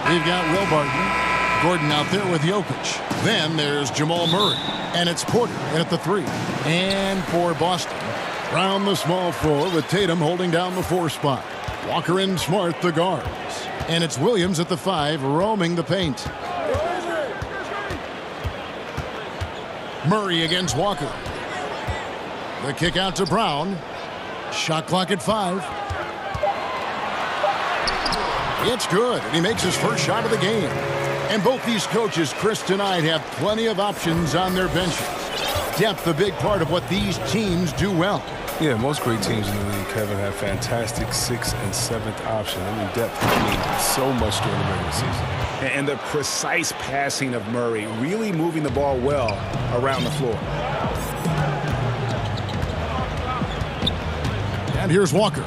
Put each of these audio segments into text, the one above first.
We've got Will Barton. Gordon out there with Jokic. Then there's Jamal Murray. And it's Porter in at the 3. And for Boston, Brown the small 4 with Tatum holding down the 4 spot. Walker and Smart the guards. And it's Williams at the 5 roaming the paint. Murray against Walker. The kick out to Brown. Shot clock at 5. It's good, and he makes his first shot of the game. And both these coaches, Chris, tonight have plenty of options on their benches. Depth, a big part of what these teams do well. Yeah, most great teams in the league, Kevin, have fantastic 6th and 7th option. I mean, depth can mean so much during the regular season. And the precise passing of Murray, really moving the ball well around the floor. And here's Walker.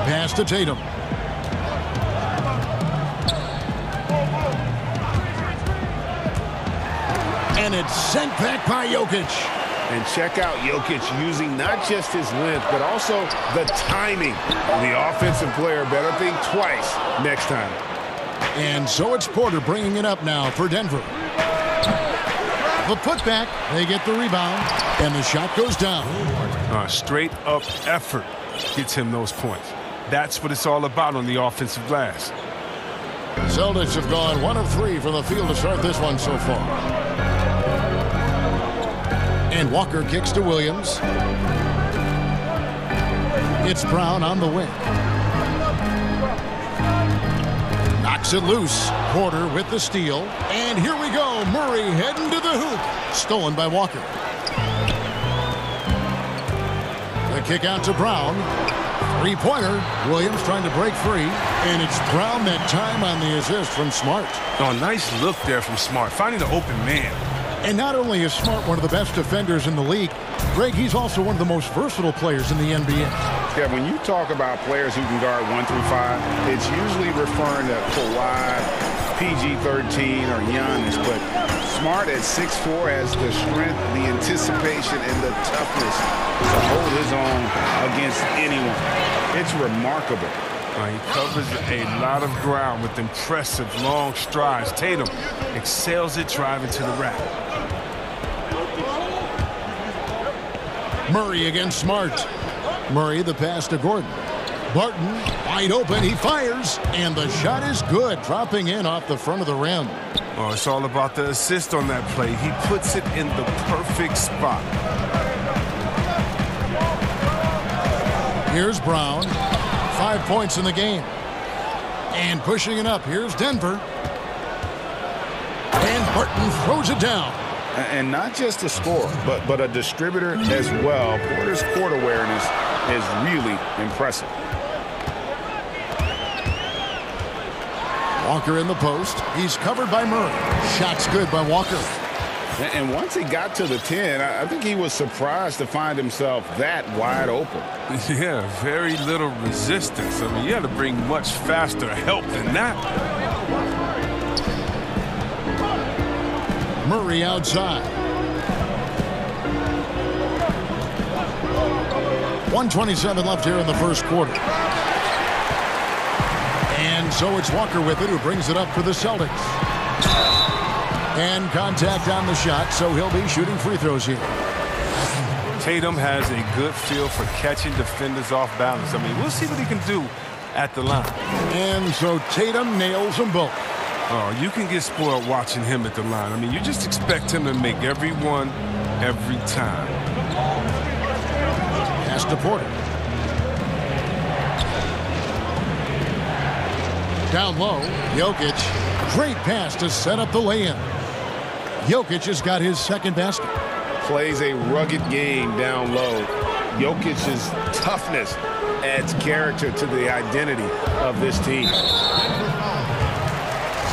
Pass to Tatum. And it's sent back by Jokic. And check out Jokic using not just his length, but also the timing. The offensive player better think twice next time. And so it's Porter bringing it up now for Denver. The putback, they get the rebound, and the shot goes down. Straight up effort gets him those points. That's what it's all about on the offensive glass. Celtics have gone 1 of 3 from the field to start this one so far. And Walker kicks to Williams. It's Brown on the wing. Knocks it loose. Porter with the steal. And here we go. Murray heading to the hoop. Stolen by Walker. The kick out to Brown. Three-pointer. Williams trying to break free. And it's Brown that time on the assist from Smart. Oh, nice look there from Smart, finding the open man. And not only is Smart one of the best defenders in the league, Greg, he's also one of the most versatile players in the NBA. Yeah, when you talk about players who can guard 1 through 5, it's usually referring to Kawhi, PG-13, or Giannis. But Smart at 6'4" has the strength, the anticipation, and the toughness to hold his own against anyone. It's remarkable. He covers a lot of ground with impressive long strides. Tatum excels at driving to the rack. Murray against Smart. Murray the pass to Gordon. Barton wide open. He fires. And the shot is good. Dropping in off the front of the rim. Oh, it's all about the assist on that play. He puts it in the perfect spot. Here's Brown. 5 points in the game. And pushing it up. Here's Denver. And Barton throws it down. And not just a scorer, but a distributor as well. Porter's court awareness is really impressive. Walker in the post. He's covered by Murray. Shot's good by Walker. And once he got to the 10, I think he was surprised to find himself that wide open. Yeah, very little resistance. I mean, you had to bring much faster help than that. Murray outside. 1:27 left here in the first quarter. And so it's Walker with it, who brings it up for the Celtics. And contact on the shot, so he'll be shooting free throws here. Tatum has a good feel for catching defenders off balance. I mean, we'll see what he can do at the line. And so Tatum nails them both. Oh, you can get spoiled watching him at the line. I mean, you just expect him to make every one, every time. Pass to Porter. Down low, Jokic. Great pass to set up the lay-in. Jokic has got his second basket. Plays a rugged game down low. Jokic's toughness adds character to the identity of this team.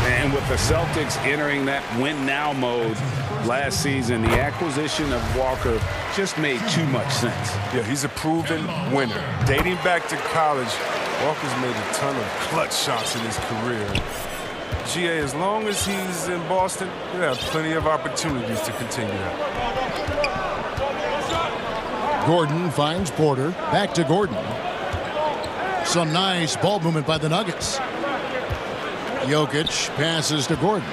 And with the Celtics entering that win-now mode last season, the acquisition of Walker just made too much sense. Yeah, he's a proven winner. Dating back to college, Walker's made a ton of clutch shots in his career. GA, as long as he's in Boston, he'll have plenty of opportunities to continue that. Gordon finds Porter. Back to Gordon. Some nice ball movement by the Nuggets. Jokic passes to Gordon.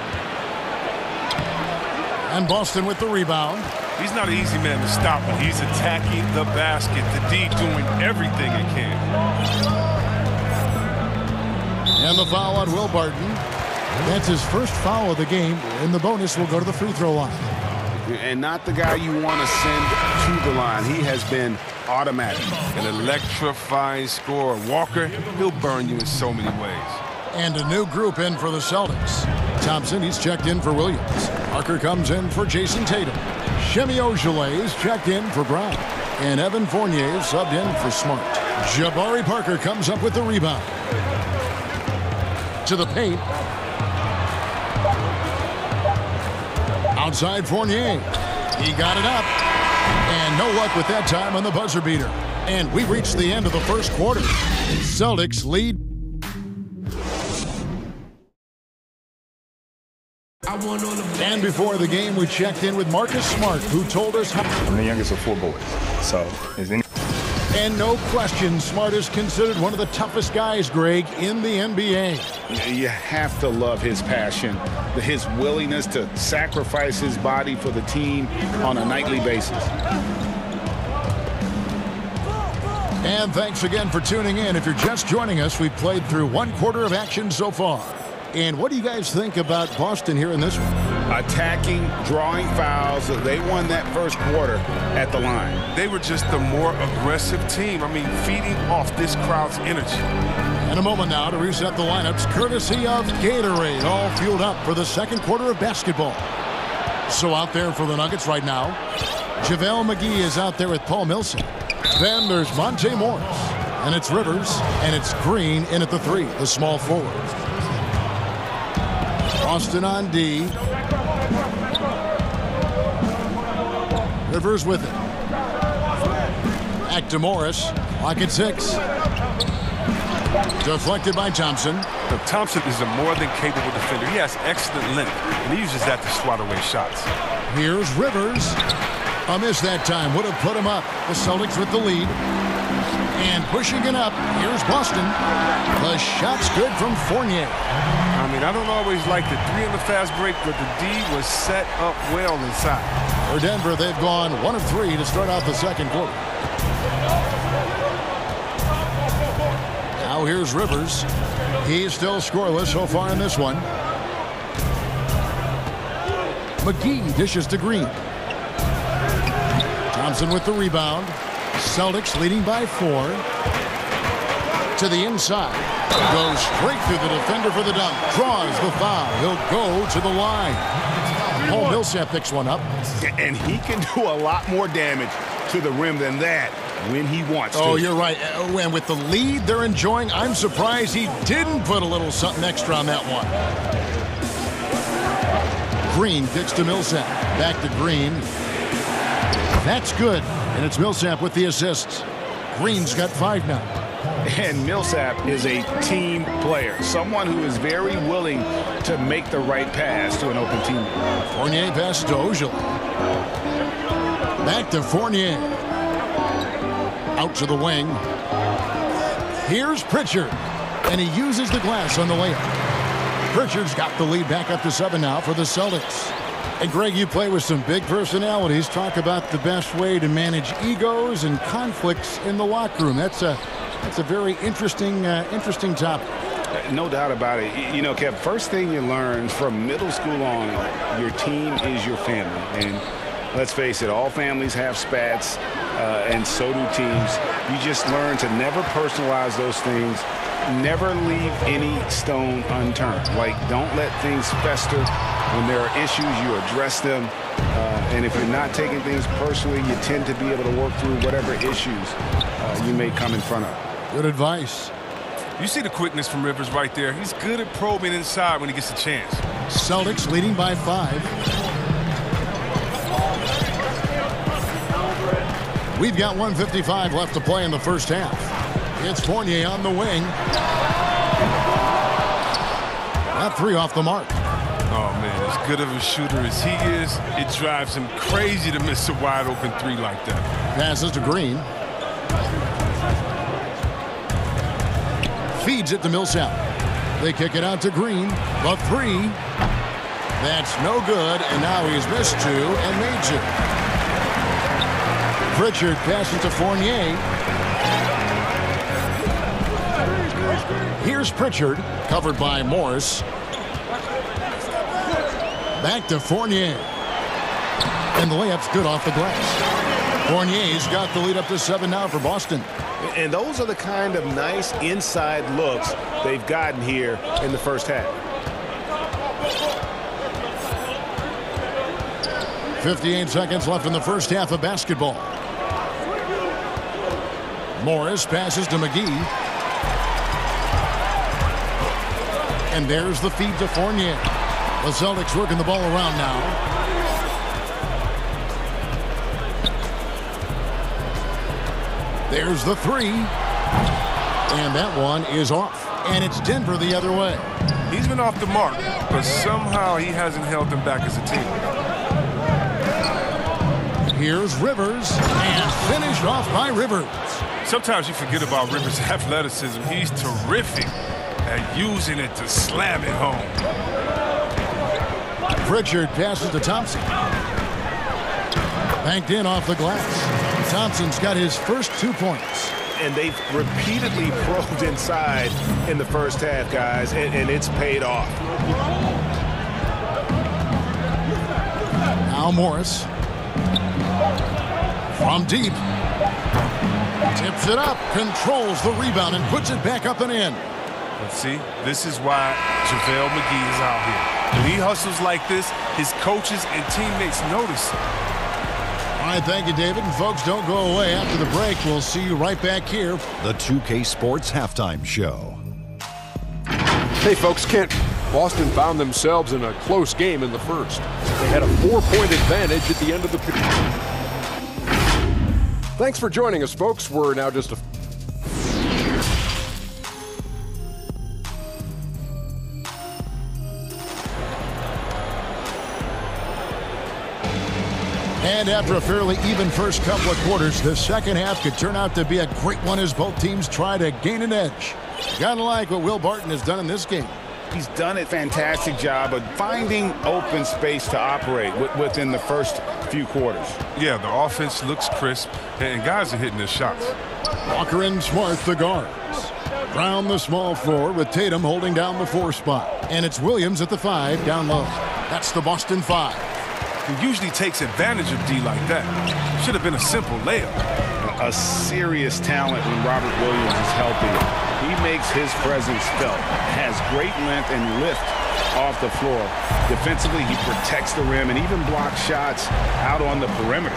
And Boston with the rebound. He's not an easy man to stop when he's attacking the basket. The D doing everything it can. And the foul on Will Barton. That's his first foul of the game. And the bonus will go to the free throw line. And not the guy you want to send to the line. He has been automatic. An electrifying scorer. Walker, he'll burn you in so many ways. And a new group in for the Celtics. Thompson, he's checked in for Williams. Parker comes in for Jason Tatum. Shemi Ojeleye is checked in for Brown. And Evan Fournier subbed in for Smart. Jabari Parker comes up with the rebound. To the paint. Outside Fournier. He got it up. And no luck with that time on the buzzer beater. And we've reached the end of the first quarter. Celtics lead. And before the game, we checked in with Marcus Smart, who told us how... I'm the youngest of 4 boys, so is any... And no question, Smart is considered one of the toughest guys, Greg, in the NBA. You have to love his passion, his willingness to sacrifice his body for the team on a nightly basis. And thanks again for tuning in. If you're just joining us, we've played through 1 quarter of action so far. And what do you guys think about Boston here in this one? Attacking, drawing fouls. They won that first quarter at the line. They were just the more aggressive team. I mean, feeding off this crowd's energy. And a moment now to reset the lineups, courtesy of Gatorade, all fueled up for the second quarter of basketball. So out there for the Nuggets right now, JaVale McGee is out there with Paul Millsap. Then there's Monte Morris, and it's Rivers, and it's Green in at the 3, the small forward. Austin on D. Rivers with it. Back to Morris. Clock at 6. Deflected by Thompson. Look, Thompson is a more than capable defender. He has excellent length, and he uses that to swat away shots. Here's Rivers. A miss that time. Would have put him up. The Celtics with the lead. And pushing it up. Here's Boston. The shot's good from Fournier. I mean, I don't always like the 3 in the fast break, but the D was set up well inside. For Denver, they've gone 1 of 3 to start out the second quarter. Now here's Rivers. He's still scoreless so far in this one. McGee dishes to Green. Thompson with the rebound. Celtics leading by 4. To the inside. Goes straight through the defender for the dunk. Draws the foul. He'll go to the line. Paul Millsap picks one up. And he can do a lot more damage to the rim than that when he wants to. Oh, you're right. And with the lead they're enjoying, I'm surprised he didn't put a little something extra on that one. Green kicks to Millsap. Back to Green. That's good. And it's Millsap with the assists. Green's got 5 now. And Millsap is a team player, someone who is very willing to make the right pass to an open teammate. Fournier passes to Ojeleye. Back to Fournier. Out to the wing. Here's Pritchard. And he uses the glass on the layup. Pritchard's got the lead back up to 7 now for the Celtics. And Greg, you play with some big personalities. Talk about the best way to manage egos and conflicts in the locker room. That's a very interesting topic. No doubt about it. You know, Kev, first thing you learn from middle school on, your team is your family. And let's face it, all families have spats, and so do teams. You just learn to never personalize those things. Never leave any stone unturned. Like, don't let things fester. When there are issues, you address them. And if you're not taking things personally, you tend to be able to work through whatever issues you may come in front of. Good advice. You see the quickness from Rivers right there. He's good at probing inside when he gets a chance. Celtics leading by 5. We've got 1:55 left to play in the first half. It's Fournier on the wing. That 3 off the mark. Oh, man, as good of a shooter as he is, it drives him crazy to miss a wide-open 3 like that. Passes to Green. Feeds it to Millsap. They kick it out to Green. The three. That's no good, and now he's missed two and made two. Pritchard passes to Fournier. Here's Pritchard, covered by Morris. Back to Fournier. And the layup's good off the glass. Fournier's got the lead up to 7 now for Boston. And those are the kind of nice inside looks they've gotten here in the first half. 58 seconds left in the first half of basketball. Morris passes to McGee. And there's the feed to Fournier. The Celtics working the ball around now. There's the three. And that one is off. And it's Denver the other way. He's been off the mark, but somehow he hasn't held them back as a team. Here's Rivers. And finished off by Rivers. Sometimes you forget about Rivers' athleticism. He's terrific at using it to slam it home. Pritchard passes to Thompson. Banked in off the glass. Thompson's got his first 2 points. And they've repeatedly probed inside in the first half, guys, and it's paid off. Now Morris. From deep. Tips it up, controls the rebound, and puts it back up and in. Let's see, this is why JaVale McGee is out here. When he hustles like this, his coaches and teammates notice. All right, thank you, David. And folks, don't go away. After the break, we'll see you right back here. The 2K Sports Halftime Show. Hey, folks, Boston found themselves in a close game in the first. They had a 4-point advantage at the end of the period. Thanks for joining us, folks. We're now just a... And after a fairly even first couple of quarters, the second half could turn out to be a great one as both teams try to gain an edge. Gotta like what Will Barton has done in this game. He's done a fantastic job of finding open space to operate within the first few quarters. Yeah, the offense looks crisp, and guys are hitting their shots. Walker and Smart, the guards. Brown the small floor with Tatum holding down the 4 spot. And it's Williams at the 5 down low. That's the Boston 5. He usually takes advantage of D like that. Should have been a simple layup. A serious talent when Robert Williams is healthy. He makes his presence felt, has great length and lift off the floor. Defensively, he protects the rim and even blocks shots out on the perimeter.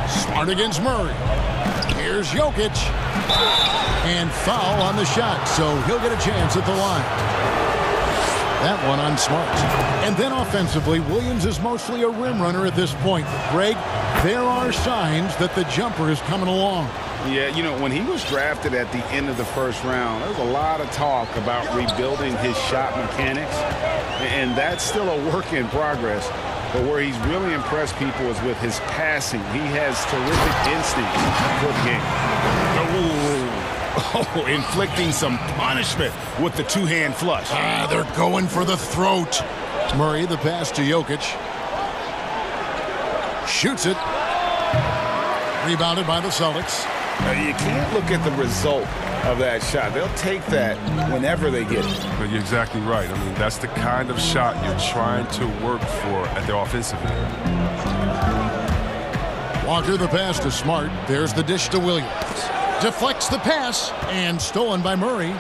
Smart against Murray. Here's Jokic. And foul on the shot, so he'll get a chance at the line. That one on Smart. And then offensively, Williams is mostly a rim runner at this point. Greg, there are signs that the jumper is coming along. Yeah, you know, when he was drafted at the end of the first round, there was a lot of talk about rebuilding his shot mechanics. And that's still a work in progress. But where he's really impressed people is with his passing. He has terrific instincts for the game. Oh, inflicting some punishment with the two-hand flush. They're going for the throat. Murray, the pass to Jokic. Shoots it. Rebounded by the Celtics. You can't look at the result of that shot. They'll take that whenever they get it. But you're exactly right. I mean, that's the kind of shot you're trying to work for at the offensive end. Walker, the pass to Smart. There's the dish to Williams. Deflects the pass, and stolen by Murray.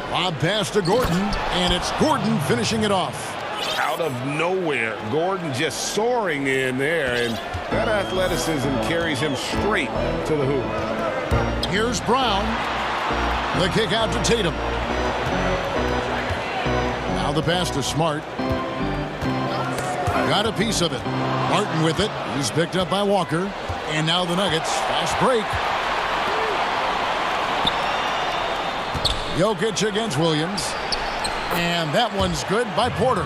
Lob pass to Gordon, and it's Gordon finishing it off. Out of nowhere, Gordon just soaring in there, and that athleticism carries him straight to the hoop. Here's Brown. The kick out to Tatum. Now the pass to Smart. Got a piece of it. Martin with it. He's picked up by Walker. And now the Nuggets. Fast break. Jokic against Williams. And that one's good by Porter.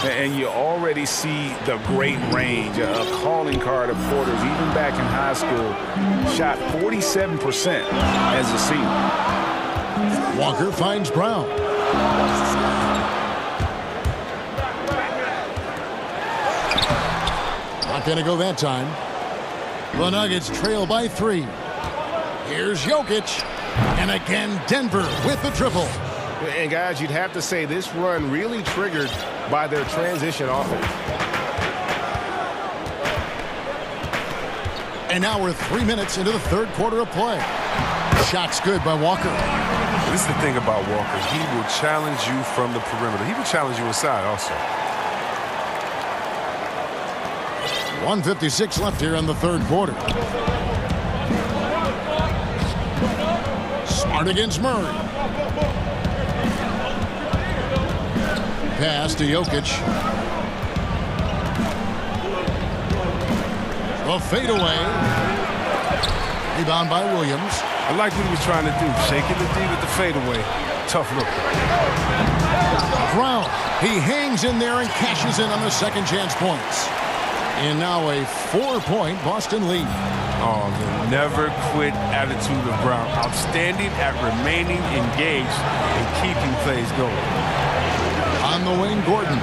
And you already see the great range, a calling card of Porter's, even back in high school, shot 47% as a senior. Walker finds Brown. Not going to go that time. The Nuggets trail by 3. Here's Jokic. And again, Denver with the triple. And guys, you'd have to say this run really triggered by their transition offense. And now we're 3 minutes into the third quarter of play. Shot's good by Walker. This is the thing about Walker. He will challenge you from the perimeter. He will challenge you inside also. 1:56 left here in the third quarter. Smart against Murray. Pass to Jokic. The fadeaway. Rebound by Williams. I like what he was trying to do. Shaking the D with the fadeaway. Tough look. Brown. He hangs in there and cashes in on the second chance points. And now a 4-point Boston lead. Oh, the never quit attitude of Brown. Outstanding at remaining engaged and keeping plays going. On the wing, Gordon.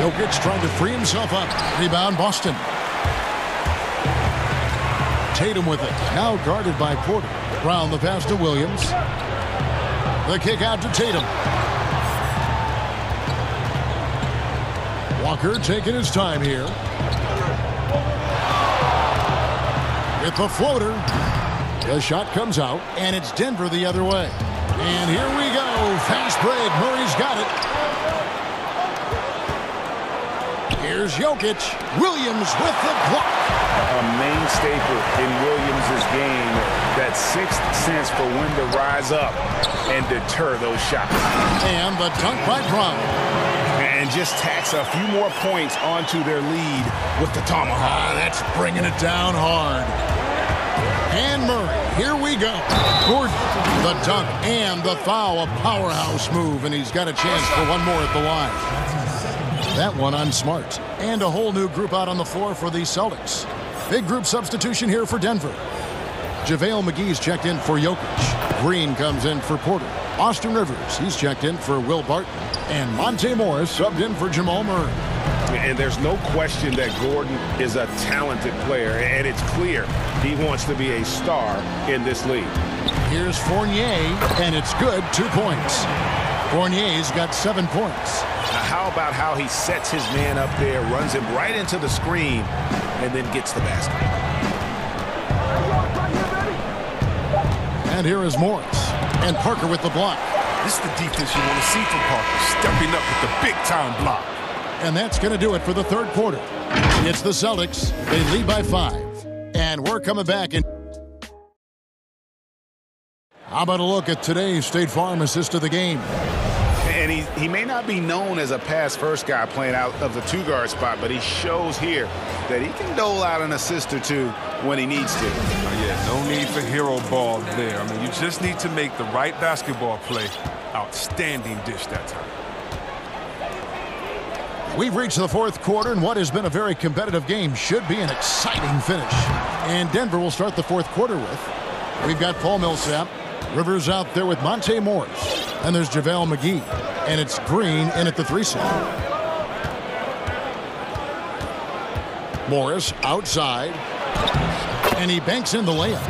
Jokic trying to free himself up. Rebound, Boston. Tatum with it. Now guarded by Porter. Brown the pass to Williams. The kick out to Tatum. Walker taking his time here. With the floater. The shot comes out, and it's Denver the other way. And here we go. Fast break. Murray's got it. Here's Jokic. Williams with the block. A main staple in Williams' game, that sixth sense for when to rise up and deter those shots. And the dunk by Brown. And just tacks a few more points onto their lead with the tomahawk. That's bringing it down hard. And Murray, here we go. Gordon, the dunk and the foul, a powerhouse move, and he's got a chance for one more at the line. That one on Smart. And a whole new group out on the floor for the Celtics. Big group substitution here for Denver. JaVale McGee's checked in for Jokic. Green comes in for Porter. Austin Rivers, he's checked in for Will Barton. And Monte Morris subbed in for Jamal Murray. And there's no question that Gordon is a talented player, and it's clear he wants to be a star in this league. Here's Fournier, and it's good, 2 points. Fournier's got 7 points. Now how about how he sets his man up there, runs him right into the screen, and then gets the basket. And here is Morris. And Parker with the block. This is the defense you want to see from Parker, stepping up with the big-time block. And that's going to do it for the third quarter. It's the Celtics. They lead by 5. And we're coming back in. How about a look at today's State Farm assist of the game? And he may not be known as a pass-first guy playing out of the two-guard spot, but he shows here that he can dole out an assist or two when he needs to. Yeah, no need for hero ball there. I mean, you just need to make the right basketball play. Outstanding dish that time. We've reached the fourth quarter, and what has been a very competitive game should be an exciting finish. And Denver will start the fourth quarter with. We've got Paul Millsap. Rivers out there with Monte Morris. And there's JaVale McGee. And it's Green in at the 3 slot. Morris outside. And he banks in the layup.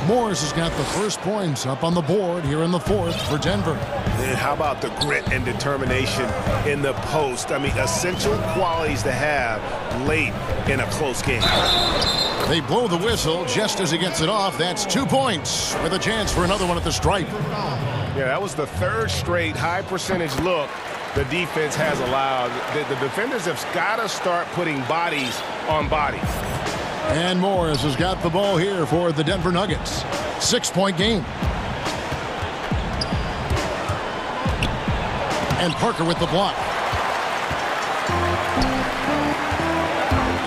Morris has got the first points up on the board here in the fourth for Denver. And how about the grit and determination in the post? I mean, essential qualities to have late in a close game. They blow the whistle just as he gets it off. That's 2 points with a chance for another one at the stripe. Yeah, that was the third straight high percentage look the defense has allowed. The defenders have got to start putting bodies on bodies. And Morris has got the ball here for the Denver Nuggets. 6-point game. And Parker with the block.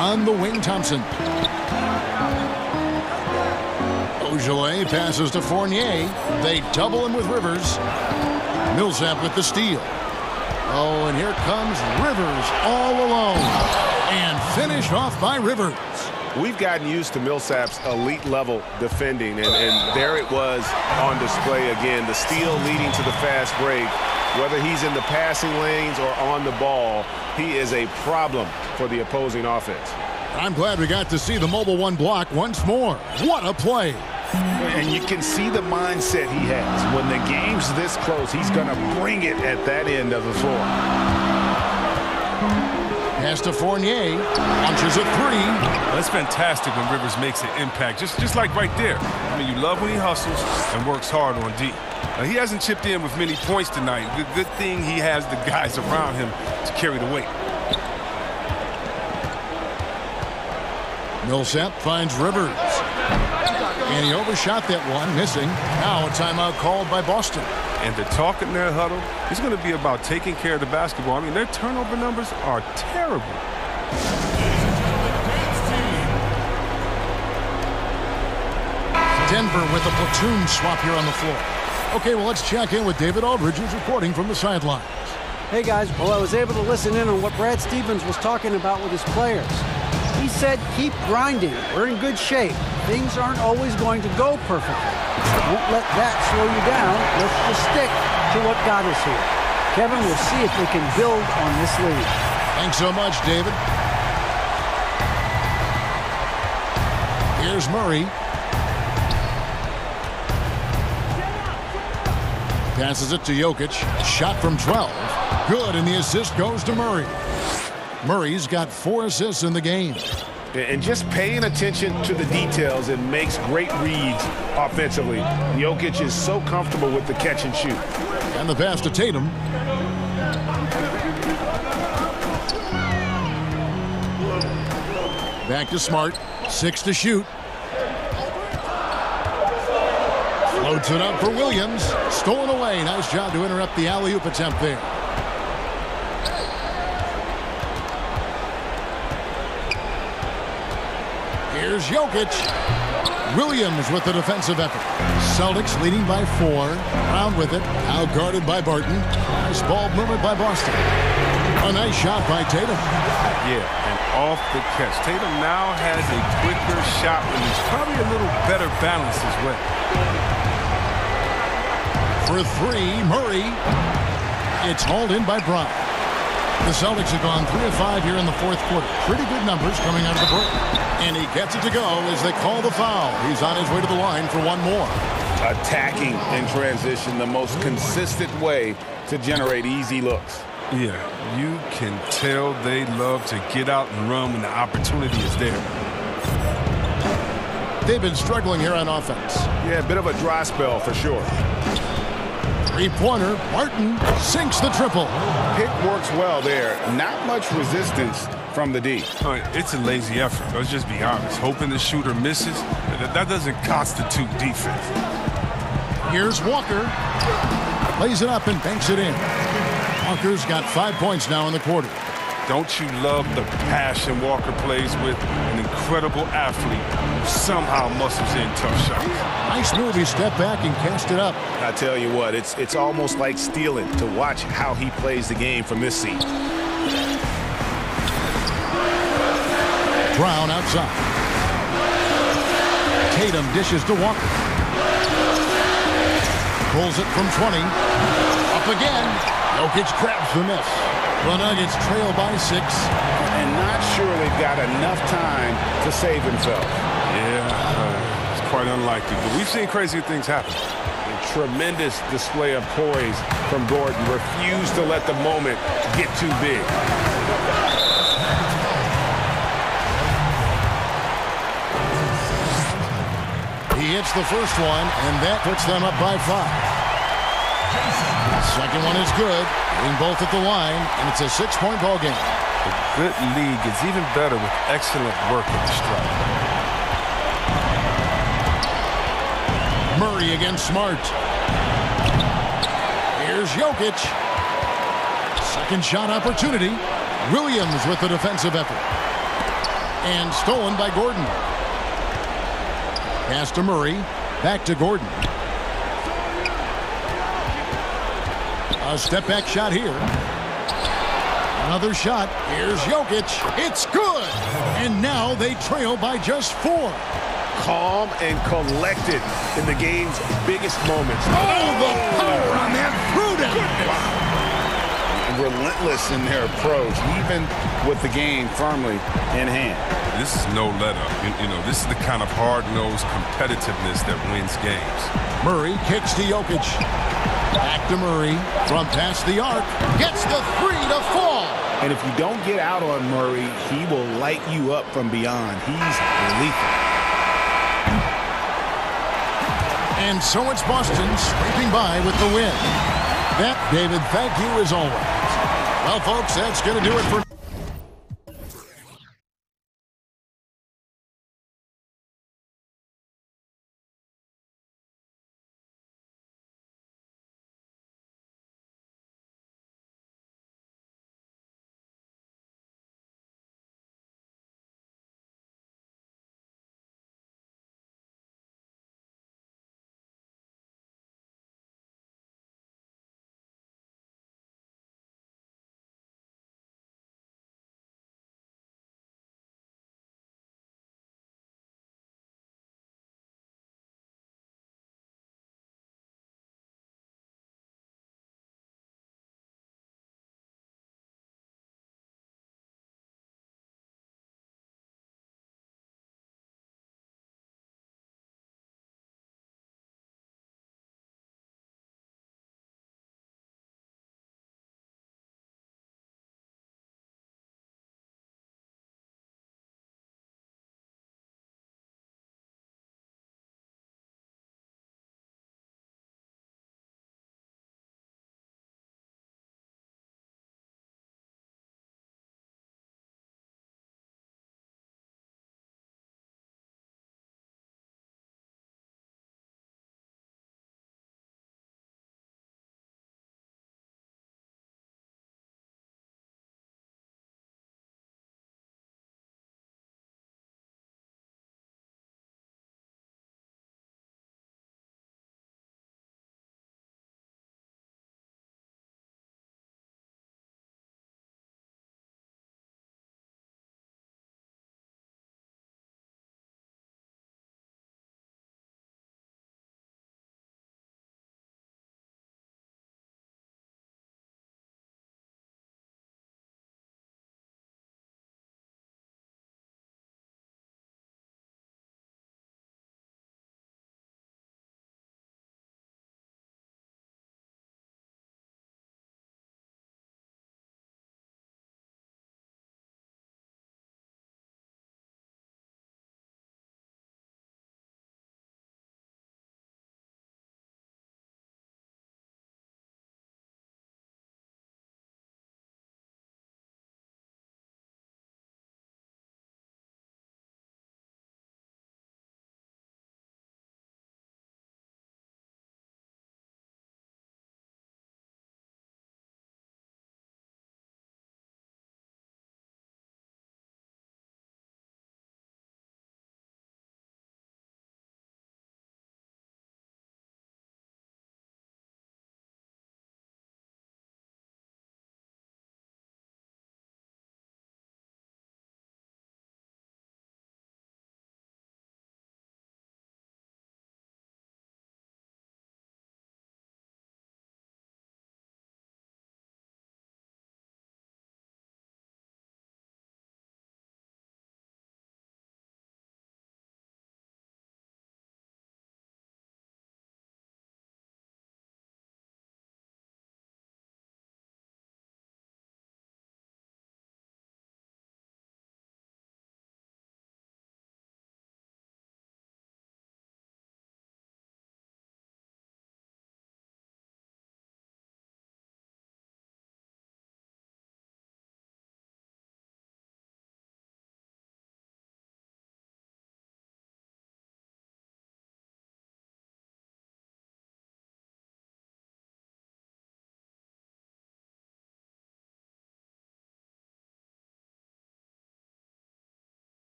On the wing, Thompson. Ogilvy passes to Fournier. They double him with Rivers. Millsap with the steal. Oh, and here comes Rivers all alone. And finished off by Rivers. We've gotten used to Millsap's elite level defending, and there it was on display again. The steal leading to the fast break. Whether he's in the passing lanes or on the ball, he is a problem for the opposing offense. I'm glad we got to see the mobile one block once more. What a play. And you can see the mindset he has. When the game's this close, he's going to bring it at that end of the floor. Pass to Fournier. Launches a three. That's fantastic when Rivers makes an impact, just like right there. I mean, you love when he hustles and works hard on D. He hasn't chipped in with many points tonight. Good thing he has the guys around him to carry the weight. Millsap finds Rivers. And he overshot that one, missing. Now a timeout called by Boston. And the talk in their huddle is going to be about taking care of the basketball. I mean, their turnover numbers are terrible. Denver with a platoon swap here on the floor. Okay, well, let's check in with David Aldridge, who's reporting from the sidelines. Hey, guys. Well, I was able to listen in on what Brad Stevens was talking about with his players. He said, keep grinding. We're in good shape. Things aren't always going to go perfectly. Don't let that slow you down. Let's just stick to what got us here. Kevin, we'll see if we can build on this lead. Thanks so much, David. Here's Murray. Passes it to Jokic. Shot from 12. Good, and the assist goes to Murray. Murray's got 4 assists in the game. And just paying attention to the details and makes great reads offensively. Jokic is so comfortable with the catch and shoot. And the pass to Tatum. Back to Smart. 6 to shoot. Floats it up for Williams. Stolen away. Nice job to interrupt the alley-oop attempt there. Here's Jokic. Williams with the defensive effort. Celtics leading by 4. Brown with it. Now guarded by Barton. Nice ball movement by Boston. A nice shot by Tatum. Yeah, and off the catch. Tatum now has a quicker shot release. Probably a little better balance as well. For 3, Murray. It's hauled in by Brown. The Celtics have gone 3 of 5 here in the fourth quarter. Pretty good numbers coming out of the break. And he gets it to go as they call the foul. He's on his way to the line for one more. Attacking in transition, the most consistent way to generate easy looks. Yeah, you can tell they love to get out and run when the opportunity is there. They've been struggling here on offense. Yeah, a bit of a dry spell for sure. Three-pointer, Martin sinks the triple. Pick works well there. Not much resistance from the D. It's a lazy effort. Let's just be honest. Hoping the shooter misses, that doesn't constitute defense. Here's Walker. Lays it up and banks it in. Walker's got 5 points now in the quarter. Don't you love the passion Walker plays with? An incredible athlete who somehow muscles in tough shots. Nice move. He stepped back and cashed it up. I tell you what, it's almost like stealing to watch how he plays the game from this seat. Brown outside. Tatum dishes to Walker. Pulls it from 20. Up again. Jokic grabs the miss. The Nuggets trail by 6. And not sure they've got enough time to save themselves. Yeah, it's quite unlikely. But we've seen crazier things happen. A tremendous display of poise from Gordon. Refused to let the moment get too big. He hits the first one, and that puts them up by 5. Second one is good. Getting both at the line, and it's a 6-point ball game. A good league is even better with excellent work at the stripe. Murray against Smart. Here's Jokic. Second shot opportunity. Williams with the defensive effort. And stolen by Gordon. Pass to Murray. Back to Gordon. A step-back shot here. Another shot. Here's Jokic. It's good. And now they trail by just 4. Calm and collected in the game's biggest moments. Oh, the power on that threw down. Relentless in their approach, even with the game firmly in hand. This is no let-up. You know, this is the kind of hard-nosed competitiveness that wins games. Murray kicks to Jokic. Back to Murray from past the arc. Gets the 3 to fall. And if you don't get out on Murray, he will light you up from beyond. He's lethal. And so it's Boston sweeping by with the win. David, thank you as always. Well, folks, that's going to do it for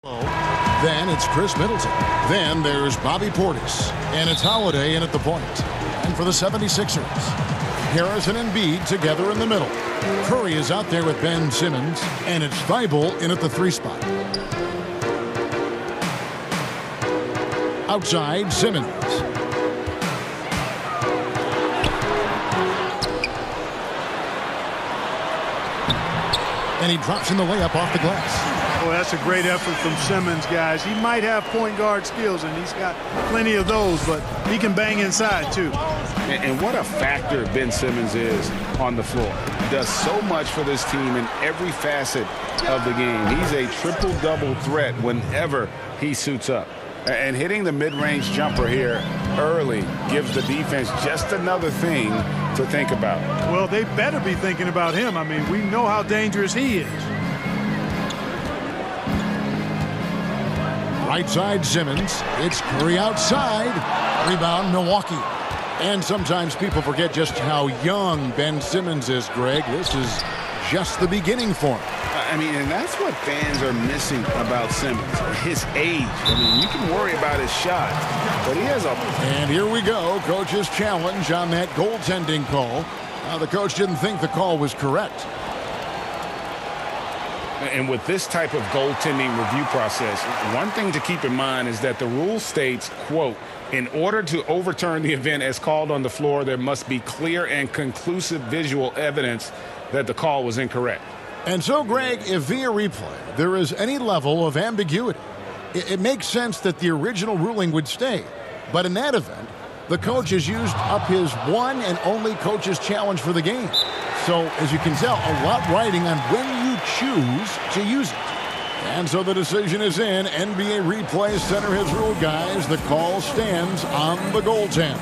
Then it's Chris Middleton. Then there's Bobby Portis. And it's Holiday in at the point. And for the 76ers, Harris and Embiid together in the middle. Curry is out there with Ben Simmons. And it's Thibault in at the 3 spot. Outside, Simmons. And he drops in the layup off the glass. Well, that's a great effort from Simmons, guys. He might have point guard skills, and he's got plenty of those, but he can bang inside, too. And what a factor Ben Simmons is on the floor. He does so much for this team in every facet of the game. He's a triple-double threat whenever he suits up. And hitting the mid-range jumper here early gives the defense just another thing to think about. Well, they better be thinking about him. I mean, we know how dangerous he is. Right side, Simmons. It's Curry outside. Rebound, Milwaukee. And sometimes people forget just how young Ben Simmons is, Greg. This is just the beginning for him. I mean, and that's what fans are missing about Simmons, his age. I mean, you can worry about his shot, but he has a... And here we go, coach's challenge on that goaltending call. The coach didn't think the call was correct. And with this type of goaltending review process, one thing to keep in mind is that the rule states, quote, in order to overturn the event as called on the floor, there must be clear and conclusive visual evidence that the call was incorrect. And so, Greg, if via replay there is any level of ambiguity, it makes sense that the original ruling would stay. But in that event, the coach has used up his one and only coach's challenge for the game. So, as you can tell, a lot riding on when you choose to use it. And so the decision is in. NBA Replay Center has ruled, guys. The call stands on the goaltender.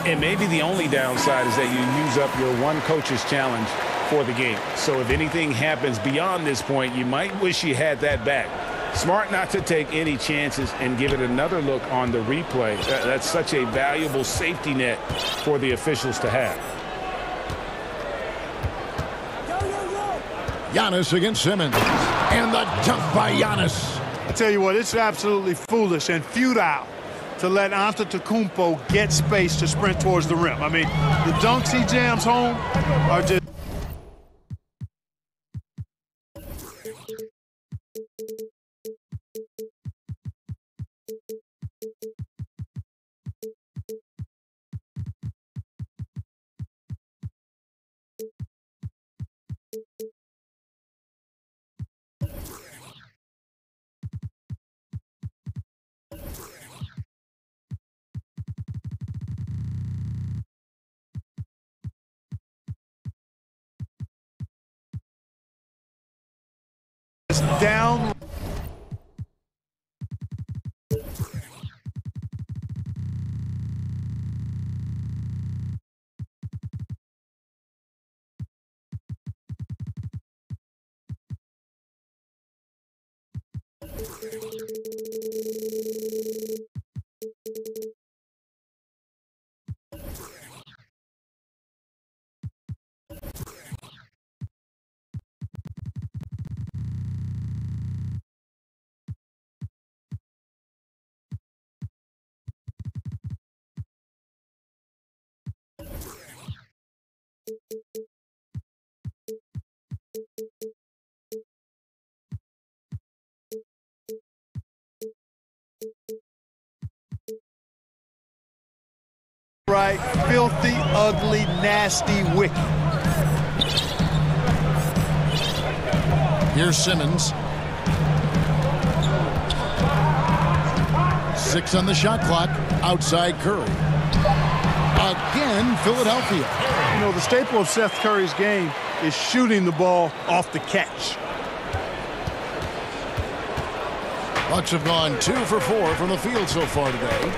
And maybe the only downside is that you use up your one coach's challenge for the game. So if anything happens beyond this point, you might wish you had that back. Smart not to take any chances and give it another look on the replay. That's such a valuable safety net for the officials to have. Giannis against Simmons. And the dunk by Giannis. I tell you what, it's absolutely foolish and futile to let Antetokounmpo get space to sprint towards the rim. I mean, the dunks he jams home are just... down. Right, filthy, ugly, nasty, wicked. Here's Simmons. 6 on the shot clock. Outside Curry. Again, Philadelphia. You know, the staple of Seth Curry's game is shooting the ball off the catch. Bucks have gone 2 for 4 from the field so far today.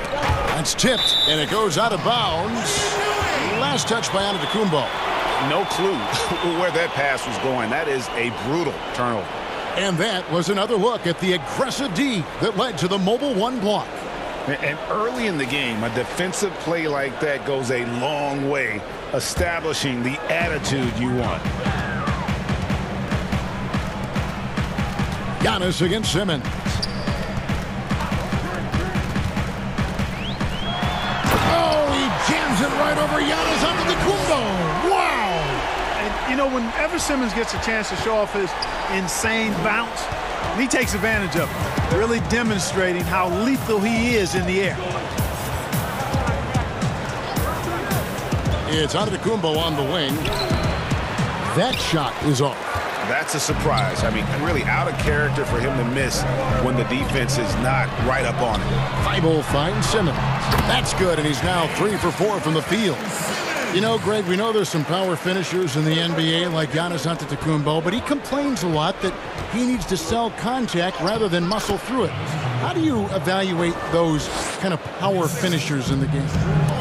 That's tipped, and it goes out of bounds. Last touch by Antetokounmpo. No clue where that pass was going. That is a brutal turnover. And that was another look at the aggressive D that led to the mobile 1 block. And early in the game, a defensive play like that goes a long way, establishing the attitude you want. Giannis against Simmons. for Giannis Antetokounmpo. Wow! And, you know, whenever Simmons gets a chance to show off his insane bounce, he takes advantage of it, really demonstrating how lethal he is in the air. It's Antetokounmpo on the wing. That shot is off. That's a surprise. I mean, really out of character for him to miss when the defense is not right up on him. Thibault finds Simmons. That's good, and he's now 3 for 4 from the field. You know, Greg, we know there's some power finishers in the NBA like Giannis Antetokounmpo, but he complains a lot that he needs to sell contact rather than muscle through it. How do you evaluate those kind of power finishers in the game?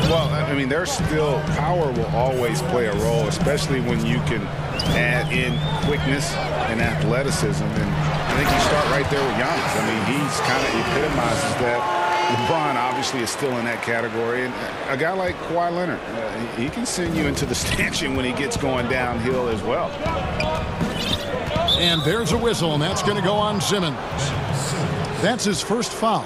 Well, I mean, there's still power will always play a role, especially when you can add in quickness and athleticism. And I think you start right there with Giannis. I mean, he's kind of epitomizes that. LeBron obviously is still in that category. And a guy like Kawhi Leonard, he can send you into the stanchion when he gets going downhill as well. And there's a whistle, and that's going to go on Simmons. That's his first foul.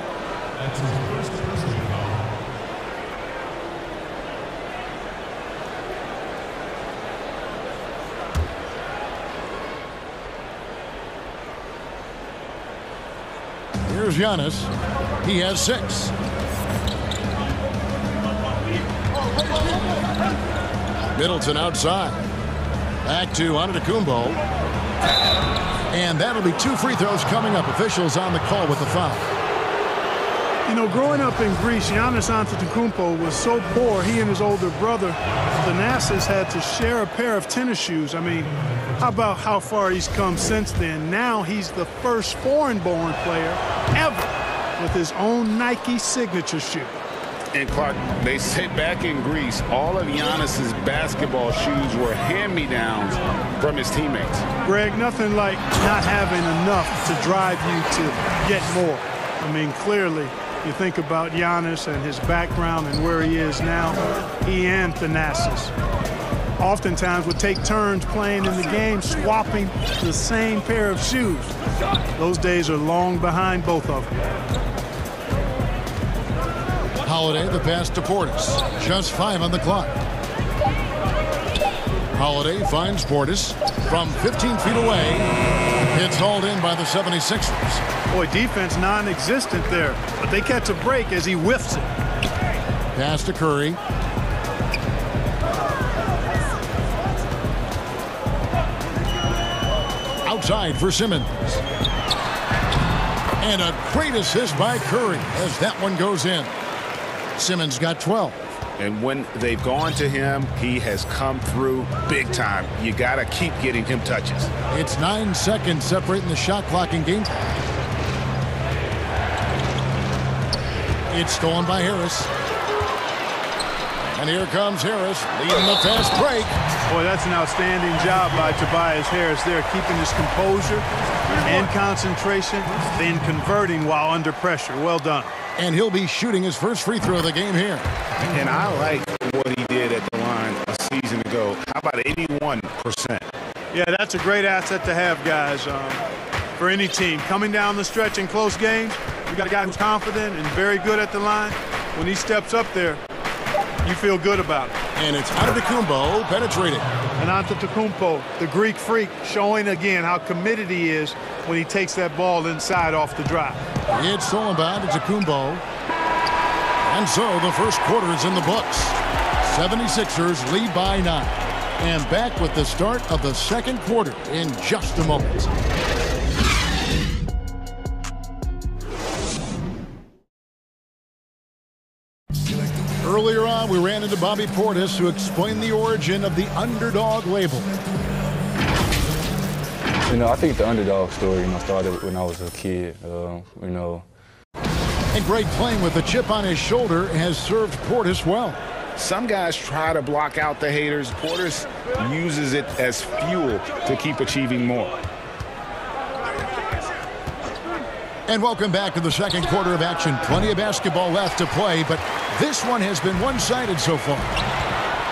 Here's Giannis. He has 6. Middleton outside. Back to Antetokounmpo. And that'll be 2 free throws coming up. Officials on the call with the foul. You know, growing up in Greece, Giannis Antetokounmpo was so poor, he and his older brother, Thanasis, had to share a pair of tennis shoes. I mean, how about how far he's come since then? Now he's the first foreign-born player ever with his own Nike signature shoe. And Clark, they say back in Greece, all of Giannis's basketball shoes were hand-me-downs from his teammates. Greg, nothing like not having enough to drive you to get more. I mean, clearly, you think about Giannis and his background and where he is now, he and Thanasis oftentimes would take turns playing in the game, swapping the same pair of shoes. Those days are long behind both of them. Holiday, the pass to Portis. Just 5 on the clock. Holiday finds Portis from 15 feet away. It's hauled in by the 76ers. Boy, defense non-existent there, but they catch a break as he whiffs it. Pass to Curry. Outside for Simmons. And a great assist by Curry as that one goes in. Simmons got 12. And when they've gone to him, he has come through big time. You got to keep getting him touches. It's 9 seconds separating the shot clock in game. It's stolen by Harris. And here comes Harris, leading the fast break. Boy, that's an outstanding job by Tobias Harris there, keeping his composure and concentration, then converting while under pressure. Well done. And he'll be shooting his first free throw of the game here. And I like what he did at the line a season ago. How about 81%? Yeah, that's a great asset to have, guys, for any team. Coming down the stretch in close games, you got a guy who's confident and very good at the line. When he steps up there, you feel good about it. And it's Antetokounmpo penetrating. And Antetokounmpo, the Greek freak, showing again how committed he is when he takes that ball inside off the drive. It's stolen by Antetokounmpo. And so the first quarter is in the books. 76ers lead by 9. And back with the start of the second quarter in just a moment. Earlier on, we ran into Bobby Portis to explain the origin of the underdog label. You know, I think the underdog story, started when I was a kid, And Greg, playing with a chip on his shoulder, has served Portis well. Some guys try to block out the haters. Portis uses it as fuel to keep achieving more. And welcome back to the second quarter of action. Plenty of basketball left to play, but this one has been one-sided so far.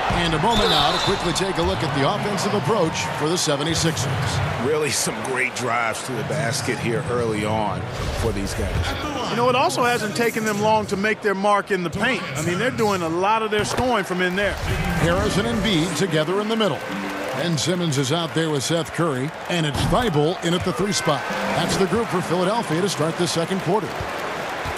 And a moment now to quickly take a look at the offensive approach for the 76ers. Really some great drives to the basket here early on for these guys. You know, it also hasn't taken them long to make their mark in the paint. I mean, they're doing a lot of their scoring from in there. Harris and Embiid together in the middle. Ben Simmons is out there with Seth Curry, and it's Thibault in at the 3 spot. That's the group for Philadelphia to start the second quarter.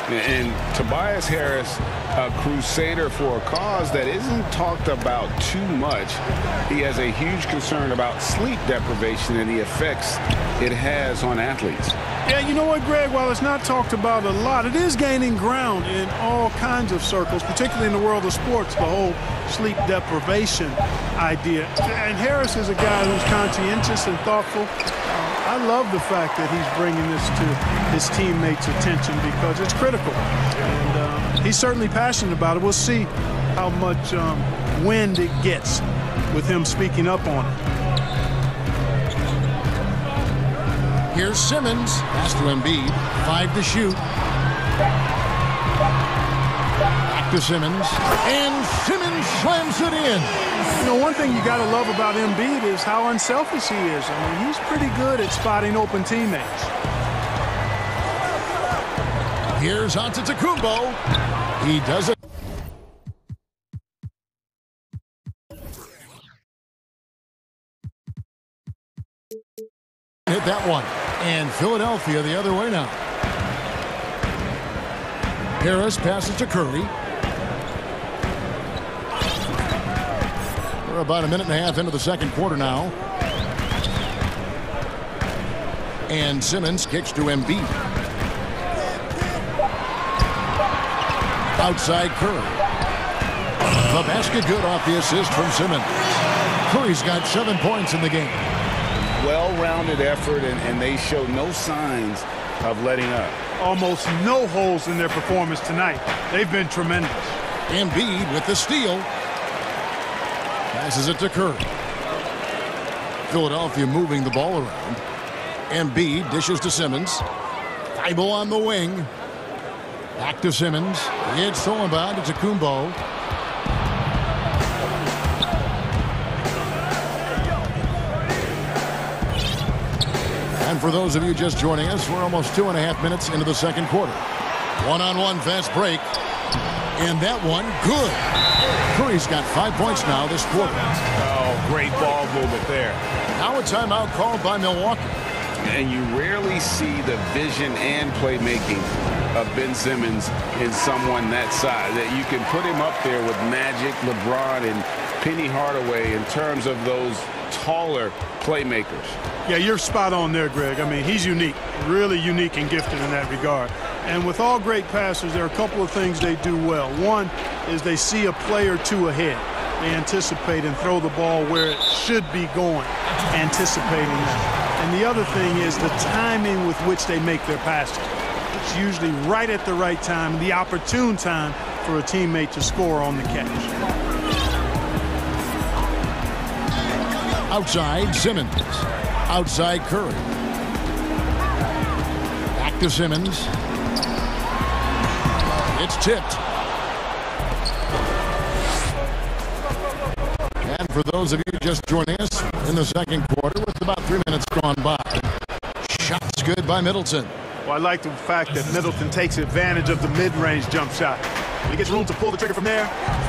And Tobias Harris, a crusader for a cause that isn't talked about too much. He has a huge concern about sleep deprivation and the effects it has on athletes. Yeah, you know what, Greg? While it's not talked about a lot, it is gaining ground in all kinds of circles, particularly in the world of sports, the whole sleep deprivation idea. And Harris is a guy who's conscientious and thoughtful. I love the fact that he's bringing this to his teammates' attention because it's critical. And he's certainly passionate about it. We'll see how much wind it gets with him speaking up on it. Here's Simmons. Pass to Embiid. 5 to shoot. Back to Simmons. And Simmons slams it in. You know, one thing you got to love about Embiid is how unselfish he is. I mean, he's pretty good at spotting open teammates. Here's Antetokounmpo. He does it. Hit that one. And Philadelphia the other way now. Harris passes to Curry. We're about a minute and a half into the second quarter now. And Simmons kicks to Embiid. Outside Curry. The basket good off the assist from Simmons. Curry's got 7 points in the game. Well-rounded effort, and they show no signs of letting up. Almost no holes in their performance tonight. They've been tremendous. Embiid with the steal. Passes it to Curry. Philadelphia moving the ball around. Embiid dishes to Simmons. Thibault on the wing. Back to Simmons. It's stolen by Antetokounmpo. And for those of you just joining us, we're almost 2.5 minutes into the second quarter. One-on-one fast break. And that one, good. Curry's got 5 points now this quarter. Oh, great ball movement there. Now a timeout called by Milwaukee. And you rarely see the vision and playmaking of Ben Simmons in someone that size. That you can put him up there with Magic, LeBron, and Penny Hardaway in terms of those taller playmakers. Yeah, you're spot on there, Greg. I mean, he's unique, really unique and gifted in that regard. And with all great passers, there are a couple of things they do well. One is they see a play or two ahead. They anticipate and throw the ball where it should be going, anticipating that. And the other thing is the timing with which they make their passes. It's usually right at the right time, the opportune time for a teammate to score on the catch. Outside, Simmons. Outside, Curry. Back to Simmons. It's tipped. And for those of you just joining us in the second quarter with about 3 minutes gone by, shots good by Middleton. Well, I like the fact that Middleton takes advantage of the mid-range jump shot. When he gets room to pull the trigger from there,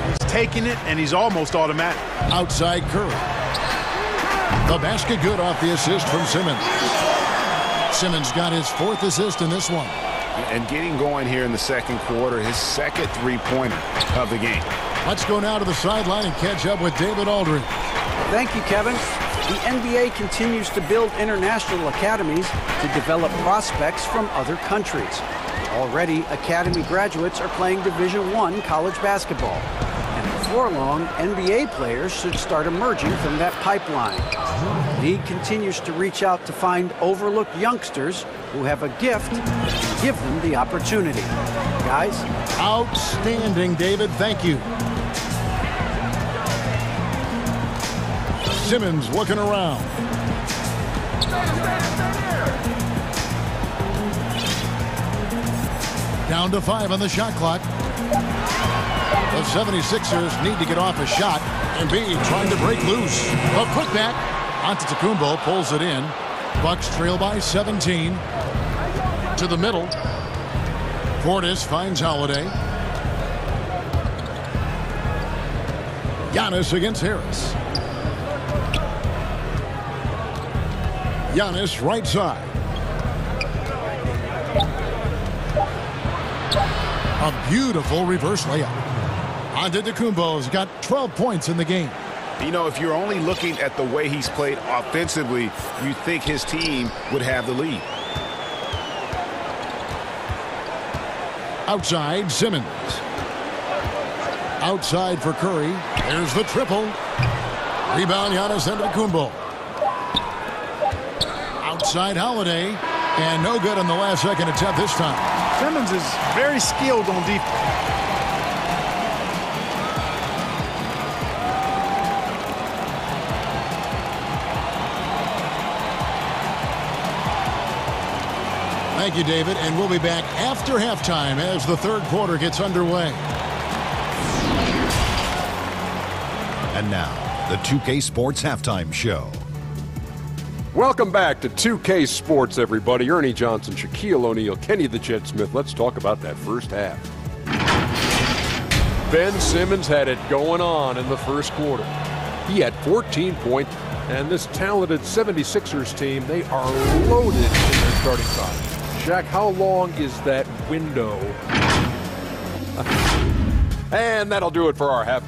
he's taking it, and he's almost automatic. Outside Curry. The basket good off the assist from Simmons. Simmons got his 4th assist in this one. And getting going here in the second quarter, his second three-pointer of the game. Let's go now to the sideline and catch up with David Aldridge. Thank you, Kevin. The NBA continues to build international academies to develop prospects from other countries. Already, academy graduates are playing Division I college basketball. And before long, NBA players should start emerging from that pipeline. The league continues to reach out to find overlooked youngsters who have a gift and give them the opportunity. Guys? Outstanding, David. Thank you. Simmons looking around. Down to 5 on the shot clock. The 76ers need to get off a shot. Embiid trying to break loose. A putback. Antetokounmpo pulls it in. Bucks trail by 17. To the middle. Portis finds Holiday. Giannis against Harris. Giannis right side. A beautiful reverse layup. Antetokounmpo's got 12 points in the game. You know, if you're only looking at the way he's played offensively, you think his team would have the lead. Outside, Simmons. Outside for Curry. There's the triple. Rebound, Giannis Antetokounmpo. Outside, Holiday. And no good on the last second attempt this time. Simmons is very skilled on defense. Thank you, David, and we'll be back after halftime as the third quarter gets underway. And now, the 2K Sports Halftime Show. Welcome back to 2K Sports, everybody. Ernie Johnson, Shaquille O'Neal, Kenny the Jet Smith. Let's talk about that first half. Ben Simmons had it going on in the first quarter. He had 14 points, and this talented 76ers team, they are loaded in their starting five. Shaq, how long is that window? And that'll do it for our half.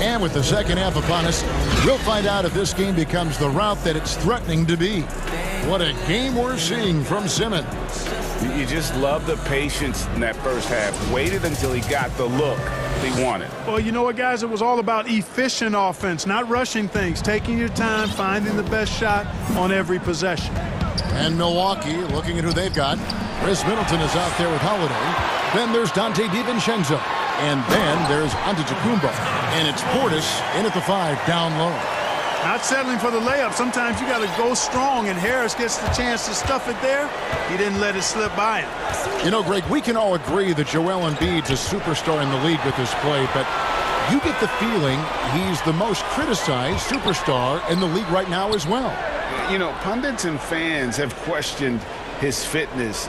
And with the second half upon us, we'll find out if this game becomes the route that it's threatening to be. What a game we're seeing from Simmons. You just love the patience in that first half. Waited until he got the look he wanted. Well, you know what, guys? It was all about efficient offense, not rushing things, taking your time, finding the best shot on every possession. And Milwaukee, looking at who they've got. Chris Middleton is out there with Holiday. Then there's Dante DiVincenzo. And then there's Antetokounmpo. And it's Portis in at the 5 down low. Not settling for the layup. Sometimes you got to go strong, and Harris gets the chance to stuff it there. He didn't let it slip by him. You know, Greg, we can all agree that Joel Embiid's a superstar in the league with this play, but you get the feeling he's the most criticized superstar in the league right now as well. You know, pundits and fans have questioned his fitness,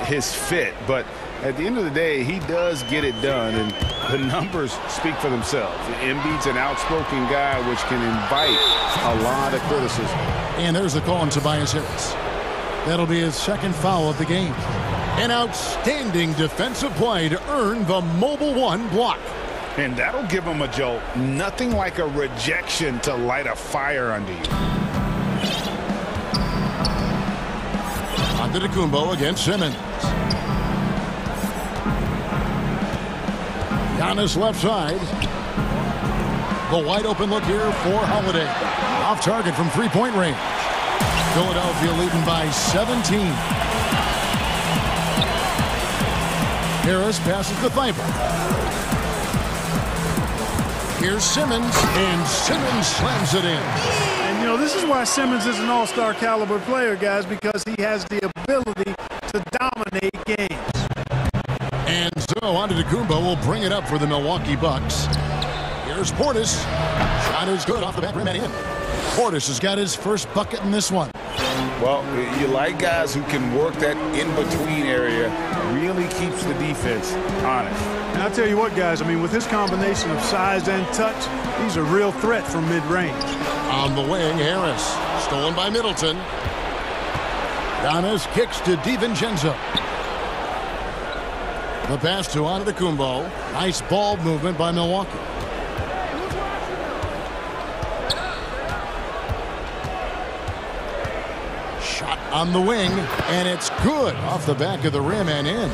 his fit, but at the end of the day, he does get it done, and the numbers speak for themselves. Embiid's an outspoken guy, which can invite a lot of criticism. And there's the call on Tobias Harris. That'll be his second foul of the game. An outstanding defensive play to earn the Mobile One block. And that'll give him a jolt. Nothing like a rejection to light a fire under you. Antetokounmpo against Simmons. Giannis left side. The wide open look here for Holiday. Off target from three-point range. Philadelphia leading by 17. Harris passes the Thibault. Here's Simmons, and Simmons slams it in. And, you know, this is why Simmons is an all-star caliber player, guys, because he has the ability to dominate games. And so Antetokounmpo will bring it up for the Milwaukee Bucks. Here's Portis. Shot is good off the back rim and in. Portis has got his first bucket in this one. Well, you like guys who can work that in-between area, really keeps the defense honest. And I'll tell you what, guys, I mean, with his combination of size and touch, he's a real threat from mid-range. On the wing, Harris. Stolen by Middleton. Giannis kicks to DiVincenzo. The pass to Antetokounmpo. Nice ball movement by Milwaukee. Shot on the wing, and it's good off the back of the rim and in.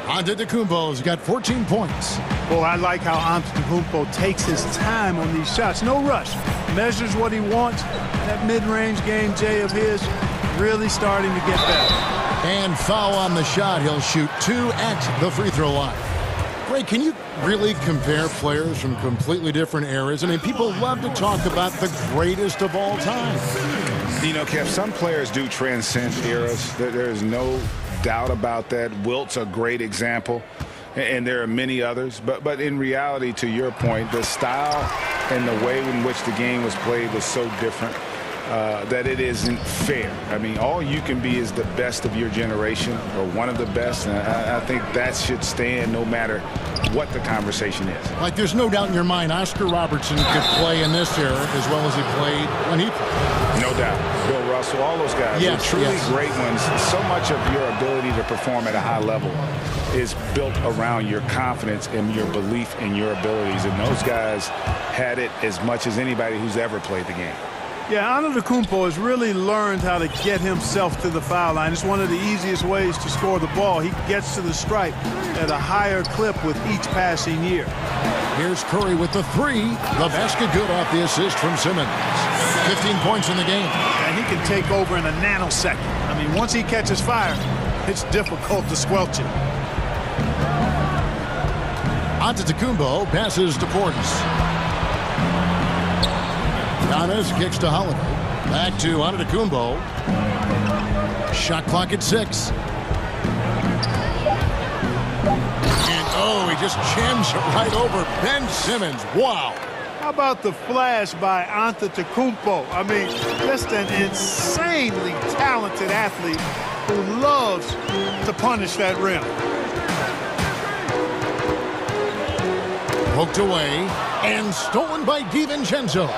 Antetokounmpo's got 14 points. Well, I like how Antetokounmpo takes his time on these shots. No rush. Measures what he wants. That mid-range game, Jay, of his, really starting to get better. And foul on the shot. He'll shoot 2 at the free throw line. Ray, can you really compare players from completely different eras? I mean, people love to talk about the greatest of all time. You know, Kev, some players do transcend eras. There's no doubt about that. Wilt's a great example, and there are many others. But in reality, to your point, the style and the way in which the game was played was so different that it isn't fair. I mean, all you can be is the best of your generation, or one of the best, and I think that should stand no matter what the conversation is. Like, there's no doubt in your mind Oscar Robertson could play in this era as well as he played when he played. No doubt. Bill Russell, all those guys, yes, they're truly yes. great ones. So much of your ability to perform at a high level is built around your confidence and your belief in your abilities, and those guys had it as much as anybody who's ever played the game. Yeah, Antetokounmpo has really learned how to get himself to the foul line. It's one of the easiest ways to score the ball. He gets to the stripe at a higher clip with each passing year. Here's Curry with the three. The basket good off the assist from Simmons. 15 points in the game. And he can take over in a nanosecond. I mean, once he catches fire, it's difficult to squelch it. Antetokounmpo passes to Portis. Giannis kicks to Holiday. Back to Antetokounmpo. Shot clock at 6. And oh, he just jams it right over Ben Simmons. Wow. How about the flash by Antetokounmpo? I mean, just an insanely talented athlete who loves to punish that rim. Poked away and stolen by DiVincenzo.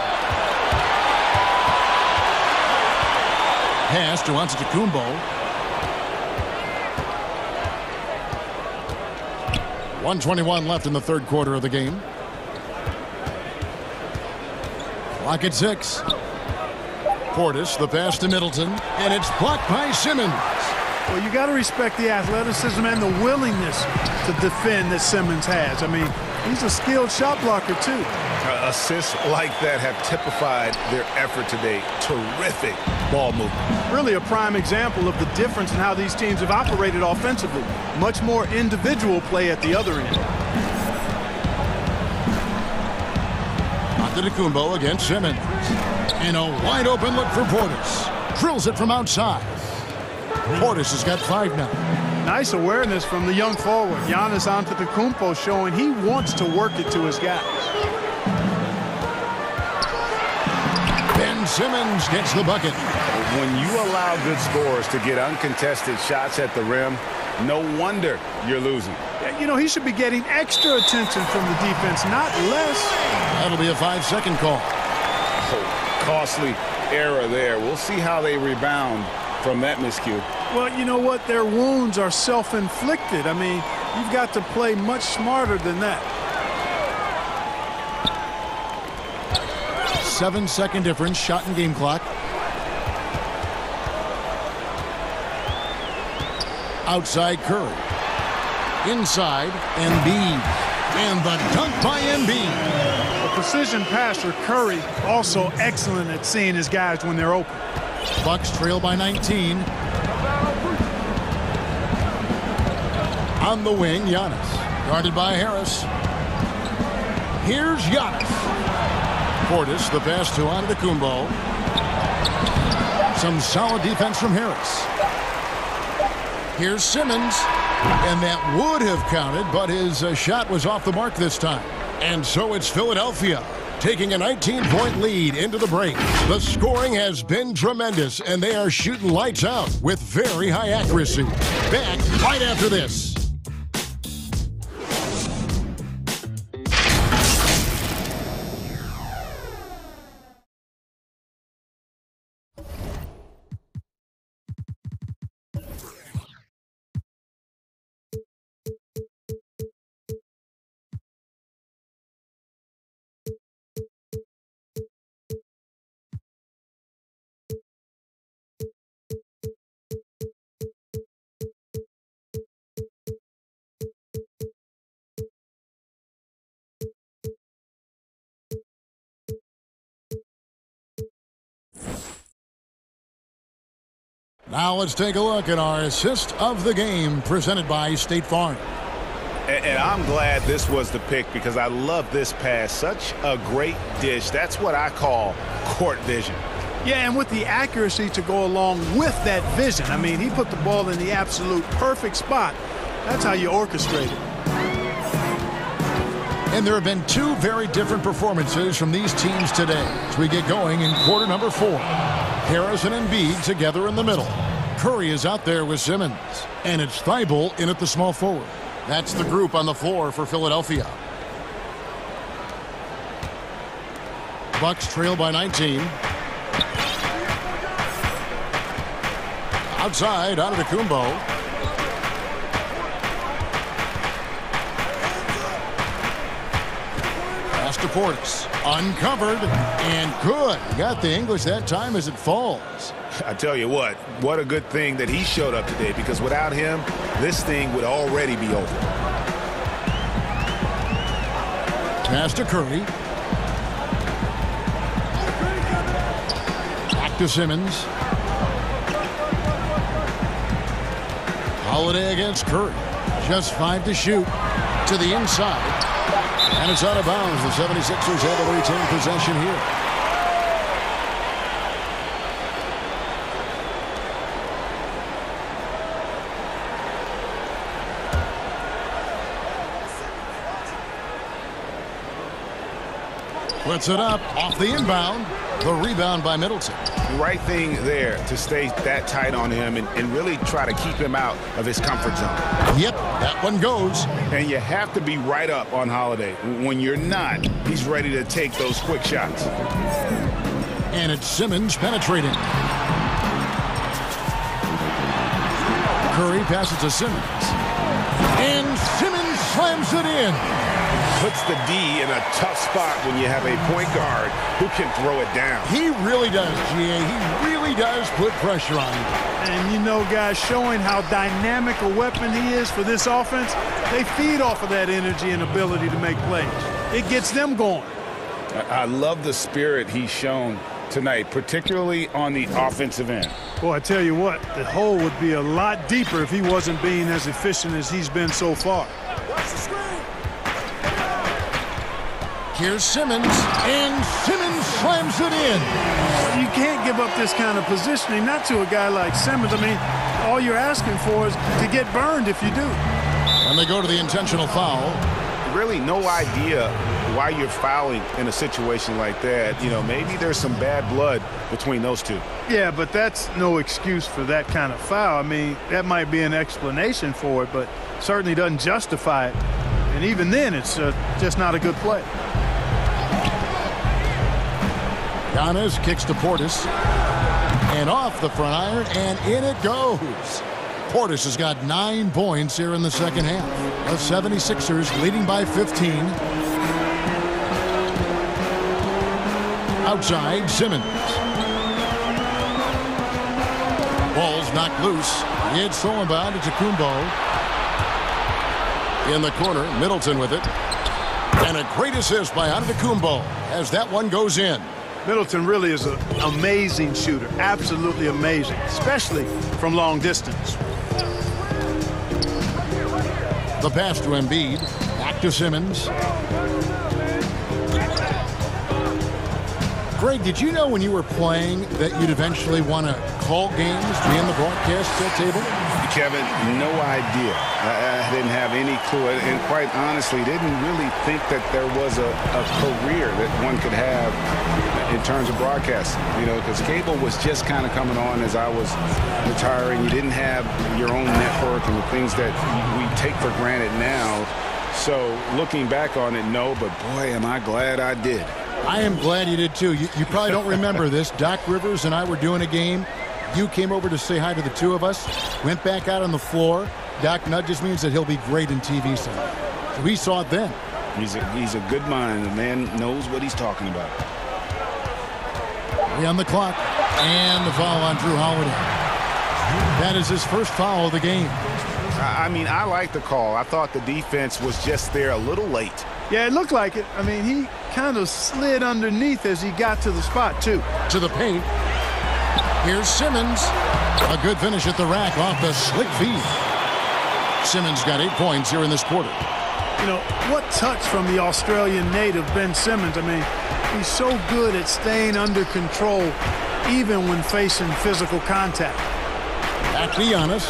Pass to Antetokounmpo. 1:21 left in the third quarter of the game. Clock at 6. Portis, the pass to Middleton, and it's blocked by Simmons. Well, you got to respect the athleticism and the willingness to defend that Simmons has. I mean, he's a skilled shot blocker, too. Assists like that have typified their effort today. Terrific ball movement. Really a prime example of the difference in how these teams have operated offensively. Much more individual play at the other end. Antetokounmpo against Simmons. And a wide open look for Portis. Drills it from outside. Portis has got 5 now. Nice awareness from the young forward. Giannis Antetokounmpo showing he wants to work it to his guys. Ben Simmons gets the bucket. When you allow good scorers to get uncontested shots at the rim, no wonder you're losing. You know, he should be getting extra attention from the defense, not less. That'll be a 5-second call. Oh, costly error there. We'll see how they rebound from that miscue. Well, you know what? Their wounds are self-inflicted. I mean, you've got to play much smarter than that. 7-second difference, shot and game clock. Outside Curry. Inside, Embiid. And the dunk by Embiid. A precision passer, Curry, also excellent at seeing his guys when they're open. Bucks trail by 19. On the wing, Giannis. Guarded by Harris. Here's Giannis. Portis, the pass to Antetokounmpo. Some solid defense from Harris. Here's Simmons. And that would have counted, but his shot was off the mark this time. And so it's Philadelphia taking a 19-point lead into the break. The scoring has been tremendous, and they are shooting lights out with very high accuracy. Back right after this. Now let's take a look at our assist of the game presented by State Farm. And I'm glad this was the pick because I love this pass. Such a great dish. That's what I call court vision. Yeah, and with the accuracy to go along with that vision. I mean, he put the ball in the absolute perfect spot. That's how you orchestrate it. And there have been two very different performances from these teams today as we get going in quarter number 4. Harris and Embiid together in the middle. Curry is out there with Simmons. And it's Thibault in at the small forward. That's the group on the floor for Philadelphia. Bucks trail by 19. Outside, out of the Kumbo. Pass to Portis. Uncovered and good. Got the English that time as it falls. I tell you what a good thing that he showed up today because without him, this thing would already be over. Pass to Curry. Back to Simmons. Holiday against Curry. Just 5 to shoot. To the inside. And it's out of bounds. The 76ers have a retained possession here. Puts it up off the inbound. The rebound by Middleton. Right thing there to stay that tight on him and really try to keep him out of his comfort zone. Yep, that one goes. And you have to be right up on Holiday. When you're not, he's ready to take those quick shots. And it's Simmons penetrating. Curry passes to Simmons. And Simmons slams it in. Puts the D in a tough spot when you have a point guard who can throw it down. He really does, GA. He really does put pressure on him. And, you know, guys, showing how dynamic a weapon he is for this offense, they feed off of that energy and ability to make plays. It gets them going. I love the spirit he's shown tonight, particularly on the offensive end. Boy, I tell you what, the hole would be a lot deeper if he wasn't being as efficient as he's been so far. Here's Simmons, and Simmons slams it in. You can't give up this kind of positioning, not to a guy like Simmons. I mean, all you're asking for is to get burned if you do. And they go to the intentional foul. Really no idea why you're fouling in a situation like that. You know, maybe there's some bad blood between those two. Yeah, but that's no excuse for that kind of foul. I mean, that might be an explanation for it, but certainly doesn't justify it. And even then, it's just not a good play. Giannis kicks to Portis. And off the front iron, and in it goes. Portis has got 9 points here in the second half. The 76ers leading by 15. Outside, Simmons. Ball's knocked loose. It's thrown by to Kumbo. In the corner, Middleton with it. And a great assist by Kumbo as that one goes in. Middleton really is an amazing shooter. Absolutely amazing, especially from long distance. The pass to Embiid. Back to Simmons. Greg, did you know when you were playing that you'd eventually want to call games, be in the broadcast table? Kevin, no idea. I didn't have any clue. And quite honestly, didn't really think that there was a career that one could have in terms of broadcasting. You know, because cable was just kind of coming on as I was retiring. You didn't have your own network and the things that we take for granted now. So looking back on it, no, but boy, am I glad I did. I am glad you did, too. You probably don't remember this. Doc Rivers and I were doing a game. You came over to say hi to the two of us, went back out on the floor. Doc nudges means that he'll be great in TV someday. So we saw it then. He's a good mind. The man knows what he's talking about. 3 on the clock. And the foul on Drew Holiday. That is his first foul of the game. I mean, I like the call. I thought the defense was just there a little late. Yeah, it looked like it. I mean, he kind of slid underneath as he got to the spot, too. To the paint. Here's Simmons. A good finish at the rack off the slick feed. Simmons got 8 points here in this quarter. You know, what touch from the Australian native, Ben Simmons. I mean, he's so good at staying under control even when facing physical contact. Back to Giannis.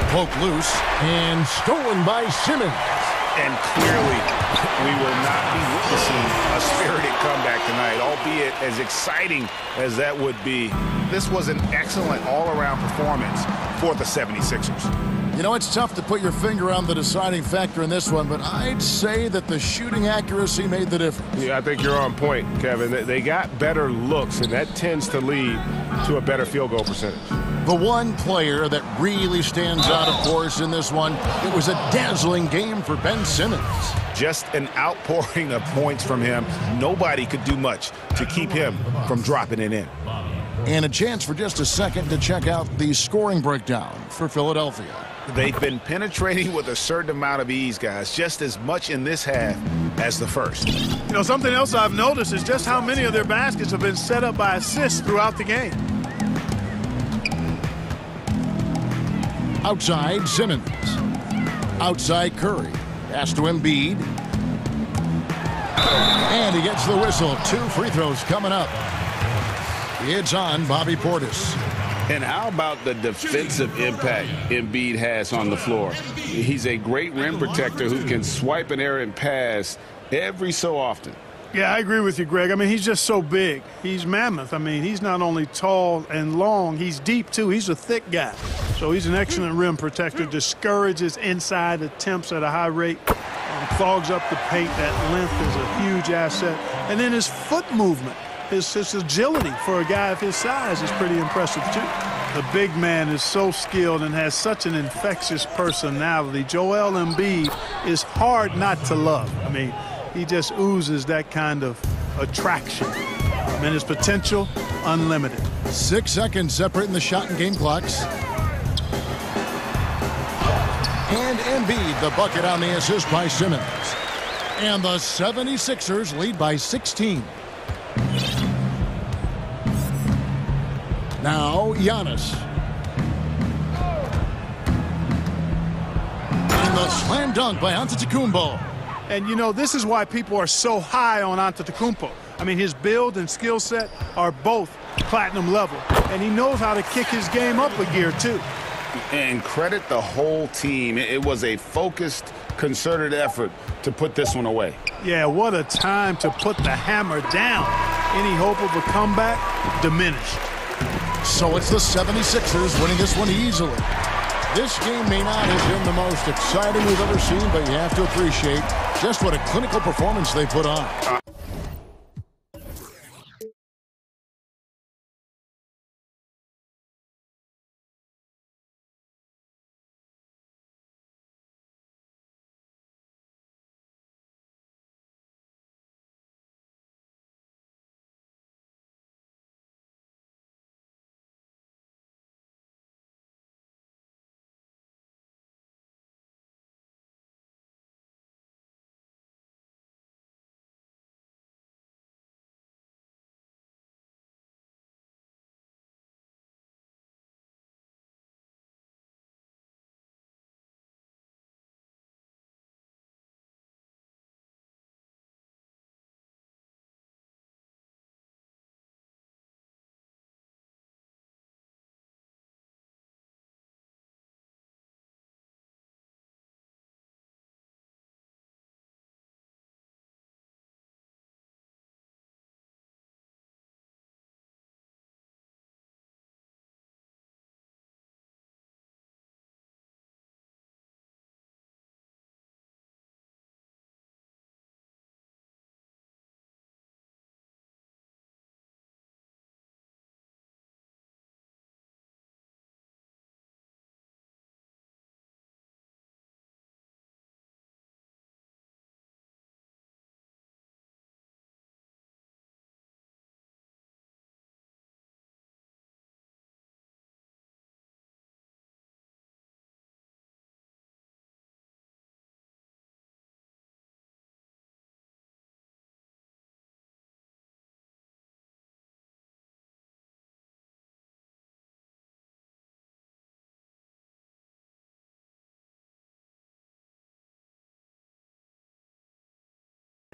Poke loose and stolen by Simmons. And clearly, we will not be witnessing a spirited comeback tonight, albeit as exciting as that would be. This was an excellent all-around performance for the 76ers. You know, it's tough to put your finger on the deciding factor in this one, but I'd say that the shooting accuracy made the difference. Yeah, I think you're on point, Kevin. They got better looks, and that tends to lead to a better field goal percentage. The one player that really stands out, of course, in this one, it was a dazzling game for Ben Simmons. Just an outpouring of points from him. Nobody could do much to keep him from dropping it in. And a chance for just a second to check out the scoring breakdown for Philadelphia. They've been penetrating with a certain amount of ease, guys, just as much in this half as the first. You know, something else I've noticed is just how many of their baskets have been set up by assists throughout the game. Outside, Simmons. Outside, Curry. Pass to Embiid. And he gets the whistle. 2 free throws coming up. It's on Bobby Portis. And how about the defensive impact Embiid has on the floor? He's a great rim protector who can swipe an errant pass every so often. Yeah, I agree with you, Greg. I mean, he's just so big. He's mammoth. I mean, he's not only tall and long, he's deep, too. He's a thick guy. So he's an excellent rim protector, discourages inside attempts at a high rate, clogs up the paint. That length is a huge asset. And then his foot movement, his agility for a guy of his size is pretty impressive, too. The big man is so skilled and has such an infectious personality. Joel Embiid is hard not to love. I mean, he just oozes that kind of attraction. And his potential, unlimited. 6 seconds separating the shot and game clocks. And Embiid, the bucket on the assist by Simmons. And the 76ers lead by 16. Now, Giannis. And the slam dunk by Antetokounmpo. And, you know, this is why people are so high on Antetokounmpo. I mean, his build and skill set are both platinum level. And he knows how to kick his game up a gear, too. And credit the whole team. It was a focused, concerted effort to put this one away. Yeah, what a time to put the hammer down. Any hope of a comeback diminished. So it's the 76ers winning this one easily. This game may not have been the most exciting we've ever seen, but you have to appreciate just what a clinical performance they put on.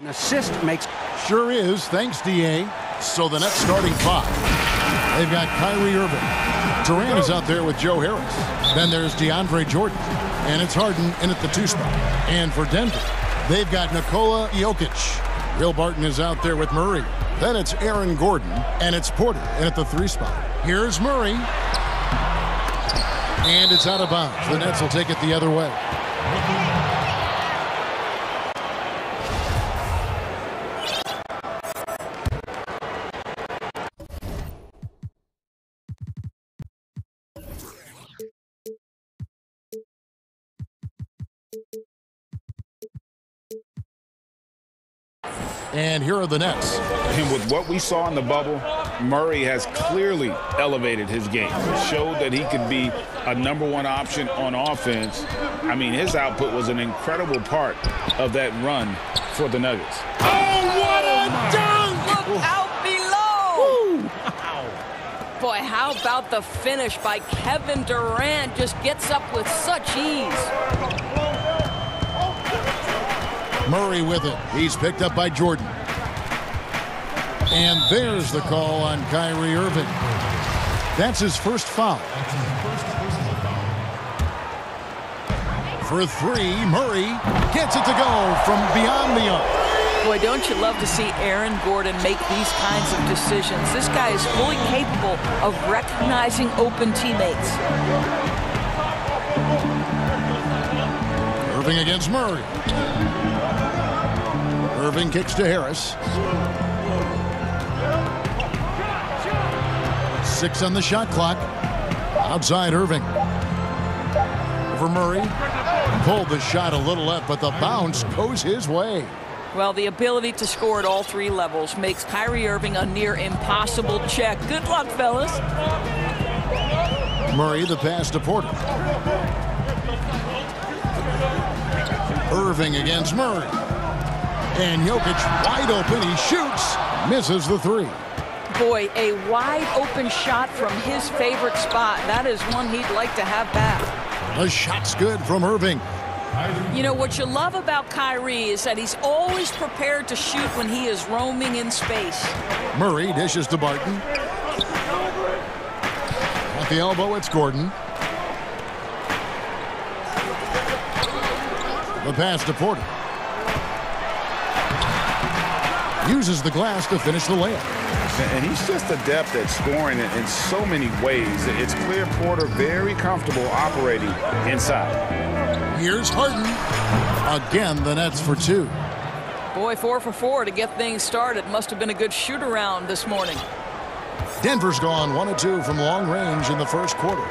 An assist makes... Sure is. Thanks, D.A. So the next starting five. They've got Kyrie Irving. Durant is out there with Joe Harris. Then there's DeAndre Jordan. And it's Harden in at the 2 spot. And for Denver, they've got Nikola Jokic. Will Barton is out there with Murray. Then it's Aaron Gordon. And it's Porter in at the 3 spot. Here's Murray. And it's out of bounds. The Nets will take it the other way. And here are the Nets. And with what we saw in the bubble, Murray has clearly elevated his game. Showed that he could be a #1 option on offense. I mean, his output was an incredible part of that run for the Nuggets. Oh, what a dunk! Look out below! Wow. Boy, how about the finish by Kevin Durant? Just gets up with such ease. Murray with it. He's picked up by Jordan. And there's the call on Kyrie Irving. That's his first foul. For 3, Murray gets it to go from beyond the arc. Boy, don't you love to see Aaron Gordon make these kinds of decisions? This guy is fully capable of recognizing open teammates. Irving against Murray. Irving kicks to Harris. 6 on the shot clock. Outside Irving. Over Murray. Pulled the shot a little left, but the bounce goes his way. Well, the ability to score at all 3 levels makes Kyrie Irving a near impossible check. Good luck, fellas. Murray, the pass to Porter. Irving against Murray. And Jokic wide open. He shoots. Misses the 3. Boy, a wide open shot from his favorite spot. That is one he'd like to have back. The shot's good from Irving. You know, what you love about Kyrie is that he's always prepared to shoot when he is roaming in space. Murray dishes to Barton. At the elbow, it's Gordon. The pass to Porter. Uses the glass to finish the layup. And he's just adept at scoring in so many ways. It's clear Porter very comfortable operating inside. Here's Harden. Again, the Nets for 2. Boy, 4 for 4 to get things started. Must have been a good shoot-around this morning. Denver's gone 1 of 2 from long range in the first quarter.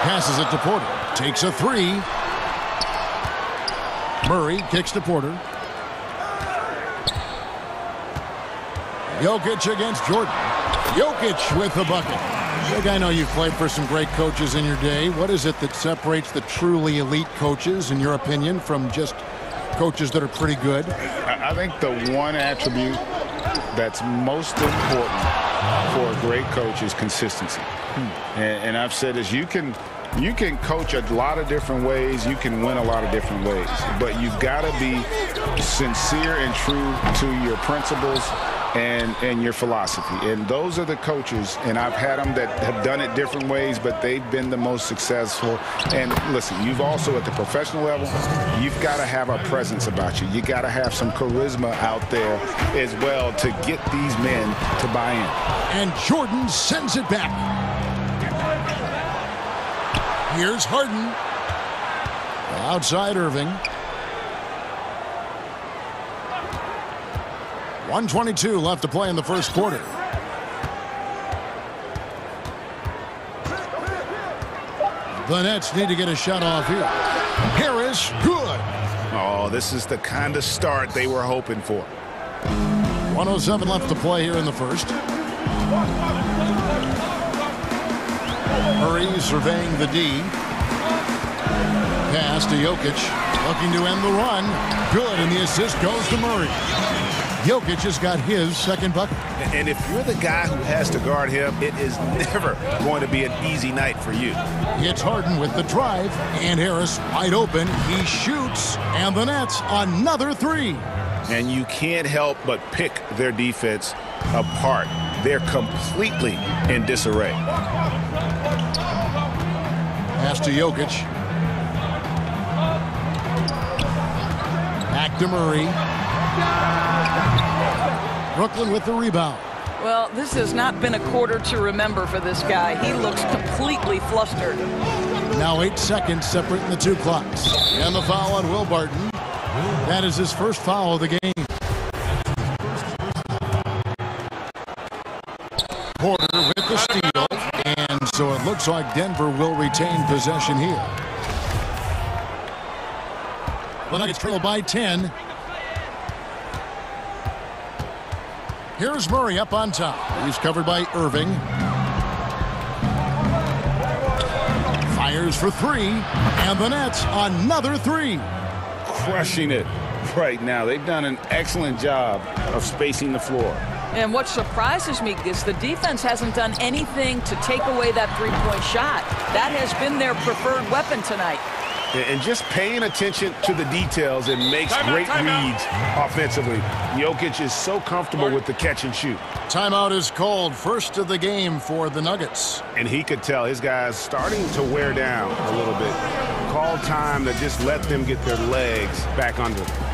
Passes it to Porter. Takes a 3. Murray kicks to Porter. Jokic against Jordan. Jokic with the bucket. Look, I know you've played for some great coaches in your day. What is it that separates the truly elite coaches, in your opinion, from just coaches that are pretty good? I think the one attribute that's most important for a great coach is consistency. And I've said this, you can coach a lot of different ways. You can win a lot of different ways. But you've got to be sincere and true to your principles and your philosophy. And those are the coaches, and I've had them that have done it different ways, but they've been the most successful. And listen, you've also, at the professional level, you've got to have a presence about you. You got to have some charisma out there as well to get these men to buy in. And Jordan sends it back. Here's Harden. Outside Irving. 1:22 left to play in the first quarter. The Nets need to get a shot off here. Harris, good. Oh, this is the kind of start they were hoping for. 1:07 left to play here in the first. Murray surveying the D. Pass to Jokic. Looking to end the run. Good, and the assist goes to Murray. Jokic has got his second bucket. And if you're the guy who has to guard him, it is never going to be an easy night for you. It's Harden with the drive, and Harris wide open. He shoots, and the Nets another three. And you can't help but pick their defense apart. They're completely in disarray. Pass to Jokic. Back to Murray. Brooklyn with the rebound. Well, this has not been a quarter to remember for this guy. He looks completely flustered. Now 8 seconds separating the two clocks. And the foul on Will Barton. That is his first foul of the game. Porter with the steal. And so it looks like Denver will retain possession here. The Nuggets trail by 10. Here's Murray up on top. He's covered by Irving. Fires for three. And the Nets another three. Crushing it right now. They've done an excellent job of spacing the floor. And what surprises me is the defense hasn't done anything to take away that three-point shot. That has been their preferred weapon tonight. And just paying attention to the details, it makes great reads offensively. Jokic is so comfortable with the catch and shoot. Timeout is called. First of the game for the Nuggets. And he could tell his guys starting to wear down a little bit. Call time to just let them get their legs back under them.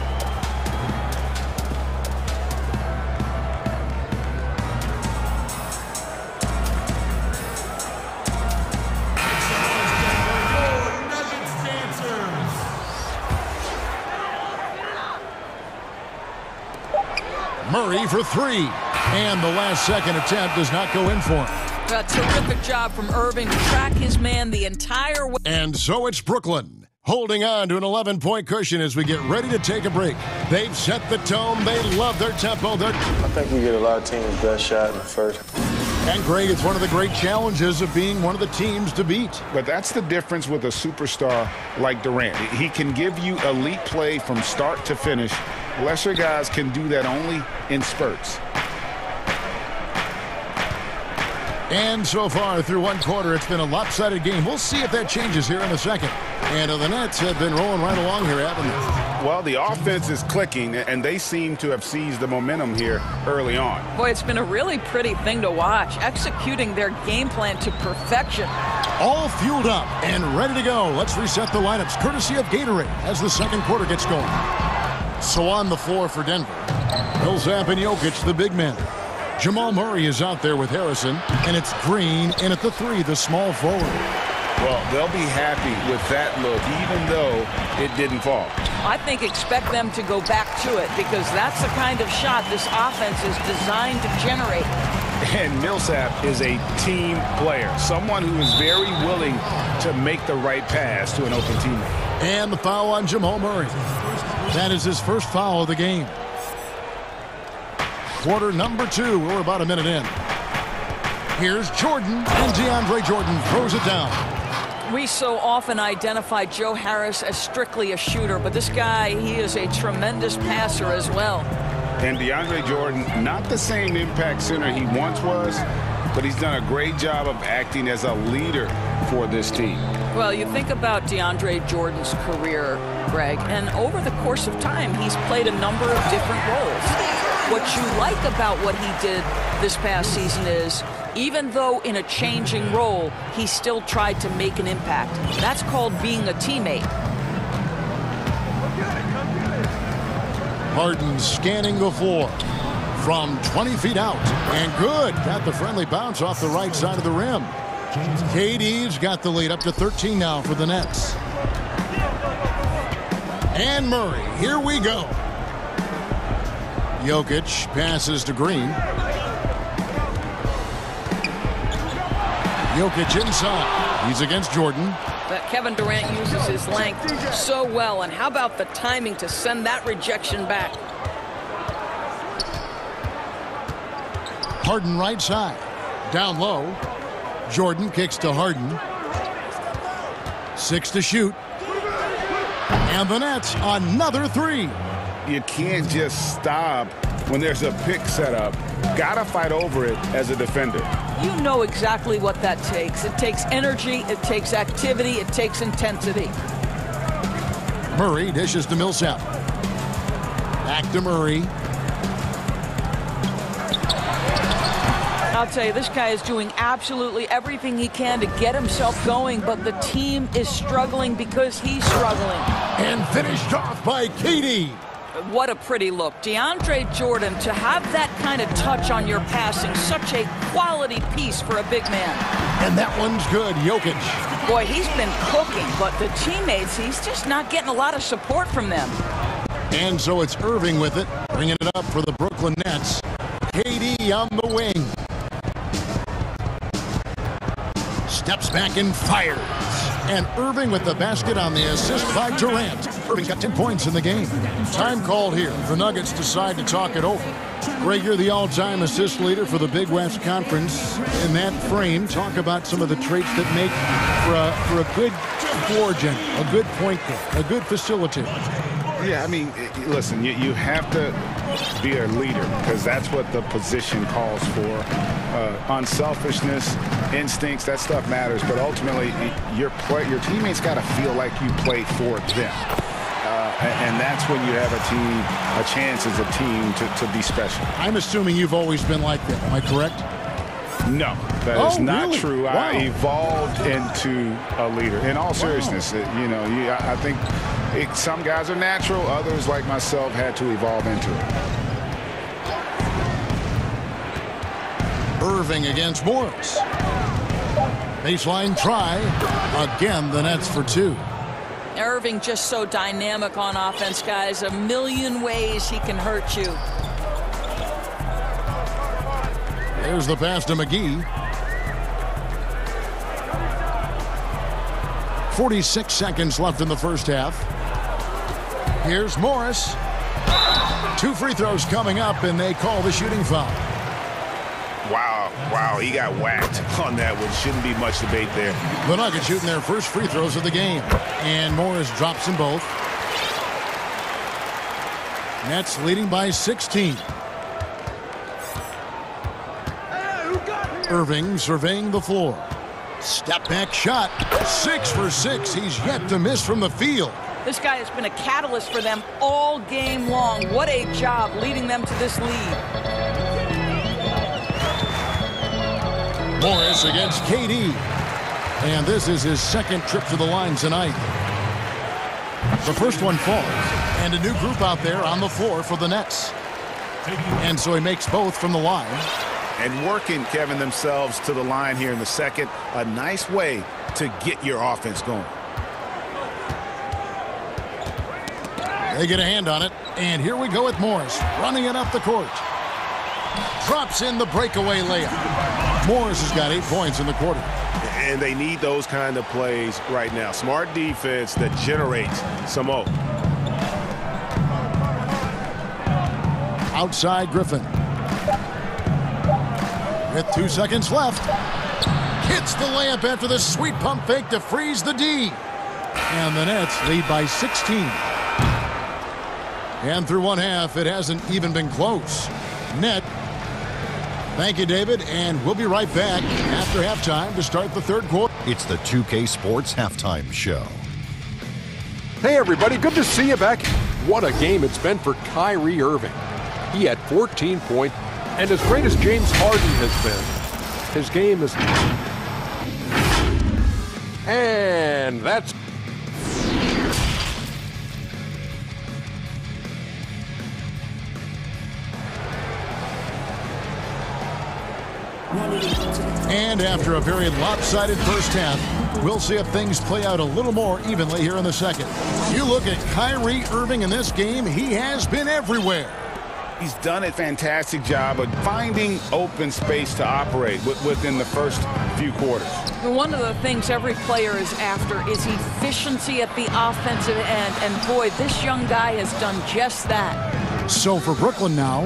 Murray for three. And the last second attempt does not go in for him. A terrific job from Irving to track his man the entire way. And so it's Brooklyn holding on to an 11-point cushion as we get ready to take a break. They've set the tone. They love their tempo. I think we get a lot of teams' best shot in the first. And Greg, it's one of the great challenges of being one of the teams to beat. But that's the difference with a superstar like Durant. He can give you elite play from start to finish. Lesser guys can do that only in spurts. And so far through one quarter, it's been a lopsided game. We'll see if that changes here in a second. And the Nets have been rolling right along here, haven't they? Well, the offense is clicking, and they seem to have seized the momentum here early on. Boy, it's been a really pretty thing to watch, executing their game plan to perfection. All fueled up and ready to go. Let's reset the lineups, courtesy of Gatorade, as the second quarter gets going. So on the floor for Denver, Millsap and Jokic, the big men. Jamal Murray is out there with Harrison, and it's Green in at the three, the small forward. Well, they'll be happy with that look, even though it didn't fall. I think expect them to go back to it because that's the kind of shot this offense is designed to generate. And Millsap is a team player, someone who is very willing to make the right pass to an open teammate. And the foul on Jamal Murray. That is his first foul of the game. Quarter number 2. We're about a minute in. Here's Jordan, and DeAndre Jordan throws it down. We so often identify Joe Harris as strictly a shooter, but this guy, he is a tremendous passer as well. And DeAndre Jordan, not the same impact center he once was, but he's done a great job of acting as a leader for this team. Well, you think about DeAndre Jordan's career, Greg, and over the course of time, he's played a number of different roles. What you like about what he did this past season is, even though in a changing role, he still tried to make an impact. That's called being a teammate. Harden scanning the floor from 20 feet out. And good. Got the friendly bounce off the right side of the rim. KD's got the lead up to 13 now for the Nets. And Murray. Here we go. Jokic passes to Green. Jokic inside. He's against Jordan. But Kevin Durant uses his length so well. And how about the timing to send that rejection back? Harden right side. Down low. Jordan kicks to Harden. 6 to shoot. And the Nets another three. You can't just stop when there's a pick set up, gotta fight over it as a defender. You know exactly what that takes. It takes energy, it takes activity, it takes intensity. Murray dishes to Millsap. Back to Murray. I'll tell you, this guy is doing absolutely everything he can to get himself going, but the team is struggling because he's struggling. And finished off by KD. What a pretty look. DeAndre Jordan, to have that kind of touch on your passing, such a quality piece for a big man. And that one's good. Jokic. Boy, he's been cooking, but the teammates, he's just not getting a lot of support from them. And so it's Irving with it, bringing it up for the Brooklyn Nets. KD on the wing. Steps back and fires. And Irving with the basket on the assist by Durant. Irving got 10 points in the game. Time called here. The Nuggets decide to talk it over. Greg, you're the all-time assist leader for the Big West Conference. In that frame, talk about some of the traits that make for a good floor general, a good point guard, a good facilitator. Yeah, I mean, listen, you have to be a leader because that's what the position calls for. Unselfishness, instincts, that stuff matters. But ultimately, your teammates got to feel like you play for them. And that's when you have a chance as a team to be special. I'm assuming you've always been like that. Am I correct? No, that is not really? true. Wow. I evolved into a leader. In all seriousness, I think some guys are natural. Others, like myself, had to evolve into it. Irving against Morris. Baseline try. Again, the Nets for two. Irving just so dynamic on offense, guys. A million ways he can hurt you. There's the pass to McGee. 46 seconds left in the first half. Here's Morris. 2 free throws coming up, and they call the shooting foul. Wow, he got whacked on that one. Shouldn't be much debate there. The Nuggets shooting their first free throws of the game. And Morris drops them both. Nets leading by 16. Irving surveying the floor. Step back shot. 6 for 6. He's yet to miss from the field. This guy has been a catalyst for them all game long. What a job leading them to this lead. Morris against KD. And this is his second trip to the line tonight. The first one falls. And a new group out there on the floor for the Nets. And so he makes both from the line. And working, Kevin, themselves to the line here in the second. A nice way to get your offense going. They get a hand on it. And here we go with Morris. Running it up the court. Drops in the breakaway layup. Morris has got 8 points in the quarter. And they need those kind of plays right now. Smart defense that generates some hope. Outside Griffin. With 2 seconds left. Hits the layup after the sweet pump fake to freeze the D. And the Nets lead by 16. And through one half, it hasn't even been close. Net. Thank you, David, and we'll be right back after halftime to start the third quarter. It's the 2K Sports Halftime Show. Hey, everybody, good to see you back. What a game it's been for Kyrie Irving. He had 14 points, and as great as James Harden has been, his game is... And that's... And after a very lopsided first half, we'll see if things play out a little more evenly here in the second. You look at Kyrie Irving in this game, he has been everywhere. He's done a fantastic job of finding open space to operate within the first few quarters. One of the things every player is after is efficiency at the offensive end. And boy, this young guy has done just that. So for Brooklyn now,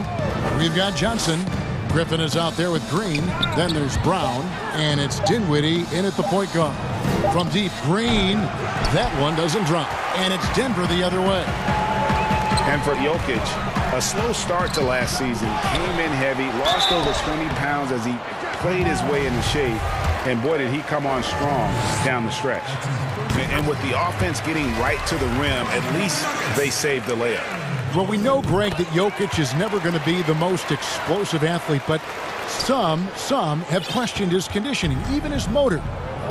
we've got Johnson. Griffin is out there with Green. Then there's Brown. And it's Dinwiddie in at the point guard. From deep, Green. That one doesn't drop. And it's Denver the other way. And for Jokic, A slow start to last season, came in heavy, lost over 20 pounds as he played his way into shape, and boy, did he come on strong down the stretch. And with the offense getting right to the rim, at least they saved the layup. Well, we know, Greg, that Jokic is never going to be the most explosive athlete, but some have questioned his conditioning, even his motor.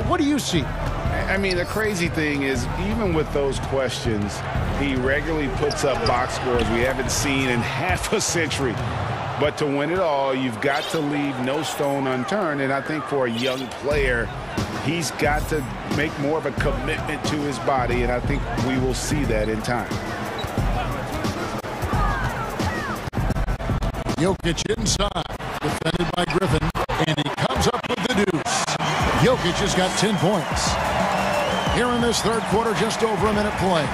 What do you see? I mean, the crazy thing is, even with those questions, he regularly puts up box scores we haven't seen in half a century. But to win it all, you've got to leave no stone unturned. And I think for a young player, he's got to make more of a commitment to his body, and I think we will see that in time. Jokic inside, defended by Griffin, and he comes up with the deuce. Jokic has got 10 points. Here in this third quarter, just over a minute play.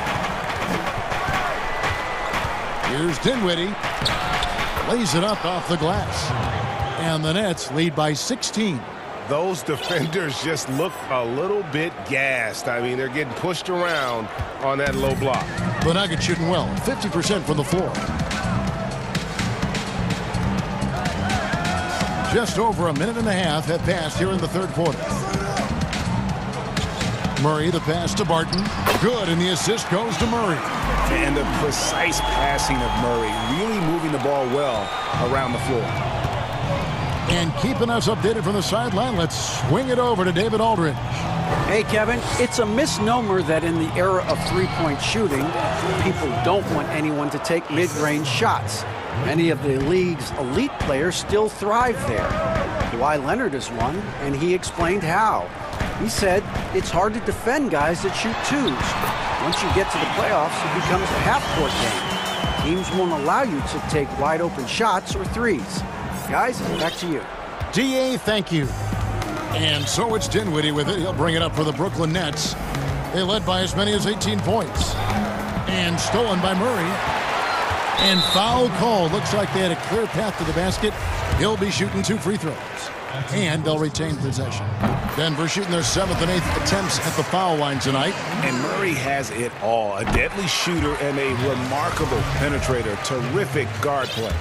Here's Dinwiddie. Lays it up off the glass. And the Nets lead by 16. Those defenders just look a little bit gassed. I mean, they're getting pushed around on that low block. The Nuggets shooting well, 50% from the floor. Just over a minute and a half have passed here in the third quarter. Murray, the pass to Barton. Good, and the assist goes to Murray. And the precise passing of Murray, really moving the ball well around the floor. And keeping us updated from the sideline, let's swing it over to David Aldridge. Hey, Kevin, it's a misnomer that in the era of three-point shooting, people don't want anyone to take mid-range shots. Many of the league's elite players still thrive there. Kawhi Leonard is one, and he explained how. He said it's hard to defend guys that shoot twos. Once you get to the playoffs, it becomes a half-court game. Teams won't allow you to take wide-open shots or threes. Guys, back to you. D.A., thank you. And so it's Dinwiddie with it. He'll bring it up for the Brooklyn Nets. They led by as many as 18 points. And stolen by Murray. And foul call. Looks like they had a clear path to the basket. He'll be shooting 2 free throws. And they'll retain possession. Denver shooting their 7th and 8th attempts at the foul line tonight. And Murray has it all. A deadly shooter and a remarkable penetrator. Terrific guard play.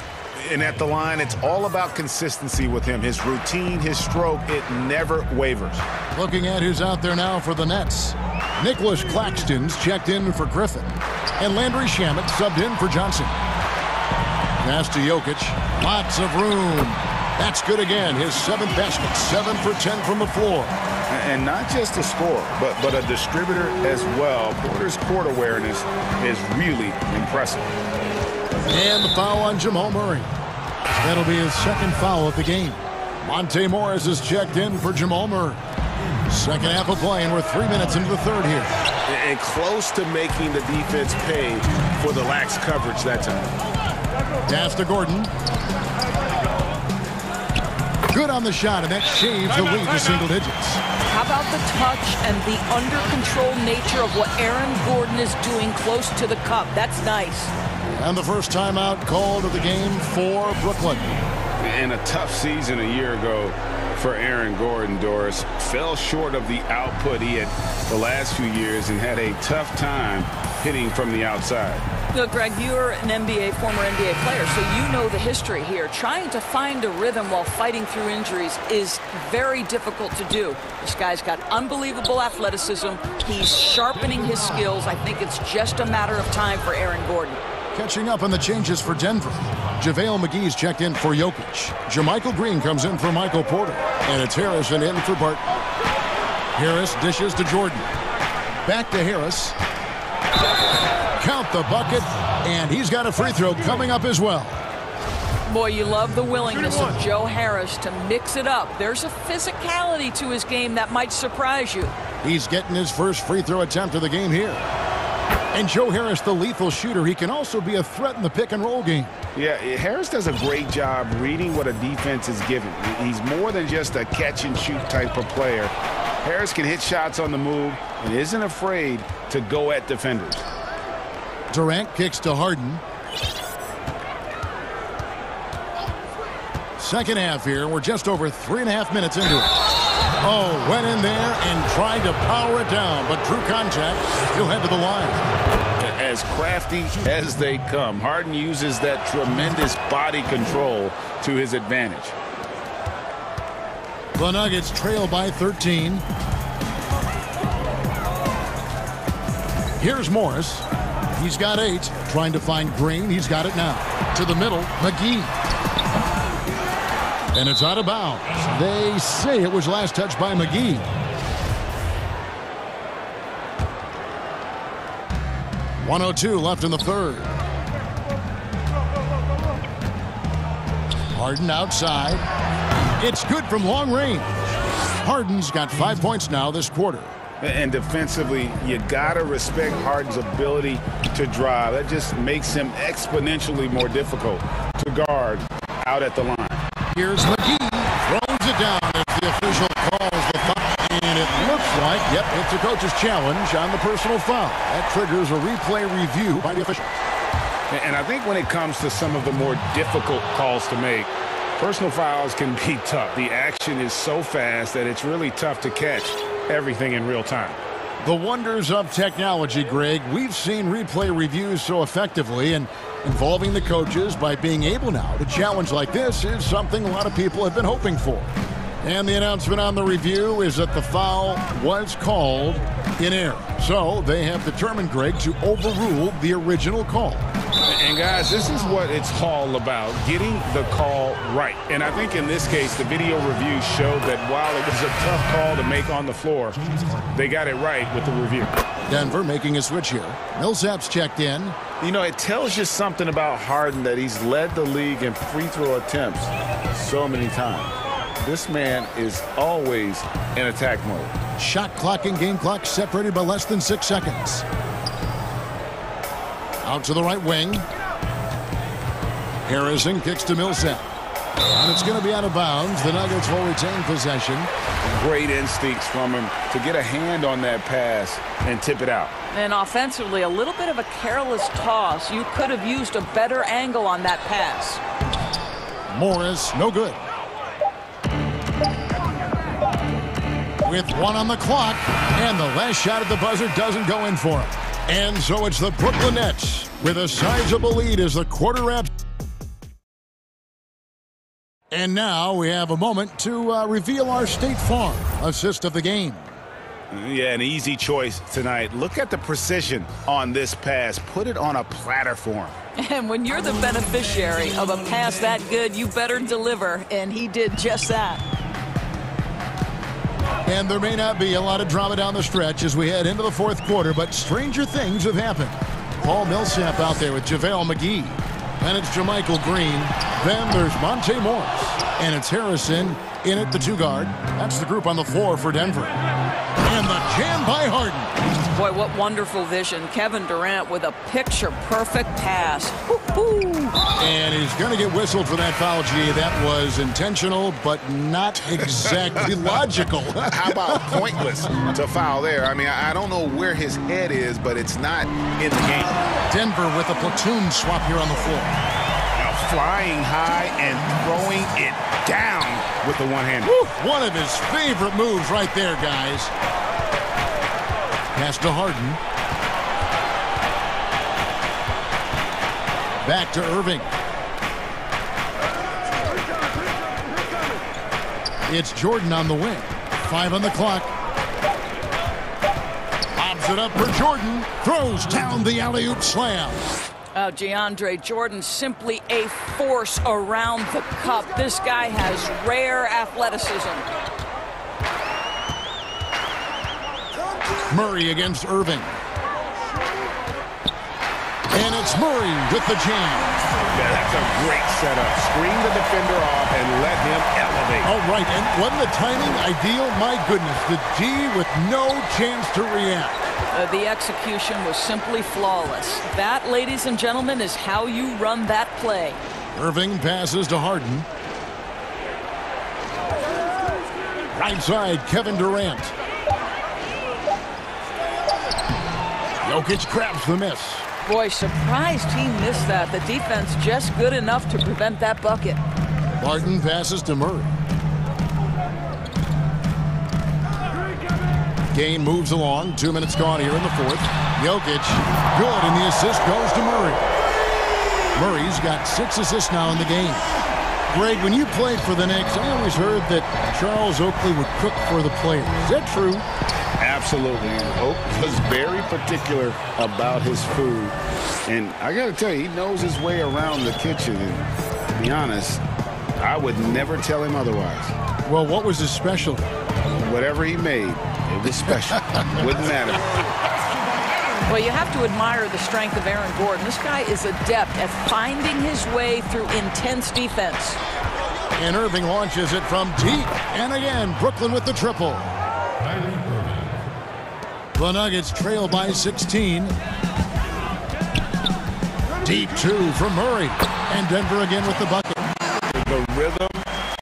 And at the line, it's all about consistency with him. His routine, his stroke, it never wavers. Looking at who's out there now for the Nets. Nicholas Claxton's checked in for Griffin. And Landry Shamet subbed in for Johnson. Pass to Jokic. Lots of room. That's good again. His 7th basket. 7 for 10 from the floor. And not just a scorer, but a distributor as well. Porter's court awareness is really impressive. And the foul on Jamal Murray. That'll be his 2nd foul of the game. Monte Morris is checked in for Jamal Murray. Second half of play, and we're 3 minutes into the third here. And close to making the defense pay for the lax coverage that time. Pass to Gordon. Good on the shot, and that shaves the lead to single digits. How about the touch and the under-control nature of what Aaron Gordon is doing close to the cup? That's nice. And the first timeout called of the game for Brooklyn. And a tough season a year ago for Aaron Gordon, Doris. Fell short of the output he had the last few years and had a tough time hitting from the outside. Look, Greg, you're an former NBA player, so you know the history here. Trying to find a rhythm while fighting through injuries is very difficult to do. This guy's got unbelievable athleticism. He's sharpening his skills. I think it's just a matter of time for Aaron Gordon. Catching up on the changes for Denver. JaVale McGee's checked in for Jokic. JaMychal Green comes in for Michael Porter. And it's Harrison in for Barton. Harris dishes to Jordan. Back to Harris. Count the bucket. And he's got a free throw coming up as well. Boy, you love the willingness of Joe Harris to mix it up. There's a physicality to his game that might surprise you. He's getting his first free throw attempt of the game here. And Joe Harris, the lethal shooter, he can also be a threat in the pick-and-roll game. Yeah, Harris does a great job reading what a defense is given. He's more than just a catch-and-shoot type of player. Harris can hit shots on the move and isn't afraid to go at defenders. Durant kicks to Harden. Second half here. We're just over 3.5 minutes into it. Oh, went in there and tried to power it down, but drew contact. He'll head to the line. as crafty as they come. Harden uses that tremendous body control to his advantage. The Nuggets trail by 13. Here's Morris. He's got 8. Trying to find Green. He's got it now. To the middle, McGee. And it's out of bounds. They say it was last touched by McGee. .102 left in the third. Harden outside. It's good from long range. Harden's got 5 points now this quarter. And defensively, you got to respect Harden's ability to drive. That just makes him exponentially more difficult to guard out at the line. Here's McGee. Throws it down as the official calls the foul. And it looks like, yep, it's a coach's challenge on the personal foul. That triggers a replay review by the official. And I think when it comes to some of the more difficult calls to make, personal fouls can be tough. The action is so fast that it's really tough to catch everything in real time. The wonders of technology, Greg. We've seen replay reviews so effectively, and involving the coaches by being able now to challenge like this is something a lot of people have been hoping for. And the announcement on the review is that the foul was called in error. So they have determined, Greg, to overrule the original call. And guys, this is what it's all about, getting the call right. And I think in this case, the video review showed that while it was a tough call to make on the floor, they got it right with the review. Denver making a switch here. Millsap's checked in. You know, it tells you something about Harden that he's led the league in free throw attempts so many times. This man is always in attack mode. Shot clock and game clock separated by less than 6 seconds. Out to the right wing. Harrison kicks to Millsap. And it's going to be out of bounds. The Nuggets will retain possession. Great instincts from him to get a hand on that pass and tip it out. And offensively, a little bit of a careless toss. You could have used a better angle on that pass. Morris, no good. With 1 on the clock, and the last shot at the buzzer doesn't go in for him. And so it's the Brooklyn Nets with a sizable lead as the quarter wraps. And now we have a moment to reveal our State Farm assist of the game. Yeah, an easy choice tonight. Look at the precision on this pass. Put it on a platter for him. And when you're the beneficiary of a pass that good, you better deliver. And he did just that. And there may not be a lot of drama down the stretch as we head into the fourth quarter, but stranger things have happened. Paul Millsap out there with JaVale McGee. And it's JaMychal Green. Then there's Monte Morris. And it's Harrison in at the 2 guard. That's the group on the floor for Denver. And the jam by Harden. Boy, what wonderful vision. Kevin Durant with a picture-perfect pass. Woo-hoo. And he's going to get whistled for that foul, G. That was intentional, but not exactly logical. How about pointless to foul there? I mean, I don't know where his head is, but it's not in the game. Denver with a platoon swap here on the floor. Now flying high and throwing it down with the one-hander. One of his favorite moves right there, guys. Pass to Harden. Back to Irving. It's Jordan on the wing. 5 on the clock. Bobs it up for Jordan. Throws down the alley-oop slam. DeAndre Jordan, simply a force around the cup. This guy has rare athleticism. Murray against Irving. And it's Murray with the jam. Yeah, that's a great setup. Screen the defender off and let him elevate. All right, and wasn't the timing ideal? My goodness, the D with no chance to react. The execution was simply flawless. That, ladies and gentlemen, is how you run that play. Irving passes to Harden. Right side, Kevin Durant. Jokic grabs the miss. Boy, surprised he missed that. The defense just good enough to prevent that bucket. Barton passes to Murray. Game moves along. 2 minutes gone here in the fourth. Jokic, good, and the assist goes to Murray. Murray's got 6 assists now in the game. Greg, when you played for the Knicks, I always heard that Charles Oakley would cook for the players. Is that true? Absolutely. Oak was very particular about his food. And I got to tell you, he knows his way around the kitchen. And to be honest, I would never tell him otherwise. Well, what was his specialty? Whatever he made, it was special. Wouldn't matter. Well, you have to admire the strength of Aaron Gordon. This guy is adept at finding his way through intense defense. And Irving launches it from deep. And again, Brooklyn with the triple. The Nuggets trail by 16. Deep 2 from Murray. And Denver again with the bucket. The rhythm,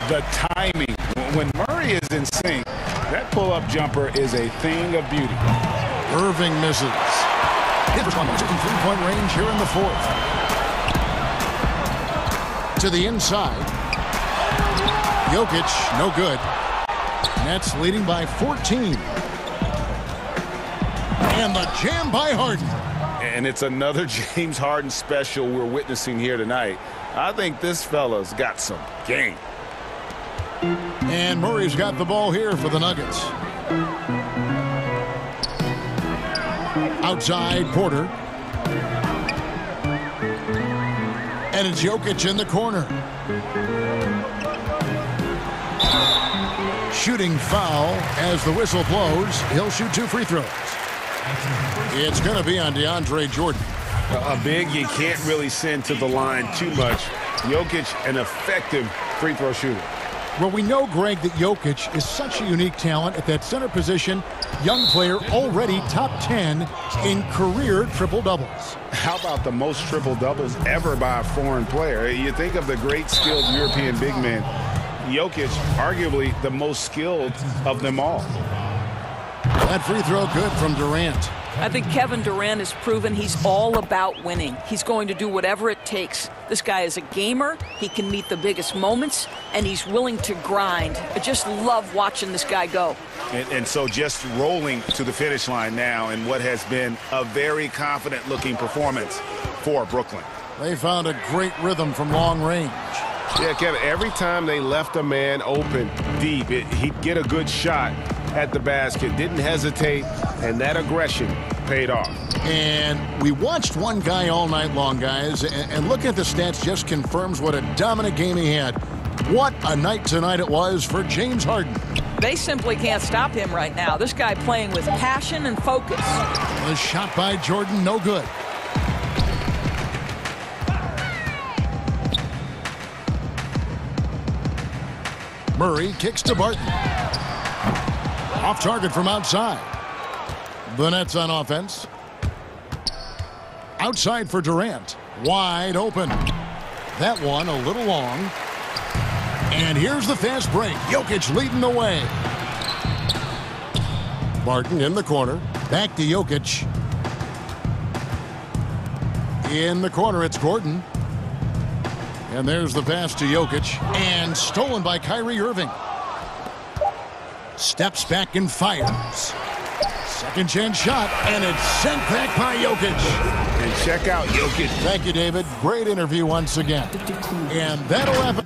the timing. When Murray is in sync, that pull-up jumper is a thing of beauty. Irving misses. Denver's from 3-point range here in the fourth. To the inside. Jokic, no good. Nets leading by 14. And the jam by Harden. And it's another James Harden special we're witnessing here tonight. I think this fella's got some game. And Murray's got the ball here for the Nuggets. Outside, Porter. And it's Jokic in the corner. Shooting foul as the whistle blows. He'll shoot 2 free throws. It's going to be on DeAndre Jordan. A big you can't really send to the line too much. Jokic, an effective free throw shooter. Well, we know, Greg, that Jokic is such a unique talent at that center position. Young player, already top 10 in career triple-doubles. How about the most triple-doubles ever by a foreign player? You think of the great skilled European big men. Jokic, arguably the most skilled of them all. That free throw good from Durant. I think Kevin Durant has proven he's all about winning. He's going to do whatever it takes. This guy is a gamer. He can meet the biggest moments, and he's willing to grind. I just love watching this guy go. And so just rolling to the finish line now in what has been a very confident-looking performance for Brooklyn. They found a great rhythm from long range. Yeah, Kevin, every time they left a man open deep, he'd get a good shot at the basket, didn't hesitate, and that aggression paid off. And we watched one guy all night long, guys, and looking at the stats just confirms what a dominant game he had. What a night tonight it was for James Harden. They simply can't stop him right now. This guy playing with passion and focus. The shot by Jordan, no good. Murray kicks to Barton. Off target from outside. The Nets on offense. Outside for Durant. Wide open. That one a little long. And here's the fast break. Jokic leading the way. Barton in the corner. Back to Jokic. In the corner, it's Gordon. And there's the pass to Jokic. And stolen by Kyrie Irving. Steps back and fires. Second chance shot, and it's sent back by Jokic. And check out Jokic. Thank you, David. Great interview once again. And that'll wrap it.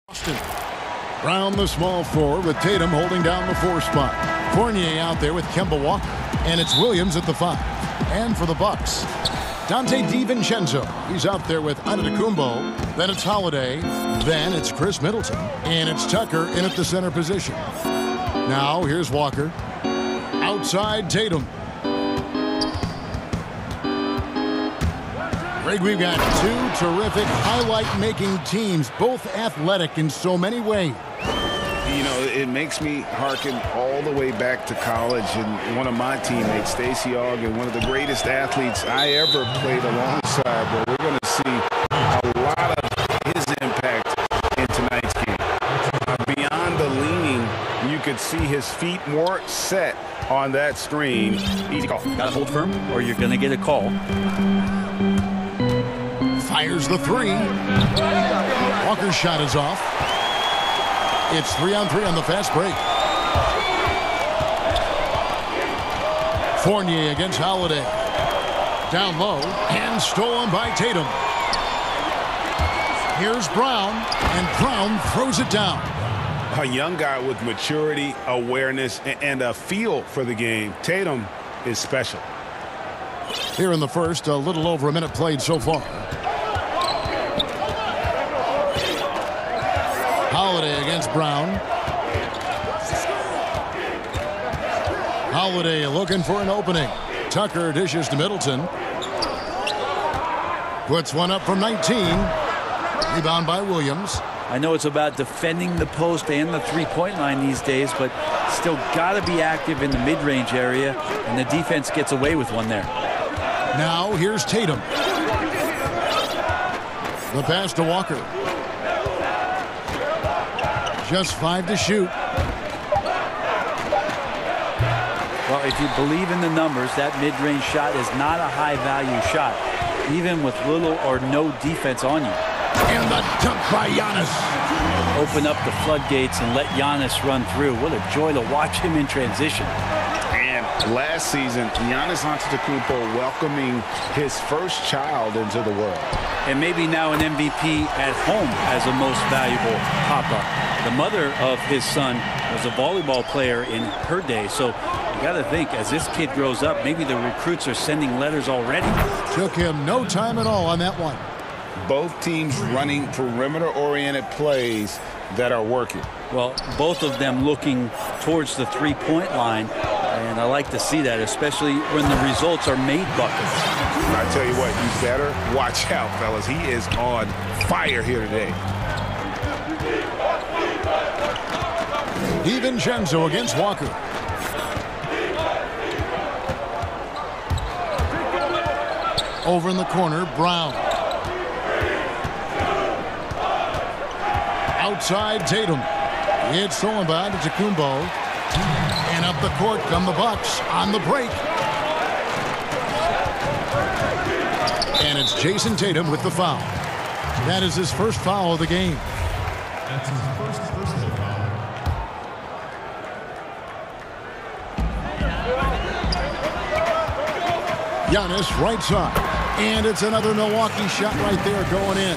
Boston. Round the small floor with Tatum holding down the 4 spot. Fournier out there with Kemba Walker. And it's Williams at the 5. And for the Bucks, Dante DiVincenzo. He's out there with Antetokounmpo. Then it's Holiday. Then it's Chris Middleton. And it's Tucker in at the center position. Now here's Walker. Outside Tatum. Greg, we've got 2 terrific highlight-making teams, both athletic in so many ways. You know, it makes me hearken all the way back to college, and one of my teammates, Stacey Ogg, one of the greatest athletes I ever played alongside. But we're going to see a lot of his impact in tonight's game. Beyond the leaning, you could see his feet more set on that screen. Easy call. Got to hold firm, or you're going to get a call. Fires the 3. Walker's shot is off. It's 3-on-3 on the fast break. Fournier against Holiday. Down low and stolen by Tatum. Here's Brown, and Brown throws it down. A young guy with maturity, awareness, and a feel for the game. Tatum is special. Here in the first, a little over a minute played so far. Holiday against Brown. Holiday looking for an opening. Tucker dishes to Middleton. Puts one up from 19. Rebound by Williams. I know it's about defending the post and the three-point line these days, but still got to be active in the mid-range area, and the defense gets away with one there. Now here's Tatum. The pass to Walker. Just 5 to shoot. Well, if you believe in the numbers, that mid-range shot is not a high-value shot, even with little or no defense on you. And the dunk by Giannis. Open up the floodgates and let Giannis run through. What a joy to watch him in transition. And last season, Giannis Antetokounmpo welcoming his first child into the world. And maybe now an MVP at home as a most valuable papa. The mother of his son was a volleyball player in her day, so you got to think, as this kid grows up, maybe the recruits are sending letters already. Took him no time at all on that one. Both teams running perimeter-oriented plays that are working. Well, both of them looking towards the three-point line, and I like to see that, especially when the results are made buckets. I tell you what, you better watch out, fellas. He is on fire here today. DiVincenzo against Walker. Over in the corner, Brown. Outside Tatum. It's stolen by Antetokounmpo. And up the court come the Bucks on the break. And it's Jason Tatum with the foul. That is his first foul of the game. That's his first personal foul. Giannis right side. And it's another Milwaukee shot right there going in.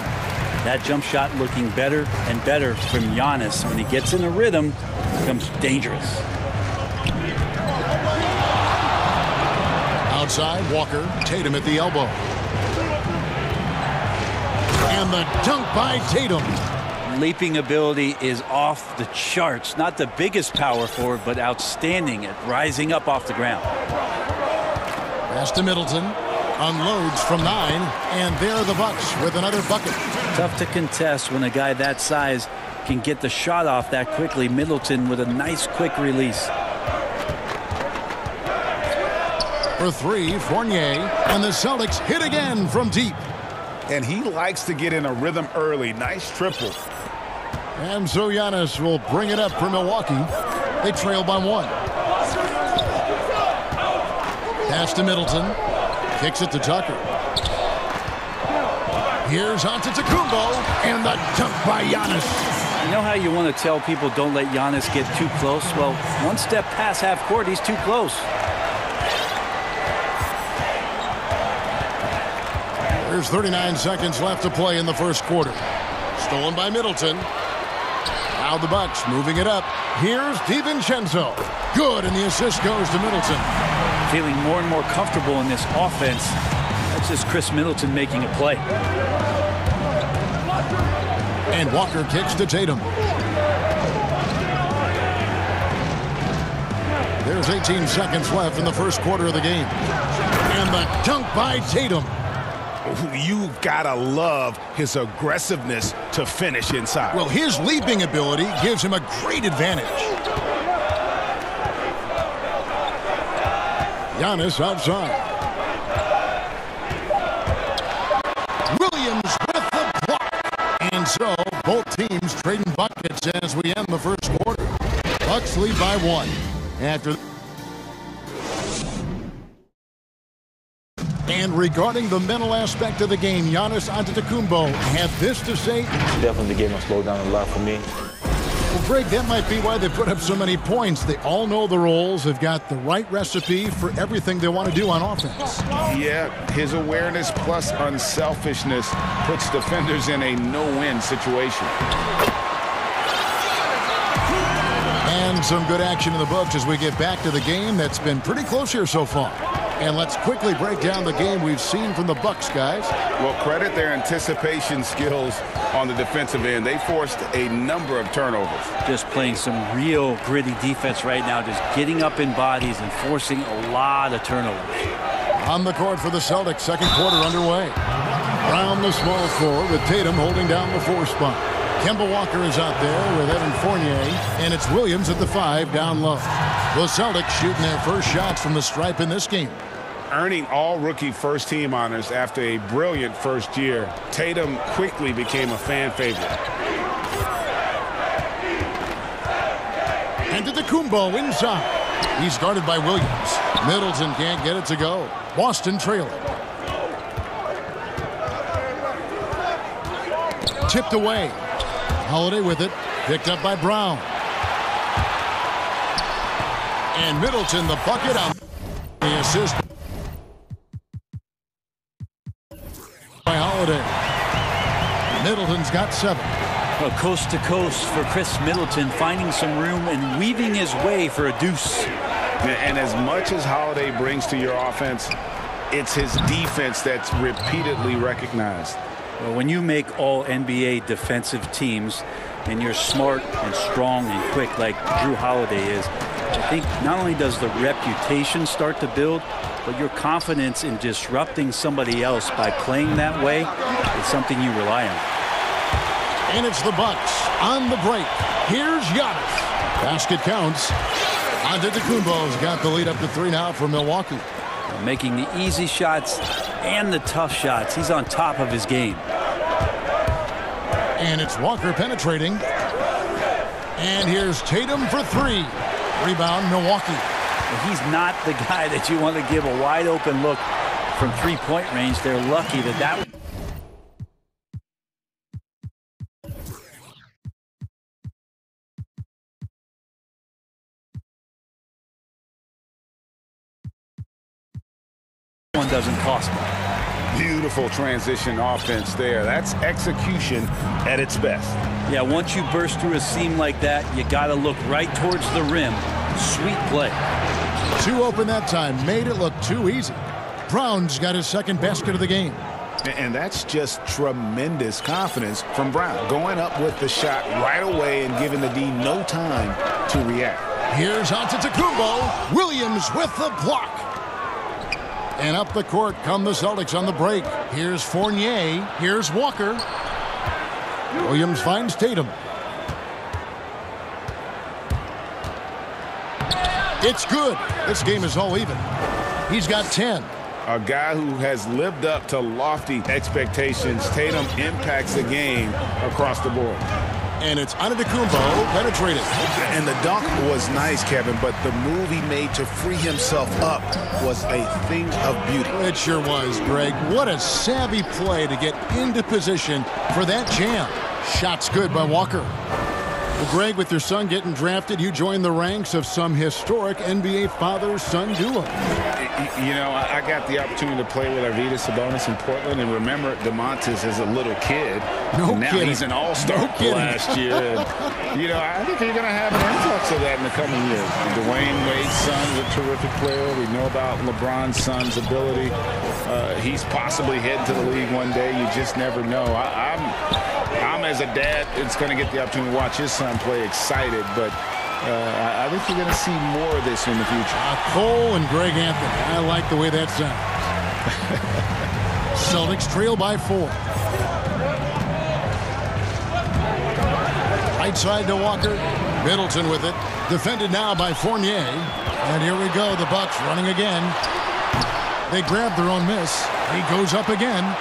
That jump shot looking better and better from Giannis. When he gets in a rhythm, it becomes dangerous. Outside, Walker, Tatum at the elbow. And the dunk by Tatum. Leaping ability is off the charts. Not the biggest power forward, but outstanding at rising up off the ground. Pass to Middleton. Unloads from 9. And there are the Bucks with another bucket. Tough to contest when a guy that size can get the shot off that quickly. Middleton with a nice quick release. For 3, Fournier. And the Celtics hit again from deep. And he likes to get in a rhythm early. Nice triple. And so Giannis will bring it up for Milwaukee. They trail by 1. Pass to Middleton. Kicks it to Tucker. Here's Antetokounmpo. And the dunk by Giannis. You know how you want to tell people don't let Giannis get too close? Well, one step past half court, he's too close. There's 39 seconds left to play in the first quarter. Stolen by Middleton. Now the Bucks moving it up. Here's DiVincenzo. Good, and the assist goes to Middleton. Feeling more and more comfortable in this offense. That's just Chris Middleton making a play. And Walker kicks to Tatum. There's 18 seconds left in the first quarter of the game. And the dunk by Tatum. You've got to love his aggressiveness to finish inside. Well, his leaping ability gives him a great advantage. Giannis outside. Williams with the block. And so, both teams trading buckets as we end the first quarter. Bucks lead by 1. After. And regarding the mental aspect of the game, Giannis Antetokounmpo had this to say. Definitely the game has slowed down a lot for me. Well, Greg, that might be why they put up so many points. They all know the roles. They've got the right recipe for everything they want to do on offense. Yeah, his awareness plus unselfishness puts defenders in a no-win situation. And some good action in the books as we get back to the game that's been pretty close here so far. And let's quickly break down the game we've seen from the Bucks, guys. Well, credit their anticipation skills on the defensive end. They forced a number of turnovers. Just playing some real gritty defense right now, just getting up in bodies and forcing a lot of turnovers. On the court for the Celtics, second quarter underway. Brown the small forward with Tatum holding down the 4 spot. Kemba Walker is out there with Evan Fournier, and it's Williams at the 5 down low. The Celtics shooting their first shots from the stripe in this game. Earning all-rookie first-team honors after a brilliant first year, Tatum quickly became a fan favorite. And Antetokounmpo inside. He's guarded by Williams. Middleton can't get it to go. Boston trailing. Tipped away. Holiday with it. Picked up by Brown. And Middleton the bucket on the assist by Holiday. Middleton's got 7. Well, coast to coast for Chris Middleton, finding some room and weaving his way for a deuce. And as much as Holiday brings to your offense, it's his defense that's repeatedly recognized. Well, when you make all NBA defensive teams and you're smart and strong and quick like Drew Holiday is, I think not only does the reputation start to build, but your confidence in disrupting somebody else by playing that way is something you rely on. And it's the Bucks on the break. Here's Giannis. Basket counts. Antetokounmpo's got the lead up to 3 now for Milwaukee. Making the easy shots and the tough shots. He's on top of his game. And it's Walker penetrating. And here's Tatum for 3. Rebound, Milwaukee. He's not the guy that you want to give a wide open look from 3-point range. They're lucky that one doesn't cost them. Beautiful transition offense there. That's execution at its best. Yeah, once you burst through a seam like that, you got to look right towards the rim. Sweet play. 2 open that time. Made it look too easy. Brown's got his second basket of the game. And that's just tremendous confidence from Brown. Going up with the shot right away and giving the D no time to react. Here's Antetokounmpo. Williams with the block. And up the court come the Celtics on the break. Here's Fournier. Here's Walker. Williams finds Tatum. It's good. This game is all even. He's got 10. A guy who has lived up to lofty expectations. Tatum impacts the game across the board. And it's Antetokounmpo penetrated. And the dunk was nice, Kevin, but the move he made to free himself up was a thing of beauty. It sure was, Greg. What a savvy play to get into position for that jam. Shot's good by Walker. Well, Greg, with your son getting drafted, you joined the ranks of some historic NBA father-son duo. You know, I got the opportunity to play with Arvydas Sabonis in Portland, and remember DeMontis as a little kid. No now kidding. He's an all-star last year. And, you know, I think you're going to have an influx of that in the coming years. Dwayne Wade's son is a terrific player. We know about LeBron's son's ability. He's possibly heading to the league one day. You just never know. I'm as a dad, it's going to get the opportunity to watch his son play excited, but I think you're going to see more of this in the future. Cole and Greg Anthony. I like the way that sounds. Celtics trail by 4. Right side to Walker. Middleton with it. Defended now by Fournier. And here we go. The Bucks running again. They grab their own miss. He goes up again.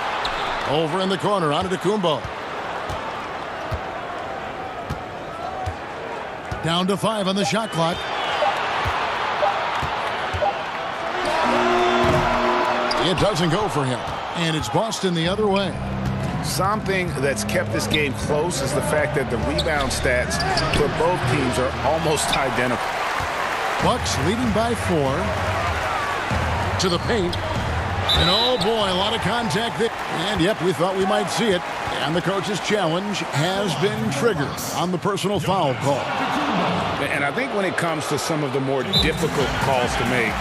Over in the corner. Antetokounmpo. Down to 5 on the shot clock. It doesn't go for him. And it's Boston the other way. Something that's kept this game close is the fact that the rebound stats for both teams are almost identical. Bucks leading by 4. To the paint. And oh boy, a lot of contact there. And yep, we thought we might see it. And the coach's challenge has been triggered on the personal foul call. And I think when it comes to some of the more difficult calls to make,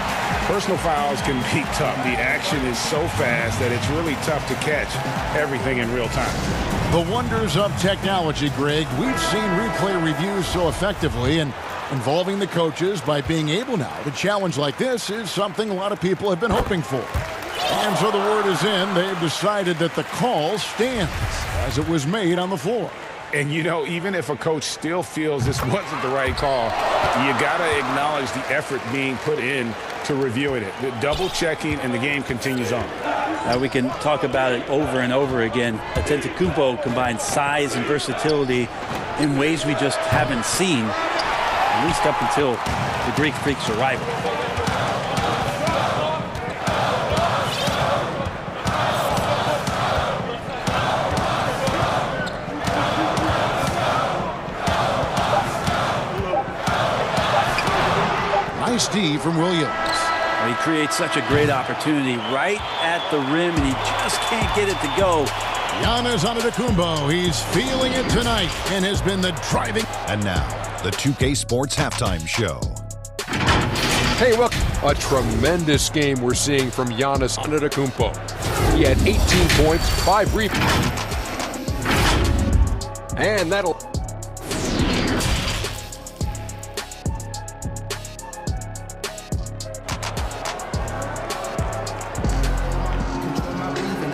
personal fouls can be tough. The action is so fast that it's really tough to catch everything in real time. The wonders of technology, Greg. We've seen replay reviews so effectively, and involving the coaches by being able now to challenge like this is something a lot of people have been hoping for. And so the word is in. They've decided that the call stands as it was made on the floor. And, you know, even if a coach still feels this wasn't the right call, you got to acknowledge the effort being put in to reviewing it. The double checking, and the game continues on. We can talk about it over and over again. Antetokounmpo combines size and versatility in ways we just haven't seen, at least up until the Greek Freak's arrival. Nice D from Williams. He creates such a great opportunity right at the rim, and he just can't get it to go. Giannis Antetokounmpo, he's feeling it tonight and has been the driving. And now, the 2K Sports Halftime Show. Hey, look, a tremendous game we're seeing from Giannis Antetokounmpo. He had 18 points, 5 rebounds. And that'll...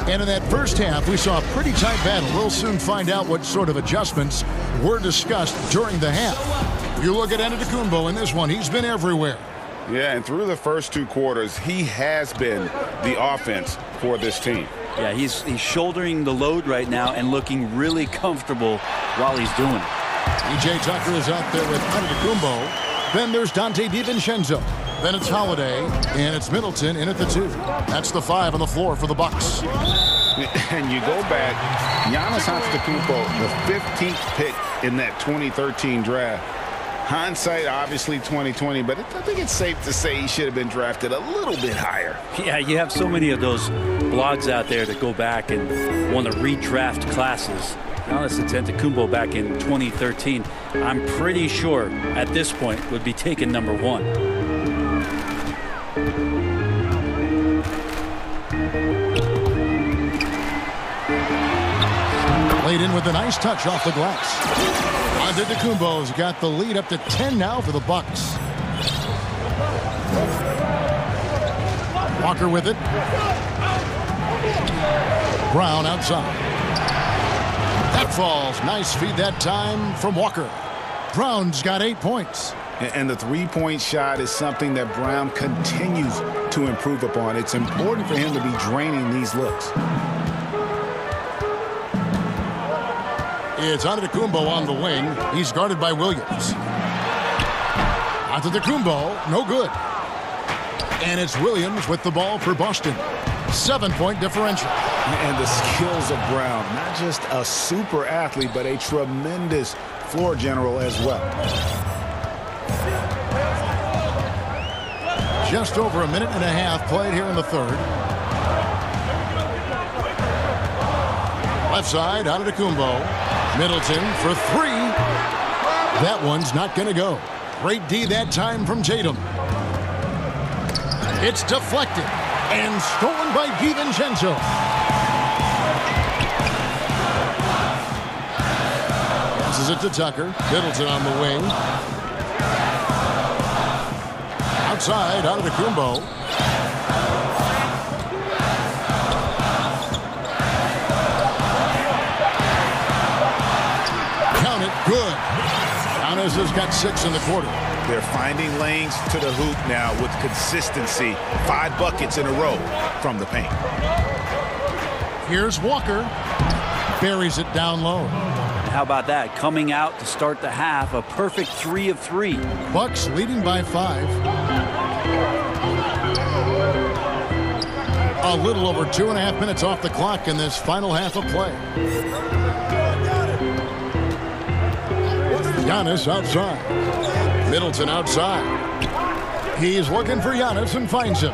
And in that first half, we saw a pretty tight battle. We'll soon find out what sort of adjustments were discussed during the half. You look at Antetokounmpo in this one, he's been everywhere. Yeah, and through the first 2 quarters, he has been the offense for this team. Yeah, he's shouldering the load right now and looking really comfortable while he's doing it. PJ Tucker is out there with Antetokounmpo. Then there's Dante DiVincenzo. Then it's Holiday, and it's Middleton in at the 2. That's the 5 on the floor for the Bucks. And you go back, Giannis Antetokounmpo, the 15th pick in that 2013 draft. Hindsight, obviously 2020, but I think it's safe to say he should have been drafted a little bit higher. Yeah, you have so many of those blogs out there that go back and want to redraft classes. Giannis Antetokounmpo back in 2013, I'm pretty sure at this point would be taken number 1. Played in with a nice touch off the glass. Antetokounmpo's got the lead up to 10 now for the Bucks. Walker with it. Brown outside. That falls. Nice feed that time from Walker. Brown's got 8 points. And the three-point shot is something that Brown continues to improve upon. It's important for him to be draining these looks. It's Antetokounmpo on the wing. He's guarded by Williams. Antetokounmpo, no good. And it's Williams with the ball for Boston. 7-point differential. And the skills of Brown, not just a super athlete, but a tremendous floor general as well. Just over a minute and a half played here in the third. Left side, out of Kumbo. Middleton for three. That one's not going to go. Great D that time from Tatum. It's deflected and stolen by DiVincenzo. Passes it to Tucker. Middleton on the wing. Outside, out of Kumbo. Count it, good. Giannis has got 6 in the quarter. They're finding lanes to the hoop now with consistency. 5 buckets in a row from the paint. Here's Walker. Buries it down low. How about that? Coming out to start the half, a perfect 3 of 3. Bucks leading by 5. A little over 2.5 minutes off the clock in this final half of play. Giannis outside. Middleton outside. He's looking for Giannis and finds him.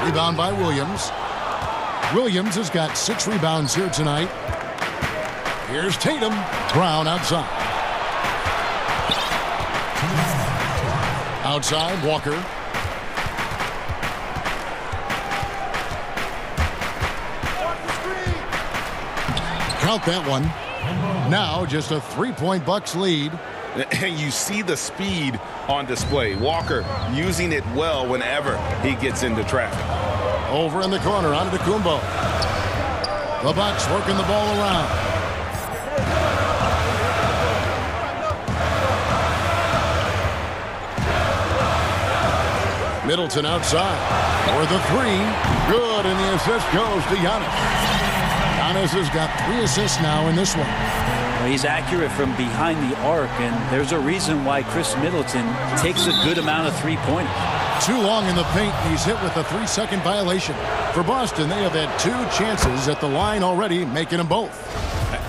Rebound by Williams. Williams has got 6 rebounds here tonight. Here's Tatum. Brown outside. Outside, Walker. Count that one. Now just a 3-point Bucks lead. And you see the speed on display. Walker using it well whenever he gets into traffic. Over in the corner, onto Kumbo. The Bucks working the ball around. Middleton outside for the 3. Good, and the assist goes to Giannis. Giannis has got 3 assists now in this one. Well, he's accurate from behind the arc, and there's a reason why Chris Middleton takes a good amount of 3-pointers. Too long in the paint. He's hit with a 3-second violation. For Boston, they have had 2 chances at the line already, making them both.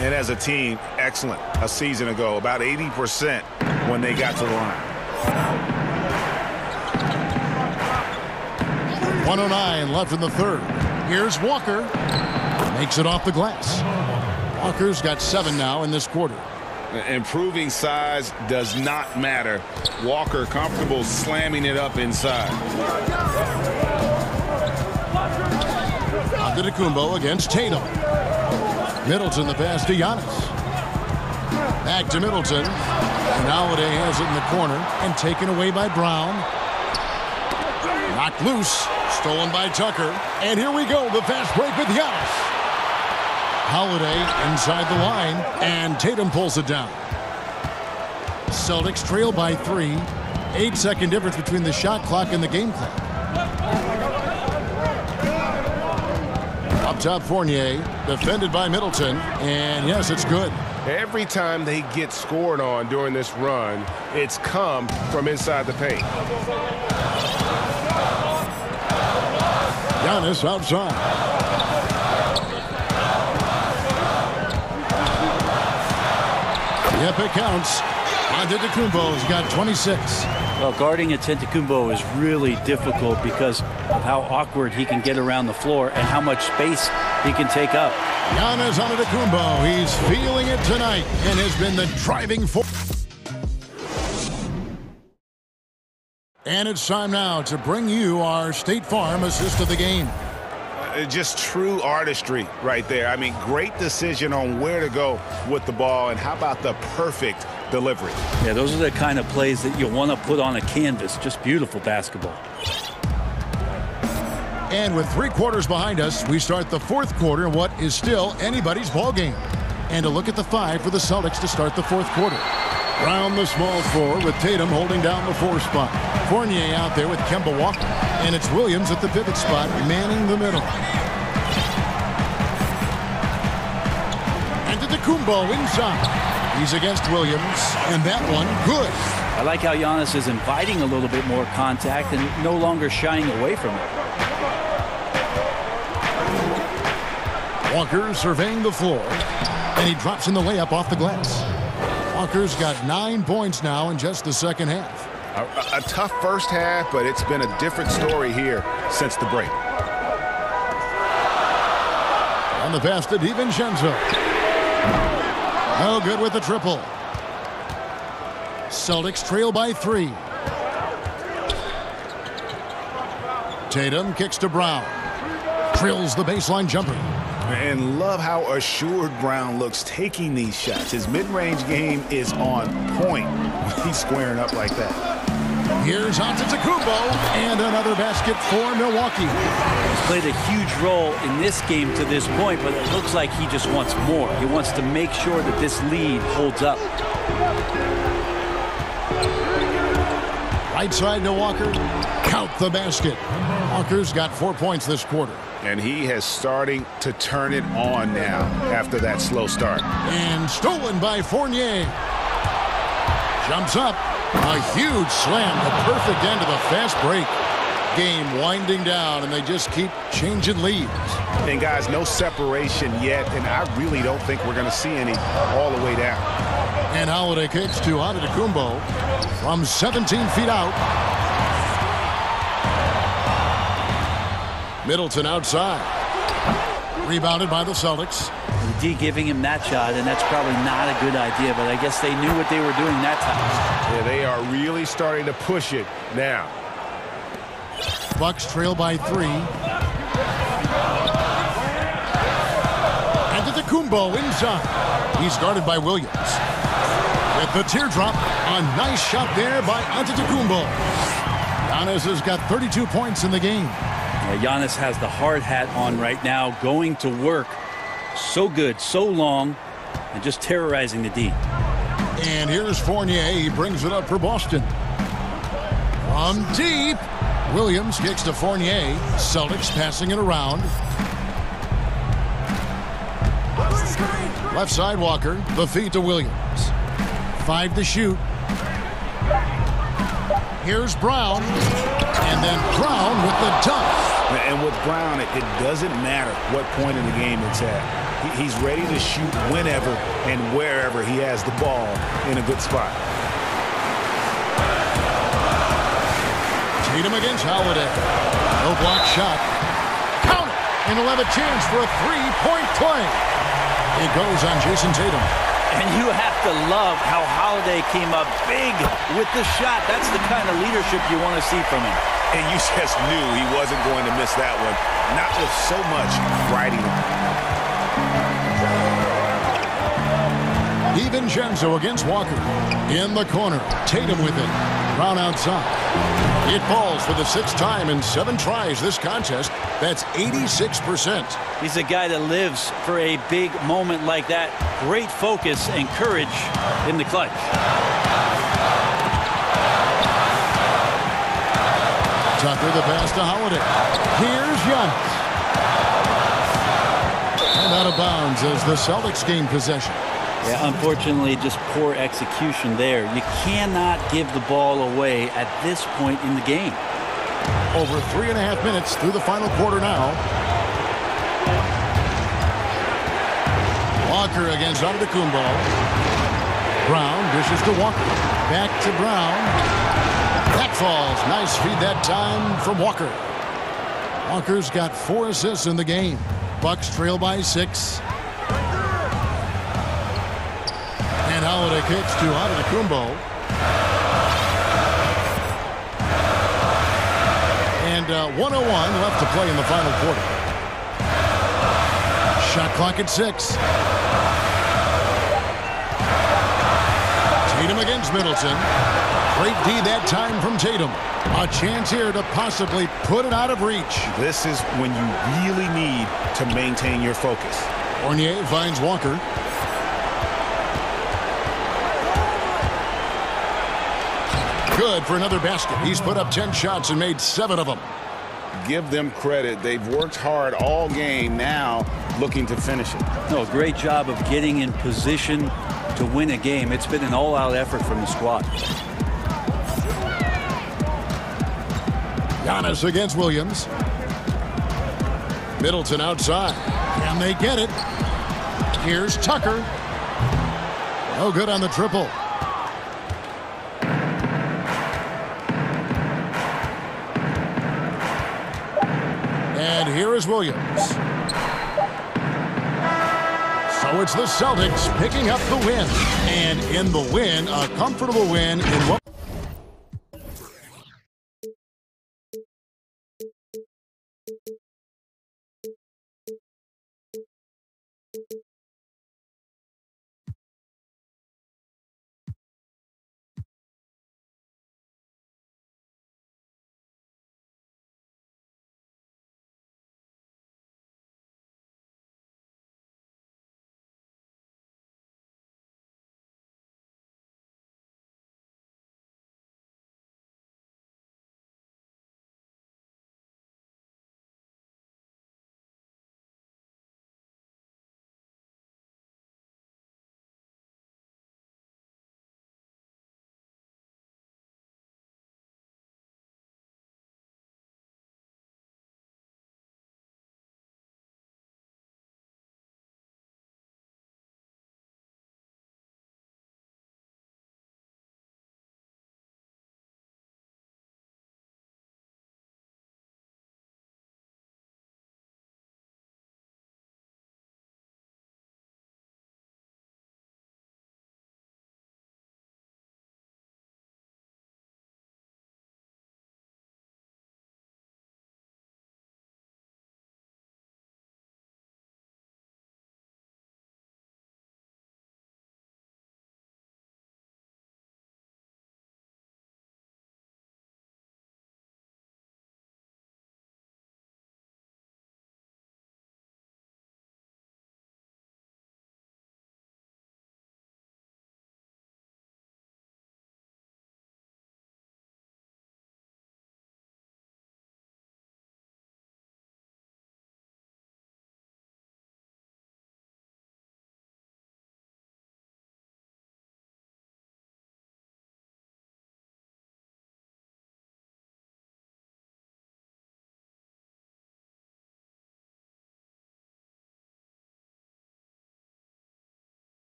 And as a team, excellent. A season ago, about 80% when they got to the line. 1:09 left in the third. Here's Walker. Makes it off the glass. Walker's got 7 now in this quarter. Improving size does not matter. Walker comfortable slamming it up inside. Antetokounmpo against Tatum. Middleton the pass to Giannis. Back to Middleton. And Holiday has it in the corner and taken away by Brown. Knocked loose. Stolen by Tucker. And here we go. The fast break with Giannis. Holiday inside the line, and Tatum pulls it down. Celtics trail by 3. 8-second difference between the shot clock and the game clock. Up top, Fournier, defended by Middleton, and yes, it's good. Every time they get scored on during this run, it's come from inside the paint. Giannis outside. Yep, it counts. Antetokounmpo's got 26. Well, guarding Antetokounmpo is really difficult because of how awkward he can get around the floor and how much space he can take up. Giannis Antetokounmpo, he's feeling it tonight and has been the driving force. And it's time now to bring you our State Farm assist of the game. Just true artistry right there. I mean, great decision on where to go with the ball, and how about the perfect delivery? Yeah, those are the kind of plays that you want to put on a canvas. Just beautiful basketball. And with 3 quarters behind us, we start the 4th quarter in what is still anybody's ball game. And a look at the 5 for the Celtics to start the 4th quarter. Round the small 4 with Tatum holding down the 4 spot. Fournier out there with Kemba Walker. And it's Williams at the pivot spot, manning the middle. Antetokounmpo inside. He's against Williams, and that one good. I like how Giannis is inviting a little bit more contact and no longer shying away from it. Walker surveying the floor, and he drops in the layup off the glass. Walker's got 9 points now in just the second half. A tough first half, but it's been a different story here since the break. On the pass to DiVincenzo. No good with the triple. Celtics trail by 3. Tatum kicks to Brown. Drills the baseline jumper. And love how assured Brown looks taking these shots. His mid-range game is on point. He's squaring up like that. Here's Antetokounmpo, and another basket for Milwaukee. He's played a huge role in this game to this point, but it looks like he just wants more. He wants to make sure that this lead holds up. Right side to Walker. Count the basket. Walker's got 4 points this quarter. And he has starting to turn it on now after that slow start. And stolen by Fournier. Jumps up. A huge slam. The perfect end of the fast break. Game winding down, and they just keep changing leads. And guys, no separation yet, and I really don't think we're going to see any all the way down. And Holiday kicks to Antetokounmpo from 17 feet out. Middleton outside. Rebounded by the Celtics. D giving him that shot, and that's probably not a good idea, but I guess they knew what they were doing that time. Yeah, they are really starting to push it now. Bucks trail by 3. Antetokounmpo inside. He's guarded by Williams. With the teardrop, a nice shot there by Antetokounmpo. Giannis has got 32 points in the game. Giannis has the hard hat on right now, going to work. So good, so long, and just terrorizing the D. And here's Fournier. He brings it up for Boston. From deep, Williams kicks to Fournier. Celtics passing it around. Left side Walker. The feed to Williams. 5 to shoot. Here's Brown. And then Brown with the dunk. And with Brown, it doesn't matter what point in the game it's at. He's ready to shoot whenever and wherever he has the ball in a good spot. Tatum against Holiday. No block shot. Count it! And he'll have a chance for a three-point play. It goes on Jason Tatum. And you have to love how Holiday came up big with the shot. That's the kind of leadership you want to see from him. And you just knew he wasn't going to miss that one. Not with so much riding him. DiVincenzo against Walker. In the corner. Tatum with it. Brown outside. It falls for the 6th time in 7 tries this contest. That's 86%. He's a guy that lives for a big moment like that. Great focus and courage in the clutch. Tucker the pass to Holiday. Here's Giannis. And out of bounds as the Celtics gain possession. Yeah, unfortunately, just poor execution there. You cannot give the ball away at this point in the game. Over 3.5 minutes through the final quarter now. Walker against Antetokounmpo. Brown dishes to Walker. Back to Brown. That falls. Nice feed that time from Walker. Walker's got 4 assists in the game. Bucks trail by 6. And Holiday kicks to Antetokounmpo. And 1:01 left to play in the final quarter. Shot clock at 6. Tatum against Middleton. Great D that time from Tatum. A chance here to possibly put it out of reach. This is when you really need to maintain your focus. Fournier finds Walker. Good for another basket. He's put up 10 shots and made 7 of them. Give them credit. They've worked hard all game, now looking to finish it. No, great job of getting in position to win a game. It's been an all-out effort from the squad. Giannis against Williams. Middleton outside. And they get it. Here's Tucker. No good on the triple. And here is Williams. So it's the Celtics picking up the win. And in the win, a comfortable win in what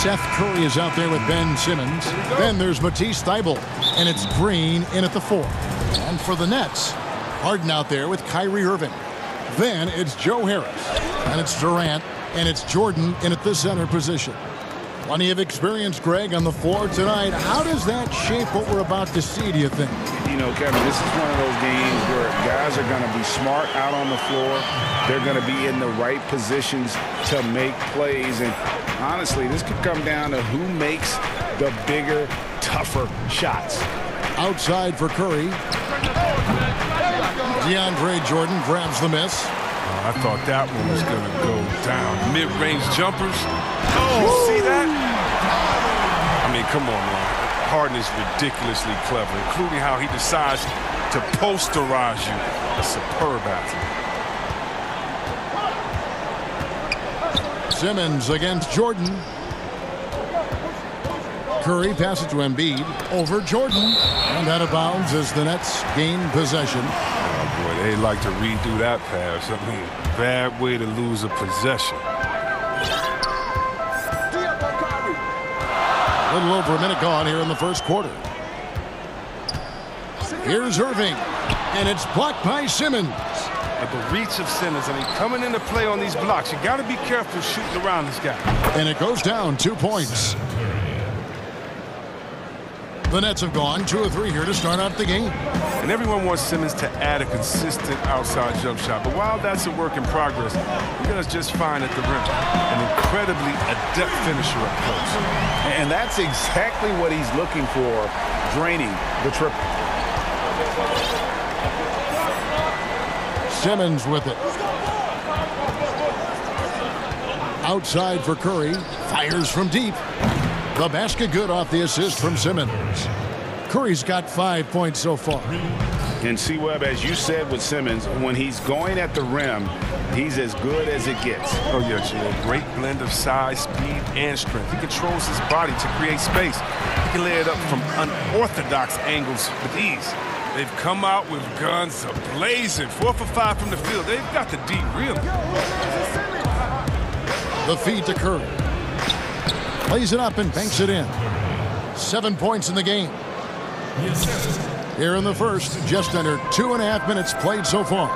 Seth Curry is out there with Ben Simmons. Then there's Matisse Thybulle, and it's Green in at the 4. And for the Nets, Harden out there with Kyrie Irving. Then it's Joe Harris, and it's Durant, and it's Jordan in at the center position. Plenty of experience, Greg, on the floor tonight. How does that shape what we're about to see, do you think? You know, Kevin, this is one of those games where guys are going to be smart out on the floor. They're going to be in the right positions to make plays. And honestly, this could come down to who makes the bigger, tougher shots. Outside for Curry. DeAndre Jordan grabs the miss. I thought that one was going to go down. Mid-range jumpers. Oh, see that? I mean, come on, man. Harden is ridiculously clever, including how he decides to posterize you. A superb athlete. Simmons against Jordan. Curry passes to Embiid. Over Jordan. And out of bounds as the Nets gain possession. Oh, boy, they like to redo that pass. I mean, bad way to lose a possession. A little over a minute gone here in the first quarter. Here's Irving, and it's blocked by Simmons. At the reach of Simmons, I mean, coming into play on these blocks, you got to be careful shooting around this guy. And it goes down 2 points. The Nets have gone 2 of 3 here to start out the game. And everyone wants Simmons to add a consistent outside jump shot. But while that's a work in progress, he does just fine at the rim. An incredibly adept finisher up close. And that's exactly what he's looking for, draining the triple. Simmons with it. Outside for Curry. Fires from deep. The basket good off the assist from Simmons. Curry's got 5 points so far. And C-Webb, as you said with Simmons, when he's going at the rim, he's as good as it gets. Oh, yeah, Gio. Great blend of size, speed, and strength. He controls his body to create space. He can lay it up from unorthodox angles with ease. They've come out with guns blazing. 4 for 5 from the field. They've got the D really. The feed to Curry. Plays it up and banks it in. 7 points in the game. Here in the first, just under 2.5 minutes played so far.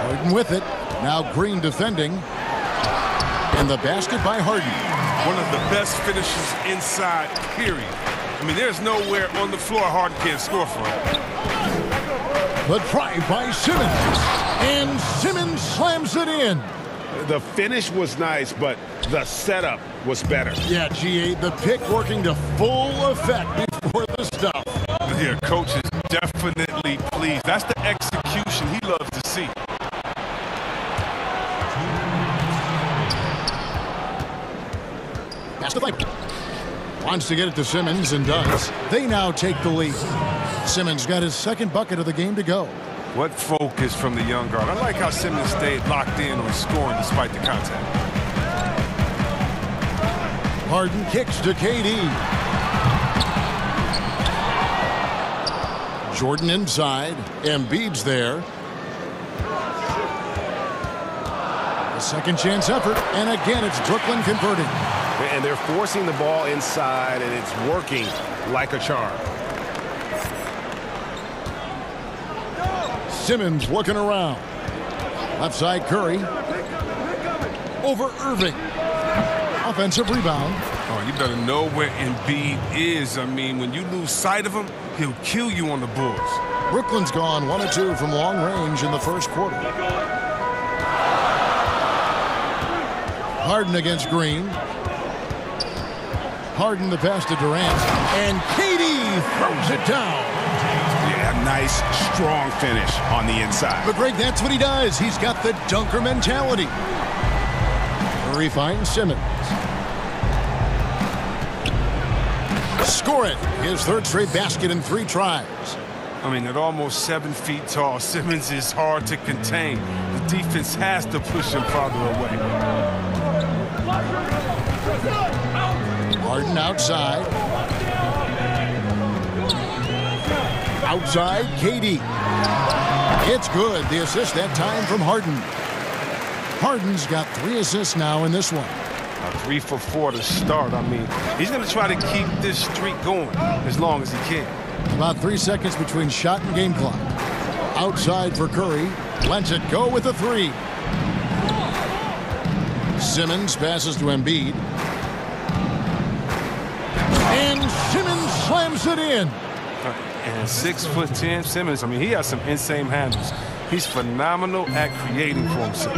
Harden with it. Now Green defending. And the basket by Harden. One of the best finishers inside, period. I mean, there's nowhere on the floor Harden can't score from. The drive by Simmons. And Simmons slams it in. The finish was nice, but the setup was better. Yeah, GA, the pick working to full effect before the stuff. Yeah, coach is definitely pleased. That's the execution he loves to see. Pass the fight. Wants to get it to Simmons and does. They now take the lead. Simmons got his second bucket of the game to go. What focus from the young guard. I like how Simmons stayed locked in on scoring despite the contact. Harden kicks to KD. Jordan inside. Embiid's there. A second chance effort. And again, it's Brooklyn converting. And they're forcing the ball inside, and it's working like a charm. Simmons looking around. Left side Curry. Over Irving. Offensive rebound. Oh, you better know where Embiid is. I mean, when you lose sight of him, he'll kill you on the boards. Brooklyn's gone 1 of 2 from long range in the first quarter. Harden against Green. Harden the pass to Durant. And KD throws it down. Nice, strong finish on the inside. But Greg, that's what he does. He's got the dunker mentality. Curry finds Simmons. Score it. His third straight basket in 3 tries. I mean, at almost 7 feet tall, Simmons is hard to contain. The defense has to push him farther away. Harden outside. Outside, KD. It's good. The assist that time from Harden. Harden's got 3 assists now in this one. 3 for 4 to start. I mean, he's going to try to keep this streak going as long as he can. About 3 seconds between shot and game clock. Outside for Curry. Lets it go with a 3. Simmons passes to Embiid. And Simmons slams it in. And 6'10" Simmons, I mean, he has some insane handles. He's phenomenal at creating for himself.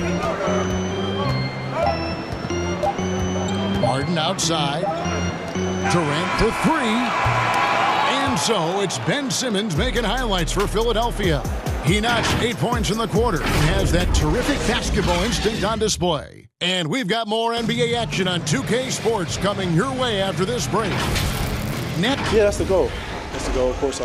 Harden outside. Durant for 3. And so it's Ben Simmons making highlights for Philadelphia. He notched 8 points in the quarter and has that terrific basketball instinct on display. And we've got more NBA action on 2K Sports coming your way after this break. Net. Yeah, that's the goal. That's the goal, of course.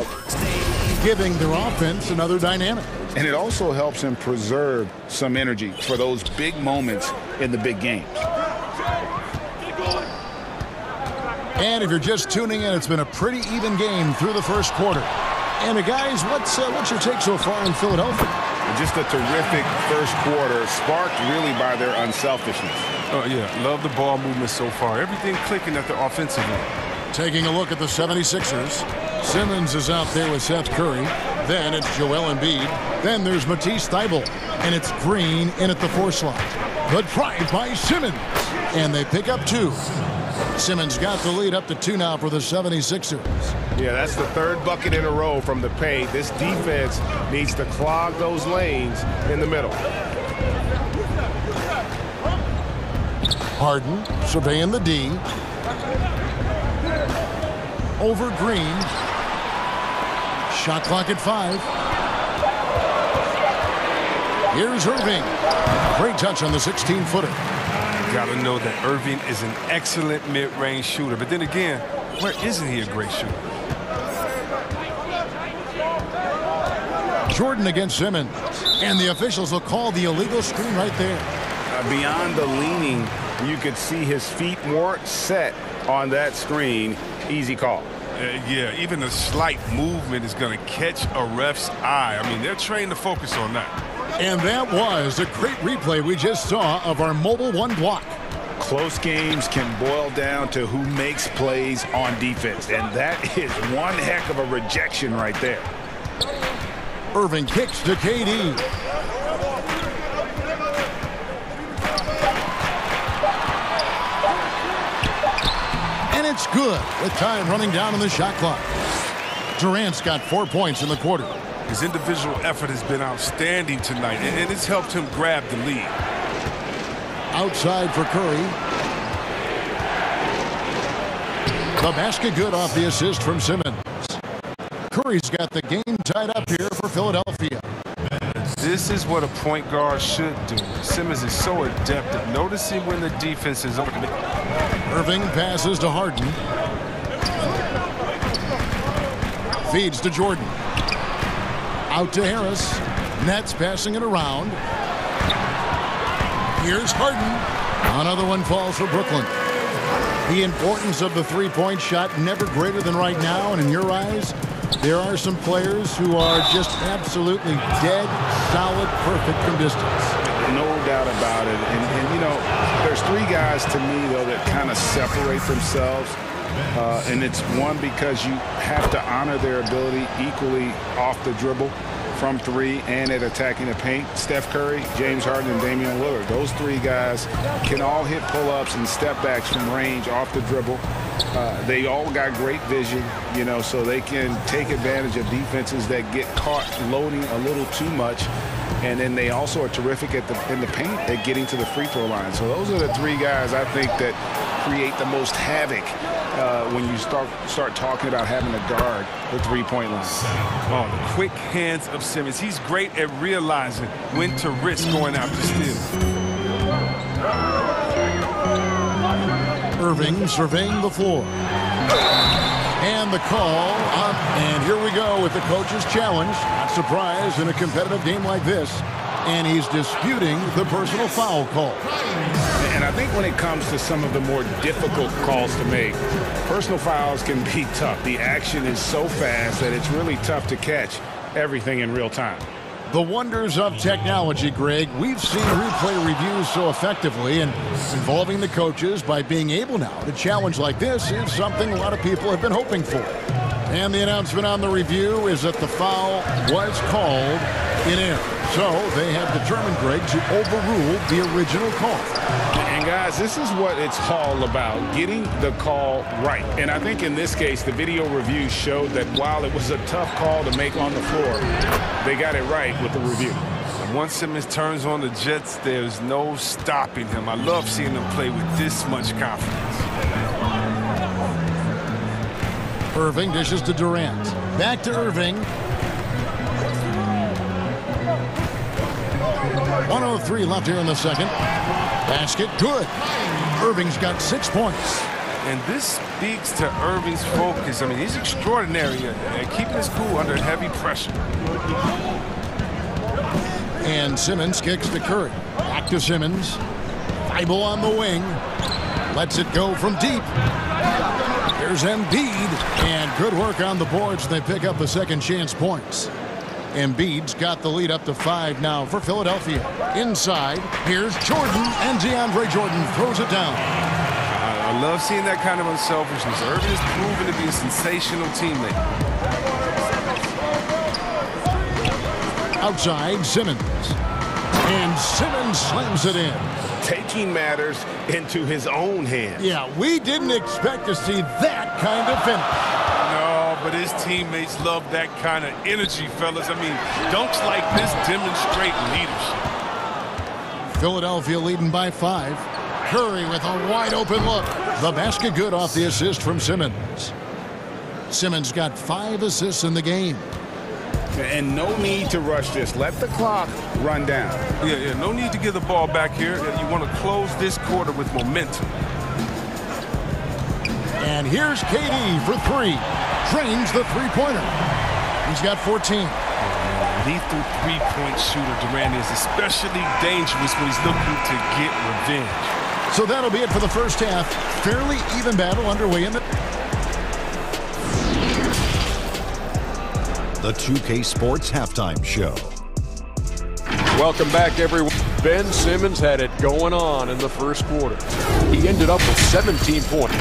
Giving their offense another dynamic. And it also helps him preserve some energy for those big moments in the big games. And if you're just tuning in, it's been a pretty even game through the first quarter. And guys, what's your take so far in Philadelphia? Just a terrific first quarter, sparked really by their unselfishness. Oh, yeah. Love the ball movement so far. Everything clicking at the offensive end. Taking a look at the 76ers. Simmons is out there with Seth Curry. Then it's Joel Embiid. Then there's Matisse Thybulle. And it's Green in at the 4 slot. Good drive by Simmons. And they pick up 2. Simmons got the lead up to 2 now for the 76ers. Yeah, that's the 3rd bucket in a row from the paint. This defense needs to clog those lanes in the middle. Harden surveying the D. Over Green. Shot clock at 5. Here's Irving. Great touch on the 16-footer. Got to know that Irving is an excellent mid-range shooter. But then again, where isn't he a great shooter? Jordan against Simmons. And the officials will call the illegal screen right there. Beyond the leaning, you could see his feet weren't set on that screen. Easy call. Yeah, even a slight movement is going to catch a ref's eye. I mean, they're trained to focus on that. And that was a great replay we just saw of our Mobile One block. Close games can boil down to who makes plays on defense. And that is one heck of a rejection right there. Irving kicks to KD. And it's good with time running down on the shot clock. Durant's got 4 points in the quarter. His individual effort has been outstanding tonight, and it's helped him grab the lead. Outside for Curry. The basket good off the assist from Simmons. Curry's got the game tied up here for Philadelphia. This is what a point guard should do. Simmons is so adept at noticing when the defense is open. Irving passes to Harden. Feeds to Jordan. Out to Harris. Nets passing it around. Here's Harden. Another one falls for Brooklyn. The importance of the three-point shot never greater than right now, and in your eyes, there are some players who are just absolutely dead, solid, perfect from distance. No doubt about it. And you know, there's 3 guys to me, though, that kind of separate themselves. And it's one, because you have to honor their ability equally off the dribble, from 3, and at attacking the paint. Steph Curry, James Harden, and Damian Lillard. Those 3 guys can all hit pull-ups and step-backs from range off the dribble. They all got great vision, you know, so they can take advantage of defenses that get caught loading a little too much. And then they also are terrific in the paint at getting to the free throw line. So those are the 3 guys I think that create the most havoc when you start talking about having to guard the three-point line. Oh, the quick hands of Simmons. He's great at realizing when to risk going out to steal. Irving surveying the floor. And the call up, and here we go with the coach's challenge. Not surprised in a competitive game like this. And he's disputing the personal foul call. And I think when it comes to some of the more difficult calls to make, personal fouls can be tough. The action is so fast that it's really tough to catch everything in real time. The wonders of technology, Greg. We've seen replay reviews so effectively, and involving the coaches by being able now to challenge like this is something a lot of people have been hoping for. And the announcement on the review is that the foul was called in error. So they have determined, Greg, to overrule the original call. And guys, this is what it's all about, getting the call right. And I think in this case, the video review showed that while it was a tough call to make on the floor, they got it right with the review. And once Simmons turns on the Jets, there's no stopping him. I love seeing him play with this much confidence. Irving dishes to Durant. Back to Irving. 1:03 left here in the second. Basket, good. Irving's got 6 points. And this speaks to Irving's focus. I mean, he's extraordinary at keeping his cool under heavy pressure. And Simmons kicks to Curry. Back to Simmons. Thibault on the wing. Lets it go from deep. There's Embiid. And good work on the boards. They pick up the second chance points. Embiid's got the lead up to 5 now for Philadelphia. Inside, here's Jordan, and DeAndre Jordan throws it down. I love seeing that kind of unselfishness. Irving is proven to be a sensational teammate. Outside, Simmons. And Simmons slams it in. Taking matters into his own hands. Yeah, we didn't expect to see that kind of finish. No, but his teammates love that kind of energy, fellas. I mean, dunks like this demonstrate leadership. Philadelphia leading by 5. Curry with a wide open look. The basket good off the assist from Simmons. Simmons got 5 assists in the game. And no need to rush this. Let the clock run down. Yeah, no need to give the ball back here. You want to close this quarter with momentum. And here's KD for 3. Drains the three-pointer. He's got 14. Lethal three-point shooter Durant is, especially dangerous when he's looking to get revenge. So that'll be it for the first half. Fairly even battle underway in the 2K Sports Halftime Show. Welcome back, everyone. Ben Simmons had it going on in the first quarter. He ended up with 17 points.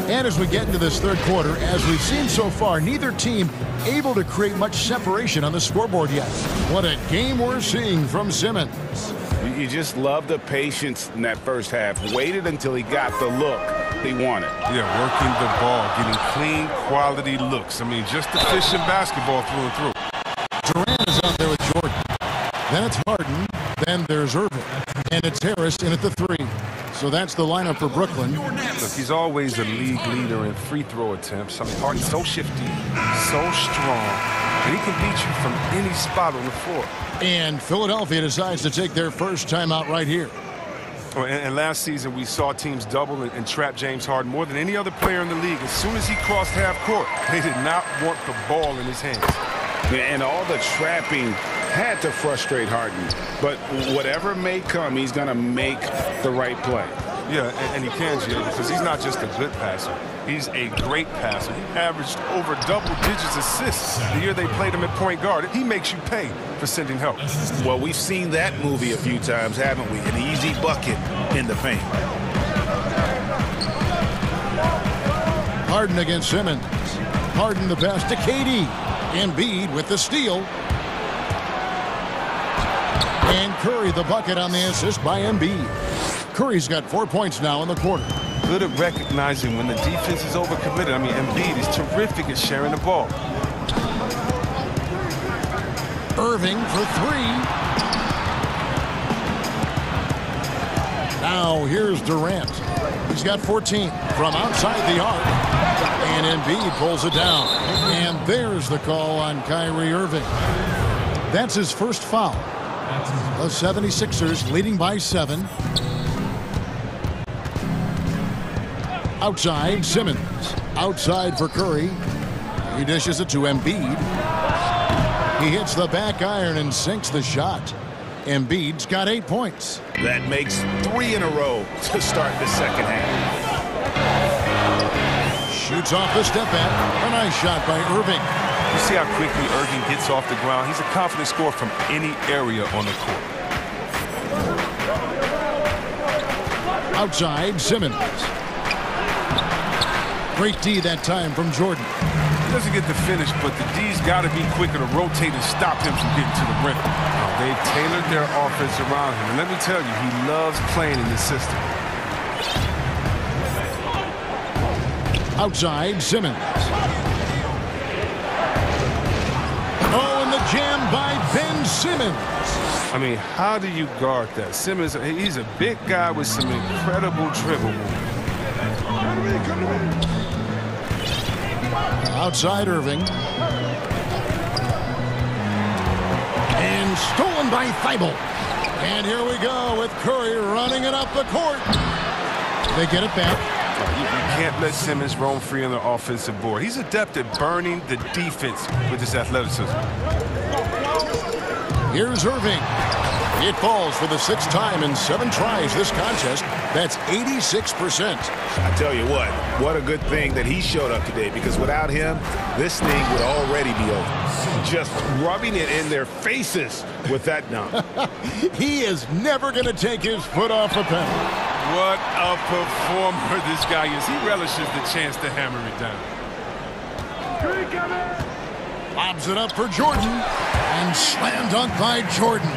And as we get into this third quarter, as we've seen so far, neither team able to create much separation on the scoreboard yet. What a game we're seeing from Simmons. You just love the patience in that first half. Waited until he got the look he wanted. Yeah, working the ball, getting clean, quality looks. I mean, just efficient basketball through and through. Durant is out there with Jordan. Then it's Harden. Then there's Irving. And it's Harris in at the 3. So that's the lineup for Brooklyn. Look, he's always a league leader in free throw attempts. I mean, Harden's so shifty, so strong, and he can beat you from any spot on the floor. And Philadelphia decides to take their first timeout right here. And last season, we saw teams double and trap James Harden more than any other player in the league. As soon as he crossed half court, they did not want the ball in his hands. And all the trapping had to frustrate Harden. But whatever may come, he's going to make the right play. Yeah, and he can, Gio, because he's not just a good passer. He's a great passer. He averaged over double-digit assists the year they played him at point guard. He makes you pay for sending help. Well, we've seen that movie a few times, haven't we? An easy bucket in the paint. Harden against Simmons. Harden the pass to KD. Embiid with the steal. And Curry the bucket on the assist by Embiid. Curry's got 4 points now in the quarter. Good at recognizing when the defense is overcommitted. I mean, Embiid is terrific at sharing the ball. Irving for 3. Now here's Durant. He's got 14 from outside the arc. And Embiid pulls it down. And there's the call on Kyrie Irving. That's his first foul. The 76ers leading by 7. Outside, Simmons. Outside for Curry. He dishes it to Embiid. He hits the back iron and sinks the shot. Embiid's got 8 points. That makes 3 in a row to start the second half. Shoots off the step back. A nice shot by Irving. You see how quickly Irving gets off the ground? He's a confident scorer from any area on the court. Outside, Simmons. Great D that time from Jordan. He doesn't get the finish, but the D's got to be quicker to rotate and stop him from getting to the rim. They've tailored their offense around him, and let me tell you, he loves playing in this system. Outside, Simmons. Oh, and the jam by Ben Simmons. I mean, how do you guard that? Simmons, he's a big guy with some incredible dribble moves. Outside Irving. And stolen by Thibault. And here we go with Curry running it up the court. They get it back. You can't let Simmons roam free on the offensive board. He's adept at burning the defense with his athleticism. Here's Irving. It falls for the 6th time in 7 tries this contest. That's 86%. I tell you what a good thing that he showed up today, because without him, this thing would already be over. Just rubbing it in their faces with that dunk. He is never going to take his foot off the pedal. What a performer this guy is. He relishes the chance to hammer it down. Lobs it up for Jordan. And slam dunk by Jordan.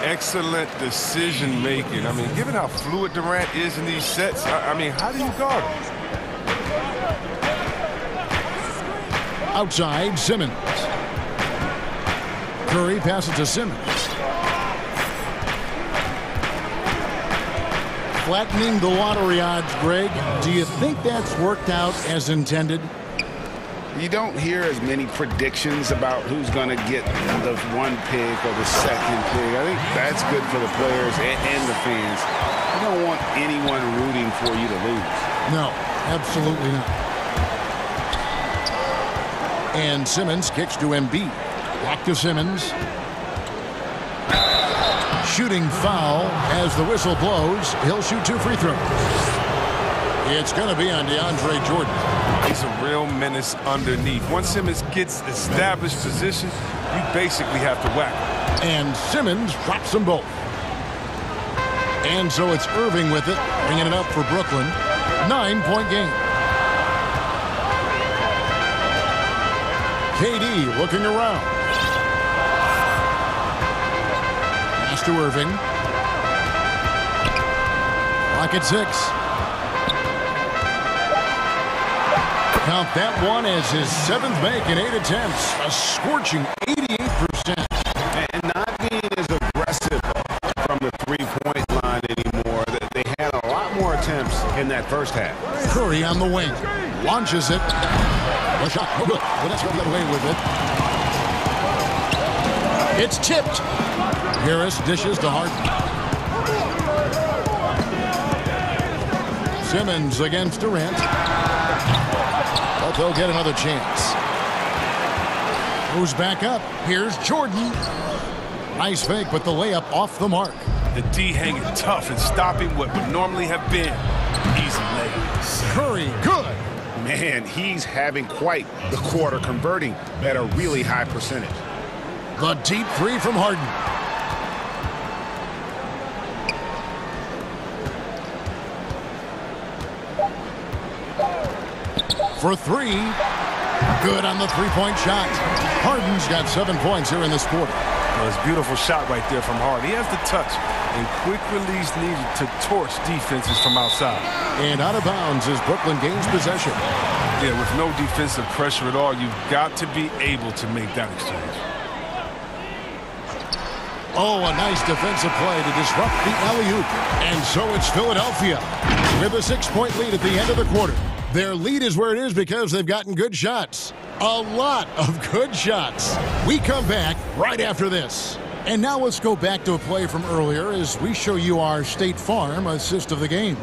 Excellent decision-making. I mean, given how fluid Durant is in these sets, I mean, how do you guard him? Outside, Simmons. Curry passes to Simmons. Flattening the lottery odds, Greg. Do you think that's worked out as intended? You don't hear as many predictions about who's going to get the 1 pick or the 2nd pick. I think that's good for the players and the fans. You don't want anyone rooting for you to lose. No, absolutely not. And Simmons kicks to Embiid. Back to Simmons. Shooting foul as the whistle blows. He'll shoot 2 free throws. It's going to be on DeAndre Jordan. He's a real menace underneath. Once Simmons gets established position, you basically have to whack him. And Simmons drops them both. And so it's Irving with it, bringing it up for Brooklyn. 9-point game. KD looking around. Pass to Irving. Clock at 6. Count that one as his 7th make in 8 attempts. A scorching 88%. And not being as aggressive from the 3-point line anymore. They had a lot more attempts in that first half. Curry on the wing. Launches it. A shot. No good. But that's going to get away with it. It's tipped. Harris dishes to Harden. Simmons against Durant. But they'll get another chance. Who's back up? Here's Jordan. Nice fake, but the layup off the mark. The D hanging tough and stopping what would normally have been easy layups. Curry, good. Man, he's having quite the quarter, converting at a really high percentage. The deep 3 from Harden. For 3. Good on the 3-point shot. Harden's got 7 points here in this quarter. Well, it's a beautiful shot right there from Harden. He has the touch and quick release needed to torch defenses from outside. And out of bounds as Brooklyn gains possession. Yeah, with no defensive pressure at all, you've got to be able to make that exchange. Oh, a nice defensive play to disrupt the alley-oop. And so it's Philadelphia with a 6-point lead at the end of the quarter. Their lead is where it is because they've gotten good shots. A lot of good shots. We come back right after this. And now let's go back to a play from earlier as we show you our State Farm assist of the game.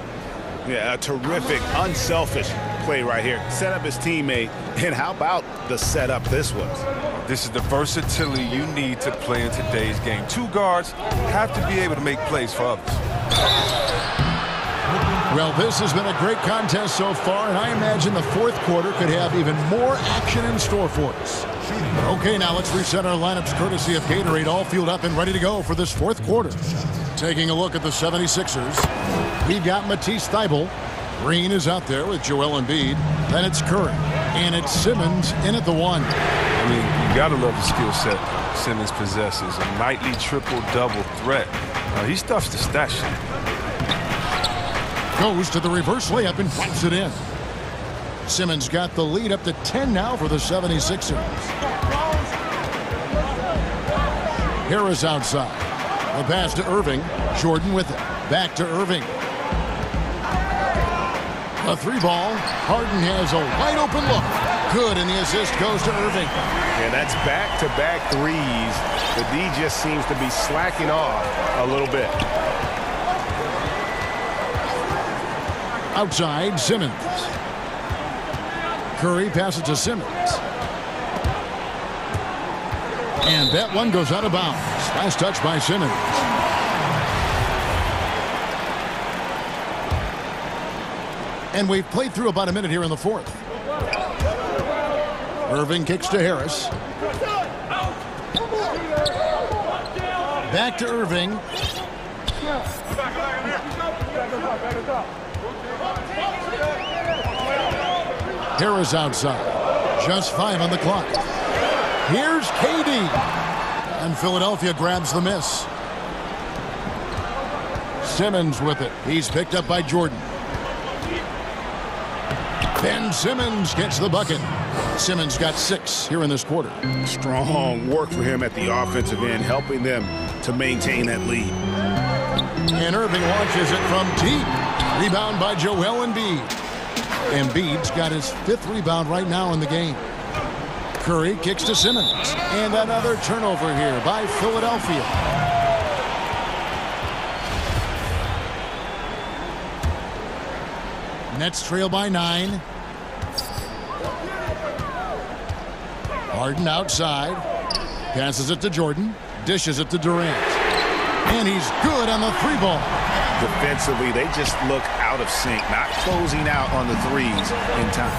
Yeah, a terrific, unselfish play right here. Set up his teammate, and how about the setup this was? This is the versatility you need to play in today's game. Two guards have to be able to make plays for others. Well, this has been a great contest so far, and I imagine the fourth quarter could have even more action in store for us. Okay, now let's reset our lineups courtesy of Gatorade, all fueled up and ready to go for this fourth quarter. Taking a look at the 76ers, we've got Matisse Thybulle. Green is out there with Joel Embiid. Then it's Curry, and it's Simmons in at the 1. I mean, you got to love the skill set Simmons possesses. A nightly triple-double threat. He stuffs the stat sheet. Goes to the reverse layup and pops it in. Simmons got the lead up to 10 now for the 76ers. Harris outside. The pass to Irving. Jordan with it. Back to Irving. A 3-ball. Harden has a wide open look. Good, and the assist goes to Irving. Yeah, that's back-to-back threes. The D just seems to be slacking off a little bit. Outside, Simmons. Curry passes to Simmons. And that one goes out of bounds. Last touch by Simmons. And we've played through about a minute here in the fourth. Irving kicks to Harris. Back to Irving. Harris outside. Just 5 on the clock. Here's KD. And Philadelphia grabs the miss. Simmons with it. He's picked up by Jordan. Ben Simmons gets the bucket. Simmons got 6 here in this quarter. Strong work for him at the offensive end, helping them to maintain that lead. And Irving launches it from deep. Rebound by Joel Embiid. Embiid's got his 5th rebound right now in the game. Curry kicks to Simmons. And another turnover here by Philadelphia. Nets trail by 9. Harden outside. Passes it to Jordan. Dishes it to Durant. And he's good on the 3-ball. Defensively, they just look out of sync, not closing out on the threes in time.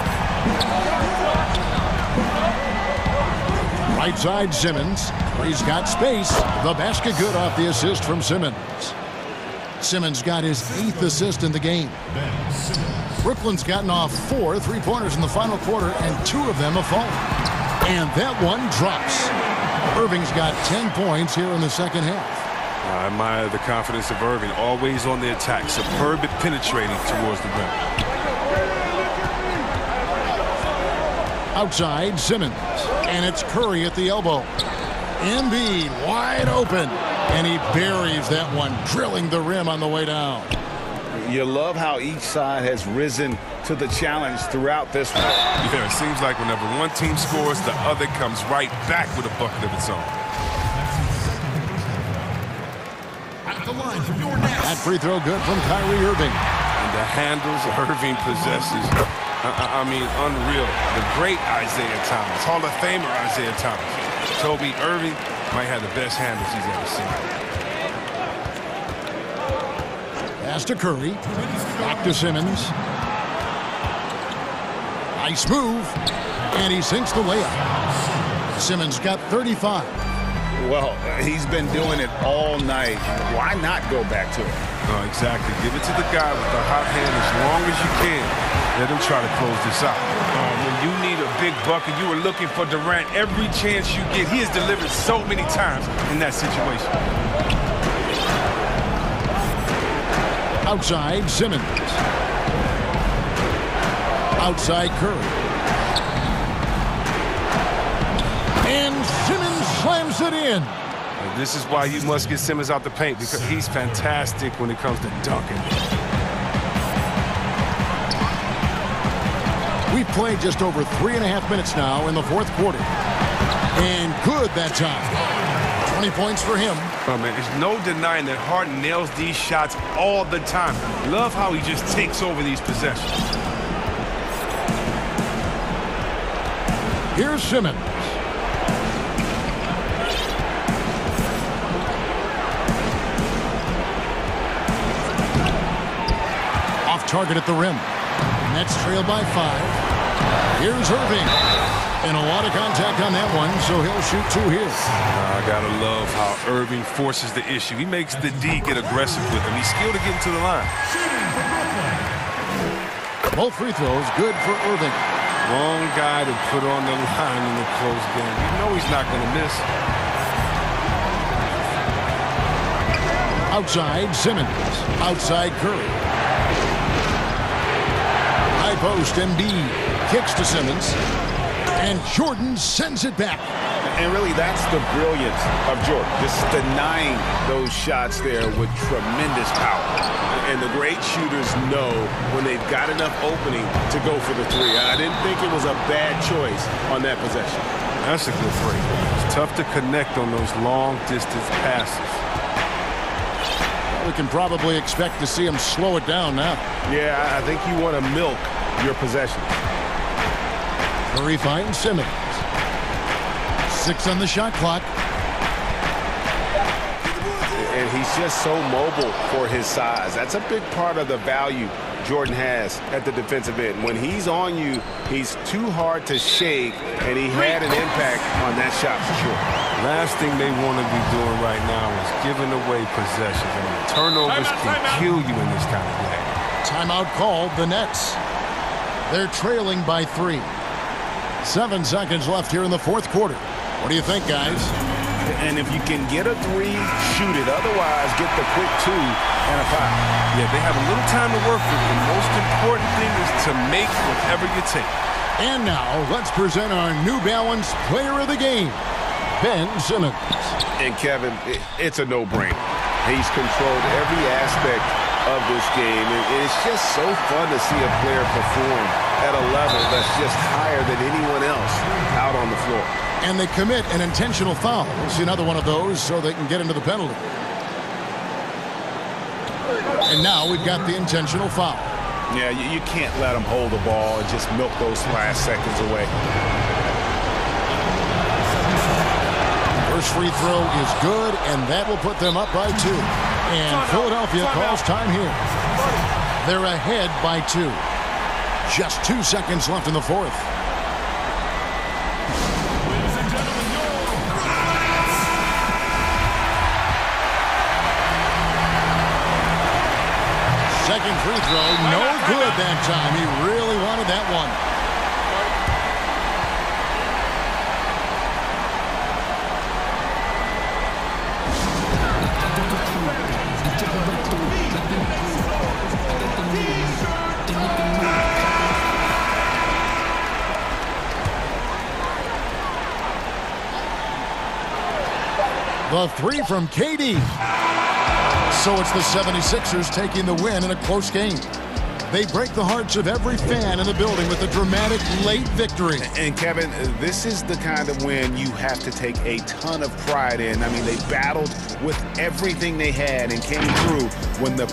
Right side, Simmons. He's got space. The basket good off the assist from Simmons. Simmons got his 8th assist in the game. Brooklyn's gotten off 4 3-pointers in the final quarter, and 2 of them have fallen. And that one drops. Irving's got 10 points here in the second half. I admire the confidence of Irving, always on the attack, superb at penetrating towards the rim. Outside, Simmons. And it's Curry at the elbow. Embiid wide open. And he buries that one, drilling the rim on the way down. You love how each side has risen to the challenge throughout this one. Yeah, it seems like whenever one team scores, the other comes right back with a bucket of its own. That free throw good from Kyrie Irving. And the handles Irving possesses, I mean, unreal. The great Isaiah Thomas, Hall of Famer Isaiah Thomas. Toby Irving might have the best handles he's ever seen. Pass to Curry. Back to Simmons. Nice move. And he sinks the layup. Simmons got 35. Well, he's been doing it all night. Why not go back to it? Oh, exactly. Give it to the guy with the hot hand as long as you can. Let him try to close this out. When you need a big bucket, you were looking for Durant every chance you get. He has delivered so many times in that situation. Outside, Simmons. Outside, Curry. And Simmons slams it in. And this is why you must get Simmons out the paint, because he's fantastic when it comes to dunking. We've played just over 3.5 minutes now in the fourth quarter. And good that time. 20 points for him. Oh, man, there's no denying that Harden nails these shots all the time. Love how he just takes over these possessions. Here's Simmons. Off target at the rim. Nets trail by 5. Here's Irving. And a lot of contact on that one, so he'll shoot 2 here. I gotta love how Irving forces the issue. He makes the D get aggressive with him. He's skilled to get into the line. Both free throws good for Irving. Wrong guy to put on the line in the close game. You know he's not going to miss. Outside, Simmons. Outside, Curry. High post, Embiid. Kicks to Simmons. And Jordan sends it back. And really, that's the brilliance of Jordan. Just denying those shots there with tremendous power. And the great shooters know when they've got enough opening to go for the 3. I didn't think it was a bad choice on that possession. That's a good 3. It's tough to connect on those long-distance passes. We can probably expect to see him slow it down now. Yeah, I think you want to milk your possession. Murray finds Simmons. 6 on the shot clock. And he's just so mobile for his size. That's a big part of the value Jordan has at the defensive end. When he's on you, he's too hard to shake, and he had an impact on that shot for sure. Last thing they want to be doing right now is giving away possessions. And turnovers can kill you in this kind of game. Timeout called, the Nets. They're trailing by 3. 7 seconds left here in the 4th quarter. What do you think, guys? And if you can get a 3, shoot it. Otherwise, get the quick 2 and a foul. Yeah, they have a little time to work with. The most important thing is to make whatever you take. And now, let's present our New Balance Player of the Game, Ben Simmons. And Kevin, it's a no-brainer. He's controlled every aspect of this game. And it's just so fun to see a player perform at a level that's just higher than anyone else out on the floor. And they commit an intentional foul. We'll see another one of those so they can get into the penalty. And now we've got the intentional foul. Yeah, you can't let them hold the ball and just milk those last seconds away. First free throw is good, and that will put them up by 2. And Philadelphia calls time here. They're ahead by 2. Just 2 seconds left in the 4th. Second free throw, no good that time. He really wanted that one. The 3 from KD. So it's the 76ers taking the win in a close game. They break the hearts of every fan in the building with a dramatic late victory. And Kevin, this is the kind of win you have to take a ton of pride in. I mean, they battled with everything they had and came through when the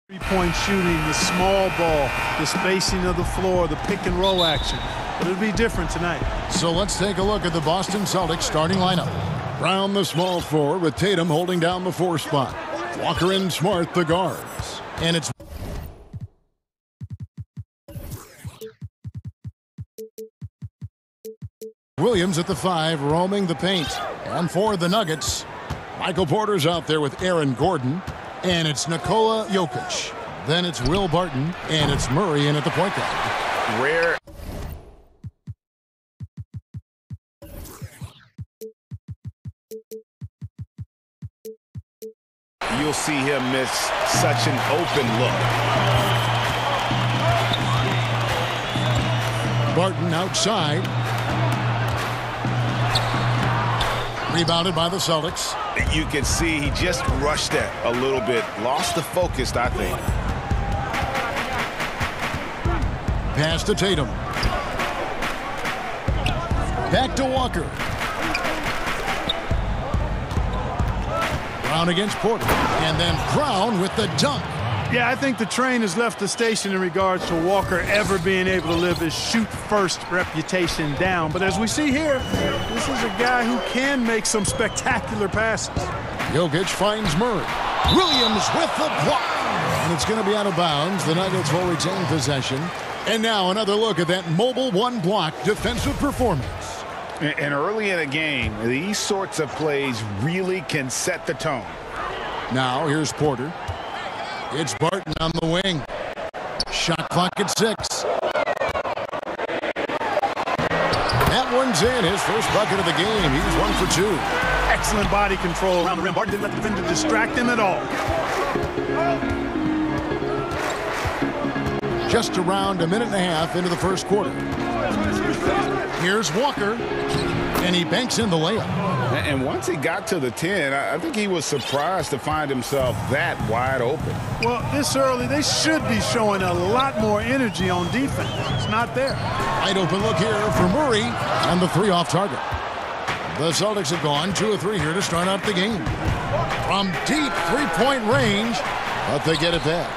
Three-point shooting, the small ball, the spacing of the floor, the pick and roll action. But it'll be different tonight. So let's take a look at the Boston Celtics starting lineup. Brown, the small forward, with Tatum holding down the 4 spot. Walker and Smart, the guards. And it's Williams at the 5, roaming the paint. And for the Nuggets, Michael Porter's out there with Aaron Gordon. And it's Nikola Jokic. Then it's Will Barton. And it's Murray in at the point guard. Rare. You'll see him miss such an open look. Barton outside. Rebounded by the Celtics. You can see he just rushed that a little bit. Lost the focus, I think. Pass to Tatum. Back to Walker. Brown against Porter. And then Brown with the dunk. Yeah, I think the train has left the station in regards to Walker ever being able to live his shoot-first reputation down. But as we see here, this is a guy who can make some spectacular passes. Jokic finds Murray. Williams with the block. And it's going to be out of bounds. The Nuggets will retain possession. And now another look at that mobile one-block defensive performance. And early in a game, these sorts of plays really can set the tone. Now here's Porter. It's Barton on the wing. Shot clock at 6. That one's in. His first bucket of the game. He's 1 for 2. Excellent body control around the rim. Barton didn't let the defender distract him at all. Just around a minute and a half into the first quarter. Here's Walker. And he banks in the layup. And once he got to the 10, I think he was surprised to find himself that wide open. Well, this early, they should be showing a lot more energy on defense. It's not there. Wide open look here for Murray. And the 3 off target. The Celtics have gone 2 of 3 here to start out the game. From deep three-point range, but they get it back.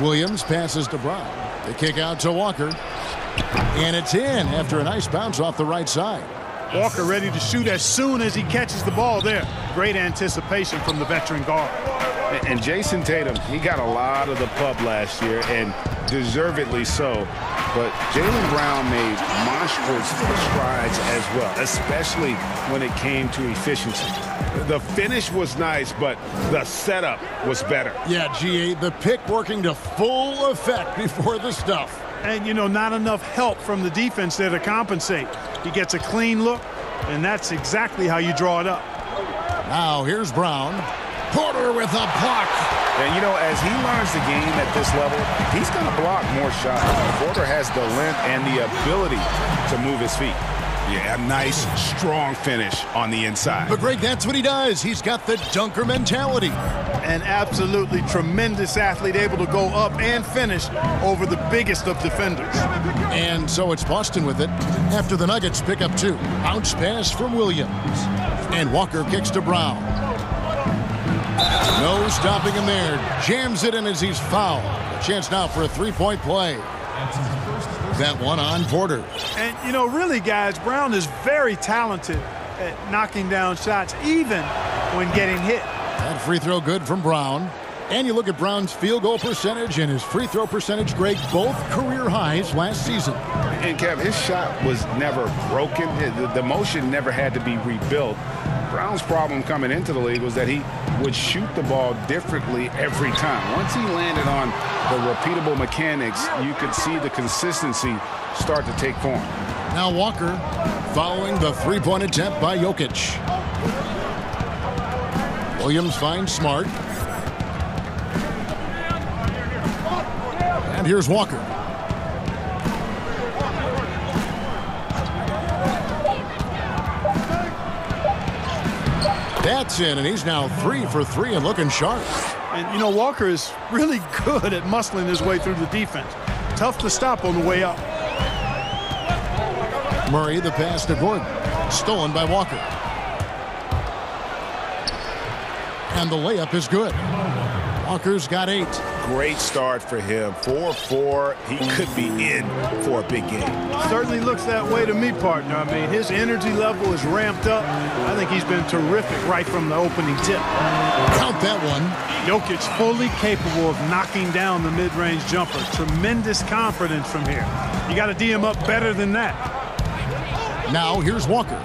Williams passes to Brown. They kick out to Walker. And it's in after a nice bounce off the right side. Walker ready to shoot as soon as he catches the ball there. Great anticipation from the veteran guard. And Jason Tatum, he got a lot of the pub last year, and deservedly so. But Jaylen Brown made monstrous strides as well, especially when it came to efficiency. The finish was nice, but the setup was better. Yeah, GA, the pick working to full effect before the stuff. And, you know, not enough help from the defense there to compensate. He gets a clean look, and that's exactly how you draw it up. Now here's Brown. Porter with a block. And, you know, as he learns the game at this level, he's going to block more shots. Porter has the length and the ability to move his feet. Yeah, a nice, strong finish on the inside. But, Greg, that's what he does. He's got the dunker mentality. An absolutely tremendous athlete, able to go up and finish over the biggest of defenders. And so it's Boston with it after the Nuggets pick up 2. Bounce pass from Williams. And Walker kicks to Brown. No stopping him there. Jams it in as he's fouled. A chance now for a 3-point play. That one on Porter. And, you know, really, guys, Brown is very talented at knocking down shots, even when getting hit. That free throw good from Brown. And you look at Brown's field goal percentage and his free throw percentage, Greg, both career highs last season. And, Kev, his shot was never broken. The motion never had to be rebuilt. Brown's problem coming into the league was that he would shoot the ball differently every time. Once he landed on the repeatable mechanics, you could see the consistency start to take form. Now Walker following the 3-point attempt by Jokic. Williams finds Smart. And here's Walker. That's in, and he's now 3 for 3 and looking sharp. And, you know, Walker is really good at muscling his way through the defense. Tough to stop on the way up. Murray, the pass to Gordon. Stolen by Walker. And the layup is good. Walker's got 8. Great start for him. 4-4. He could be in for a big game. Certainly looks that way to me, partner. I mean, his energy level is ramped up. I think he's been terrific right from the opening tip. Count that one. Jokic fully capable of knocking down the mid-range jumper. Tremendous confidence from here. You got to D him up better than that. Now here's Walker.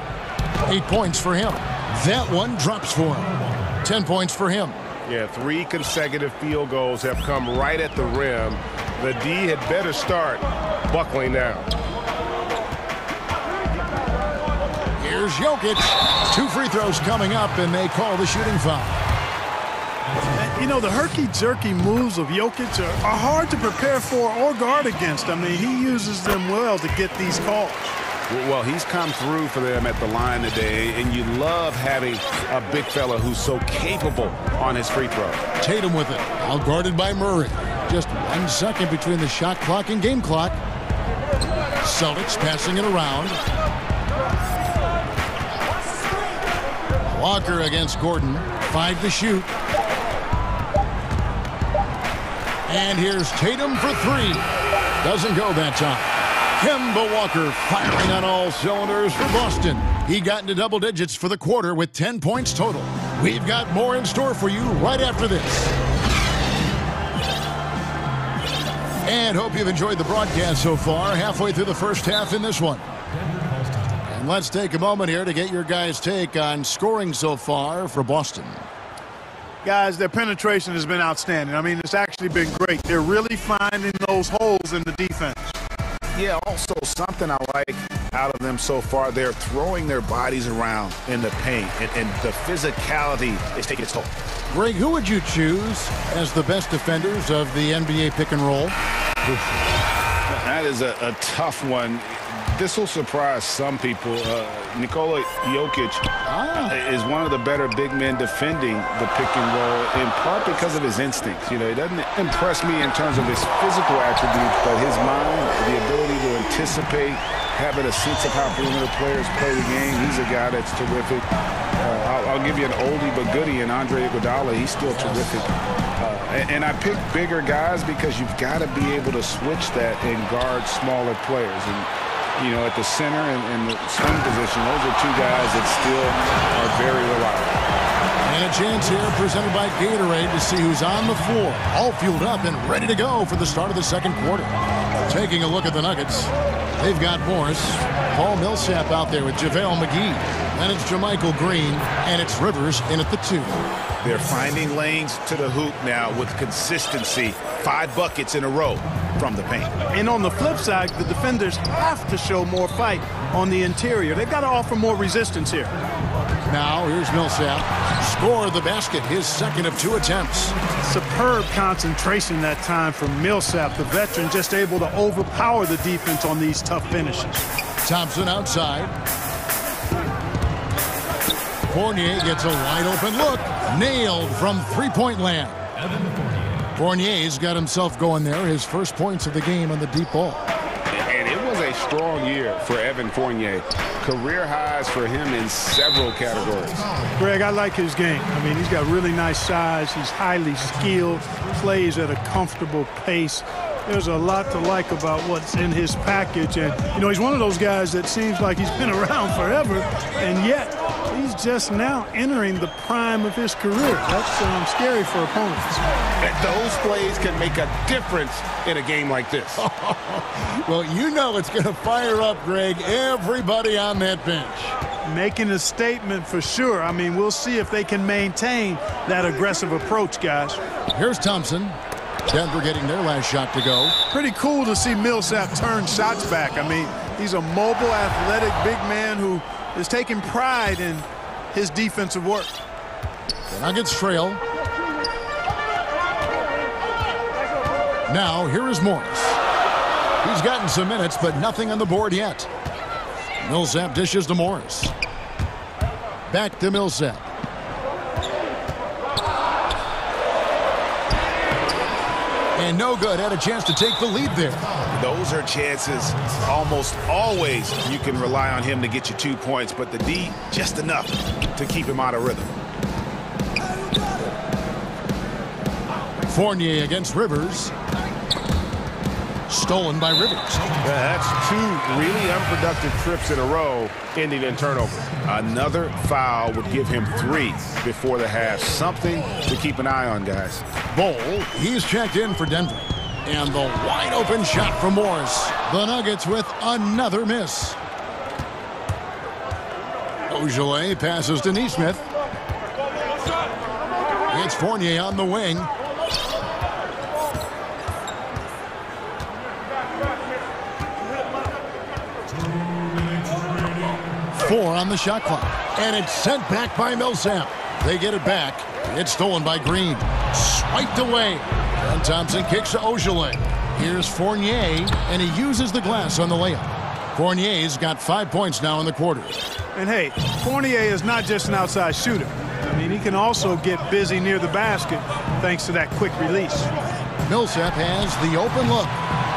8 points for him. That one drops for him. 10 points for him. Yeah, 3 consecutive field goals have come right at the rim. The D had better start buckling down. Here's Jokic. 2 free throws coming up, and they call the shooting foul. You know, the herky-jerky moves of Jokic are hard to prepare for or guard against. I mean, he uses them well to get these calls. Well, he's come through for them at the line today, and you love having a big fella who's so capable on his free throw. Tatum with it, out guarded by Murray. Just 1 second between the shot clock and game clock. Celtics passing it around. Walker against Gordon, 5 to shoot. And here's Tatum for 3. Doesn't go that time. Kemba Walker firing on all cylinders for Boston. He got into double digits for the quarter with 10 points total. We've got more in store for you right after this. And hope you've enjoyed the broadcast so far. Halfway through the first half in this one. And let's take a moment here to get your guys' take on scoring so far for Boston. Guys, their penetration has been outstanding. I mean, it's actually been great. They're really finding those holes in the defense. Yeah, also something I like out of them so far, they're throwing their bodies around in the paint, and the physicality is taking its toll. Greg, who would you choose as the best defenders of the NBA pick and roll? That is a tough one. This will surprise some people. Nikola Jokic is one of the better big men defending the pick and roll, in part because of his instincts. You know, he doesn't impress me in terms of his physical attributes, but his mind, the ability to anticipate, having a sense of how perimeter players play the game. He's a guy that's terrific. I'll give you an oldie but goodie in Andre Iguodala. He's still terrific. And I pick bigger guys because you've got to be able to switch that and guard smaller players. And you know, at the center and the swing position, those are 2 guys that still are very reliable. And a chance here presented by Gatorade to see who's on the floor, all fueled up and ready to go for the start of the second quarter. Taking a look at the Nuggets, they've got Morris, Paul Millsap out there with JaVale McGee. Then it's JaMychal Green, and it's Rivers in at the 2. They're finding lanes to the hoop now with consistency. 5 buckets in a row from the paint. And on the flip side, the defenders have to show more fight on the interior. They've got to offer more resistance here. Now here's Millsap. Score the basket, his second of 2 attempts. Superb concentration that time from Millsap, the veteran, just able to overpower the defense on these tough finishes. Thompson outside. Fournier gets a wide open look. Nailed from 3-point land. Fournier's got himself going there. His first points of the game on the deep ball. And it was a strong year for Evan Fournier. Career highs for him in several categories. Greg, I like his game. I mean, he's got really nice size. He's highly skilled, plays at a comfortable pace. There's a lot to like about what's in his package. And, you know, he's one of those guys that seems like he's been around forever, and yet he's just now entering the prime of his career. That's scary for opponents. And those plays can make a difference in a game like this. Well, you know it's going to fire up, Greg, everybody on that bench. Making a statement for sure. I mean, we'll see if they can maintain that aggressive approach, guys. Here's Thompson. Denver getting their last shot to go. Pretty cool to see Millsap turn shots back. I mean, he's a mobile, athletic big man who is taking pride in his defensive work. The Nuggets trail. Now, here is Morris. He's gotten some minutes, but nothing on the board yet. Millsap dishes to Morris. Back to Millsap. And no good. Had a chance to take the lead there. Those are chances almost always you can rely on him to get you 2 points, but the D just enough to keep him out of rhythm. Fournier against Rivers. Stolen by Rivers. That's two really unproductive trips in a row, ending in turnover. Another foul would give him 3 before the half. Something to keep an eye on, guys. Bowl, he's checked in for Denver. And the wide open shot from Morris. The Nuggets with another miss. Ogilvy passes to Neesmith. It's Fournier on the wing. Four on the shot clock. And it's sent back by Millsap. They get it back. It's stolen by Green. Swiped away. And Thompson kicks to Ogilvy. Here's Fournier, and he uses the glass on the layup. Fournier's got 5 points now in the quarter. And hey, Fournier is not just an outside shooter. I mean, he can also get busy near the basket thanks to that quick release. Millsap has the open look.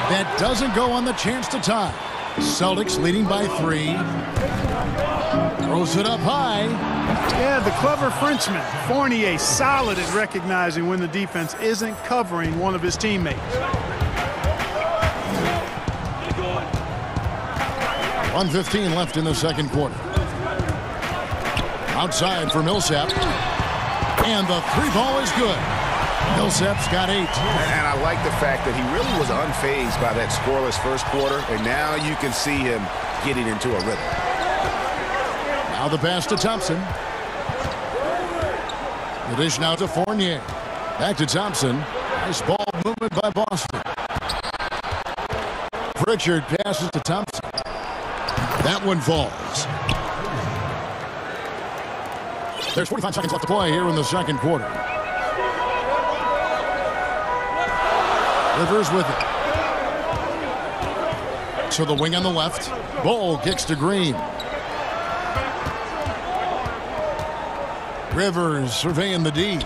That doesn't go on the chance to tie. Celtics leading by 3. Throws it up high. Yeah, the clever Frenchman. Fournier solid at recognizing when the defense isn't covering one of his teammates. 1:15 left in the second quarter. Outside for Millsap. And the 3-ball is good. Millsap's got 8. And I like the fact that he really was unfazed by that scoreless first quarter, and now you can see him getting into a rhythm. Now the pass to Thompson. The dish now to Fournier. Back to Thompson. Nice ball movement by Boston. Pritchard passes to Thompson. That one falls. There's 45 seconds left to play here in the second quarter. Rivers with it. To the wing on the left. Ball kicks to Green. Rivers surveying the D.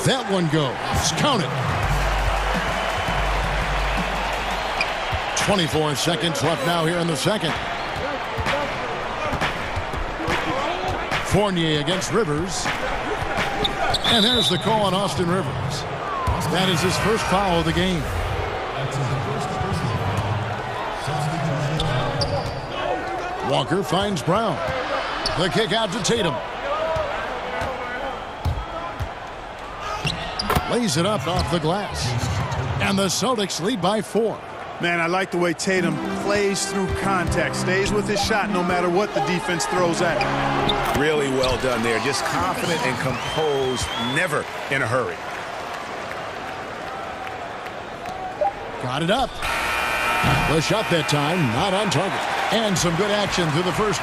That one goes. Count it. 24 seconds left now here in the second. Fournier against Rivers. And there's the call on Austin Rivers. That is his first foul of the game. Walker finds Brown. The kick out to Tatum. Lays it up off the glass. And the Celtics lead by 4. Man, I like the way Tatum plays through contact, stays with his shot no matter what the defense throws at him. Really well done there. Just confident and composed, never in a hurry. Got it up. The shot that time, not on target. And some good action through the first.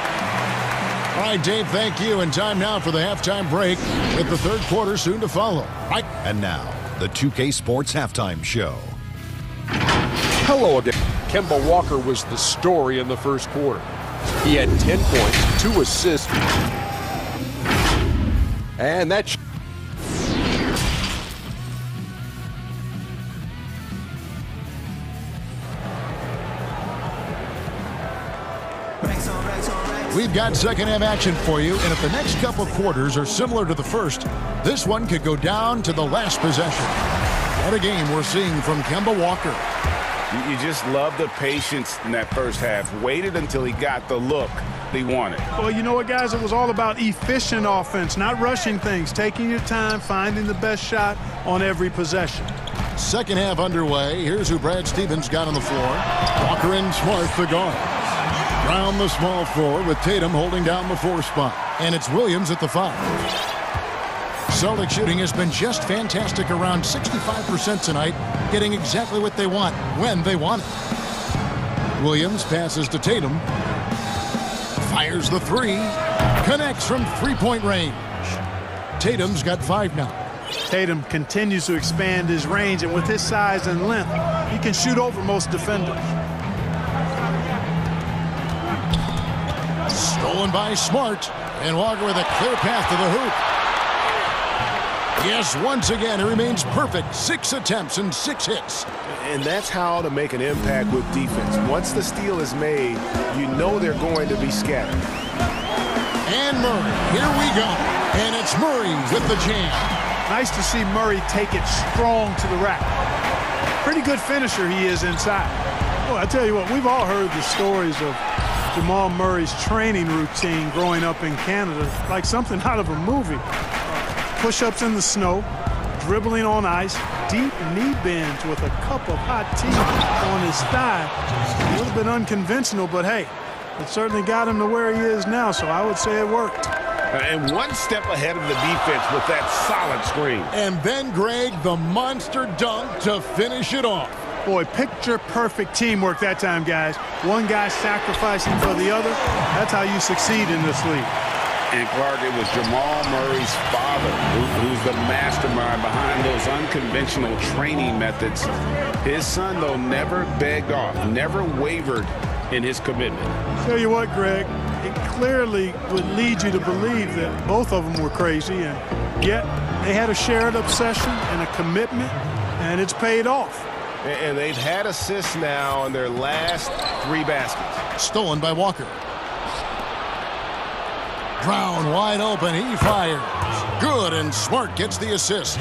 All right, Dave, thank you. And time now for the halftime break with the third quarter soon to follow. Right. And now, the 2K Sports Halftime Show. Hello again. Kemba Walker was the story in the first quarter. He had 10 points, 2 assists. And that We've got second half action for you, and if the next couple quarters are similar to the first, this one could go down to the last possession. What a game we're seeing from Kemba Walker. You just love the patience in that first half. Waited until he got the look he wanted. Well, you know what, guys? It was all about efficient offense, not rushing things, taking your time, finding the best shot on every possession. Second half underway. Here's who Brad Stevens got on the floor. Walker and Smart, the guards. Brown, the small forward, with Tatum holding down the 4 spot. And it's Williams at the 5. Celtic shooting has been just fantastic, around 65% tonight, getting exactly what they want, when they want it. Williams passes to Tatum. Fires the 3. Connects from 3-point range. Tatum's got 5 now. Tatum continues to expand his range, and with his size and length, he can shoot over most defenders. Stolen by Smart, and Walker with a clear path to the hoop. Yes, once again, he remains perfect. 6 attempts and 6 hits. And that's how to make an impact with defense. Once the steal is made, you know they're going to be scattered. And Murray, here we go. And it's Murray with the jam. Nice to see Murray take it strong to the rack. Pretty good finisher he is inside. Well, I tell you what, we've all heard the stories of Jamal Murray's training routine growing up in Canada, like something out of a movie. Push-ups in the snow, dribbling on ice, deep knee bends with a cup of hot tea on his thigh. A little bit unconventional, but hey, it certainly got him to where he is now, so I would say it worked. And one step ahead of the defense with that solid screen. And then, Greg, the monster dunk to finish it off. Boy, picture-perfect teamwork that time, guys. One guy sacrificing for the other. That's how you succeed in this league. And, Clark, it was Jamal Murray's father who's the mastermind behind those unconventional training methods. His son, though, never begged off, never wavered in his commitment. Tell you what, Greg, it clearly would lead you to believe that both of them were crazy, and yet they had a shared obsession and a commitment, and it's paid off. And they've had assists now on their last 3 baskets. Stolen by Walker. Brown wide open, he fires. Good, and Smart gets the assist.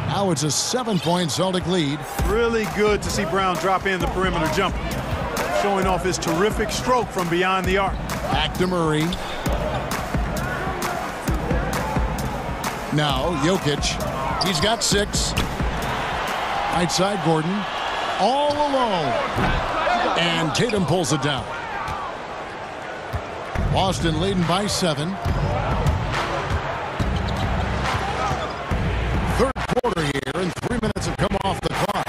Now it's a 7-point Celtic lead. Really good to see Brown drop in the perimeter jumper, showing off his terrific stroke from beyond the arc. Back to Murray. Now Jokic. He's got 6. Right side Gordon. All alone. And Tatum pulls it down. Boston leading by 7. Third quarter here, and 3 minutes have come off the clock.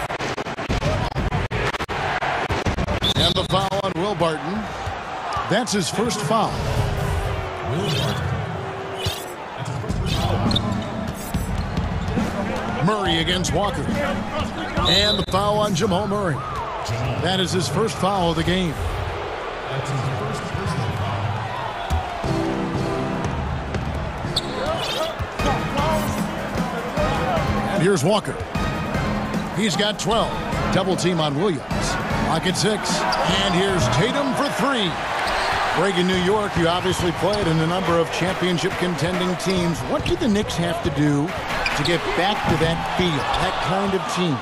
And the foul on Will Barton. That's his first foul. Murray against Walker. And the foul on Jamal Murray. That is his first foul of the game. And here's Walker. He's got 12. Double team on Williams. Lock at 6. And here's Tatum for 3. Greg, in New York, you obviously played in a number of championship contending teams. What do the Knicks have to do to get back to that feel, that kind of team?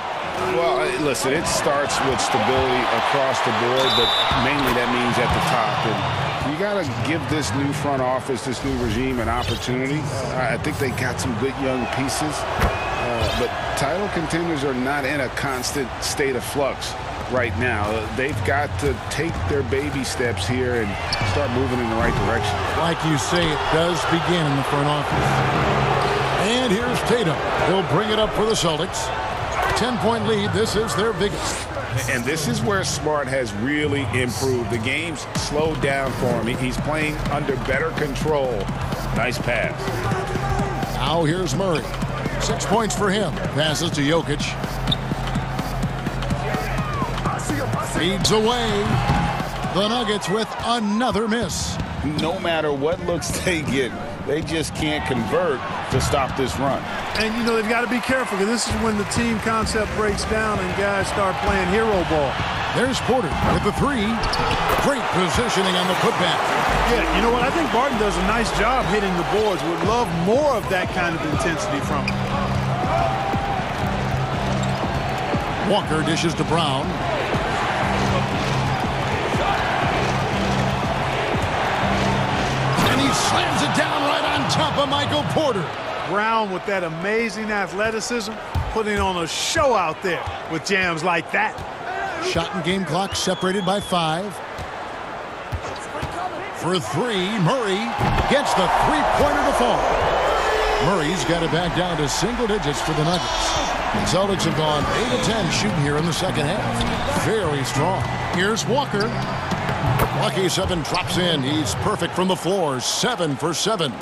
Well, listen, it starts with stability across the board, but mainly that means at the top. And you got to give this new front office, this new regime, an opportunity. I think they got some good young pieces, but title contenders are not in a constant state of flux right now. They've got to take their baby steps here and start moving in the right direction. Like you say, it does begin in the front office. And here's Tatum. He'll bring it up for the Celtics. 10-point lead. This is their biggest. And this is where Smart has really improved. The game's slowed down for him. He's playing under better control. Nice pass. Now here's Murray. 6 points for him. Passes to Jokic. Feeds away. The Nuggets with another miss. No matter what looks they get, they just can't convert to stop this run. And, you know, they've got to be careful, because this is when the team concept breaks down and guys start playing hero ball. There's Porter with the 3. Great positioning on the putback. Yeah, you know what? I think Barton does a nice job hitting the boards. Would love more of that kind of intensity from him. Walker dishes to Brown. And he slams it down right on top of Michael Porter. Brown with that amazing athleticism, putting on a show out there with jams like that. Shot and game clock separated by 5. For 3, Murray gets the 3-pointer to fall. Murray's got it back down to single digits for the Nuggets. The Celtics have gone 8 of 10 shooting here in the second half. Very strong. Here's Walker. Lucky 7 drops in. He's perfect from the floor. 7 for 7.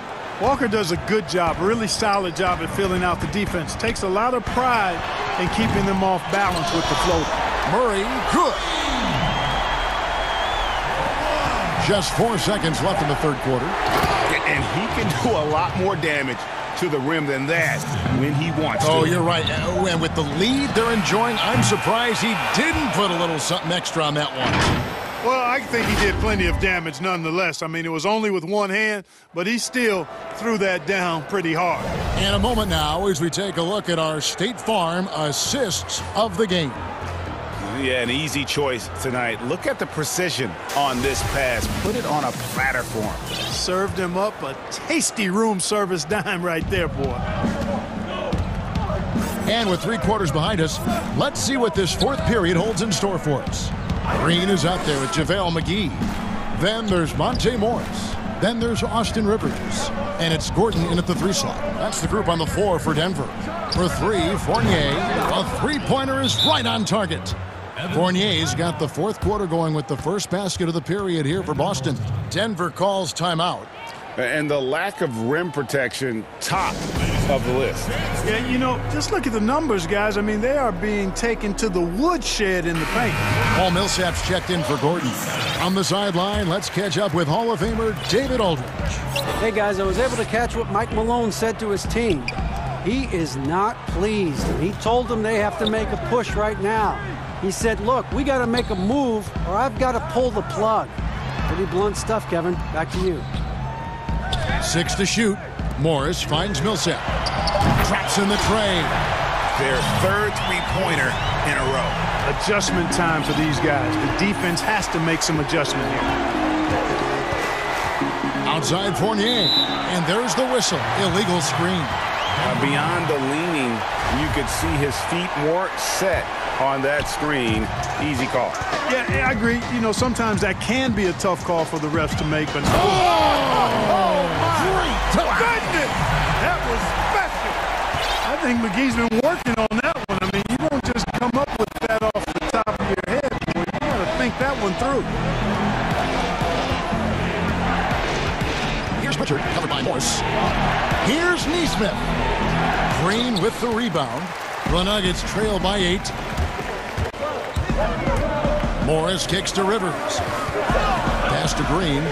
Walker does a good job, really solid job at filling out the defense. Takes a lot of pride in keeping them off balance with the floater. Murray, good. Just 4 seconds left in the third quarter. And he can do a lot more damage to the rim than that when he wants to. Oh, you're right. And with the lead they're enjoying, I'm surprised he didn't put a little something extra on that one. Well, I think he did plenty of damage nonetheless. I mean, it was only with one hand, but he still threw that down pretty hard. In a moment now, as we take a look at our State Farm assists of the game. Yeah, an easy choice tonight. Look at the precision on this pass. Put it on a platter for him. Served him up a tasty room service dime right there, boy. And with 3 quarters behind us, let's see what this fourth period holds in store for us. Green is out there with JaVale McGee. Then there's Monte Morris. Then there's Austin Rivers. And it's Gordon in at the 3 slot. That's the group on the floor for Denver. For 3, Fournier. A three-pointer is right on target. Fournier's got the fourth quarter going with the first basket of the period here for Boston. Denver calls timeout. And the lack of rim protection, top of the list. Yeah, you know, just look at the numbers, guys. I mean, they are being taken to the woodshed in the paint. Paul Millsap's checked in for Gordon. On the sideline, let's catch up with Hall of Famer David Aldridge. Hey, guys, I was able to catch what Mike Malone said to his team. He is not pleased, and he told them they have to make a push right now. He said, look, we got to make a move, or I've got to pull the plug. Pretty blunt stuff, Kevin. Back to you. 6 to shoot. Morris finds Millsap. Drops in the tray. Their third three-pointer in a row. Adjustment time for these guys. The defense has to make some adjustment here. Outside Fournier. And there's the whistle. Illegal screen. Beyond the leaning, you could see his feet more set on that screen. Easy call. Yeah, I agree. You know, sometimes that can be a tough call for the refs to make, but... Goodness! That was special. I think McGee's been working on that one. I mean, you don't just come up with that off the top of your head. Boy. You got to think that one through. Here's Pritchard, covered by Morris. Here's Neesmith. Green with the rebound. The Nuggets trail by 8. Morris kicks to Rivers. Pass to Green.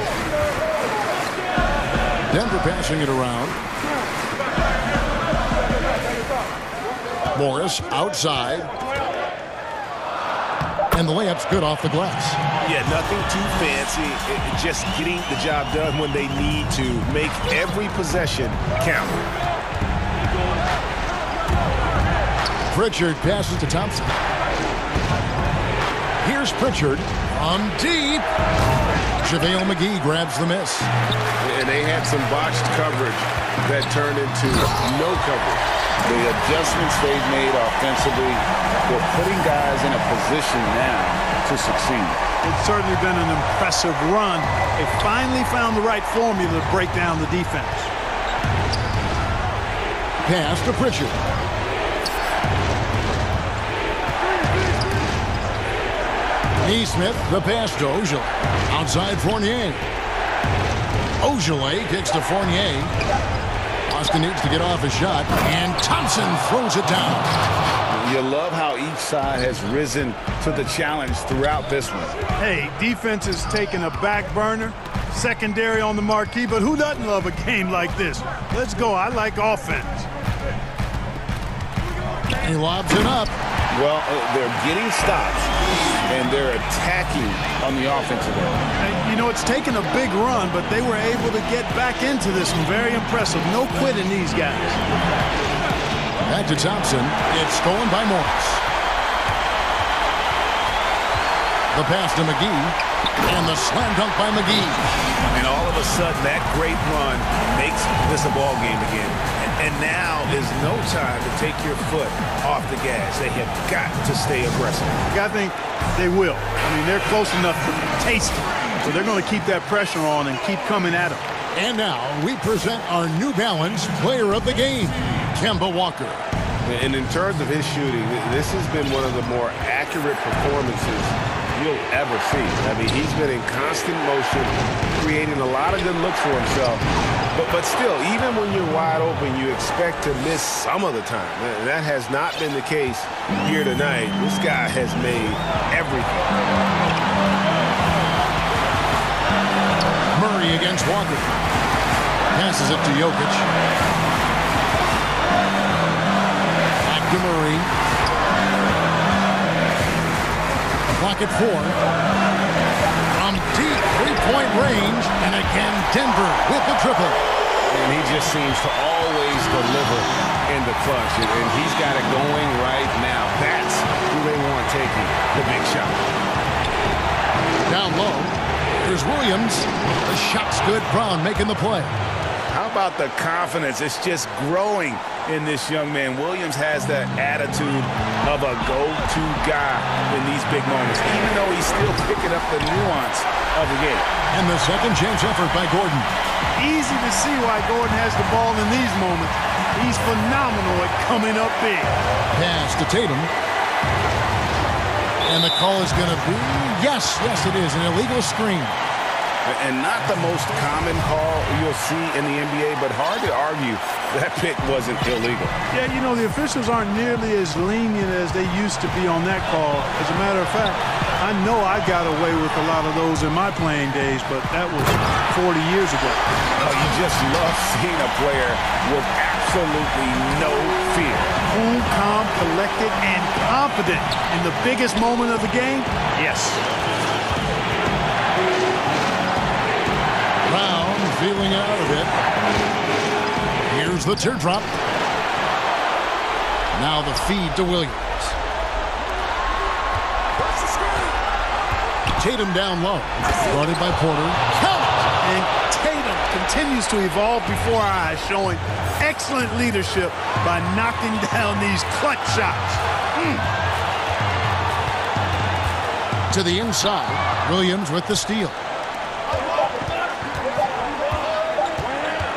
Denver passing it around. Morris outside. And the layup's good off the glass. Yeah, nothing too fancy. Just getting the job done when they need to. Make every possession count. Pritchard passes to Thompson. Here's Pritchard from deep. JaVale McGee grabs the miss. And they had some botched coverage that turned into no coverage. The adjustments they've made offensively, they're putting guys in a position now to succeed. It's certainly been an impressive run. They finally found the right formula to break down the defense. Pass to Pritchard. Neesmith, the pass to Ogilvy. Outside Fournier. Ogilvy kicks to Fournier. Austin needs to get off a shot, and Thompson throws it down. You love how each side has risen to the challenge throughout this one. Hey, defense is taking a back burner, secondary on the marquee, but who doesn't love a game like this? Let's go. I like offense. He lobs it up. Well, they're getting stops, and they're attacking on the offensive end. You know, it's taken a big run, but they were able to get back into this one. Very impressive. No quitting these guys. Back to Thompson. It's stolen by Morris. The pass to McGee. And the slam dunk by McGee. And all of a sudden, that great run makes this a ball game again. And now is no time to take your foot off the gas. They have got to stay aggressive. I think they will. I mean, they're close enough to taste it. So they're going to keep that pressure on and keep coming at them. And now we present our New Balance Player of the Game, Kemba Walker. And in terms of his shooting, this has been one of the more accurate performances you'll ever see. I mean, he's been in constant motion, creating a lot of good looks for himself. But still, even when you're wide open, you expect to miss some of the time. And that has not been the case here tonight. This guy has made everything. Murray against Walker. Passes it to Jokic. Back to Murray. Clock at 4. Three-point range, and again Denver with the triple. And he just seems to always deliver in the clutch, and he's got it going right now. That's who they want taking the big shot. Down low, there's Williams. The shot's good. Brown making the play. How about the confidence? It's just growing in this young man. Williams has that attitude of a go-to guy in these big moments, even though he's still picking up the nuance of the game. And the second chance effort by Gordon. Easy to see why Gordon has the ball in these moments. He's phenomenal at coming up big. Pass to Tatum. And the call is going to be, yes, it is, an illegal screen. And not the most common call you'll see in the NBA, but hard to argue that pick wasn't illegal. Yeah, you know, the officials aren't nearly as lenient as they used to be on that call. As a matter of fact, I know I got away with a lot of those in my playing days, but that was 40 years ago. Oh, you just love seeing a player with absolutely no fear. Cool, calm, collected, and confident in the biggest moment of the game? Yes. Brown feeling out of it. Here's the teardrop. Now the feed to Williams. Tatum down low. Guarded by Porter. Count! And Tatum continues to evolve before our eyes, showing excellent leadership by knocking down these clutch shots. To the inside. Williams with the steal.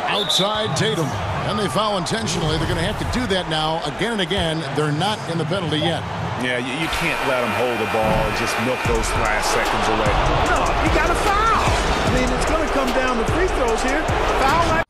Outside Tatum. And they foul intentionally. They're going to have to do that now again and again. They're not in the penalty yet. Yeah, you can't let them hold the ball and just milk those last seconds away. No, you got to foul. I mean, it's going to come down to free throws here. Foul.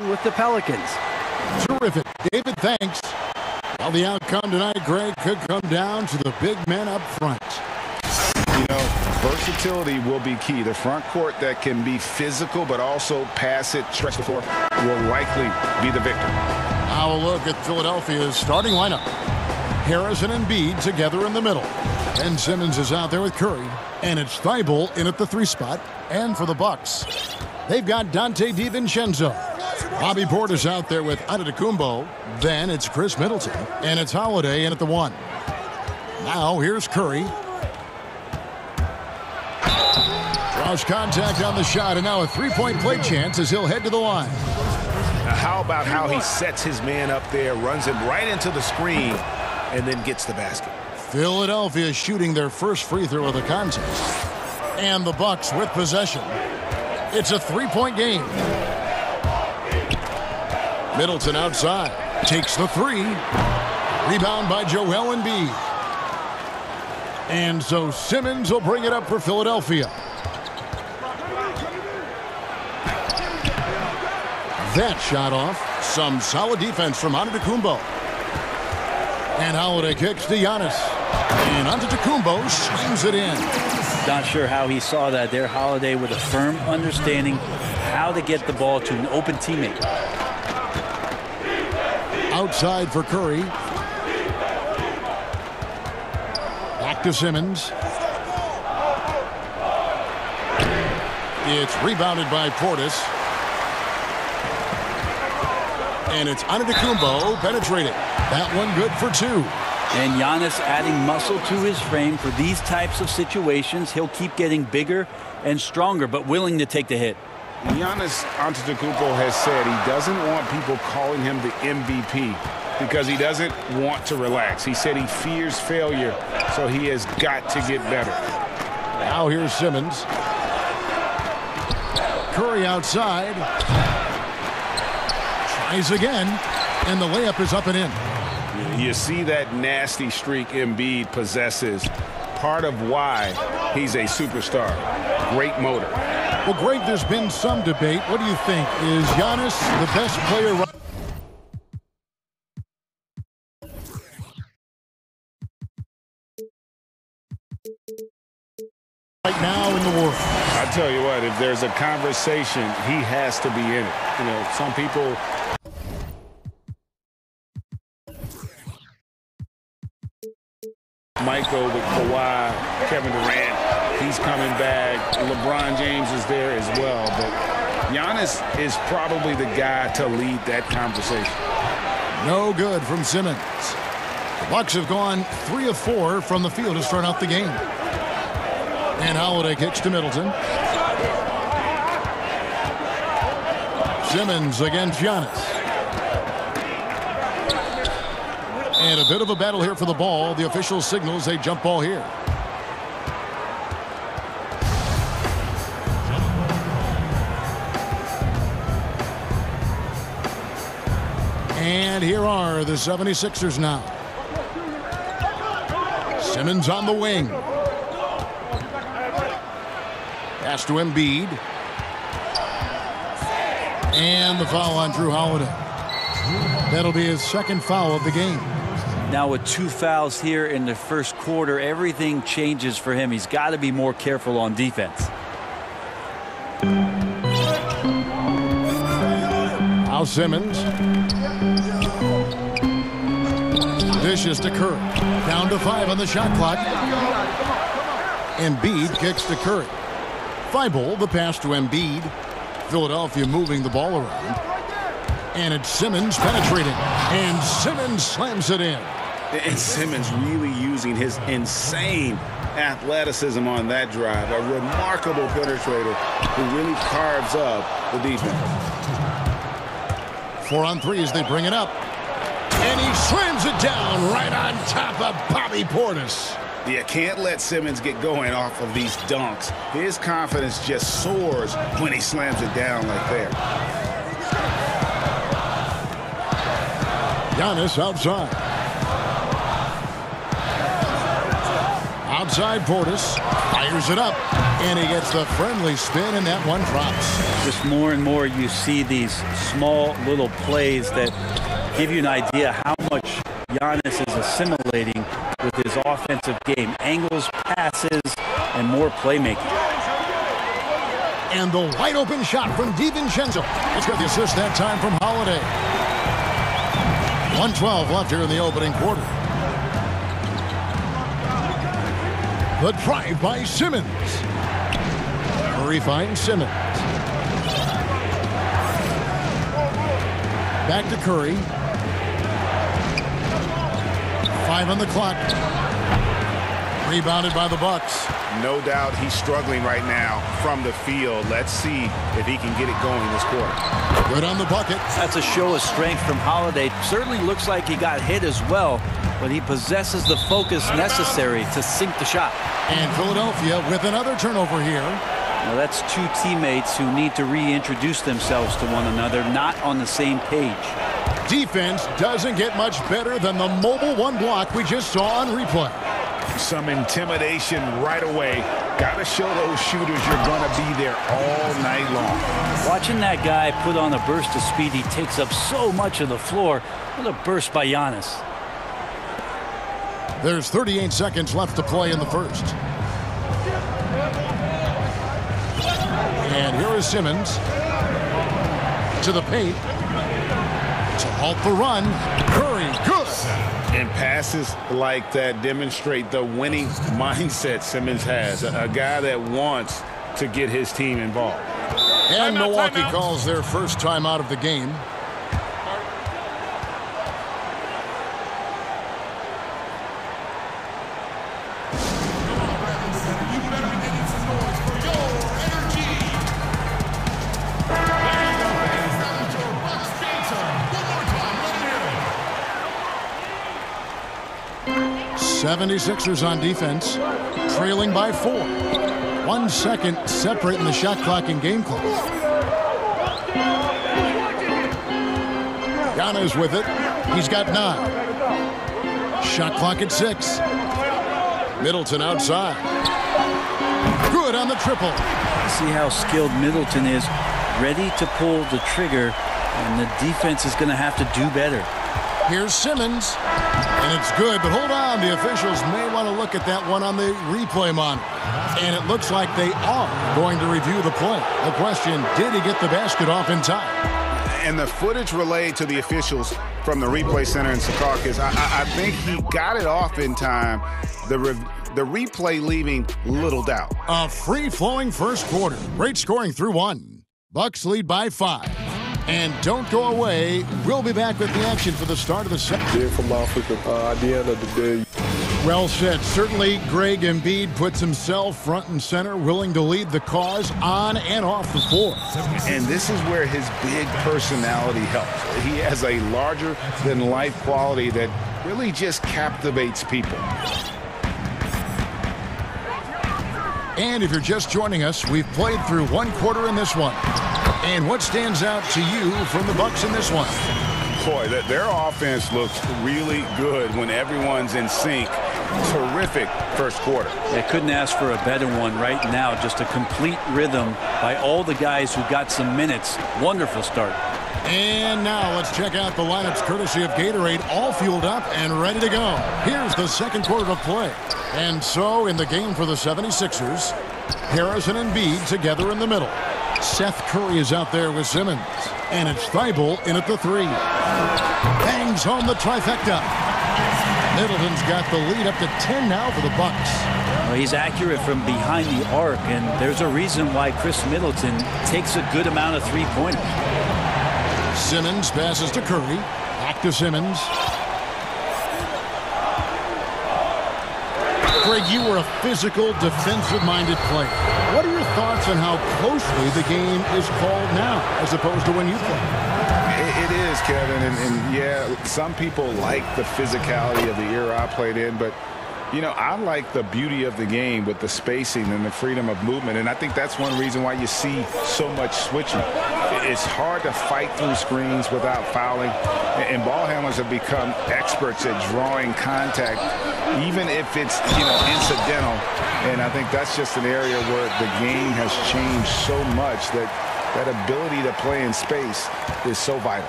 with the Pelicans. Terrific. David, thanks. Well, the outcome tonight, Greg, could come down to the big men up front. You know, versatility will be key. The front court that can be physical but also pass it, stretch the floor, will likely be the victor. Now a look at Philadelphia's starting lineup. Harris and Embiid together in the middle. Ben Simmons is out there with Curry. And it's Thibault in at the 3 spot. And for the Bucks, they've got Dante DiVincenzo. Bobby Portis out there with Antetokounmpo. Then it's Chris Middleton. And it's Holiday in at the 1. Now here's Curry. Draws contact on the shot, and now a 3-point play chance as he'll head to the line. Now how about how he sets his man up there, runs him right into the screen, and then gets the basket. Philadelphia shooting their first free throw of the contest. And the Bucks with possession. It's a 3-point game. Middleton outside. Takes the 3. Rebound by Joel Embiid. And so Simmons will bring it up for Philadelphia. That shot off. Some solid defense from Antetokounmpo. And Holiday kicks to Giannis. And Antetokounmpo swings it in. Not sure how he saw that there. Holiday with a firm understanding how to get the ball to an open teammate. Outside for Curry. Back to Simmons. It's rebounded by Portis. And it's Antetokounmpo penetrating. That one good for 2. And Giannis adding muscle to his frame for these types of situations. He'll keep getting bigger and stronger, but willing to take the hit. Giannis Antetokounmpo has said he doesn't want people calling him the MVP because he doesn't want to relax. He said he fears failure, so he has got to get better. Now here's Simmons. Curry outside. Tries again, and the layup is up and in. You see that nasty streak Embiid possesses. Part of why he's a superstar. Great motor. Well, Greg, there's been some debate. What do you think? Is Giannis the best player right now in the world? I tell you what, if there's a conversation, he has to be in it. You know, some people... Michael with Kawhi, Kevin Durant, he's coming back. LeBron James is there as well. But Giannis is probably the guy to lead that conversation. No good from Simmons. The Bucks have gone 3 of 4 from the field to start out the game. And Holiday kicks to Middleton. Simmons against Giannis. And a bit of a battle here for the ball. The official signals a jump ball here. And here are the 76ers now. Simmons on the wing. Pass to Embiid. And the foul on Drew Holiday. That'll be his second foul of the game. Now with 2 fouls here in the first quarter, everything changes for him. He's got to be more careful on defense. Now Simmons. Dishes to Curry. Down to 5 on the shot clock. Embiid kicks to Curry. Thibault, the pass to Embiid. Philadelphia moving the ball around. And it's Simmons penetrating. And Simmons slams it in. And Simmons really using his insane athleticism on that drive. A remarkable penetrator who really carves up the defense. 4 on 3 as they bring it up. And he slams it down right on top of Bobby Portis. You can't let Simmons get going off of these dunks. His confidence just soars when he slams it down like that. Giannis outside. Outside Portis fires it up, and he gets the friendly spin, and that one drops. Just more and more you see these small little plays that give you an idea how much Giannis is assimilating with his offensive game. Angles, passes, and more playmaking. And the wide open shot from DiVincenzo. It's got the assist that time from Holiday. 1:12 left here in the opening quarter. The drive by Simmons. Curry finds Simmons. Back to Curry. 5 on the clock. Rebounded by the Bucks. No doubt he's struggling right now from the field. Let's see if he can get it going this quarter. Good on the bucket. That's a show of strength from Holiday. Certainly looks like he got hit as well, but he possesses the focus necessary to sink the shot. And Philadelphia with another turnover here. Now that's two teammates who need to reintroduce themselves to one another, not on the same page. Defense doesn't get much better than the mobile one block we just saw on replay. Some intimidation right away. Got to show those shooters you're going to be there all night long. Watching that guy put on a burst of speed, he takes up so much of the floor. What a burst by Giannis. There's 38 seconds left to play in the first. And here is Simmons to the paint to halt the run. Curry, good. And passes like that demonstrate the winning mindset Simmons has. A guy that wants to get his team involved. And Milwaukee calls their first time out of the game. '76ers on defense, trailing by 4. 1 second separating the shot clock and game clock. Giannis with it. He's got 9. Shot clock at 6. Middleton outside. Good on the triple. See how skilled Middleton is, ready to pull the trigger, and the defense is going to have to do better. Here's Simmons. And it's good, but hold on. The officials may want to look at that one on the replay monitor. And it looks like they are going to review the play. The question, did he get the basket off in time? And the footage relayed to the officials from the replay center in Secaucus, I think he got it off in time. The replay leaving little doubt. A free-flowing first quarter. Great scoring through 1. Bucks lead by 5. And don't go away. We'll be back with the action for the start of the second. From Africa, at the end of the day. Well said. Certainly, Greg Embiid puts himself front and center, willing to lead the cause on and off the floor. And this is where his big personality helps. He has a larger-than-life quality that really just captivates people. And if you're just joining us, we've played through 1 quarter in this one. And what stands out to you from the Bucks in this one? Boy, their offense looks really good when everyone's in sync. Terrific first quarter. They couldn't ask for a better one right now. Just a complete rhythm by all the guys who got some minutes. Wonderful start. And now let's check out the lineups courtesy of Gatorade, all fueled up and ready to go. Here's the second quarter of play. And so in the game for the 76ers, Harrison and Embiid together in the middle. Seth Curry is out there with Simmons. And it's Thibault in at the 3. Bangs home the trifecta. Middleton's got the lead up to 10 now for the Bucks. Well, he's accurate from behind the arc, and there's a reason why Chris Middleton takes a good amount of three-pointers. Simmons passes to Curry. Back to Simmons. Greg, you were a physical, defensive-minded player. What are your thoughts on how closely the game is called now as opposed to when you played? It is, Kevin, and yeah, some people like the physicality of the era I played in, but You know, I like the beauty of the game with the spacing and the freedom of movement, and I think that's one reason why you see so much switching. It's hard to fight through screens without fouling, and ball handlers have become experts at drawing contact, even if it's, you know, incidental. And I think that's just an area where the game has changed so much that that ability to play in space is so vital.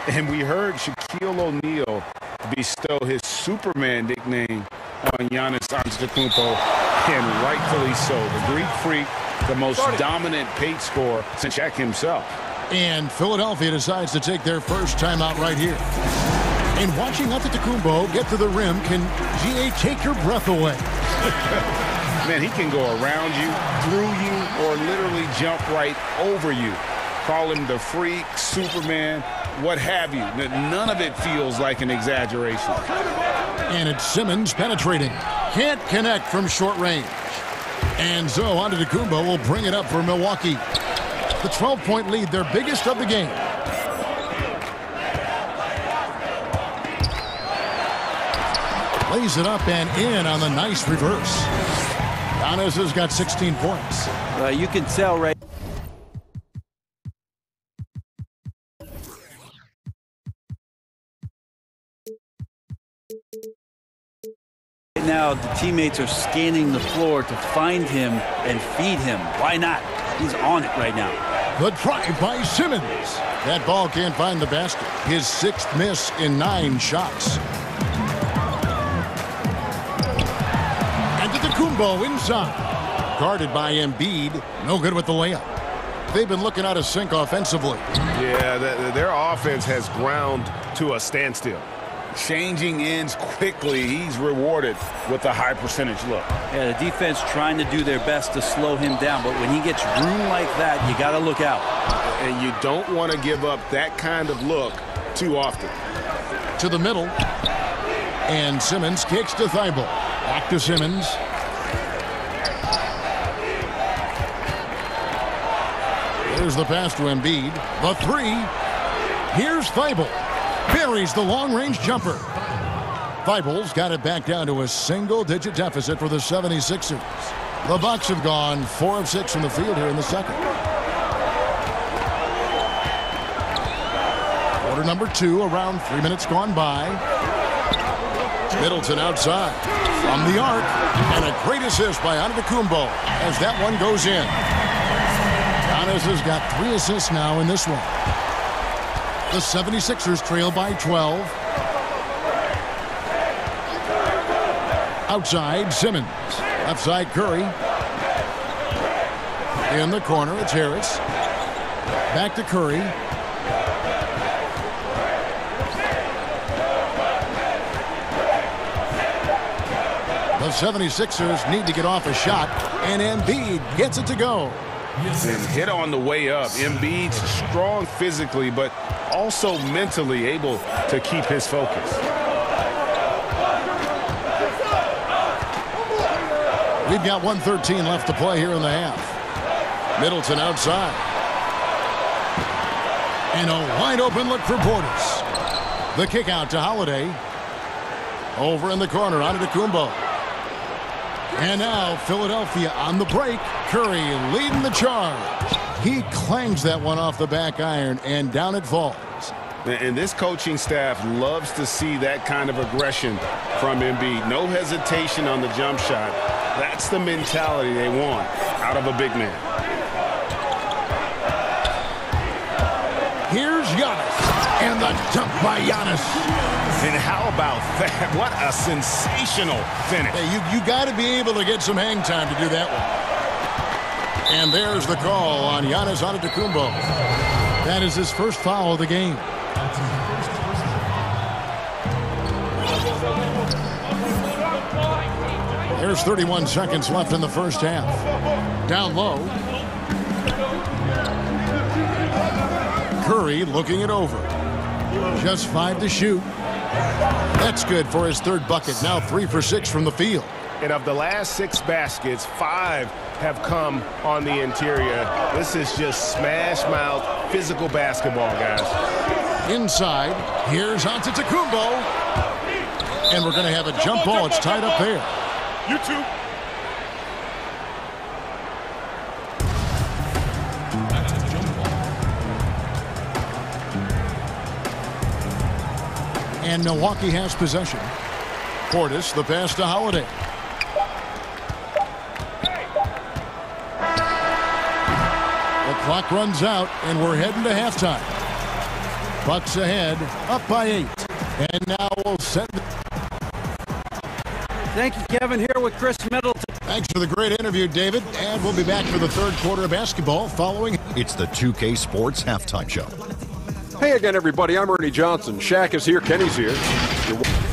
And we heard Shaquille O'Neal bestow his Superman nickname on Giannis Antetokounmpo, and rightfully so. The Greek Freak, the most dominant paint scorer since Shaq himself. And Philadelphia decides to take their first timeout right here. And watching Antetokounmpo get to the rim can, GA, take your breath away. Man, he can go around you, through you, or literally jump right over you. Call him the Freak, Superman, what have you. None of it feels like an exaggeration. And it's Simmons penetrating. Can't connect from short range. And so Antetokounmpo will bring it up for Milwaukee. The 12-point lead, their biggest of the game. Lays it up and in on the nice reverse. Giannis has got 16 points. You can tell right now the teammates are scanning the floor to find him and feed him. Why not? He's on it right now. Good drive by Simmons. That ball can't find the basket. His 6th miss in 9 shots. Antetokounmpo inside. Guarded by Embiid. No good with the layup. They've been looking out of sync offensively. Yeah, their offense has ground to a standstill. Changing ends quickly. He's rewarded with a high percentage look. Yeah, the defense trying to do their best to slow him down, but when he gets room like that, you got to look out. And you don't want to give up that kind of look too often. To the middle. And Simmons kicks to Thibault. Back to Simmons. There's the pass to Embiid. The 3. Here's Thibault. Buries the long-range jumper. Thibault's got it back down to a single-digit deficit for the 76ers. The Bucks have gone 4 of 6 from the field here in the second. Quarter number 2, around 3 minutes gone by. Middleton outside. From the arc. And a great assist by Antetokounmpo as that one goes in. Giannis has got 3 assists now in this one. The 76ers trail by 12. Outside, Simmons. Left side, Curry. In the corner, it's Harris. Back to Curry. The 76ers need to get off a shot, and Embiid gets it to go. And hit on the way up. Embiid's strong physically, but also mentally able to keep his focus. We've got 1:13 left to play here in the half. Middleton outside. And a wide open look for Portis. The kick out to Holiday. Over in the corner, Antetokounmpo. And now Philadelphia on the break. Curry leading the charge. He clangs that one off the back iron, and down it falls. And this coaching staff loves to see that kind of aggression from Embiid. No hesitation on the jump shot. That's the mentality they want out of a big man. Here's Giannis. And the dunk by Giannis. And how about that? What a sensational finish. Hey, you got to be able to get some hang time to do that one. And there's the call on Giannis Antetokounmpo. That is his first foul of the game. There's 31 seconds left in the first half. Down low. Curry looking it over. Just 5 to shoot. That's good for his 3rd bucket. Now 3 for 6 from the field. And of the last 6 baskets, 5 have come on the interior. This is just smash mouth physical basketball, guys. Inside, here's Antetokounmpo. And we're going to have a jump ball. It's tied up there. You too. And Milwaukee has possession. Portis, the pass to Holiday. The clock runs out, and we're heading to halftime. Bucks ahead, up by 8. And now we'll send. Thank you, Kevin. Here with Chris Middleton. Thanks for the great interview, David. And we'll be back for the third quarter of basketball following. It's the 2K Sports Halftime Show. Hey again, everybody. I'm Ernie Johnson. Shaq is here. Kenny's here.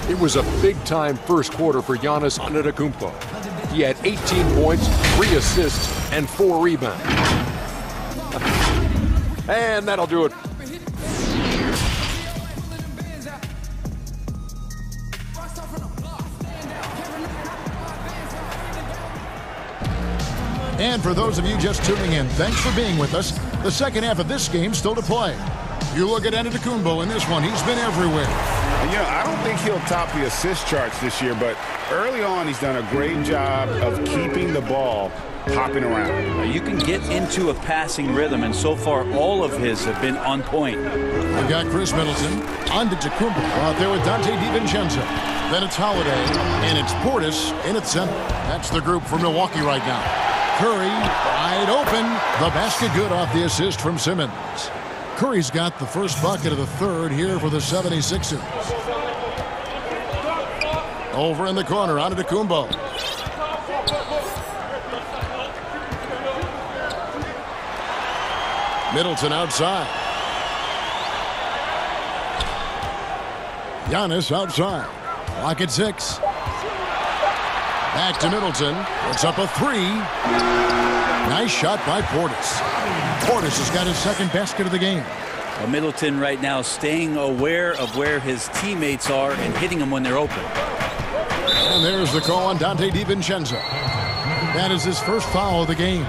It was a big-time first quarter for Giannis Antetokounmpo. He had 18 points, 3 assists, and 4 rebounds. And that'll do it. And for those of you just tuning in, thanks for being with us. The second half of this game still to play. You look at Antetokounmpo in this one. He's been everywhere. You know, I don't think he'll top the assist charts this year, but early on he's done a great job of keeping the ball hopping around. You can get into a passing rhythm, and so far all of his have been on point. We've got Chris Middleton, Antetokounmpo out there with Dante DiVincenzo. Then it's Holiday, and it's Portis in its center. That's the group for Milwaukee right now. Curry wide open. The basket good off the assist from Simmons. Curry's got the first bucket of the third here for the 76ers. Over in the corner, Antetokounmpo. Middleton outside. Giannis outside. Clock at 6. Back to Middleton. Puts up a 3. Nice shot by Portis. Portis has got his second basket of the game. Well, Middleton right now staying aware of where his teammates are and hitting them when they're open. And there's the call on Dante DiVincenzo. That is his first foul of the game.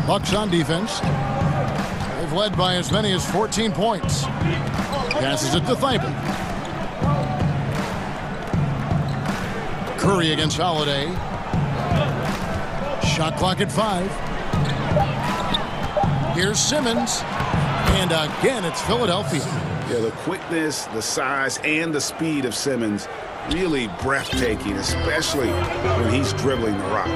Bucks on defense. They've led by as many as 14 points. Passes it to Thibault. Curry against Holiday. Shot clock at 5. Here's Simmons. And again, it's Philadelphia. Yeah, the quickness, the size, and the speed of Simmons really breathtaking, especially when he's dribbling the rock.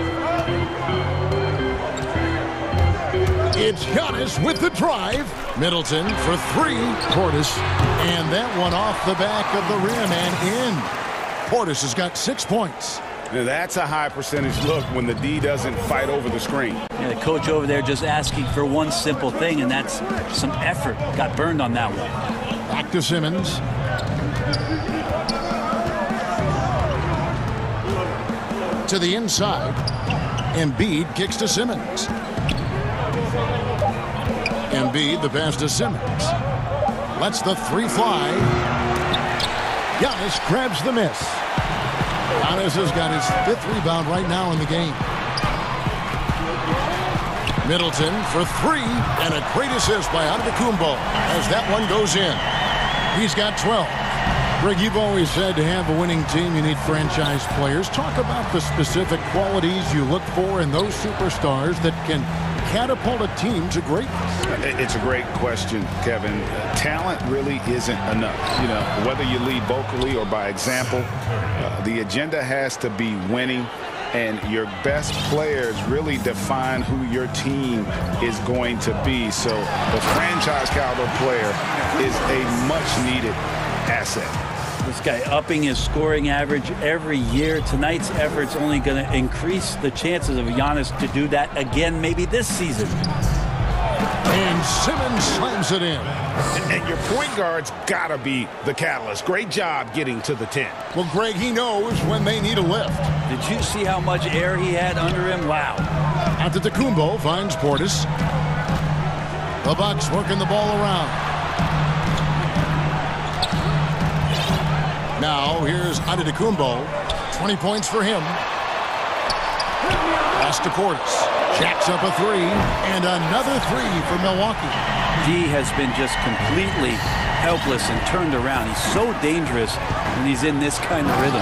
It's Giannis with the drive. Middleton for 3. Portis. And that one off the back of the rim and in. Portis has got 6 points. Now that's a high percentage look when the D doesn't fight over the screen. Yeah, the coach over there just asking for one simple thing, and that's some effort. Got burned on that one. Back to Simmons. To the inside. Embiid kicks to Simmons. Embiid, the pass to Simmons. Lets the 3 fly. Giannis grabs the miss. Giannis has got his 5th rebound right now in the game. Middleton for 3, and a great assist by Antetokounmpo as that one goes in. He's got 12. Greg, you've always said to have a winning team, you need franchise players. Talk about the specific qualities you look for in those superstars that can catapult a team to greatness. It's a great question, Kevin. Talent really isn't enough. You know, whether you lead vocally or by example, the agenda has to be winning, and your best players really define who your team is going to be. So the franchise caliber player is a much-needed asset. This guy upping his scoring average every year. Tonight's effort's only going to increase the chances of Giannis to do that again, maybe this season. And Simmons slams it in. And your point guard's got to be the catalyst. Great job getting to the 10. Well, Greg, he knows when they need a lift. Did you see how much air he had under him? Wow. Antetokounmpo finds Portis. The Bucks working the ball around. Now, here's Antetokounmpo. 20 points for him. Pass to Portis. Jacks up a 3, and another 3 for Milwaukee. D has been just completely helpless and turned around. He's so dangerous when he's in this kind of rhythm.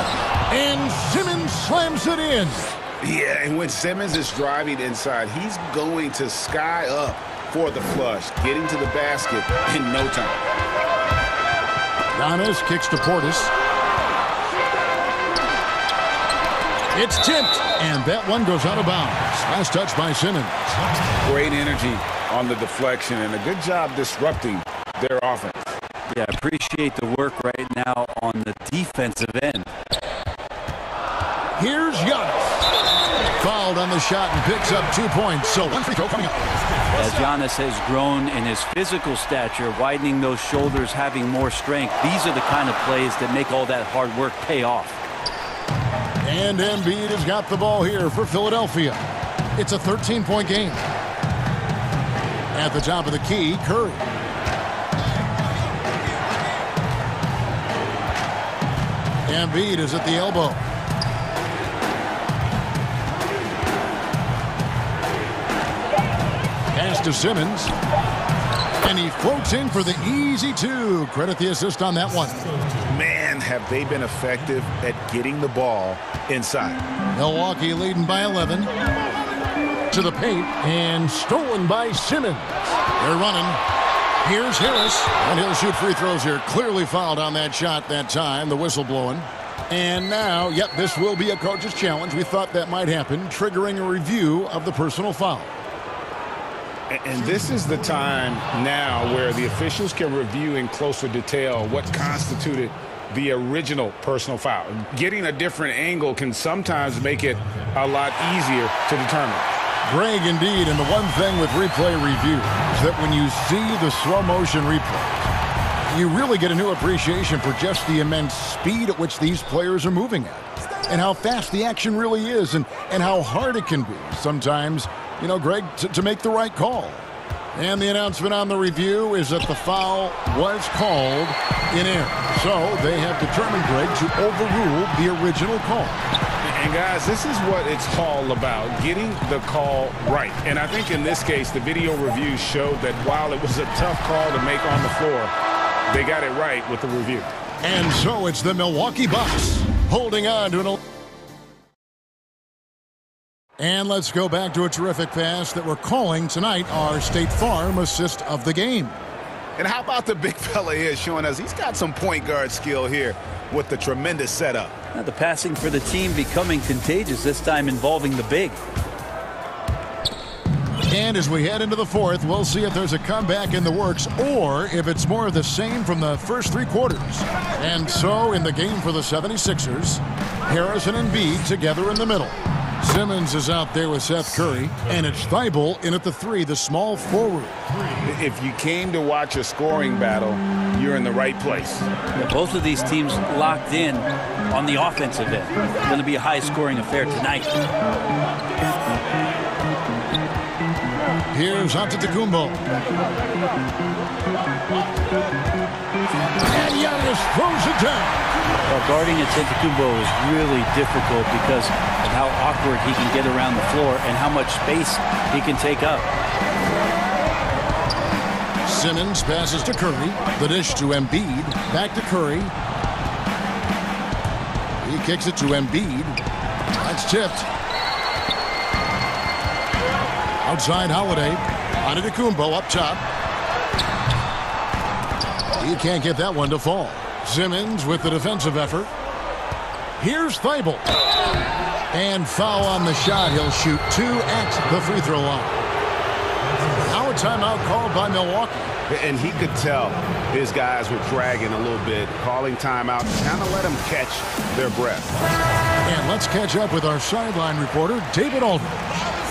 And Simmons slams it in. Yeah, and when Simmons is driving inside, he's going to sky up for the flush, getting to the basket in no time. Giannis kicks to Portis. It's tipped, and that one goes out of bounds. Last touch by Simmons. Great energy on the deflection, and a good job disrupting their offense. Yeah, appreciate the work right now on the defensive end. Here's Giannis. Fouled on the shot and picks up 2 points. So one free throw coming up. As Giannis has grown in his physical stature, widening those shoulders, having more strength, these are the kind of plays that make all that hard work pay off. And Embiid has got the ball here for Philadelphia. It's a 13-point game. At the top of the key, Curry. Embiid is at the elbow. Pass to Simmons. And he floats in for the easy two. Credit the assist on that one. Man, have they been effective at getting the ball inside. Milwaukee leading by 11. To the paint and stolen by Simmons. They're running. Here's Harris. And he'll shoot free throws here. Clearly fouled on that shot that time. The whistle blowing. And now, yep, this will be a coach's challenge. We thought that might happen, triggering a review of the personal foul. And this is the time now where the officials can review in closer detail what constituted the original personal foul. Getting a different angle can sometimes make it a lot easier to determine. Greg, indeed, and the one thing with replay review is that when you see the slow motion replays, you really get a new appreciation for just the immense speed at which these players are moving at, and how fast the action really is, and how hard it can be sometimes, you know, Greg, to make the right call. And the announcement on the review is that the foul was called in error. So they have determined, Greg, to overrule the original call. And guys, this is what it's all about, getting the call right. And I think in this case, the video review showed that while it was a tough call to make on the floor, they got it right with the review. And so it's the Milwaukee Bucks holding on to an... And let's go back to a terrific pass that we're calling tonight our State Farm assist of the game. And how about the big fella here showing us he's got some point guard skill here with the tremendous setup. Now the passing for the team becoming contagious, this time involving the big. And as we head into the fourth, we'll see if there's a comeback in the works or if it's more of the same from the first three quarters. And so in the game for the 76ers, Harrison and Embiid together in the middle. Simmons is out there with Seth Curry, and it's Thibault in at the three, the small forward. If you came to watch a scoring battle, you're in the right place. Yeah, both of these teams locked in on the offensive end. It's going to be a high-scoring affair tonight. Here's Antetokounmpo. And Giannis throws it down. Well, guarding Antetokounmpo is really difficult because of how awkward he can get around the floor and how much space he can take up. Simmons passes to Curry. The dish to Embiid. Back to Curry. He kicks it to Embiid. That's tipped. Outside Holiday. Antetokounmpo up top. He can't get that one to fall. Simmons with the defensive effort. Here's Thibault. And foul on the shot. He'll shoot two at the free throw line. Now a timeout called by Milwaukee. And he could tell his guys were dragging a little bit, calling timeout to kind of let them catch their breath. And let's catch up with our sideline reporter, David Aldridge.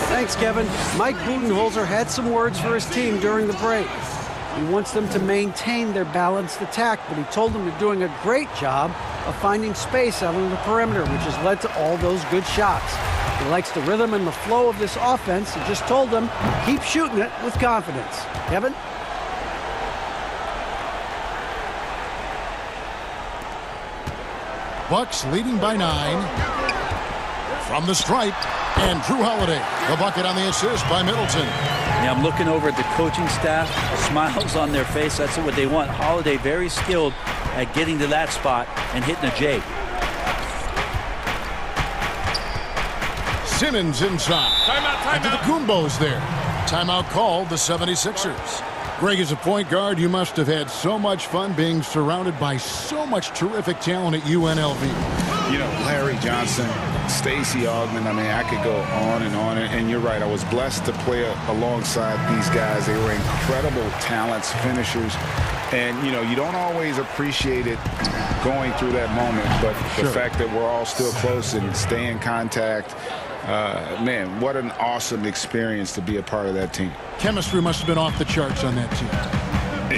Thanks, Kevin. Mike Budenholzer had some words for his team during the break. He wants them to maintain their balanced attack, but he told them they're doing a great job of finding space out on the perimeter, which has led to all those good shots. He likes the rhythm and the flow of this offense. He just told them, keep shooting it with confidence. Kevin? Bucks leading by 9. From the stripe, and Drew Holiday. The bucket on the assist by Middleton. Yeah, I'm looking over at the coaching staff, smiles on their face. That's what they want. Holiday very skilled at getting to that spot and hitting a J. Simmons inside. Timeout. And Antetokounmpo's there. Timeout called the 76ers. Greg, as a point guard, you must have had so much fun being surrounded by so much terrific talent at UNLV. You know, Larry Johnson, Stacey Augmon, I mean, I could go on. And you're right, I was blessed to play alongside these guys. They were incredible talents, finishers. And, you know, you don't always appreciate it going through that moment, but the fact that we're all still close and stay in contact, man, what an awesome experience to be a part of that team. Chemistry must have been off the charts on that team.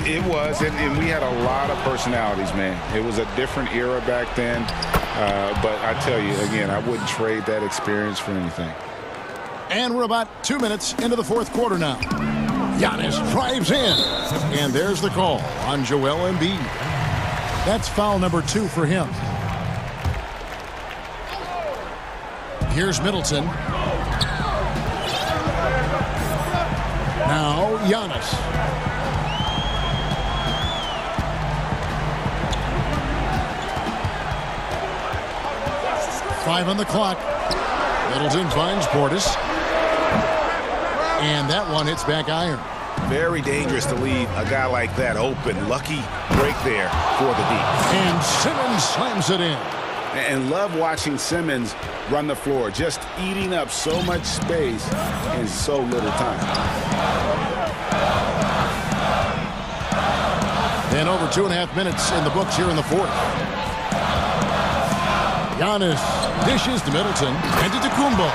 It was, and we had a lot of personalities, man. It was a different era back then, but I tell you, again, I wouldn't trade that experience for anything. And we're about 2 minutes into the fourth quarter now. Giannis drives in, and there's the call on Joel Embiid. That's foul number 2 for him. Here's Middleton. Now Giannis. Five on the clock. Middleton finds Portis. And that one hits back iron. Very dangerous to leave a guy like that open. Lucky break there for the D. And Simmons slams it in. And love watching Simmons run the floor, just eating up so much space in so little time. And over 2.5 minutes in the books here in the fourth. Giannis dishes to Middleton and to Antetokounmpo.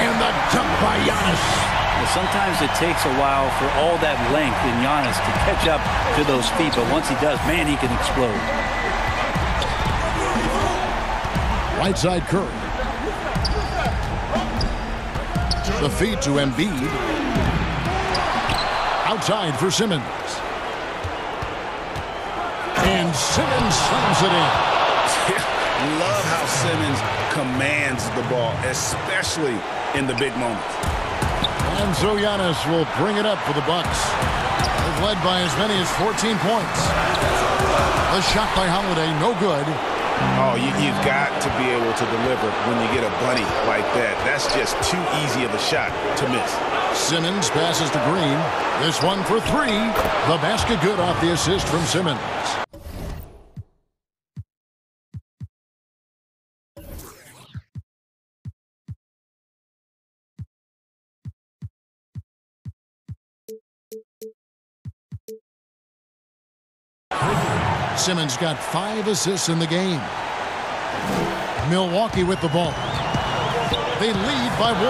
And the jump by Giannis. Sometimes it takes a while for all that length in Giannis to catch up to those feet, but once he does, man, he can explode. Right side Curry. The feed to Embiid. Outside for Simmons. And Simmons slams it in. Love how Simmons commands the ball, especially in the big moments. And so Giannis will bring it up for the Bucks. They've led by as many as 14 points. The shot by Holiday, no good. Oh, you've got to be able to deliver when you get a bunny like that. That's just too easy of a shot to miss. Simmons passes to Green. This one for 3. The basket good off the assist from Simmons. Simmons got 5 assists in the game. Milwaukee with the ball. They lead by 1.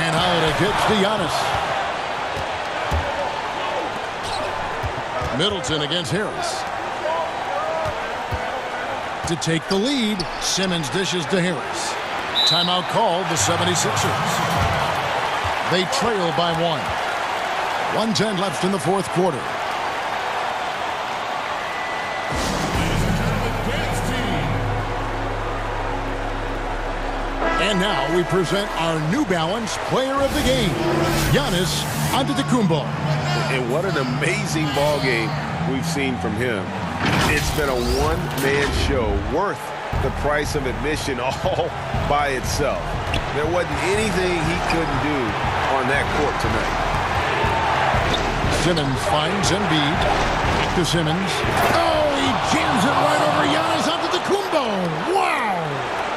And Holiday kicks to Giannis. Middleton against Harris. To take the lead, Simmons dishes to Harris. Timeout called the 76ers. They trail by 1. 1:10 left in the fourth quarter. And now we present our New Balance Player of the Game, Giannis Antetokounmpo. And what an amazing ball game we've seen from him. It's been a one-man show worth the price of admission all by itself. There wasn't anything he couldn't do on that court tonight. Simmons finds Embiid. Back to Simmons. Oh, he jams it right over Giannis Antetokounmpo. Wow!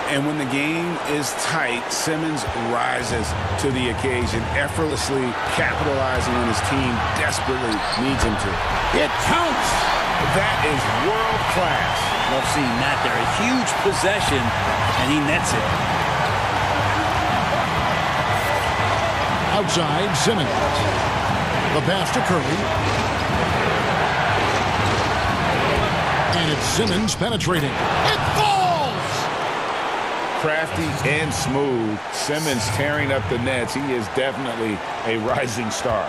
And when the game is tight, Simmons rises to the occasion, effortlessly capitalizing when his team desperately needs him to. It counts! That is world class. Love seeing that there. A huge possession, and he nets it. Outside, Simmons. The pass to Curry. And it's Simmons penetrating. It falls! Crafty and smooth. Simmons tearing up the nets. He is definitely a rising star.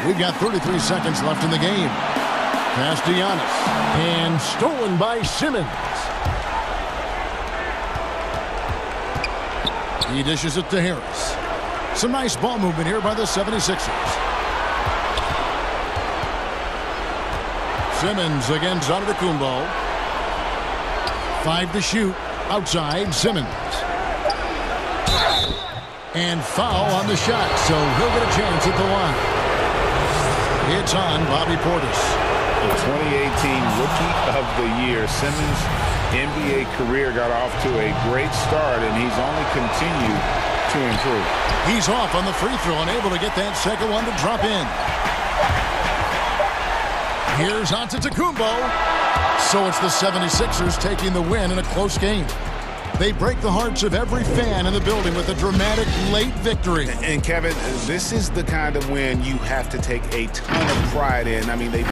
We've got 33 seconds left in the game. Pass to Giannis. And stolen by Simmons. He dishes it to Harris. Some nice ball movement here by the 76ers. Simmons against Antetokounmpo. 5 to shoot. Outside, Simmons. And foul on the shot, so he'll get a chance at the line. It's on Bobby Portis. The 2018 Rookie of the Year. Simmons' NBA career got off to a great start, and he's only continued to improve. He's off on the free throw and able to get that second one to drop in. Here's Antetokounmpo. So it's the 76ers taking the win in a close game. They break the hearts of every fan in the building with a dramatic late victory. And Kevin, this is the kind of win you have to take a ton of pride in. I mean, they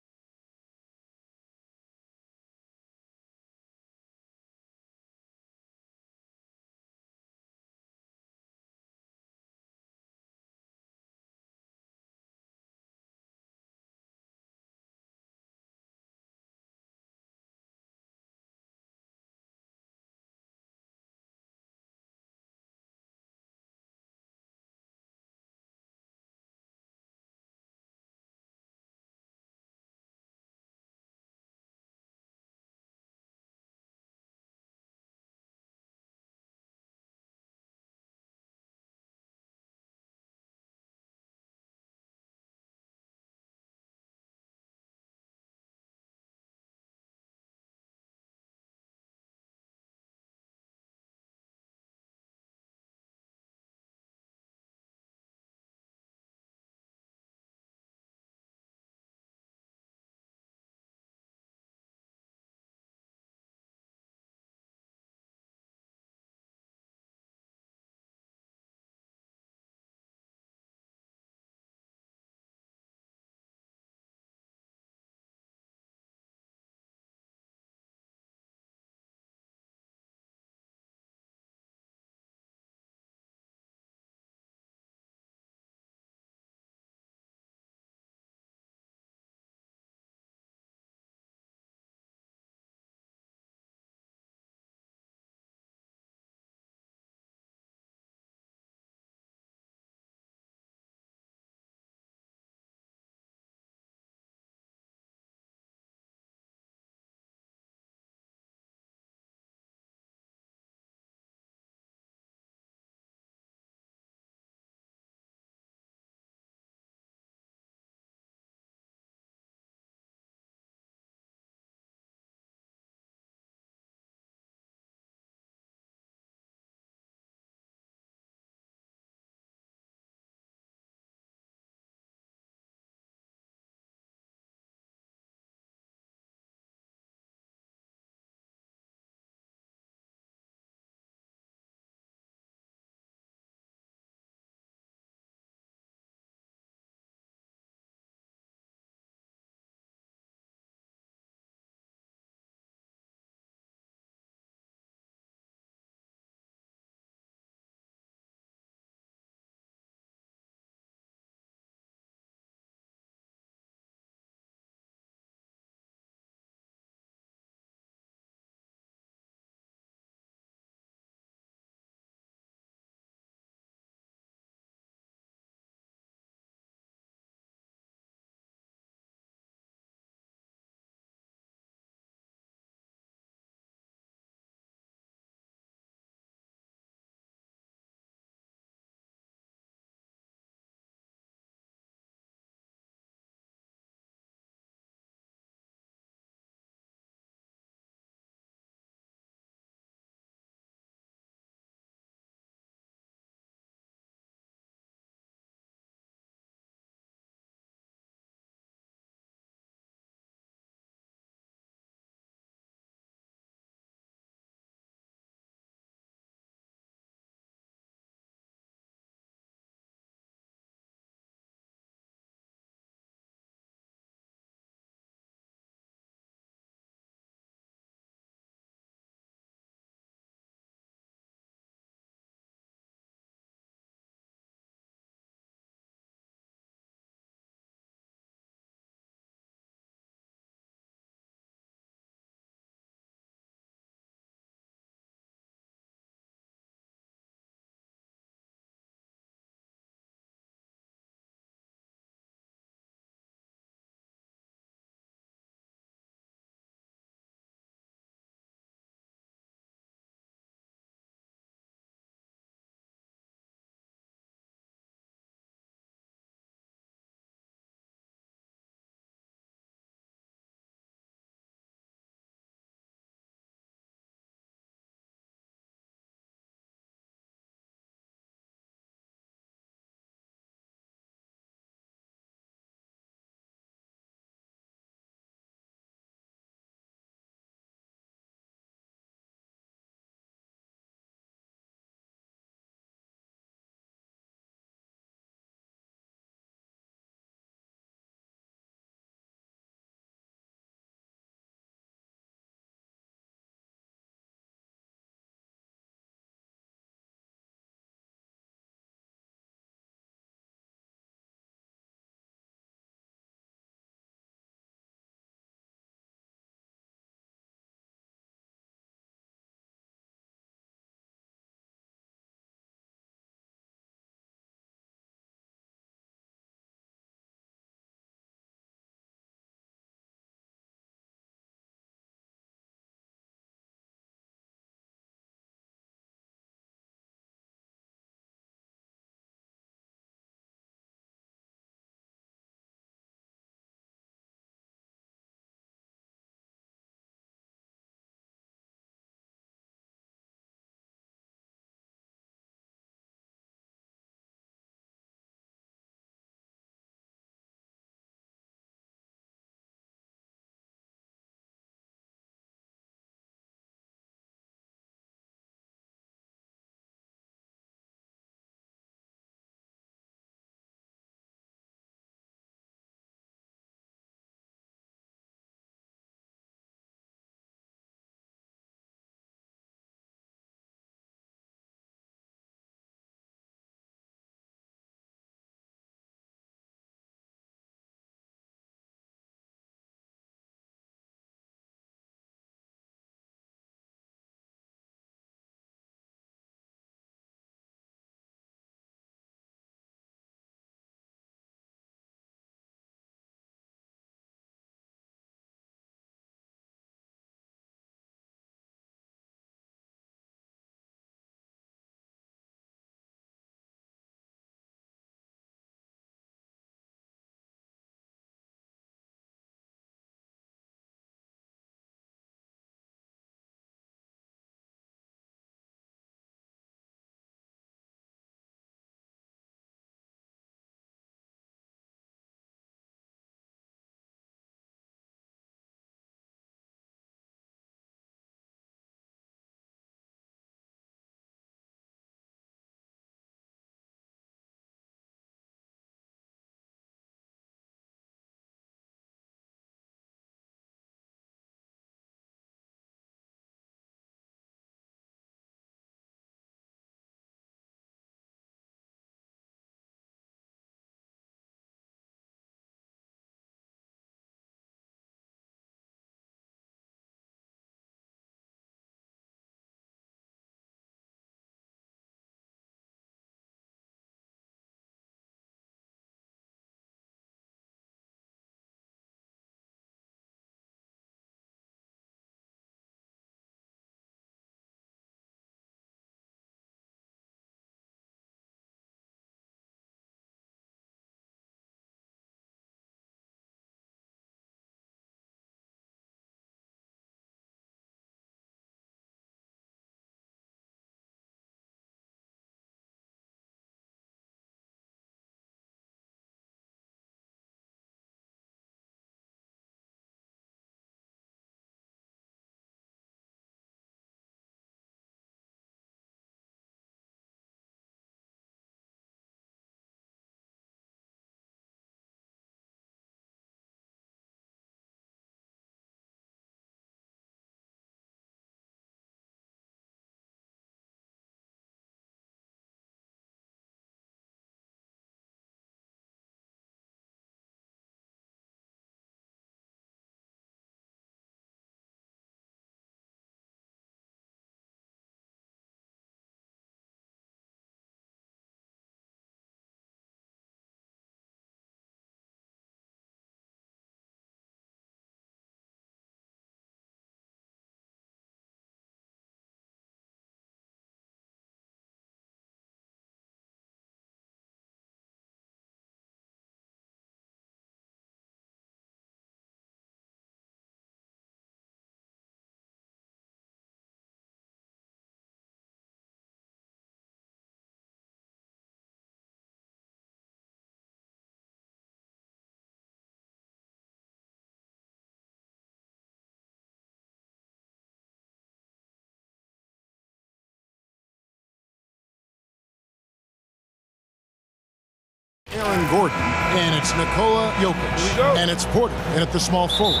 Aaron Gordon, and it's Nikola Jokic, and it's Porter in at the small forward.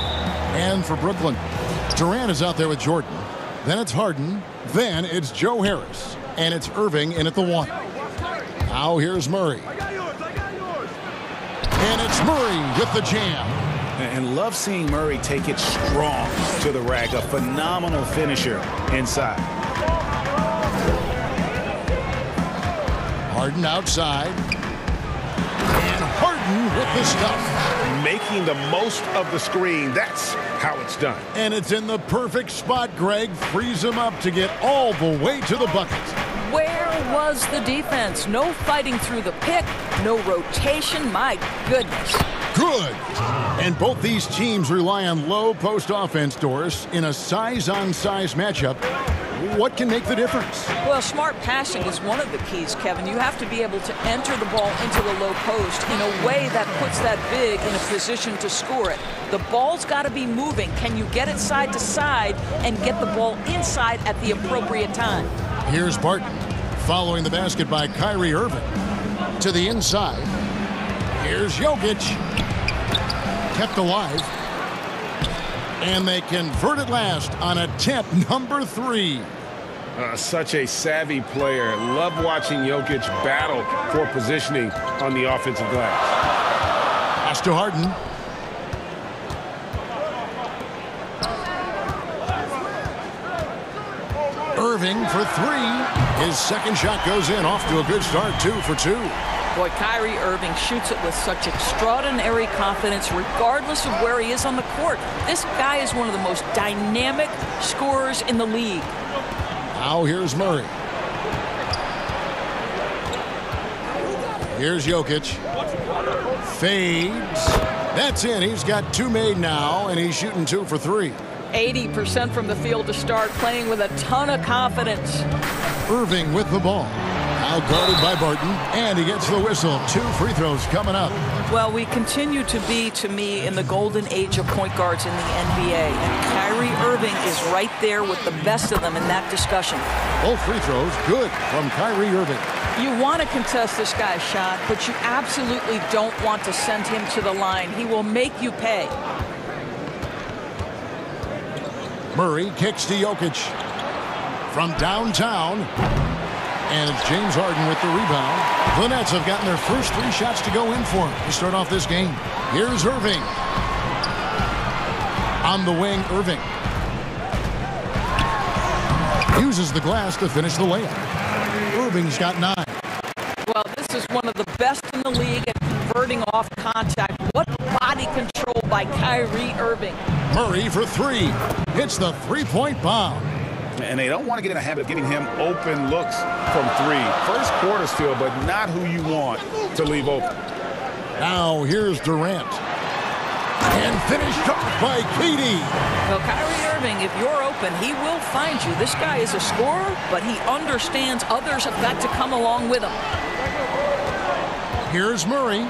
And for Brooklyn, Durant is out there with Jordan. Then it's Harden. Then it's Joe Harris, and it's Irving in at the 1. Now here's Murray. And it's Murray with the jam. And love seeing Murray take it strong to the rack. A phenomenal finisher inside. Harden outside. And Harden with the stuff. Making the most of the screen. That's how it's done. And it's in the perfect spot. Greg frees him up to get all the way to the bucket. Where was the defense? No fighting through the pick, no rotation. My goodness. Good. And both these teams rely on low post offense, Doris, in a size-on-size matchup. What can make the difference? Well, smart passing is one of the keys, Kevin. You have to be able to enter the ball into the low post in a way that puts that big in a position to score it. The ball's got to be moving. Can you get it side to side and get the ball inside at the appropriate time? Here's Barton following the basket by Kyrie Irving. To the inside. Here's Jokic. Kept alive. And they convert at last on attempt number 3. Such a savvy player. Love watching Jokic battle for positioning on the offensive glass. Pass to Harden. Irving for 3. His second shot goes in. Off to a good start. 2 for 2. Boy, Kyrie Irving shoots it with such extraordinary confidence regardless of where he is on the court. This guy is one of the most dynamic scorers in the league. Now here's Murray. Here's Jokic. Fades. That's in. He's got 2 made now, and he's shooting 2 for 3. 80% from the field to start, playing with a ton of confidence. Irving with the ball. Now guarded by Barton, and he gets the whistle. 2 free throws coming up. Well, we continue to be, to me, in the golden age of point guards in the NBA. And Kyrie Irving is right there with the best of them in that discussion. Both free throws good from Kyrie Irving. You want to contest this guy's shot, but you absolutely don't want to send him to the line. He will make you pay. Murray kicks to Jokic from downtown. And it's James Harden with the rebound. The Nets have gotten their first 3 shots to go in for him to start off this game. Here's Irving. On the wing, Irving. Uses the glass to finish the layup. Irving's got 9. Well, this is one of the best in the league at converting off contact. What body control by Kyrie Irving. Murray for 3. Hits the 3-point bomb. And they don't want to get in a habit of getting him open looks from 3. First quarter still, but not who you want to leave open. Now here's Durant. And finished off by KD. Well, Kyrie Irving, if you're open, he will find you. This guy is a scorer, but he understands others have got to come along with him. Here's Murray.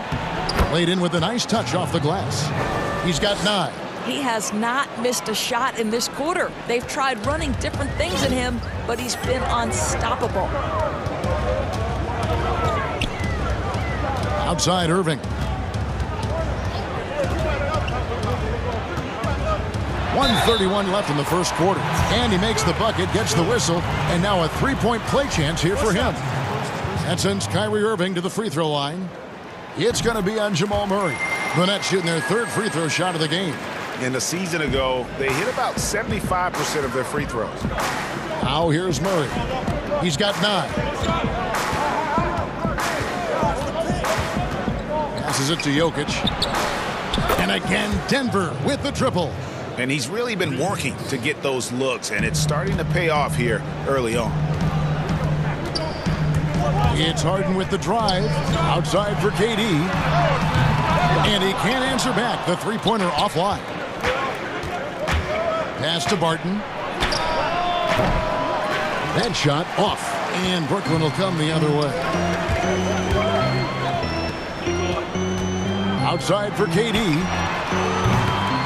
Played in with a nice touch off the glass. He's got 9. He has not missed a shot in this quarter. They've tried running different things at him, but he's been unstoppable. Outside Irving. 1:31 left in the first quarter. And he makes the bucket, gets the whistle, and now a 3-point play chance here for him. That sends Kyrie Irving to the free throw line. It's going to be on Jamal Murray. The Nets shooting their 3rd free throw shot of the game. And a season ago, they hit about 75% of their free throws. Now here's Murray. He's got 9. Passes it to Jokic. And again, Denver with the triple. And he's really been working to get those looks, and it's starting to pay off here early on. It's Harden with the drive. Outside for KD. And he can't answer back. The 3-pointer offline. Pass to Barton. That shot off. And Brooklyn will come the other way. Outside for KD.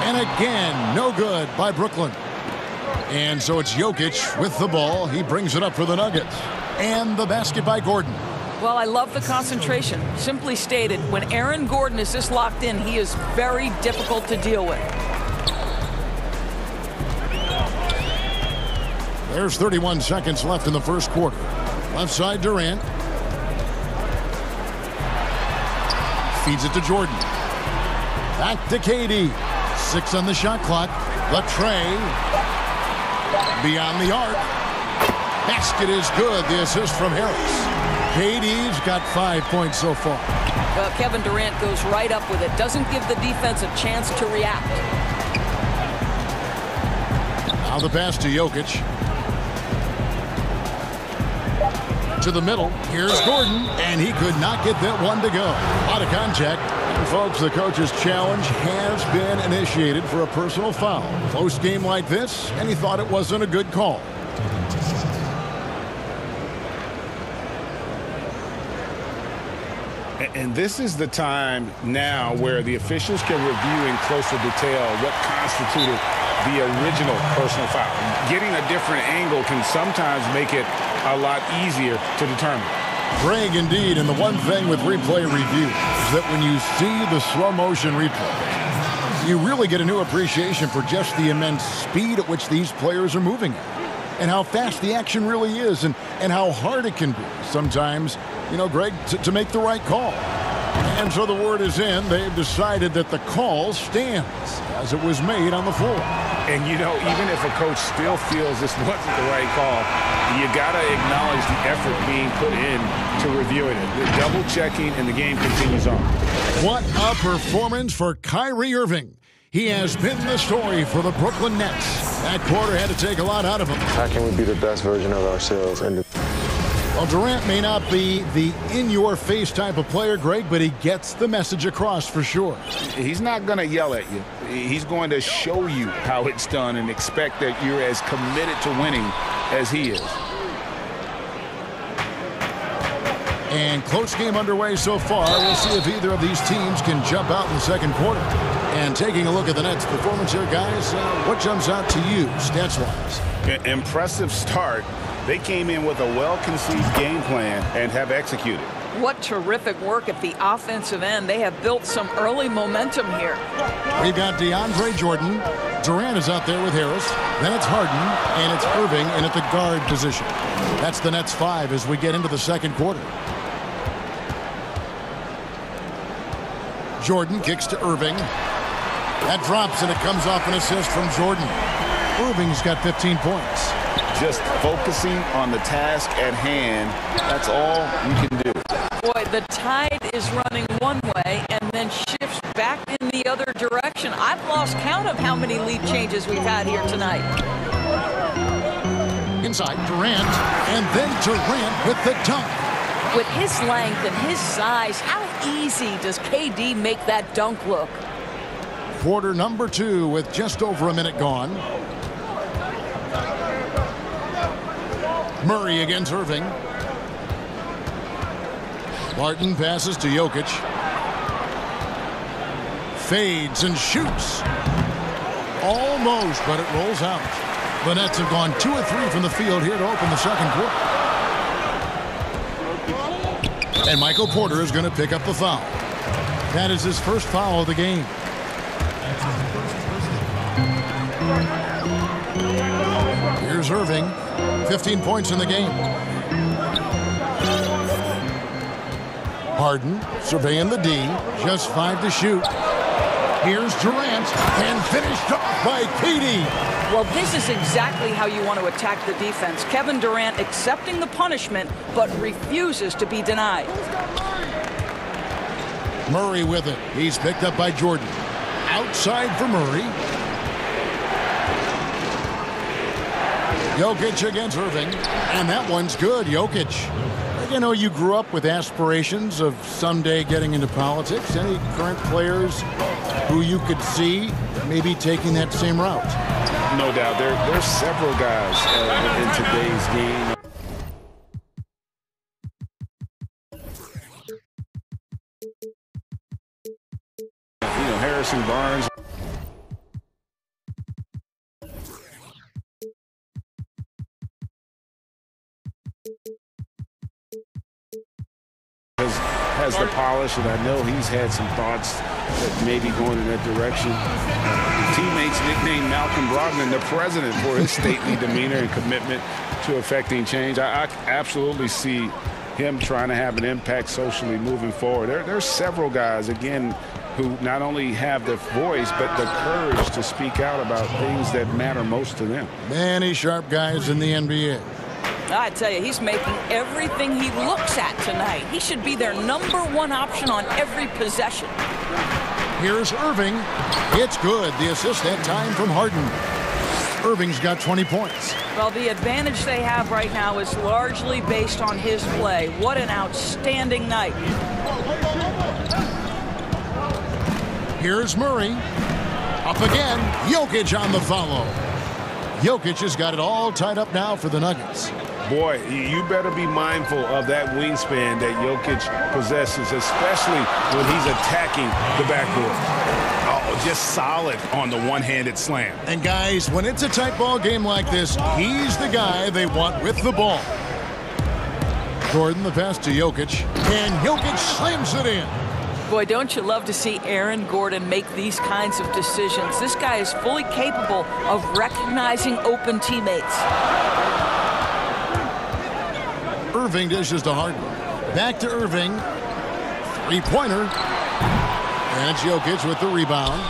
And again, no good by Brooklyn. And so it's Jokic with the ball. He brings it up for the Nuggets. And the basket by Gordon. Well, I love the concentration. Simply stated, when Aaron Gordon is this locked in, he is very difficult to deal with. There's 31 seconds left in the first quarter. Left side, Durant. Feeds it to Jordan. Back to KD. 6 on the shot clock. The tray. Beyond the arc. Basket is good. The assist from Harris. KD's got 5 points so far. Well, Kevin Durant goes right up with it. Doesn't give the defense a chance to react. Now the pass to Jokic. To the middle. Here's Gordon, and he could not get that one to go. A lot of contact. And folks, the coach's challenge has been initiated for a personal foul. Close game like this, and he thought it wasn't a good call. And this is the time now where the officials can review in closer detail what constituted the original personal foul. Getting a different angle can sometimes make it a lot easier to determine. Greg, indeed, and the one thing with replay review is that when you see the slow motion replay, you really get a new appreciation for just the immense speed at which these players are moving at, and how fast the action really is, and how hard it can be sometimes, you know, Greg, to make the right call. And so the word is in. They've decided that the call stands as it was made on the floor. And, you know, even if a coach still feels this wasn't the right call, you got to acknowledge the effort being put in to reviewing it. The double checking, and the game continues on. What a performance for Kyrie Irving. He has been the story for the Brooklyn Nets. That quarter had to take a lot out of him. How can we be the best version of ourselves? Well, Durant may not be the in-your-face type of player, Greg, but he gets the message across for sure. He's not going to yell at you. He's going to show you how it's done and expect that you're as committed to winning as he is. And close game underway so far. We'll see if either of these teams can jump out in the second quarter. And taking a look at the Nets' performance here, guys, what jumps out to you stats-wise? Impressive start. They came in with a well-conceived game plan and have executed. What terrific work at the offensive end. They have built some early momentum here. We've got DeAndre Jordan. Durant is out there with Harris. Then it's Harden, and it's Irving in at the guard position. That's the Nets 5 as we get into the second quarter. Jordan kicks to Irving. That drops, and it comes off an assist from Jordan. Irving's got 15 points. Just focusing on the task at hand, that's all you can do. Boy, the tide is running one way and then shifts back in the other direction. I've lost count of how many lead changes we've had here tonight. Inside, Durant, and then Durant with the dunk. With his length and his size, how easy does KD make that dunk look? Quarter number 2 with just over a minute gone. Murray against Irving. Barton passes to Jokic. Fades and shoots. Almost, but it rolls out. The Nets have gone 2 of 3 from the field here to open the second quarter. And Michael Porter is going to pick up the foul. That is his first foul of the game. Here's Irving. 15 points in the game. Harden surveying the D. Just 5 to shoot. Here's Durant, and finished off by KD. Well, this is exactly how you want to attack the defense. Kevin Durant accepting the punishment, but refuses to be denied. Murray with it. He's picked up by Jordan. Outside for Murray. Jokic against Irving. And that one's good, Jokic. You know, you grew up with aspirations of someday getting into politics. Any current players who you could see maybe taking that same route? No doubt. There's several guys in today's game. You know, Harrison Barnes. has the polish, and I know he's had some thoughts that may be going in that direction. Teammates nicknamed Malcolm Brogdon the president for his stately demeanor and commitment to affecting change. I absolutely see him trying to have an impact socially moving forward. There's several guys, again, who not only have the voice, but the courage to speak out about things that matter most to them. Many sharp guys in the NBA. I tell you, he's making everything he looks at tonight. He should be their #1 option on every possession. Here's Irving. It's good. The assist that time from Harden. Irving's got 20 points. Well, the advantage they have right now is largely based on his play. What an outstanding night. Here's Murray. Up again. Jokic on the follow. Jokic has got it all tied up now for the Nuggets. Boy, you better be mindful of that wingspan that Jokic possesses, especially when he's attacking the backboard. Oh, just solid on the one-handed slam. And guys, when it's a tight ball game like this, he's the guy they want with the ball. Gordon, the pass to Jokic, and Jokic slams it in. Boy, don't you love to see Aaron Gordon make these kinds of decisions. This guy is fully capable of recognizing open teammates. Irving dishes to Harden. Back to Irving. Three-pointer. And it's Jokic with the rebound.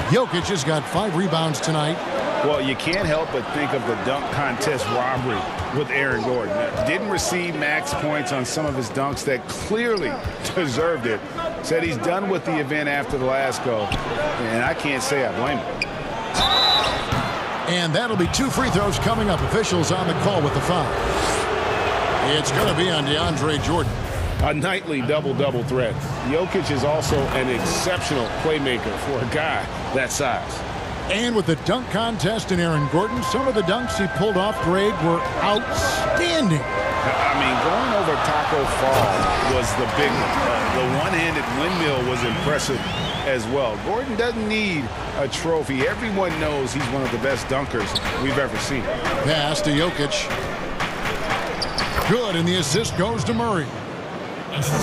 Jokic has got 5 rebounds tonight. Well, you can't help but think of the dunk contest robbery with Aaron Gordon. Didn't receive max points on some of his dunks that clearly deserved it. Said he's done with the event after the last go. And I can't say I blame him. And that'll be 2 free throws coming up. Officials on the call with the foul. It's going to be on DeAndre Jordan. A nightly double-double threat. Jokic is also an exceptional playmaker for a guy that size. And with the dunk contest in Aaron Gordon, some of the dunks he pulled off, Greg, were outstanding. I mean, going over Taco Fall was the big one. The one-handed windmill was impressive as well. Gordon doesn't need a trophy. Everyone knows he's one of the best dunkers we've ever seen. Pass to Jokic. Good, and the assist goes to Murray.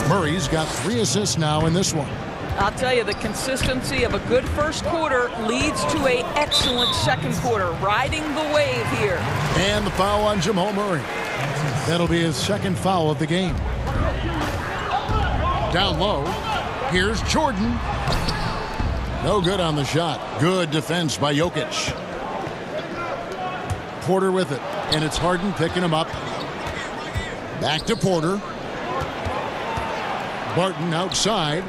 Murray's got 3 assists now in this one. I'll tell you, the consistency of a good first quarter leads to an excellent second quarter, riding the wave here. And the foul on Jamal Murray. That'll be his second foul of the game. Down low, here's Jordan. No good on the shot. Good defense by Jokic. Porter with it, and it's Harden picking him up. Back to Porter. Barton outside.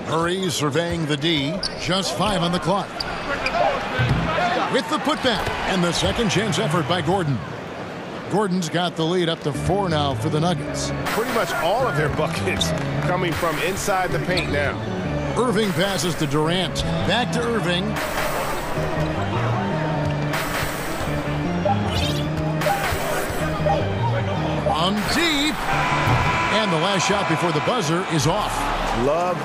Murray surveying the D. Just 5 on the clock. With the putback and the second chance effort by Gordon. Gordon's got the lead up to 4 now for the Nuggets. Pretty much all of their buckets coming from inside the paint now. Irving passes to Durant. Back to Irving. On deep. And the last shot before the buzzer is off. Love.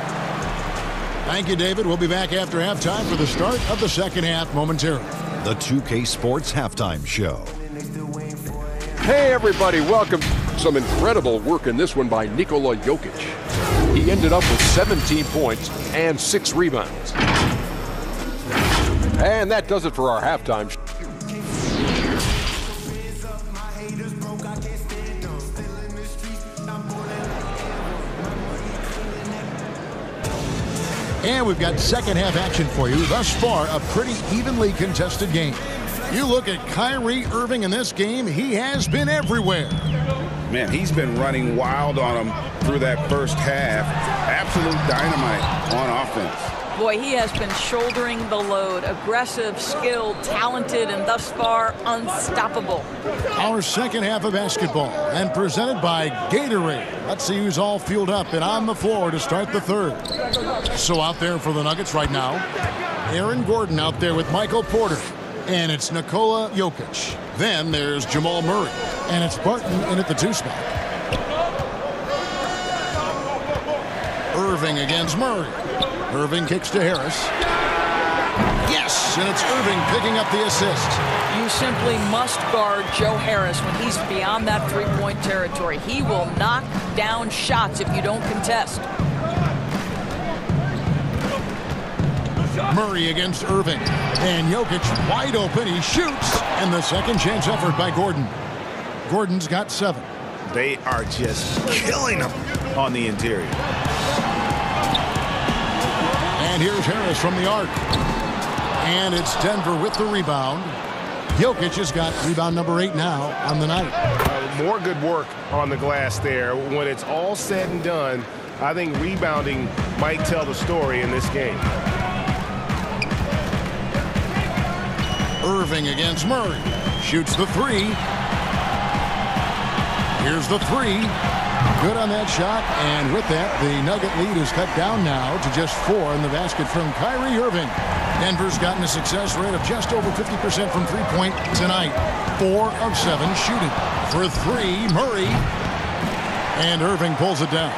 Thank you, David. We'll be back after halftime for the start of the second half momentarily. The 2K Sports Halftime Show. Hey, everybody. Welcome. Some incredible work in this one by Nikola Jokic. He ended up with 17 points and 6 rebounds. And that does it for our halftime show. And we've got second half action for you. Thus far, a pretty evenly contested game. You look at Kyrie Irving in this game, he has been everywhere. Man, he's been running wild on him through that first half. Absolute dynamite on offense. Boy, he has been shouldering the load. Aggressive, skilled, talented, and thus far unstoppable. Our second half of basketball, and presented by Gatorade. Let's see who's all fueled up and on the floor to start the third. So out there for the Nuggets right now, Aaron Gordon out there with Michael Porter. And it's Nikola Jokic. Then there's Jamal Murray. And it's Barton in at the 2 spot. Irving against Murray. Irving kicks to Harris. Yes, and it's Irving picking up the assist. You simply must guard Joe Harris when he's beyond that three-point territory. He will knock down shots if you don't contest. Murray against Irving. And Jokic wide open. He shoots. And the second chance effort by Gordon. Gordon's got 7. They are just killing them on the interior. And here's Harris from the arc. And it's Denver with the rebound. Jokic has got rebound number 8 now on the night. More good work on the glass there. When it's all said and done, I think rebounding might tell the story in this game. Irving against Murray. Shoots the 3. Here's the 3. Good on that shot. And with that, the Nugget lead is cut down now to just 4 in the basket from Kyrie Irving. Denver's gotten a success rate of just over 50% from three-point tonight. 4 of 7 shooting. For 3, Murray. And Irving pulls it down.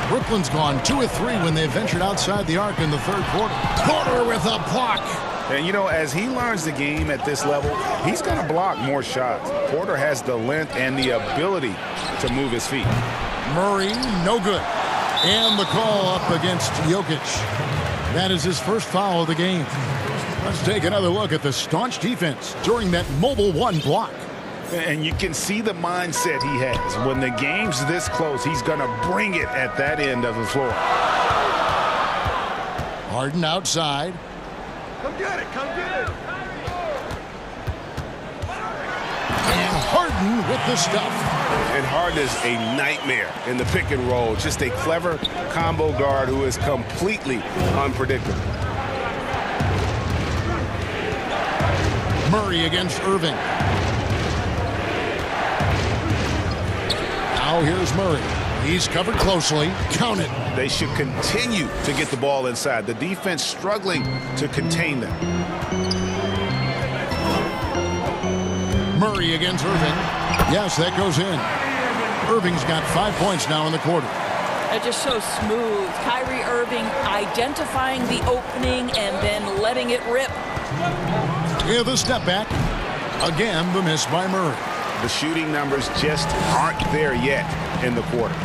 Brooklyn's gone 2 of 3 when they ventured outside the arc in the third quarter. Porter with a block. And, you know, as he learns the game at this level, he's going to block more shots. Porter has the length and the ability to move his feet. Murray, no good. And the call up against Jokic. That is his first foul of the game. Let's take another look at the staunch defense during that mobile 1 block. And you can see the mindset he has. When the game's this close, he's going to bring it at that end of the floor. Harden outside. Come get it, come get it. And Harden with the stuff. And Harden is a nightmare in the pick and roll. Just a clever combo guard who is completely unpredictable. Murray against Irving. Now here's Murray. He's covered closely. Count it. They should continue to get the ball inside. The defense struggling to contain them. Murray against Irving. Yes, that goes in. Irving's got 5 points now in the quarter. They're just so smooth. Kyrie Irving identifying the opening and then letting it rip. Yeah, the step back. Again, the miss by Murray. The shooting numbers just aren't there yet in the quarter.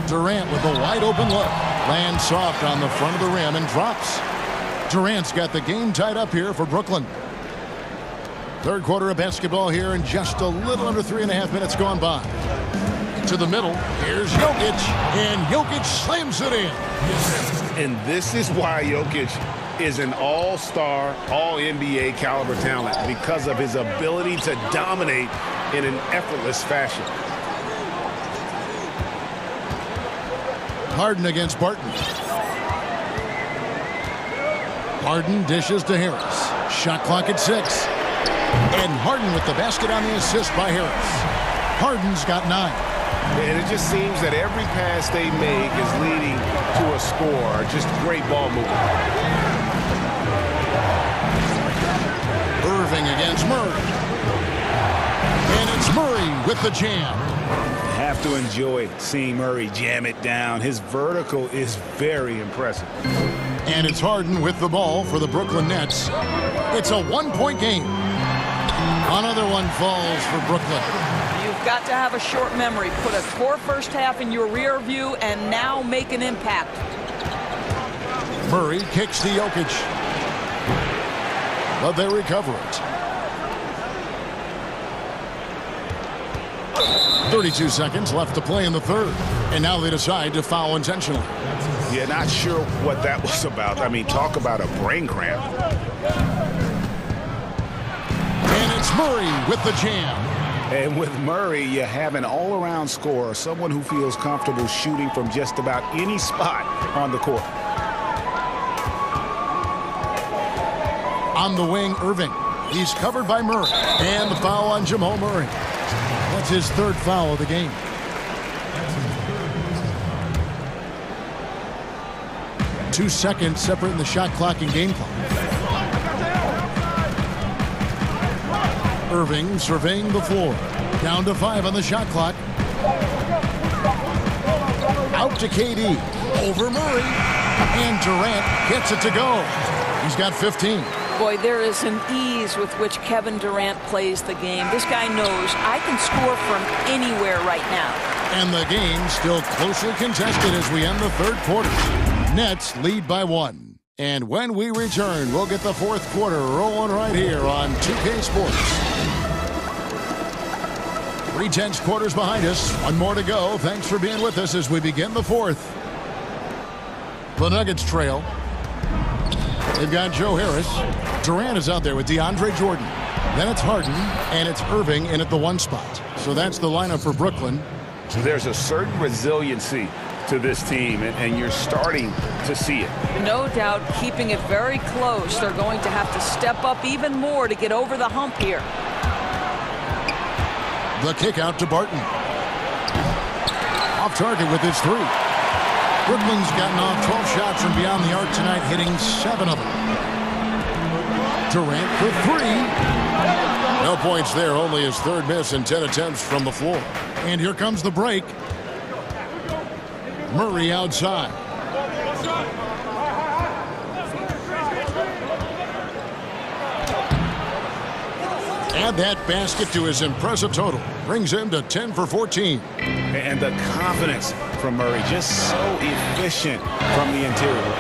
Durant with a wide open look. Lands soft on the front of the rim and drops. Durant's got the game tied up here for Brooklyn. Third quarter of basketball here and just a little under 3.5 minutes gone by. To the middle, here's Jokic, and Jokic slams it in. And this is why Jokic is an all-star, all-NBA caliber talent, because of his ability to dominate in an effortless fashion. Harden against Barton. Harden dishes to Harris. Shot clock at 6. And Harden with the basket on the assist by Harris. Harden's got 9. And it just seems that every pass they make is leading to a score. Just great ball movement. Irving against Murray. And it's Murray with the jam. Have to enjoy seeing Murray jam it down. His vertical is very impressive. And it's Harden with the ball for the Brooklyn Nets. It's a 1-point game. Another one falls for Brooklyn. You've got to have a short memory. Put a poor first half in your rear view and now make an impact. Murray kicks to Jokic. But they recover it. 32 seconds left to play in the third. And now they decide to foul intentionally. Yeah, not sure what that was about. I mean, talk about a brain cramp. And it's Murray with the jam. And with Murray, you have an all-around scorer, someone who feels comfortable shooting from just about any spot on the court. On the wing, Irving. He's covered by Murray. And the foul on Jamal Murray. That's his third foul of the game. Two seconds separating the shot clock and game clock. Irving surveying the floor. Down to 5 on the shot clock. Out to KD. Over Murray. And Durant gets it to go. He's got 15. Boy, there is an ease with which Kevin Durant plays the game. This guy knows I can score from anywhere right now. And the game still closely contested as we end the third quarter. Nets lead by 1. And when we return, we'll get the fourth quarter rolling right here on 2K Sports. 3/10 quarters behind us. One more to go. Thanks for being with us as we begin the fourth. The Nuggets trail. They've got Joe Harris. Durant is out there with DeAndre Jordan. Then it's Harden, and it's Irving in at the 1 spot. So that's the lineup for Brooklyn. There's a certain resiliency to this team, and you're starting to see it. No doubt, keeping it very close. They're going to have to step up even more to get over the hump here. The kick out to Barton. Off target with his 3. Brooklyn's gotten off 12 shots from beyond the arc tonight, hitting 7 of them. Durant for 3. No points there, only his 3rd miss in 10 attempts from the floor. And here comes the break. Murray outside. Add that basket to his impressive total. Brings him to 10 for 14. And the confidence from Murray, just so efficient from the interior.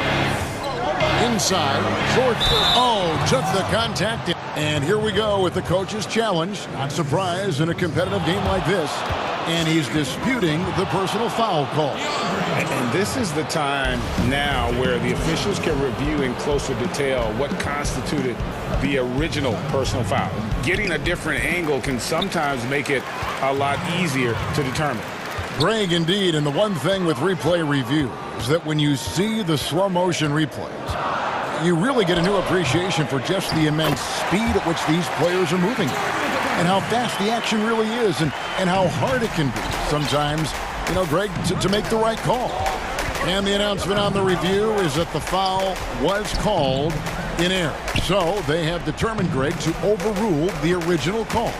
Inside, short. Oh, took the contact. And here we go with the coach's challenge. Not surprised in a competitive game like this. And he's disputing the personal foul call. And this is the time now where the officials can review in closer detail what constituted the original personal foul. Getting a different angle can sometimes make it a lot easier to determine. Greg, indeed, and the one thing with replay review is that when you see the slow motion replays, you really get a new appreciation for just the immense speed at which these players are moving and how fast the action really is and how hard it can be sometimes, you know, Greg, to make the right call. And the announcement on the review is that the foul was called in error. So they have determined, Greg, to overrule the original call.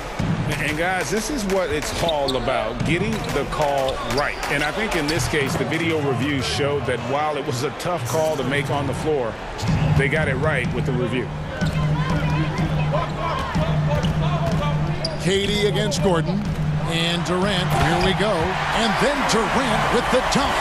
And guys, this is what it's all about, getting the call right. And I think in this case, the video review showed that while it was a tough call to make on the floor, they got it right with the review. Katie against Gordon. And Durant, here we go. And then Durant with the dunk.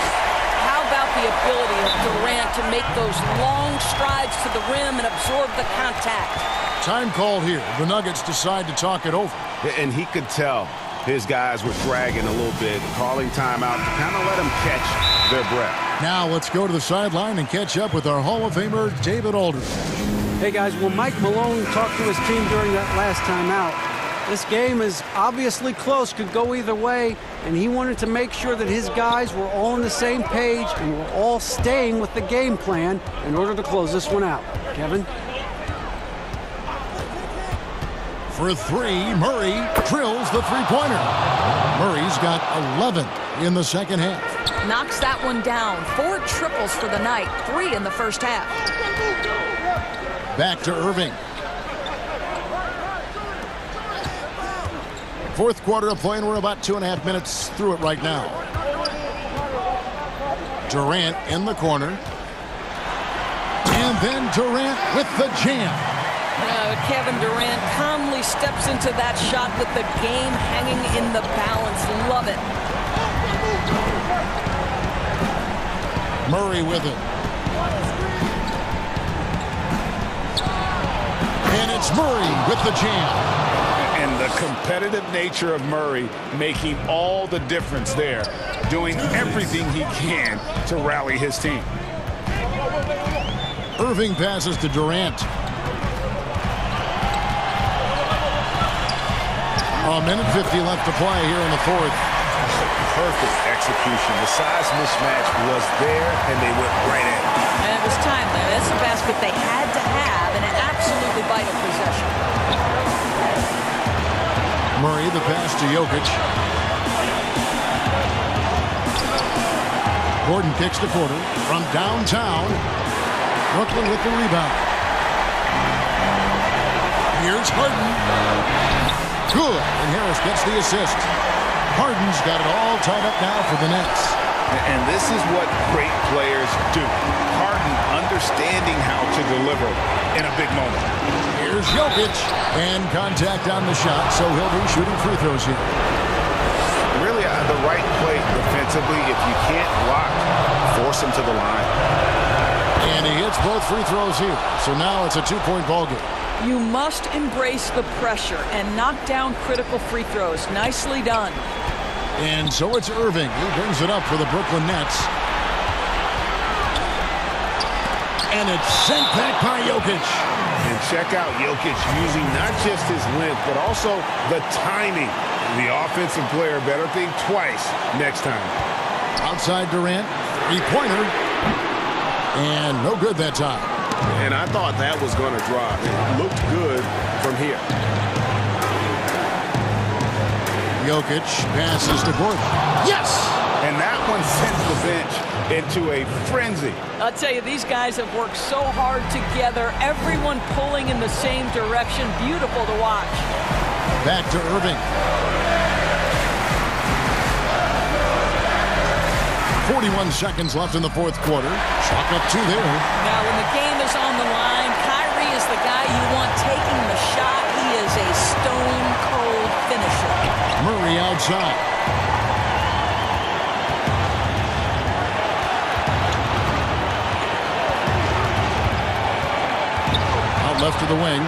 How about the ability of Durant to make those long strides to the rim and absorb the contact? Time call here. The Nuggets decide to talk it over. And he could tell his guys were dragging a little bit, calling timeout to kind of let them catch their breath. Now let's go to the sideline and catch up with our Hall of Famer, David Aldridge. Hey, guys, when Mike Malone talked to his team during that last timeout, this game is obviously close, could go either way, and he wanted to make sure that his guys were all on the same page and were all staying with the game plan in order to close this one out. Kevin? For 3, Murray drills the three-pointer. Murray's got 11 in the second half. Knocks that one down. 4 triples for the night, 3 in the first half. Back to Irving. Fourth quarter of play, and we're about 2.5 minutes through it right now. Durant in the corner. And then Durant with the jam. Kevin Durant calmly steps into that shot with the game hanging in the balance. Love it. Murray with it. And it's Murray with the jam. And the competitive nature of Murray making all the difference there, doing everything he can to rally his team. Irving passes to Durant. A minute 50 left to play here in the fourth. Perfect execution. The size mismatch was there, and they went right at it. And it was timely. That's a basket they had to have, and an absolutely vital possession. Murray, the pass to Jokic. Gordon kicks the quarter from downtown. Brooklyn with the rebound. Here's Harden. Good, and Harris gets the assist. Harden's got it all tied up now for the Nets. And this is what great players do. Harden understanding how to deliver in a big moment. Here's Jokic, and contact on the shot, so he'll be shooting free throws here. Really the right play defensively. If you can't block, force him to the line. And he hits both free throws here, so now it's a two-point ball game. You must embrace the pressure and knock down critical free throws. Nicely done. And so it's Irving who brings it up for the Brooklyn Nets. And it's sent back by Jokic. And check out Jokic using not just his length, but also the timing. The offensive player better think twice next time. Outside Durant, three-pointer. And no good that time. And I thought that was going to drop. It looked good from here. Jokic passes to Gordon. Yes! And that one sends the bench into a frenzy. I'll tell you, these guys have worked so hard together. Everyone pulling in the same direction. Beautiful to watch. Back to Irving. 41 seconds left in the fourth quarter. Chalk up two there. Now, when the game is on the line, Kyrie is the guy you want taking the shot. He is a stone-cold finisher. Murray outside. Out left to the wing.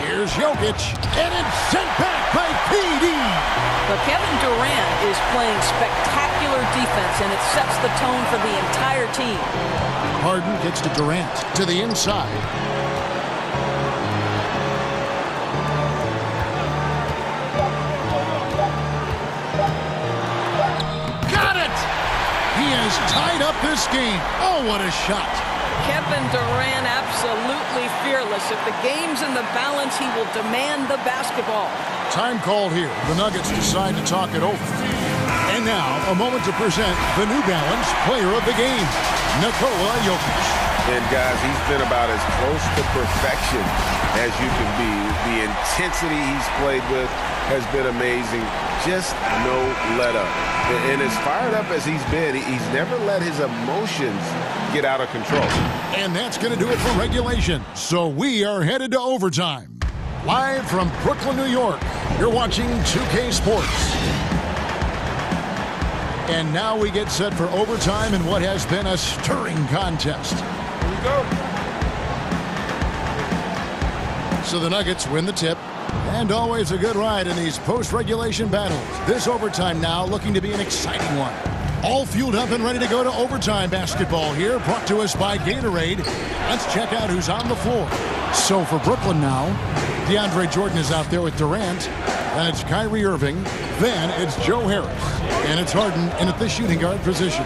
Here's Jokic, and it's sent back by PD. But Kevin Durant is playing spectacular defense, and it sets the tone for the entire team. Harden gets to Durant, to the inside. Got it! He has tied up this game. Oh, what a shot. Kevin Durant absolutely fearless. If the game's in the balance, he will demand the basketball. Time called here. The Nuggets decide to talk it over. And now, a moment to present the New Balance Player of the Game, Nikola Jokic. And guys, he's been about as close to perfection as you can be. The intensity he's played with has been amazing. Just no let up. And as fired up as he's been, he's never let his emotions get out of control. And that's going to do it for regulation. So we are headed to overtime. Live from Brooklyn, New York, you're watching 2K Sports. And now we get set for overtime in what has been a stirring contest. Here we go. So the Nuggets win the tip. And always a good ride in these post-regulation battles. This overtime now looking to be an exciting one. All fueled up and ready to go to overtime basketball here, brought to us by Gatorade. Let's check out who's on the floor. So for Brooklyn now, DeAndre Jordan is out there with Durant. Then it's Kyrie Irving. Then it's Joe Harris. And it's Harden in at the shooting guard position.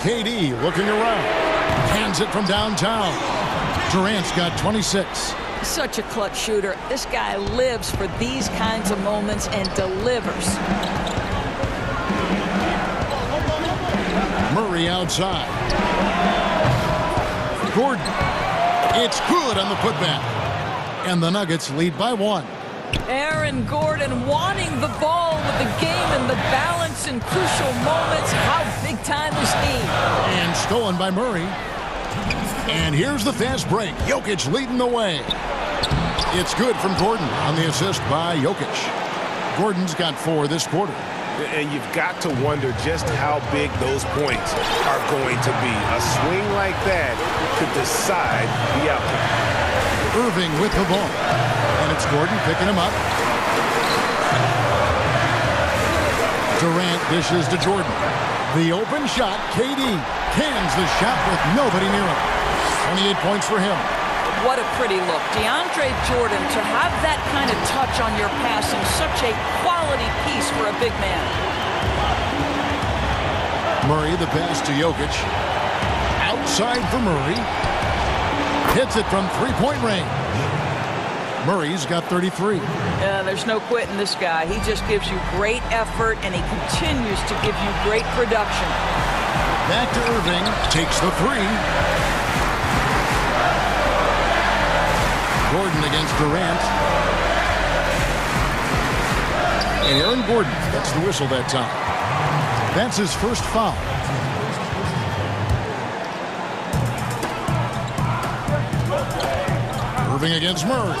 KD looking around. Hands it from downtown. Durant's got 26. Such a clutch shooter. This guy lives for these kinds of moments and delivers. Murray outside. Gordon. It's good on the putback. And the Nuggets lead by one. Aaron Gordon wanting the ball with the game in the balance in crucial moments. How big time is he? And stolen by Murray. And here's the fast break. Jokic leading the way. It's good from Gordon on the assist by Jokic. Gordon's got 4 this quarter. And you've got to wonder just how big those points are going to be. A swing like that could decide the outcome. Irving with the ball. And it's Gordon picking him up. Durant dishes to Jordan. The open shot, KD cans the shot with nobody near him. 28 points for him. What a pretty look. DeAndre Jordan, to have that kind of touch on your passing, such a quality piece for a big man. Murray, the pass to Jokic. Outside for Murray. Hits it from three-point range. Murray's got 33. There's no quitting this guy. He just gives you great effort, and he continues to give you great production. Back to Irving. Takes the three. Gordon against Durant. And Aaron Gordon gets the whistle that time. That's his first foul. Irving against Murray.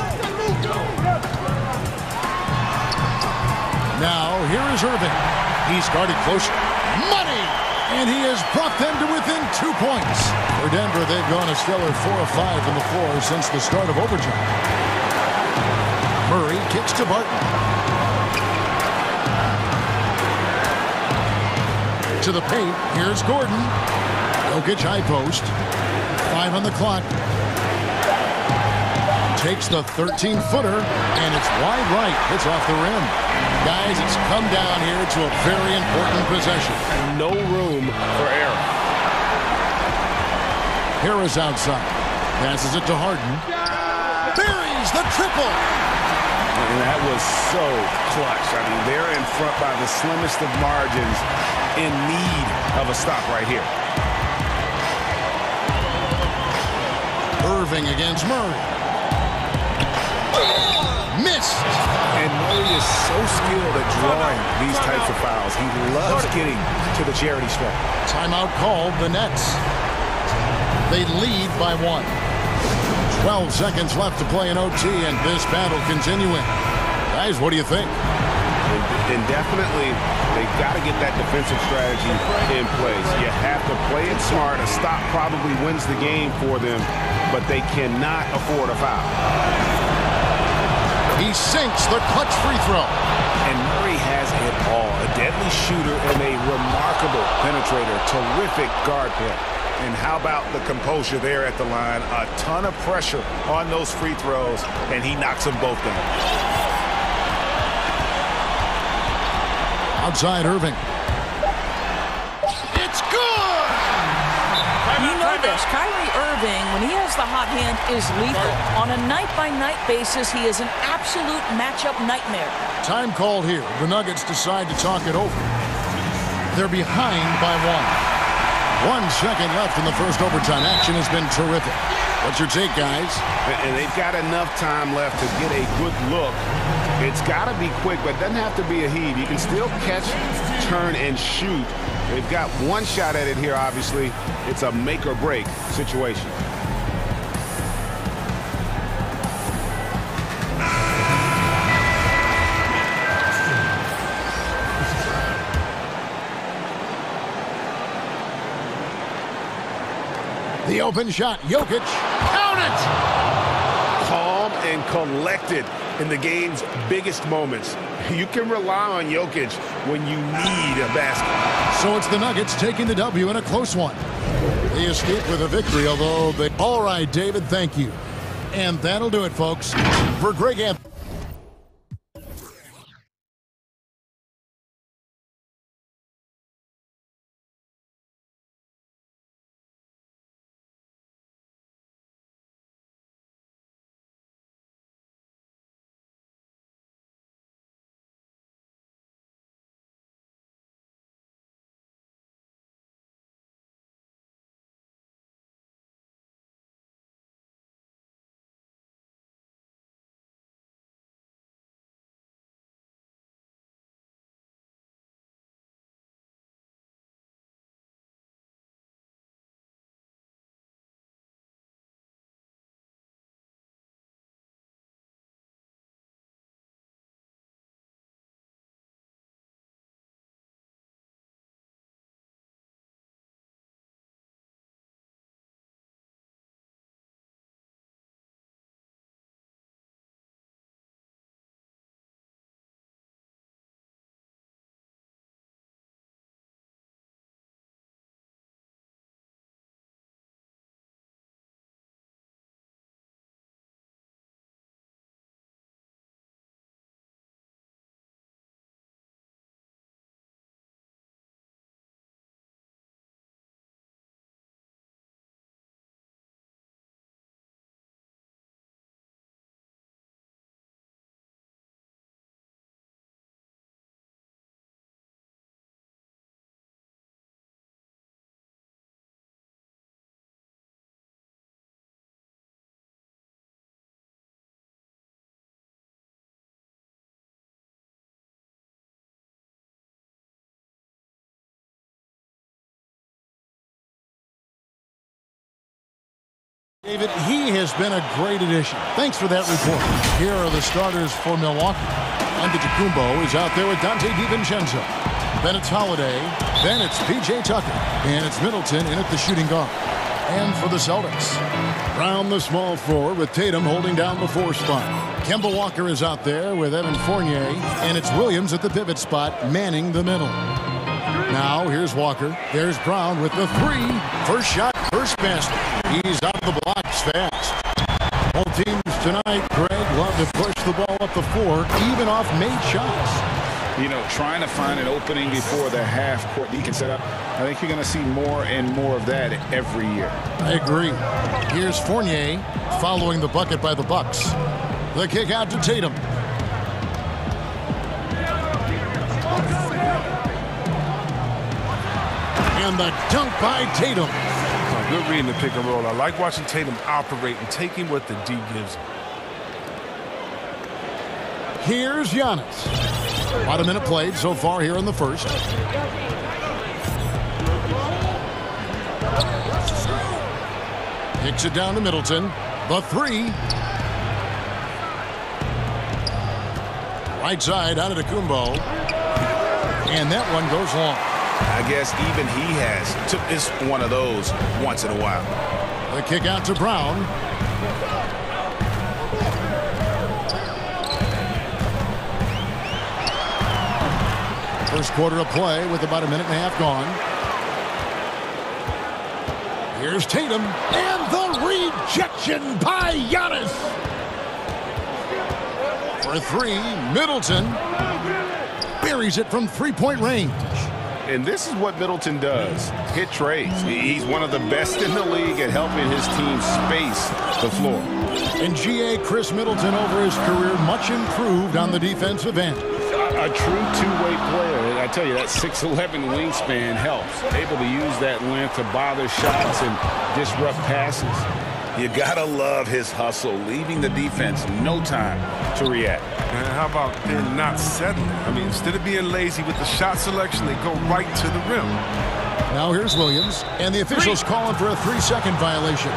Now, here is Irving. He's guarded closer. Money! And he has brought them to within 2 points. For Denver, they've gone a stellar 4 of 5 from the floor since the start of overtime. Murray kicks to Barton. To the paint, here's Gordon. Jokic high post. 5 on the clock. Takes the 13-footer, and it's wide right. It's off the rim. Guys, it's come down here to a very important possession. No room for error. Harris outside. Passes it to Harden. Buries the triple. And that was so clutch. I mean, they're in front by the slimmest of margins, in need of a stop right here. Irving against Murray. Missed. And Murray is so skilled at drawing these types of fouls. He loves getting to the charity stripe. Timeout called, the Nets. They lead by 1. 12 seconds left to play in OT, and this battle continuing. Guys, what do you think? And definitely, they've got to get that defensive strategy in place. You have to play it smart. A stop probably wins the game for them, but they cannot afford a foul. He sinks the clutch free throw. And Murray has it all. A deadly shooter and a remarkable penetrator. Terrific guard play. And how about the composure there at the line? A ton of pressure on those free throws, and he knocks them both down. Outside Irving. It's good! You know this. Kyrie Irving, when he has the hot hand, is lethal. On a night-by-night basis, he is an absolute matchup nightmare. Time called here. The Nuggets decide to talk it over. They're behind by 1. 1 second left in the first overtime. Action has been terrific. What's your take, guys? And they've got enough time left to get a good look. It's got to be quick, but it doesn't have to be a heave. You can still catch, turn, and shoot. They've got one shot at it here, obviously. It's a make-or-break situation. The open shot. Jokic. Count it! Calm and collected in the game's biggest moments. You can rely on Jokic when you need a basket. So it's the Nuggets taking the W in a close one. They escape with a victory, although they... All right, David, thank you. And that'll do it, folks. For Greg Anthony. David, he has been a great addition. Thanks for that report. Here are the starters for Milwaukee. Antetokounmpo is out there with Dante DiVincenzo. Then it's Holiday. Then it's P.J. Tucker. And it's Middleton in at the shooting guard. And for the Celtics, Brown the small forward with Tatum holding down the 4 spot. Kemba Walker is out there with Evan Fournier. And it's Williams at the pivot spot manning the middle. Now here's Walker. There's Brown with the 3. First shot, first basket. He's out the blocks fast. Both teams tonight, Greg, love to push the ball up the floor, even off made shots. You know, trying to find an opening before the half court you can set up. I think you're going to see more and more of that every year. I agree. Here's Fournier following the bucket by the Bucks. The kick out to Tatum. And the dunk by Tatum. Good reading the pick and roll. I like watching Tatum operate and taking what the D gives him. Here's Giannis. About a minute played so far here in the first. Kicks it down to Middleton. The 3. Right side out of Antetokounmpo. And that one goes long. I guess even he took this one of those once in a while. The kick out to Brown. First quarter of play with about a minute and a half gone. Here's Tatum, and the rejection by Giannis. For 3, Middleton buries it from 3-point range. And this is what Middleton does. Hit trades. He's one of the best in the league at helping his team space the floor. And G.A. Chris Middleton over his career much improved on the defensive end. A true two-way player. I tell you, that 6'11" wingspan helps. Able to use that length to bother shots and disrupt passes. You gotta love his hustle, leaving the defense no time to react. And how about them not settling? I mean, instead of being lazy with the shot selection, they go right to the rim. Now here's Williams, and the officials calling for a 3-second violation.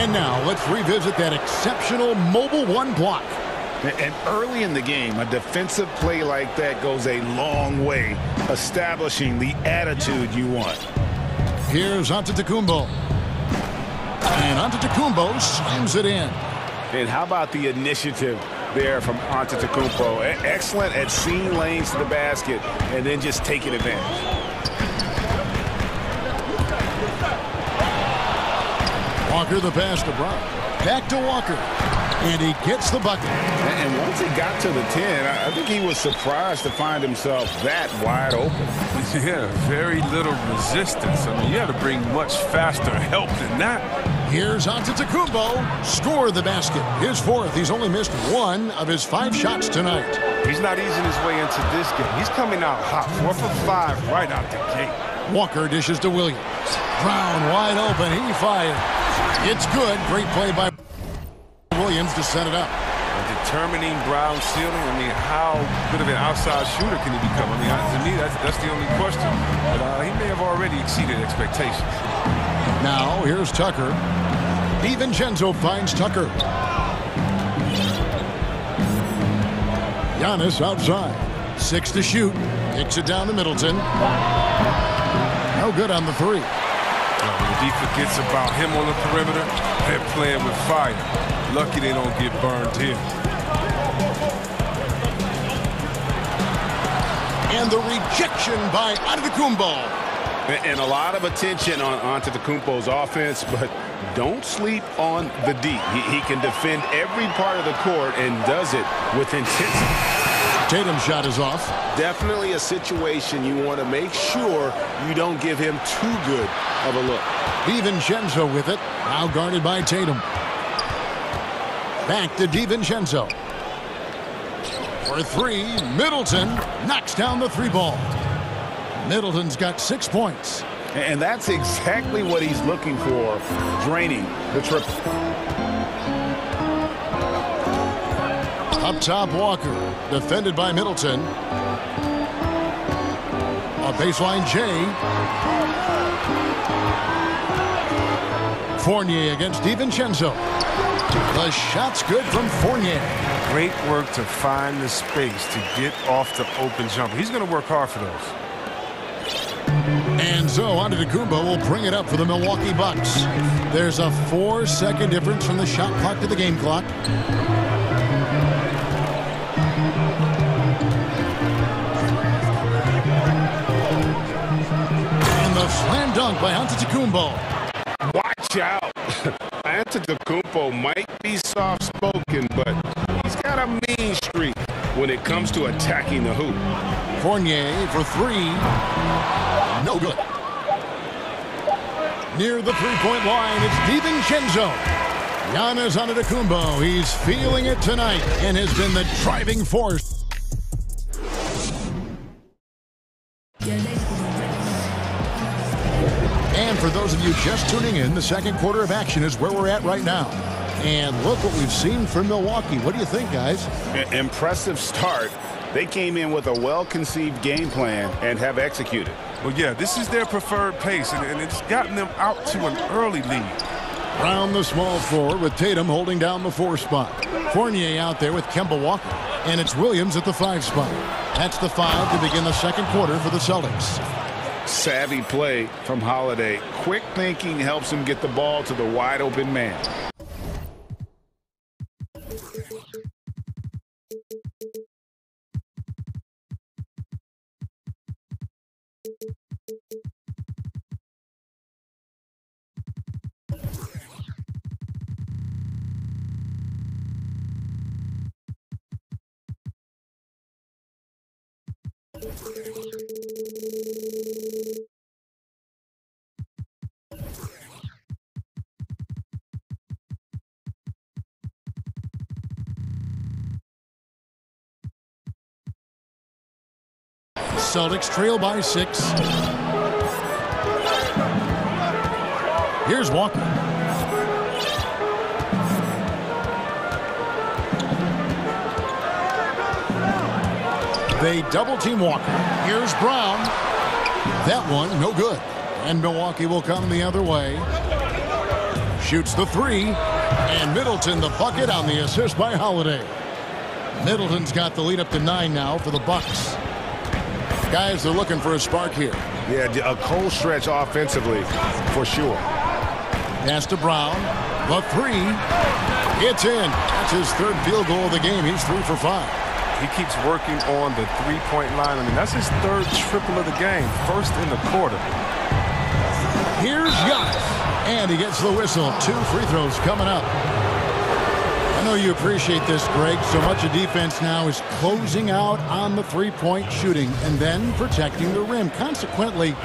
And now let's revisit that exceptional mobile 1 block. And early in the game, a defensive play like that goes a long way, establishing the attitude you want. Here's Antetokounmpo. And Antetokounmpo slams it in. And how about the initiative there from Antetokounmpo? Excellent at seeing lanes to the basket and then just taking advantage. Walker the pass to Brown. Back to Walker. And he gets the bucket. And once he got to the 10, I think he was surprised to find himself that wide open. Yeah, very little resistance. I mean, you had to bring much faster help than that. Here's Antetokounmpo. Score the basket. His 4th. He's only missed 1 of his 5 shots tonight. He's not easing his way into this game. He's coming out hot. 4 for 5 right out the gate. Walker dishes to Williams. Brown wide open. He fires. It's good. Great play by Williams to set it up. Determining Brown's ceiling. I mean, how good of an outside shooter can he become? I mean, to me, that's the only question. But he may have already exceeded expectations. Now, here's Tucker. DiVincenzo finds Tucker. Giannis outside. 6 to shoot. Kicks it down to Middleton. No good on the 3. When the D forgets about him on the perimeter, they're playing with fire. Lucky they don't get burned here. And the rejection by Antetokounmpo. And a lot of attention on Antetokounmpo's offense, but don't sleep on the D. He can defend every part of the court and does it with intensity. Tatum's shot is off. Definitely a situation you want to make sure you don't give him too good of a look. DiVincenzo with it. Now guarded by Tatum. Back to DiVincenzo. For 3, Middleton knocks down the 3 ball. Middleton's got 6 points. And that's exactly what he's looking for, draining the triple. Up top, Walker, defended by Middleton. A baseline J. Fournier against DiVincenzo. The shot's good from Fournier. Great work to find the space to get off the open jumper. He's going to work hard for those. And so Antetokounmpo will bring it up for the Milwaukee Bucks. There's a 4-second difference from the shot clock to the game clock. And the slam dunk by Antetokounmpo. Watch out. Antetokounmpo might be soft-spoken, but he's got a mean streak when it comes to attacking the hoop. Fournier for three. No good. Near the three-point line, it's DiVincenzo. Giannis Antetokounmpo, he's feeling it tonight and has been the driving force. And for those of you just tuning in, the second quarter of action is where we're at right now. And look what we've seen from Milwaukee. What do you think, guys? Impressive start. They came in with a well-conceived game plan and have executed. Well, yeah, this is their preferred pace, and it's gotten them out to an early lead. Round the small floor with Tatum holding down the 4 spot. Fournier out there with Kemba Walker. And it's Williams at the 5 spot. That's the 5 to begin the second quarter for the Celtics. Savvy play from Holiday. Quick thinking helps him get the ball to the wide open man. Celtics trail by 6. Here's Walker. They double-team Walker. Here's Brown. That one, no good. And Milwaukee will come the other way. Shoots the 3. And Middleton the bucket on the assist by Holiday. Middleton's got the lead up to 9 now for the Bucks. Guys, they're looking for a spark here. Yeah, a cold stretch offensively, for sure. Pass to Brown. The 3. It's in. That's his 3rd field goal of the game. He's 3 for 5. He keeps working on the three-point line. I mean, that's his 3rd triple of the game. 1st in the quarter. Here's Giannis. And he gets the whistle. 2 free throws coming up. I know you appreciate this, Greg. So much of defense now is closing out on the three-point shooting and then protecting the rim. Consequently,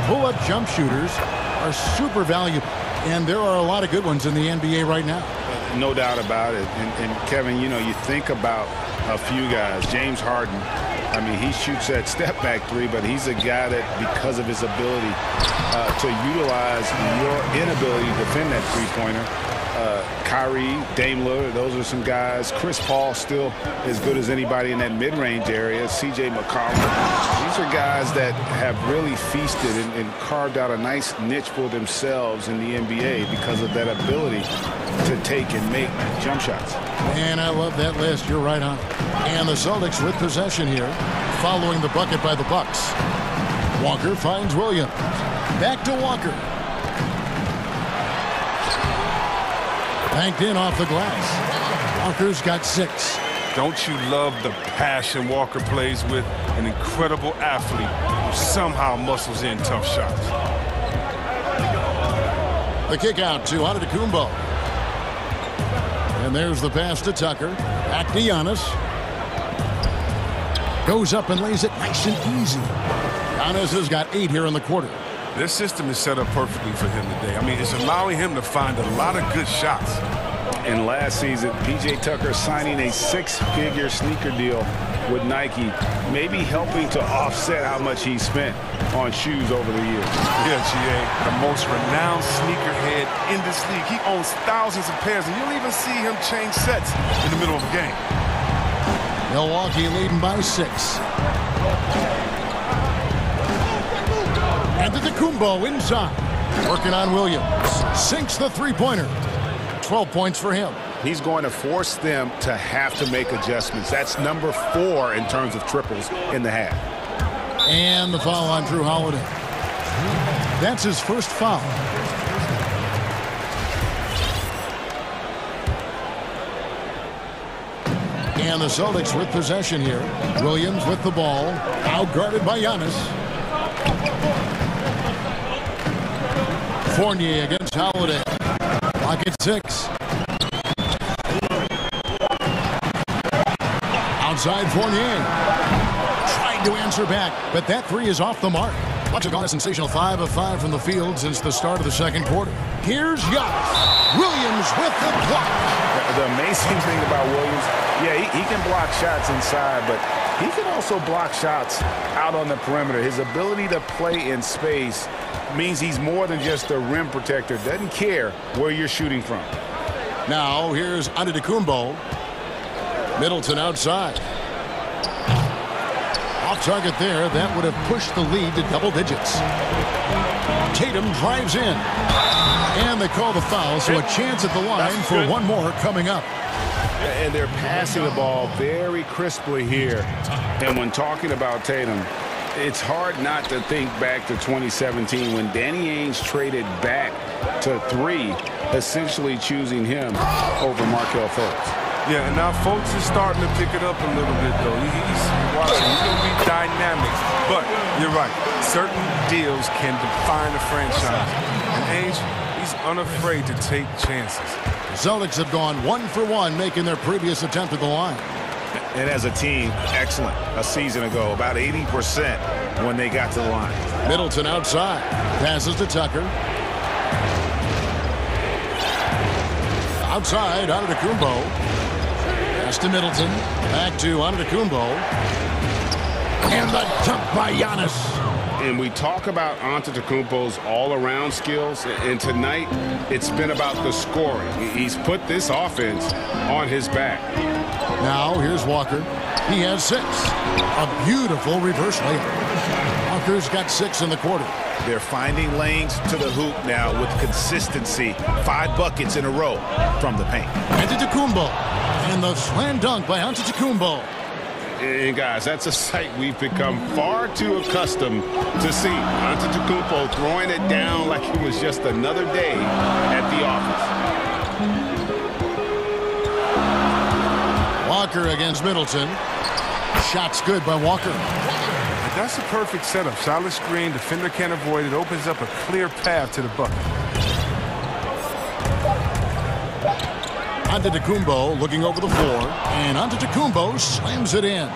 pull-up jump shooters are super valuable. And there are a lot of good ones in the NBA right now. No doubt about it. And Kevin, you know, you think about a few guys. James Harden, I mean, he shoots that step-back 3, but he's a guy that, because of his ability to utilize your inability to defend that three-pointer, Kyrie, Dame Lillard, those are some guys. Chris Paul still as good as anybody in that mid-range area. C.J. McCollum. These are guys that have really feasted and carved out a nice niche for themselves in the NBA because of that ability to take and make jump shots. And I love that list. You're right on. And the Celtics with possession here, following the bucket by the Bucks. Walker finds Williams. Back to Walker. Banked in off the glass. Walker's got 6. Don't you love the passion Walker plays with? An incredible athlete who somehow muscles in tough shots. The kick out to Antetokounmpo. And there's the pass to Tucker. Back to Giannis. Goes up and lays it nice and easy. Giannis has got 8 here in the quarter. This system is set up perfectly for him today. I mean, it's allowing him to find a lot of good shots. And last season, P.J. Tucker signing a 6-figure sneaker deal with Nike, maybe helping to offset how much he spent on shoes over the years. Yeah, G.A., the most renowned sneakerhead in this league. He owns thousands of pairs, and you'll even see him change sets in the middle of a game. Milwaukee leading by 6. Antetokounmpo inside. Working on Williams. Sinks the three-pointer. 12 points for him. He's going to force them to have to make adjustments. That's number 4 in terms of triples in the half. And the foul on Drew Holiday. That's his first foul. And the Celtics with possession here. Williams with the ball. Out-guarded by Giannis. Fournier against Holiday. Clock at 6. Outside Fournier. Tried to answer back, but that three is off the mark. Bucks have gone a sensational 5 of 5 from the field since the start of the second quarter. Here's Giannis. Williams with the block. The amazing thing about Williams, yeah, he can block shots inside, but he can also block shots out on the perimeter. His ability to play in space means he's more than just a rim protector. Doesn't care where you're shooting from. Now here's Antetokounmpo. Middleton outside. Off target there. That would have pushed the lead to double digits. Tatum drives in. And they call the foul, so a chance at the line for one more coming up. And they're passing the ball very crisply here. And when talking about Tatum, it's hard not to think back to 2017 when Danny Ainge traded back to 3, essentially choosing him over Markelle Fultz. Yeah, and now Fultz is starting to pick it up a little bit, though. He's watching. He's going to be dynamic. But you're right. Certain deals can define a franchise. And Ainge, he's unafraid to take chances. The Celtics have gone 1 for 1, making their previous attempt at the line. And as a team, excellent. A season ago, about 80% when they got to the line. Middleton outside. Passes to Tucker. Outside, Antetokounmpo. Pass to Middleton. Back to Antetokounmpo. And the dunk by Giannis. And we talk about Antetokounmpo's all-around skills, and tonight it's been about the scoring. He's put this offense on his back. Now here's Walker. He has 6. A beautiful reverse layup. Walker's got 6 in the quarter. They're finding lanes to the hoop now with consistency. 5 buckets in a row from the paint. Antetokounmpo. And the slam dunk by Antetokounmpo. And guys, that's a sight we've become far too accustomed to see. Antetokounmpo throwing it down like it was just another day at the office. Walker against Middleton. Shot's good by Walker. That's a perfect setup. Solid screen, defender can't avoid it. Opens up a clear path to the bucket. Antetokounmpo looking over the floor, and Antetokounmpo slams it in.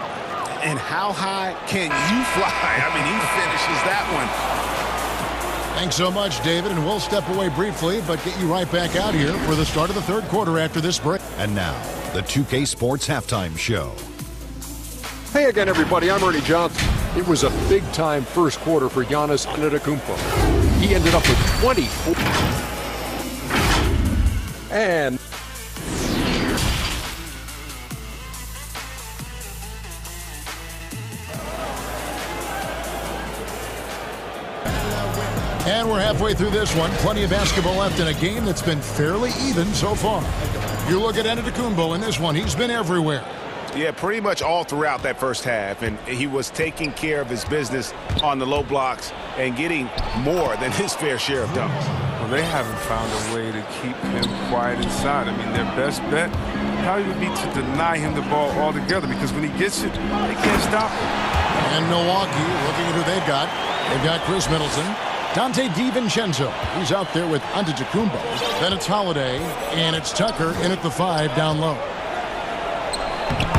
And how high can you fly? I mean, he finishes that one. Thanks so much, David, and we'll step away briefly, but get you right back out here for the start of the third quarter after this break. And now, the 2K Sports Halftime Show. Hey again, everybody. I'm Ernie Johnson. It was a big-time first quarter for Giannis Antetokounmpo. He ended up with 24. And we're halfway through this one. Plenty of basketball left in a game that's been fairly even so far. You look at Antetokounmpo in this one. He's been everywhere. Yeah, pretty much all throughout that first half. And he was taking care of his business on the low blocks and getting more than his fair share of dunks. Well, they haven't found a way to keep him quiet inside. I mean, their best bet probably would be to deny him the ball altogether, because when he gets it, they can't stop him. And Milwaukee, looking at who they've got Chris Middleton. Dante DiVincenzo, he's out there with Antetokounmpo. Then it's Holiday, and it's Tucker in at the 5 down low.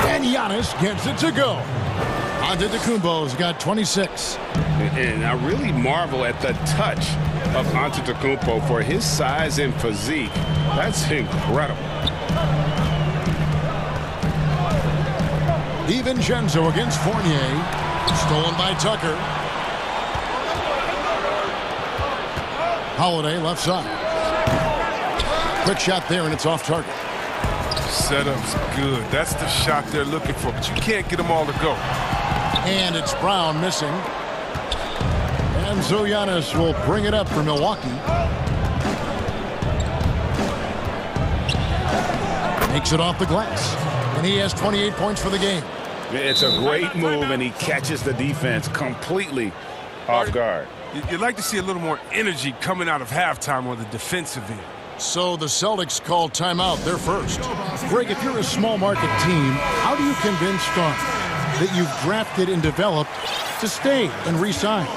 And Giannis gets it to go. Antetokounmpo's got 26. And I really marvel at the touch of Antetokounmpo for his size and physique. That's incredible. DiVincenzo against Fournier. Stolen by Tucker. Holiday left side. Quick shot there, and it's off target. Setup's good. That's the shot they're looking for, but you can't get them all to go. And it's Brown missing. And And so Giannis will bring it up for Milwaukee. Makes it off the glass. And he has 28 points for the game. It's a great move, and he catches the defense completely off guard. You'd like to see a little more energy coming out of halftime on the defensive end. So the Celtics call timeout. They're first. Greg, if you're a small market team, how do you convince stars that you've drafted and developed to stay and re-sign?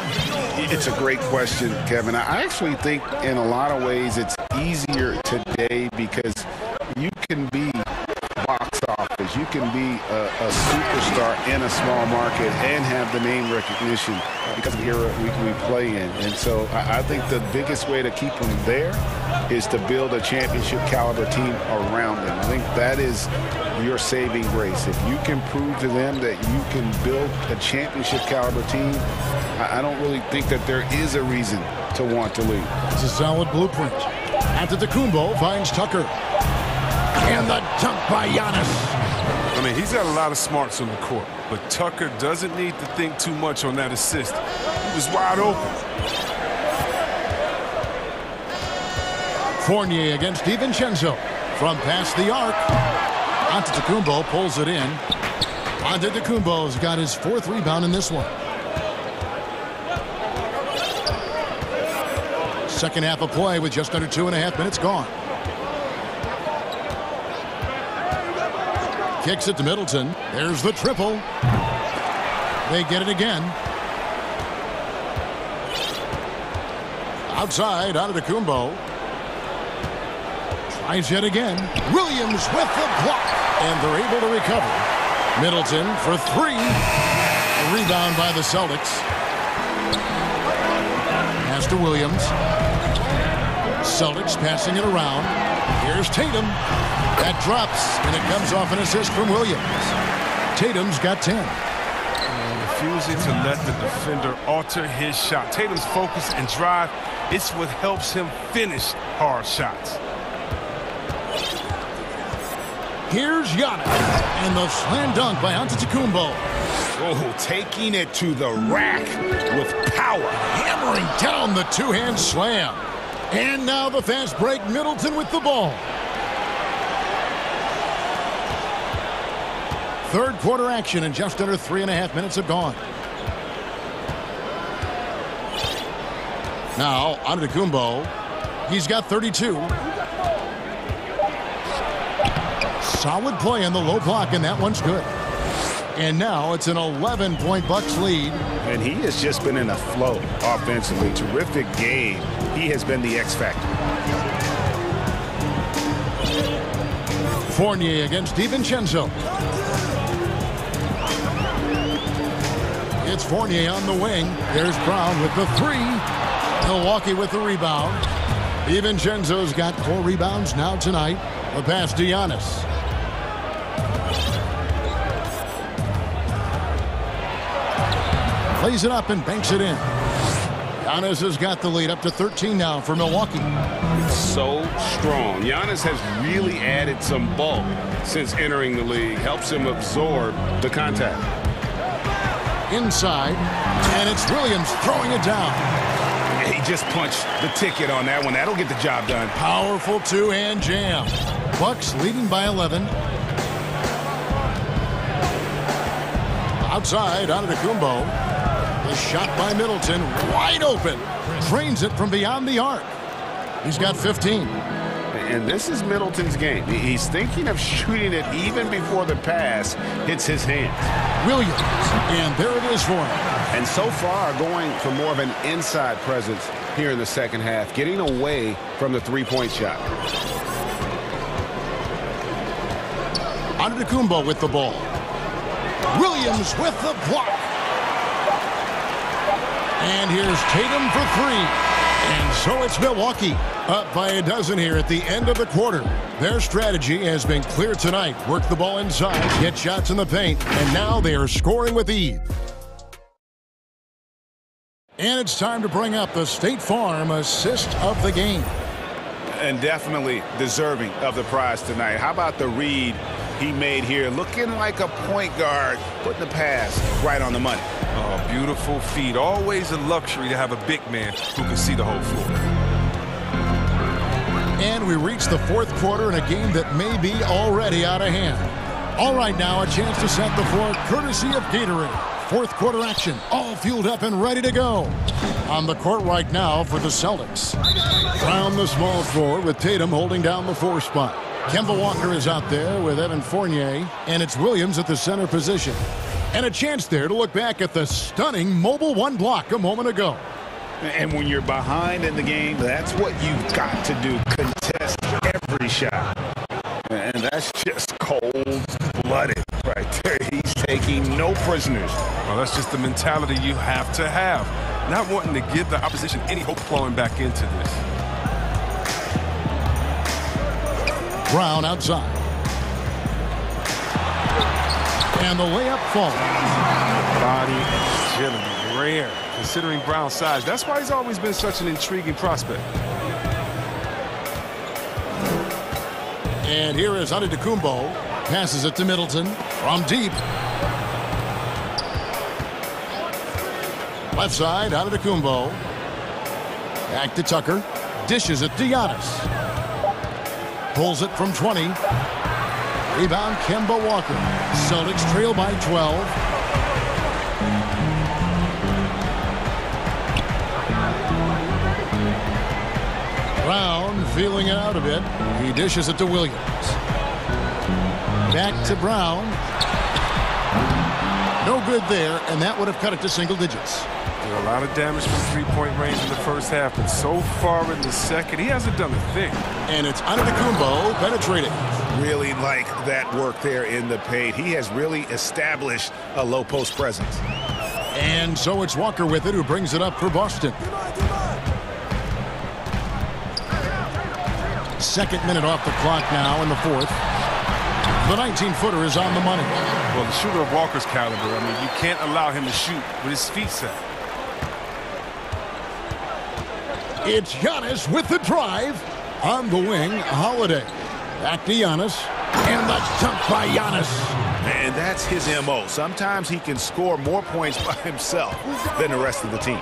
It's a great question, Kevin. I actually think in a lot of ways it's easier today because you can be box office. You can be a superstar in a small market and have the name recognition because of the era we play in. And so I think the biggest way to keep them there is to build a championship caliber team around them. I think that is your saving grace. If you can prove to them that you can build a championship caliber team, I don't really think that there is a reason to want to leave. It's a solid blueprint. Antetokounmpo finds Tucker. And the dunk by Giannis. I mean, he's got a lot of smarts on the court, but Tucker doesn't need to think too much on that assist. He was wide open. Fournier against DiVincenzo. From past the arc. Antetokounmpo pulls it in. Antetokounmpo's got his 4th rebound in this one. Second half of play with just under 2.5 minutes gone. Kicks it to Middleton. There's the triple. They get it again. Outside, Antetokounmpo. Tries yet again. Williams with the block. And they're able to recover. Middleton for 3. A rebound by the Celtics. Pass to Williams. Celtics passing it around. Here's Tatum. That drops, and it comes off an assist from Williams. Tatum's got 10. Refusing to let the defender alter his shot. Tatum's focus and drive, it's what helps him finish hard shots. Here's Giannis, and the slam dunk by Antetokounmpo. Oh, taking it to the rack with power. Hammering down the two-hand slam. And now the fast break, Middleton with the ball. Third quarter action, and just under 3.5 minutes have gone. Now, Antetokounmpo. He's got 32. Solid play in the low block, and that one's good. And now it's an 11-point Bucks lead. And he has just been in a flow offensively. Terrific game. He has been the X factor. Fournier against DiVincenzo. It's Fournier on the wing. There's Brown with the 3. Milwaukee with the rebound. DiVincenzo's got 4 rebounds now tonight. The pass to Giannis. Plays it up and banks it in. Giannis has got the lead up to 13 now for Milwaukee. So strong. Giannis has really added some bulk since entering the league. Helps him absorb the contact. Inside, and it's Williams throwing it down. He just punched the ticket on that one. That'll get the job done. Powerful two-hand jam. Bucks leading by 11. Outside, Antetokounmpo. The shot by Middleton, wide open. Trains it from beyond the arc. He's got 15. And this is Middleton's game. He's thinking of shooting it even before the pass hits his hands. Williams, and there it is for him. And so far, going for more of an inside presence here in the second half, getting away from the three-point shot. Antetokounmpo with the ball. Williams with the block. And here's Tatum for 3. And so it's Milwaukee up by a dozen here at the end of the quarter. Their strategy has been clear tonight. Work the ball inside, get shots in the paint, and now they are scoring with ease. And it's time to bring up the State Farm assist of the game. And definitely deserving of the prize tonight. How about the read he made here? Looking like a point guard, putting the pass right on the money. Oh, beautiful feed. Always a luxury to have a big man who can see the whole floor. And we reach the fourth quarter in a game that may be already out of hand. All right, now a chance to set the floor courtesy of Gatorade. Fourth quarter action, all fueled up and ready to go. On the court right now for the Celtics. Round the small floor with Tatum holding down the 4 spot. Kemba Walker is out there with Evan Fournier, and it's Williams at the center position. And a chance there to look back at the stunning mobile 1 block a moment ago. And when you're behind in the game, that's what you've got to do. Contest every shot. And that's just cold-blooded right there. He's taking no prisoners. Well, that's just the mentality you have to have. Not wanting to give the opposition any hope flowing back into this. Brown outside. And the layup falls. Body agility, rare, considering Brown's size. That's why he's always been such an intriguing prospect. And here is Antetokounmpo. Passes it to Middleton from deep. Left side, Antetokounmpo. Back to Tucker. Dishes it to Giannis. Pulls it from 20. Rebound, Kemba Walker. Celtics trail by 12. Brown feeling it out a bit. He dishes it to Williams. Back to Brown. No good there, and that would have cut it to single digits. Did a lot of damage from three-point range in the first half, but so far in the second, he hasn't done a thing. And it's Antetokounmpo penetrating. Really like that work there in the paint. He has really established a low post presence. And so it's Walker with it, who brings it up for Boston. Second minute off the clock now in the fourth. The 19-footer is on the money. Well, the shooter of Walker's caliber, I mean, you can't allow him to shoot with his feet set. It's Giannis with the drive. On the wing, Holiday. Back to Giannis. And the dunk by Giannis. And that's his MO. Sometimes he can score more points by himself than the rest of the team.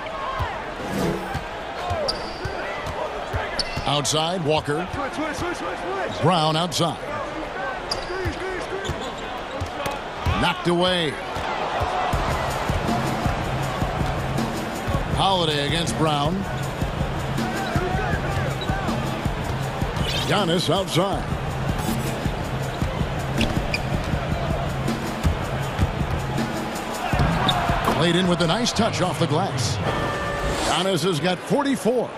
Outside, Walker. Brown outside. Knocked away. Holiday against Brown. Giannis outside. Played in with a nice touch off the glass. Giannis has got 44.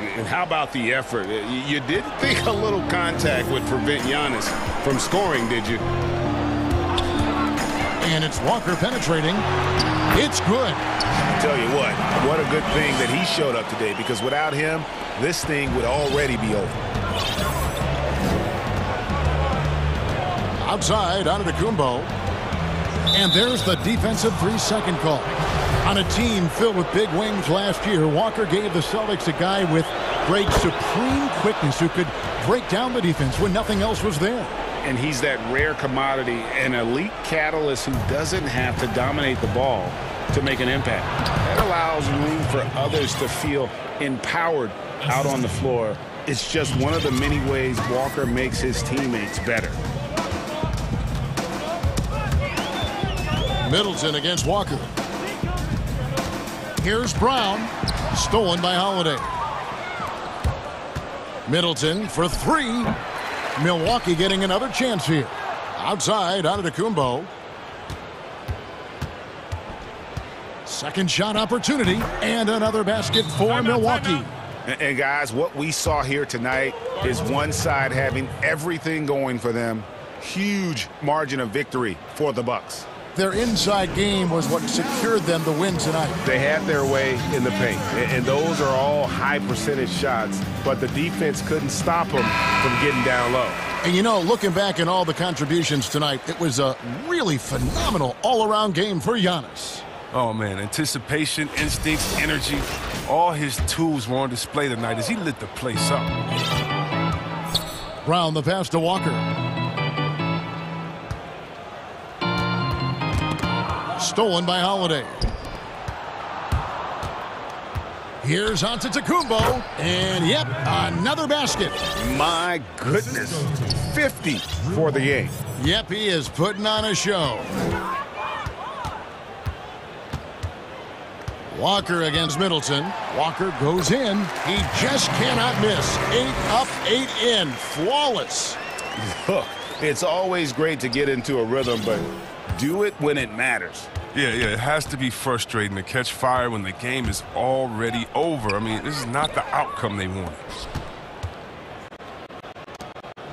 And how about the effort? You didn't think a little contact would prevent Giannis from scoring, did you? And it's Walker penetrating. It's good. I tell you what a good thing that he showed up today, because without him, this thing would already be over. Outside, Antetokounmpo. And there's the defensive 3-second call. On a team filled with big wings last year, Walker gave the Celtics a guy with great supreme quickness who could break down the defense when nothing else was there. And he's that rare commodity, an elite catalyst who doesn't have to dominate the ball to make an impact. That allows room for others to feel empowered out on the floor. It's just one of the many ways Walker makes his teammates better. Middleton against Walker. Here's Brown. Stolen by Holiday. Middleton for 3. Milwaukee getting another chance here. Outside, Antetokounmpo. Second shot opportunity, and another basket for Milwaukee. And guys, what we saw here tonight is one side having everything going for them. Huge margin of victory for the Bucks. Their inside game was what secured them the win tonight. They had their way in the paint, and those are all high percentage shots, but the defense couldn't stop them from getting down low. And you know, looking back at all the contributions tonight, it was a really phenomenal all-around game for Giannis. Oh, man, anticipation, instincts, energy, all his tools were on display tonight as he lit the place up. Brown, the pass to Walker. Stolen by Holiday. Here's Antetokounmpo, and yep, another basket. My goodness, 50 for the game. Yep, he is putting on a show. Walker against Middleton. Walker goes in. He just cannot miss. 8 up, 8 in. Flawless. Look, it's always great to get into a rhythm, but do it when it matters. Yeah, it has to be frustrating to catch fire when the game is already over. I mean, this is not the outcome they wanted.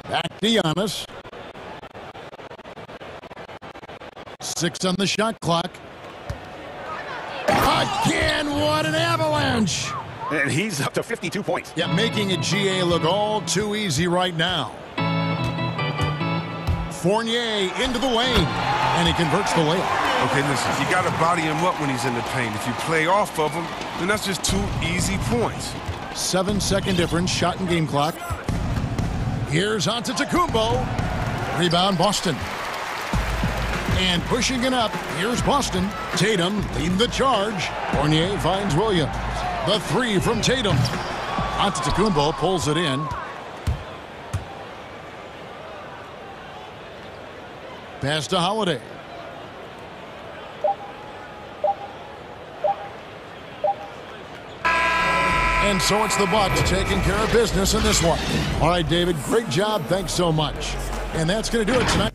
Back to Giannis. 6 on the shot clock. Again, what an avalanche! And he's up to 52 points. Yeah, making a GA look all too easy right now. Fournier into the lane, and he converts the layup. Okay, listen, you got to body him up when he's in the paint. If you play off of him, then that's just 2 easy points. 7-second difference, shot and game clock. Here's Antetokounmpo. Rebound, Boston. And pushing it up, here's Boston. Tatum leading the charge. Fournier finds Williams. The 3 from Tatum. Antetokounmpo pulls it in. Pass to Holiday. And so it's the Bucks taking care of business in this one. All right, David, great job. Thanks so much. And that's going to do it tonight.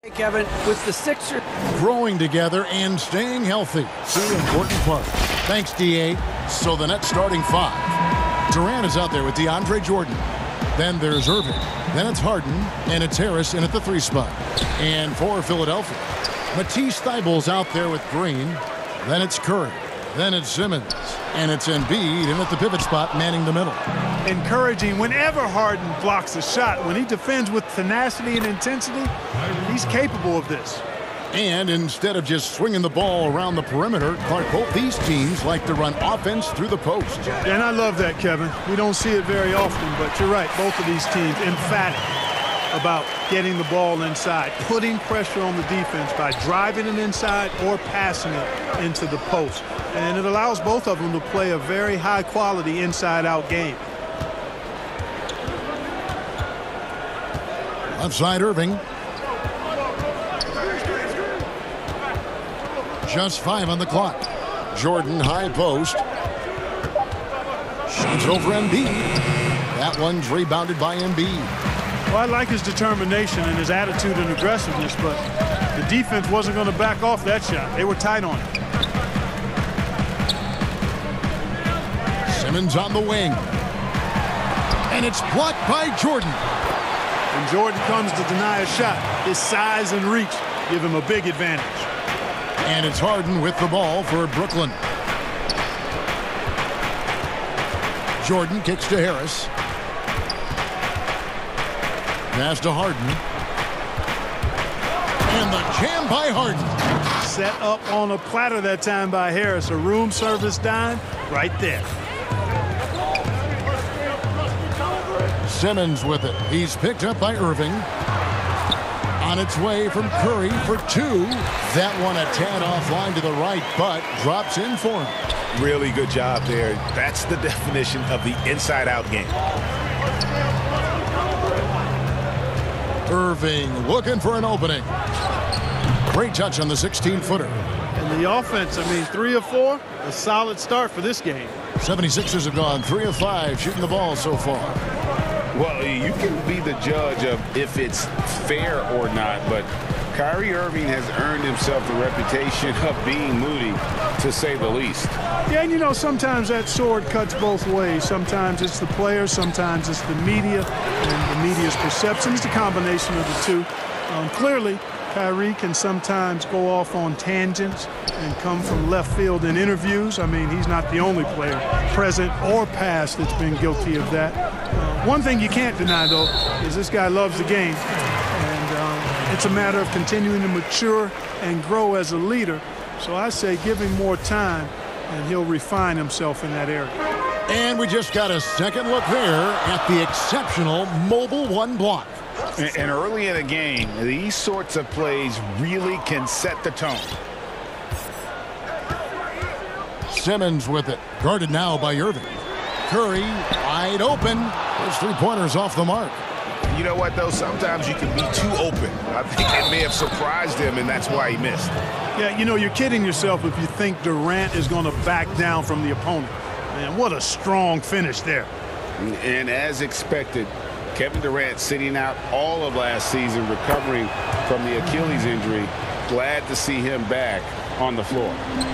Hey, Kevin, with the Sixers growing together and staying healthy. Two important parts. Thanks, D.A. So the Nets starting 5. Durant is out there with DeAndre Jordan. Then there's Irving. Then it's Harden. And it's Harris in at the 3 spot. And for Philadelphia, Matisse Thybulle's out there with Green. Then it's Curry. Then it's Simmons. And it's Embiid in at the pivot spot, manning the middle. Encouraging whenever Harden blocks a shot. When he defends with tenacity and intensity, he's capable of this. And instead of just swinging the ball around the perimeter, Clark, both these teams like to run offense through the post. And I love that, Kevin. We don't see it very often, but you're right. Both of these teams emphatic about getting the ball inside, putting pressure on the defense by driving it inside or passing it into the post. And it allows both of them to play a very high-quality inside-out game. Left side, Irving. Just 5 on the clock. Jordan, high post. Shoots over Embiid. That one's rebounded by Embiid. Well, I like his determination and his attitude and aggressiveness, but the defense wasn't going to back off that shot. They were tight on it. Simmons on the wing. And it's blocked by Jordan. When Jordan comes to deny a shot, his size and reach give him a big advantage. And it's Harden with the ball for Brooklyn. Jordan kicks to Harris. Pass to Harden. And the jam by Harden. Set up on a platter that time by Harris. A room service dime right there. Simmons with it. He's picked up by Irving. On its way from Curry for 2. That one a tad offline to the right, but drops in for him. Really good job there. That's the definition of the inside-out game. Irving looking for an opening. Great touch on the 16-footer. And the offense, 3 of 4, a solid start for this game. 76ers have gone 3 of 5 shooting the ball so far. Well, you can be the judge of if it's fair or not, but Kyrie Irving has earned himself the reputation of being moody, to say the least. Yeah, and sometimes that sword cuts both ways. Sometimes it's the players, sometimes it's the media, and the media's perception. It's a combination of the two. Clearly, Kyrie can sometimes go off on tangents and come from left field in interviews. He's not the only player, present or past, that's been guilty of that. One thing you can't deny, though, is this guy loves the game. And it's a matter of continuing to mature and grow as a leader. So I say give him more time, and he'll refine himself in that area. And we just got a second look there at the exceptional mobile 1 block. And early in a game, these sorts of plays really can set the tone. Simmons with it. Guarded now by Irving. Curry wide open. Those 3-pointers off the mark. You know what, though? Sometimes you can be too open. I think it may have surprised him, and that's why he missed. Yeah, you're kidding yourself if you think Durant is going to back down from the opponent. Man, what a strong finish there. And as expected, Kevin Durant sitting out all of last season, recovering from the Achilles injury. Glad to see him back on the floor.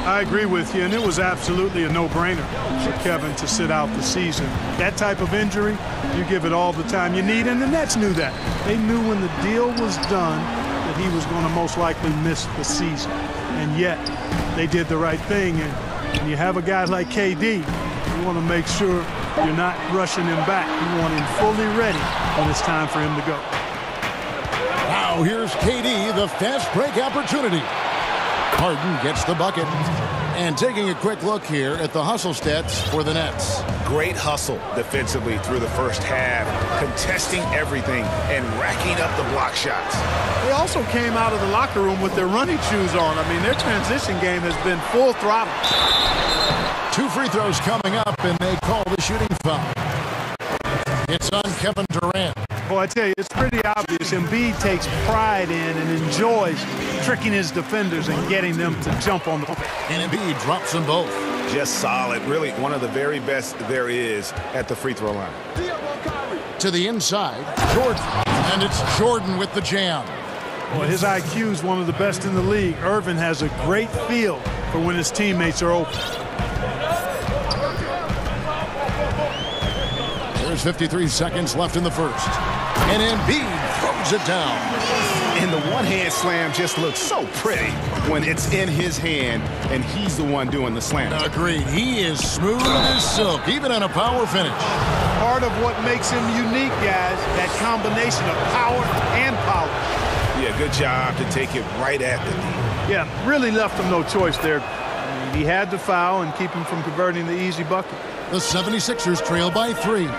I agree with you, and it was absolutely a no-brainer for Kevin to sit out the season. That type of injury, you give it all the time you need, and the Nets knew that. They knew when the deal was done that he was going to most likely miss the season. And yet, they did the right thing, and when you have a guy like KD, you want to make sure you're not rushing him back. You want him fully ready when it's time for him to go. Now here's KD, the fast break opportunity. Harden gets the bucket. And taking a quick look here at the hustle stats for the Nets. Great hustle defensively through the first half, contesting everything and racking up the block shots. They also came out of the locker room with their running shoes on. Their transition game has been full throttle. 2 free throws coming up, and they call the shooting foul. It's on Kevin Durant. Well, I tell you, it's pretty obvious. Embiid takes pride in and enjoys tricking his defenders and getting them to jump on the hoop. And Embiid drops them both. Just solid. Really one of the very best there is at the free throw line. To the inside, Jordan. And it's Jordan with the jam. Well, his IQ is one of the best in the league. Irvin has a great feel for when his teammates are open. There's 53 seconds left in the first. And Embiid throws it down. And the one-hand slam just looks so pretty when it's in his hand and he's the one doing the slam. Agreed. He is smooth as silk, even on a power finish. Part of what makes him unique, guys, that combination of power and polish. Yeah, good job to take it right at the knee. Yeah, really left him no choice there. I mean, he had to foul and keep him from converting the easy bucket. The 76ers trail by 3.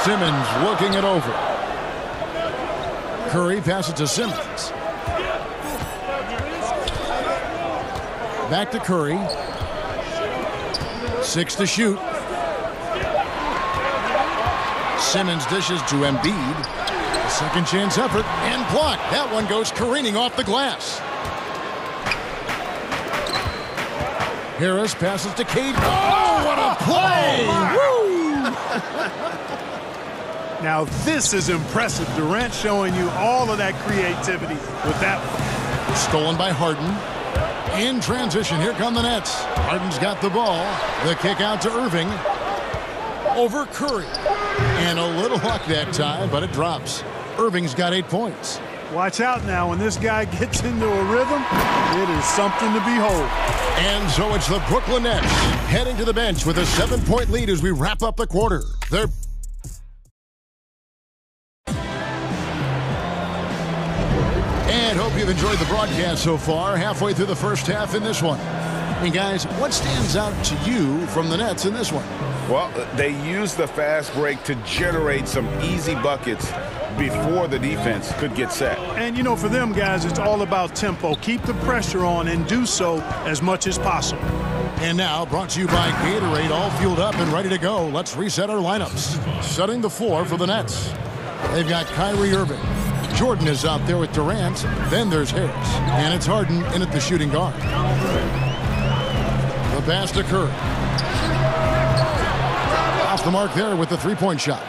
Simmons looking it over. Curry passes to Simmons. Back to Curry. 6 to shoot. Simmons dishes to Embiid. A second chance effort and blocked. That one goes careening off the glass. Harris passes to Cade. Oh, what a play! Now this is impressive. Durant showing you all of that creativity with that one. Stolen by Harden. In transition, here come the Nets. Harden's got the ball. The kick out to Irving. Over Curry. And a little luck that time, but it drops. Irving's got 8 points. Watch out now. When this guy gets into a rhythm, it is something to behold. And so it's the Brooklyn Nets heading to the bench with a 7-point lead as we wrap up the quarter. They're And hope you've enjoyed the broadcast so far, halfway through the first half in this one. And guys, what stands out to you from the Nets in this one? Well, they used the fast break to generate some easy buckets before the defense could get set. And, you know, for them guys, it's all about tempo. Keep the pressure on and do so as much as possible. And now, brought to you by Gatorade, all fueled up and ready to go. Let's reset our lineups. Setting the floor for the Nets. They've got Kyrie Irving. Jordan is out there with Durant. Then there's Harris. And it's Harden in at the shooting guard. The pass to Curry. Off the mark there with the three-point shot.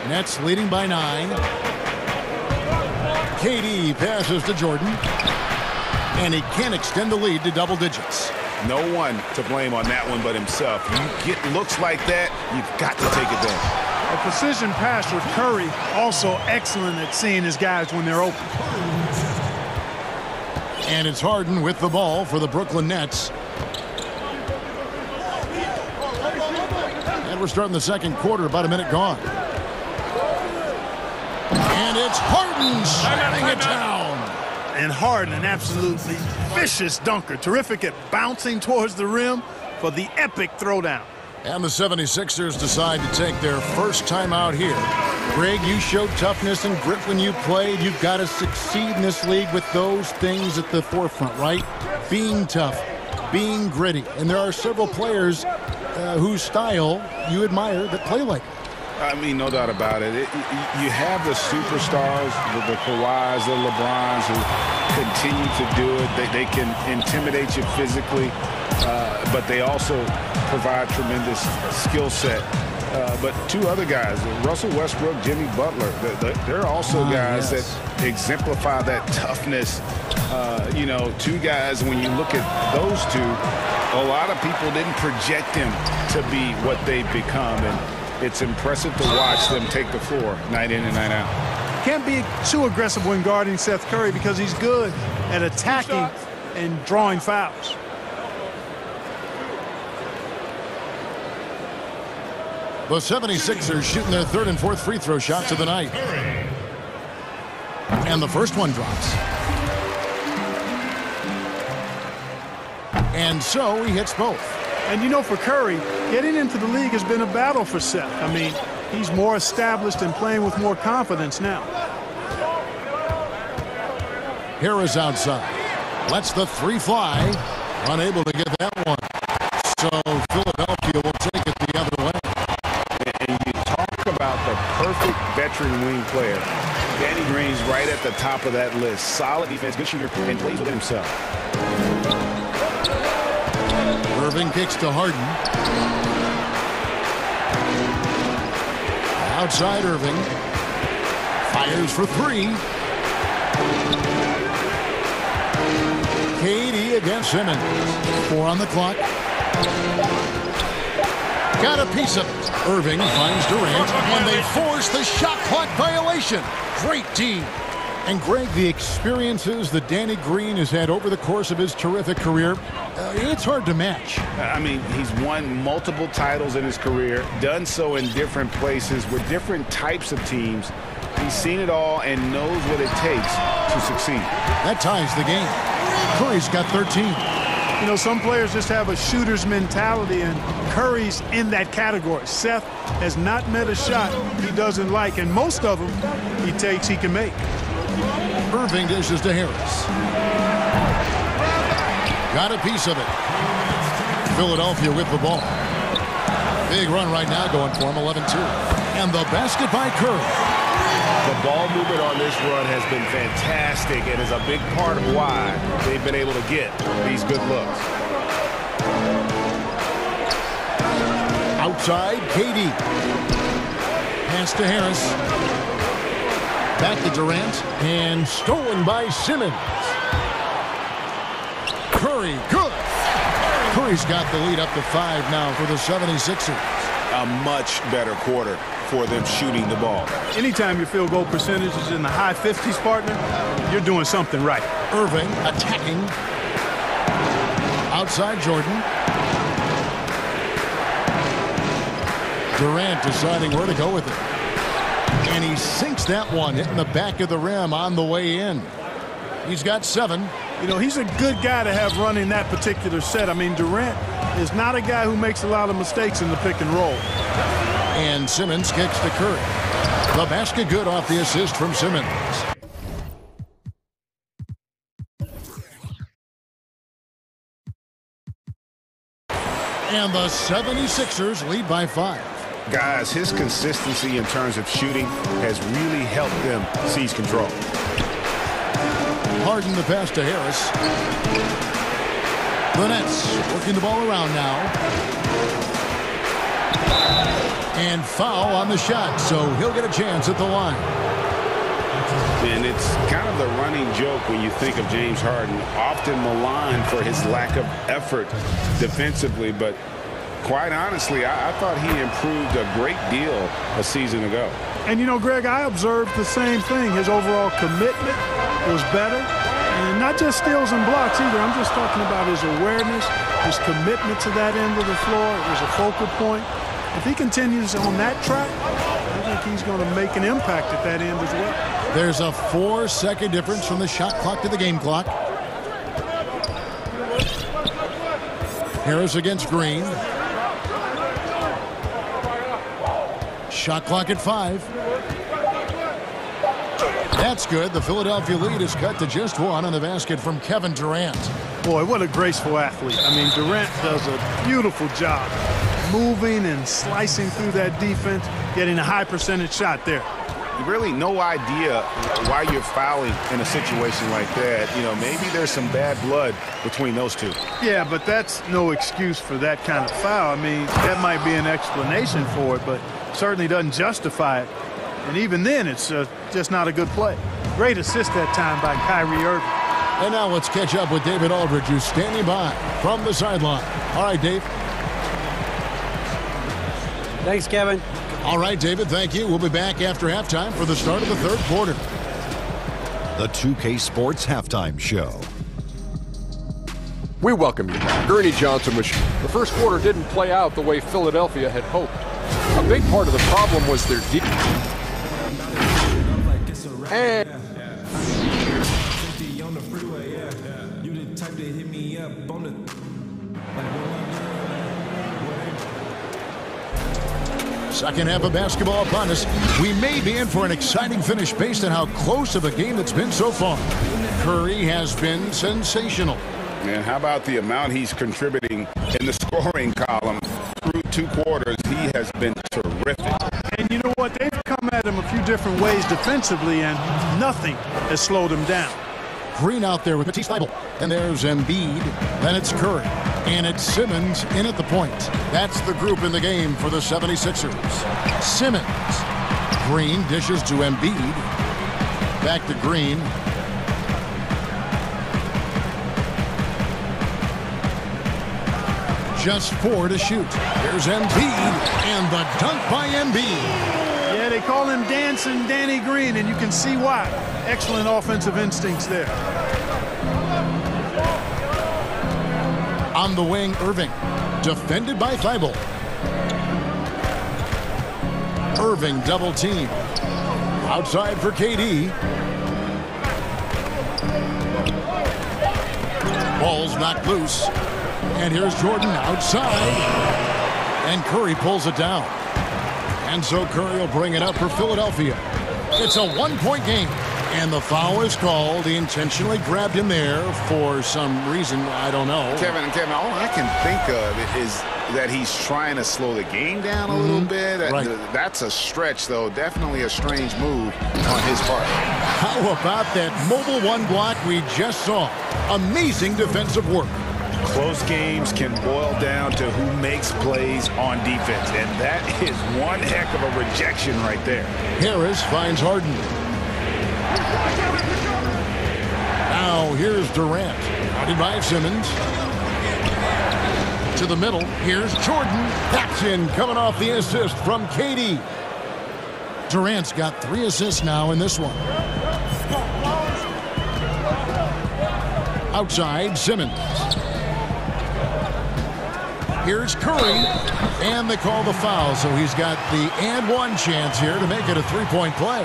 Nets leading by 9. KD passes to Jordan. And he can't extend the lead to double digits. No one to blame on that one but himself. You get looks like that, you've got to take advantage. A precision pass with Curry, also excellent at seeing his guys when they're open. And it's Harden with the ball for the Brooklyn Nets. And we're starting the second quarter, about a minute gone. And it's Harden shutting it down. And Harden, an absolutely vicious dunker. Terrific at bouncing towards the rim for the epic throwdown. And the 76ers decide to take their first time out here. Greg, you showed toughness and grit when you played. You've got to succeed in this league with those things at the forefront, right? Being tough, being gritty. And there are several players whose style you admire that play like it. I mean, no doubt about it. You have the superstars, the Kawhis, the LeBrons who continue to do it. They can intimidate you physically, but they also provide tremendous skill set. But two other guys, Russell Westbrook, Jimmy Butler, they're also guys that exemplify that toughness. You know, two guys, when you look at those two, a lot of people didn't project them to be what they've become. And it's impressive to watch them take the floor night in and night out. Can't be too aggressive when guarding Seth Curry because he's good at attacking and drawing fouls. The 76ers shooting their third and fourth free throw shots of the night. And the first one drops. And so he hits both. And you know, for Curry, getting into the league has been a battle for Seth. I mean, he's more established and playing with more confidence now. Harris outside. Lets the three fly. Unable to get that one. So Philadelphia will take it the other way. And you talk about the perfect veteran wing player. Danny Green's right at the top of that list. Solid defense, good shooter, and plays with himself. Irving kicks to Harden. Outside Irving. Fires for three. KD against Simmons. 4 on the clock. Got a piece of it. Irving finds Durant, and they force the shot clock violation. Great team. And Greg, the experiences that Danny Green has had over the course of his terrific career, it's hard to match. I mean, he's won multiple titles in his career, done so in different places with different types of teams. He's seen it all and knows what it takes to succeed. That ties the game. Curry's got 13. You know, some players just have a shooter's mentality, and Curry's in that category. Seth has not met a shot he doesn't like, and most of them he takes he can make. Irving dishes to Harris. Got a piece of it. Philadelphia with the ball. Big run right now going for him, 11-2. And the basket by Curry. The ball movement on this run has been fantastic and is a big part of why they've been able to get these good looks. Outside, KD. Pass to Harris. Back to Durant. And stolen by Simmons. Curry, good. Curry's got the lead up to 5 now for the 76ers. A much better quarter for them shooting the ball. Anytime your field goal percentage is in the high 50s, partner, you're doing something right. Irving attacking. Outside Jordan. Durant deciding where to go with it. And he sinks that one, hitting the back of the rim on the way in. He's got 7. You know, he's a good guy to have running that particular set. I mean, Durant is not a guy who makes a lot of mistakes in the pick and roll. And Simmons kicks to Curry. The basket good off the assist from Simmons. And the 76ers lead by 5. Guys, his consistency in terms of shooting has really helped them seize control. Harden the pass to Harris. The Nets working the ball around now. And foul on the shot, so he'll get a chance at the line. And it's kind of the running joke when you think of James Harden, often maligned for his lack of effort defensively, but quite honestly, I thought he improved a great deal a season ago. And, you know, Greg, I observed the same thing. His overall commitment was better. And not just steals and blocks either. I'm just talking about his awareness, his commitment to that end of the floor. It was a focal point. If he continues on that track, I think he's going to make an impact at that end as well. There's a 4-second difference from the shot clock to the game clock. Harris against Green. Shot clock at 5. That's good. The Philadelphia lead is cut to just 1 on the basket from Kevin Durant. Boy, what a graceful athlete. I mean, Durant does a beautiful job moving and slicing through that defense, getting a high percentage shot there. Really no idea why you're fouling in a situation like that. You know, maybe there's some bad blood between those two. Yeah, but that's no excuse for that kind of foul. I mean, that might be an explanation for it, but certainly doesn't justify it. And even then, it's just not a good play. Great assist that time by Kyrie Irving. And now let's catch up with David Aldridge, who's standing by from the sideline. All right, Dave. Thanks, Kevin. All right, David, thank you. We'll be back after halftime for the start of the third quarter. The 2K Sports Halftime Show. We welcome you back. Ernie Johnson, which the first quarter didn't play out the way Philadelphia had hoped. A big part of the problem was their defense. And second half of basketball upon us. We may be in for an exciting finish based on how close of a game it's been so far. Curry has been sensational. And how about the amount he's contributing in the scoring column? Through 2 quarters, he has been terrific. And you know what? They've come at him a few different ways defensively, and nothing has slowed him down. Green out there with Matisse Thybulle. And there's Embiid. Then it's Curry. And it's Simmons in at the point. That's the group in the game for the 76ers. Simmons. Green dishes to Embiid. Back to Green. Just 4 to shoot. Here's Embiid, and the dunk by Embiid. Yeah, they call him Dancing Danny Green, and you can see why. Excellent offensive instincts there. On the wing, Irving. Defended by Thibault. Irving double team. Outside for KD. Ball's knocked loose. And here's Jordan outside. And Curry pulls it down. And so Curry will bring it up for Philadelphia. It's a one-point game. And the foul is called. He intentionally grabbed him there for some reason. I don't know. Kevin, all I can think of is that he's trying to slow the game down a little bit. Right. That's a stretch, though. Definitely a strange move on his part. How about that mobile one block we just saw? Amazing defensive work. Close games can boil down to who makes plays on defense, and that is one heck of a rejection right there. Harris finds Harden. Now here's Durant. Guarded by Simmons. To the middle. Here's Jordan. That's in, coming off the assist from KD. Durant's got 3 assists now in this one. Outside, Simmons. Here's Curry, and they call the foul, so he's got the and one chance here to make it a 3-point play.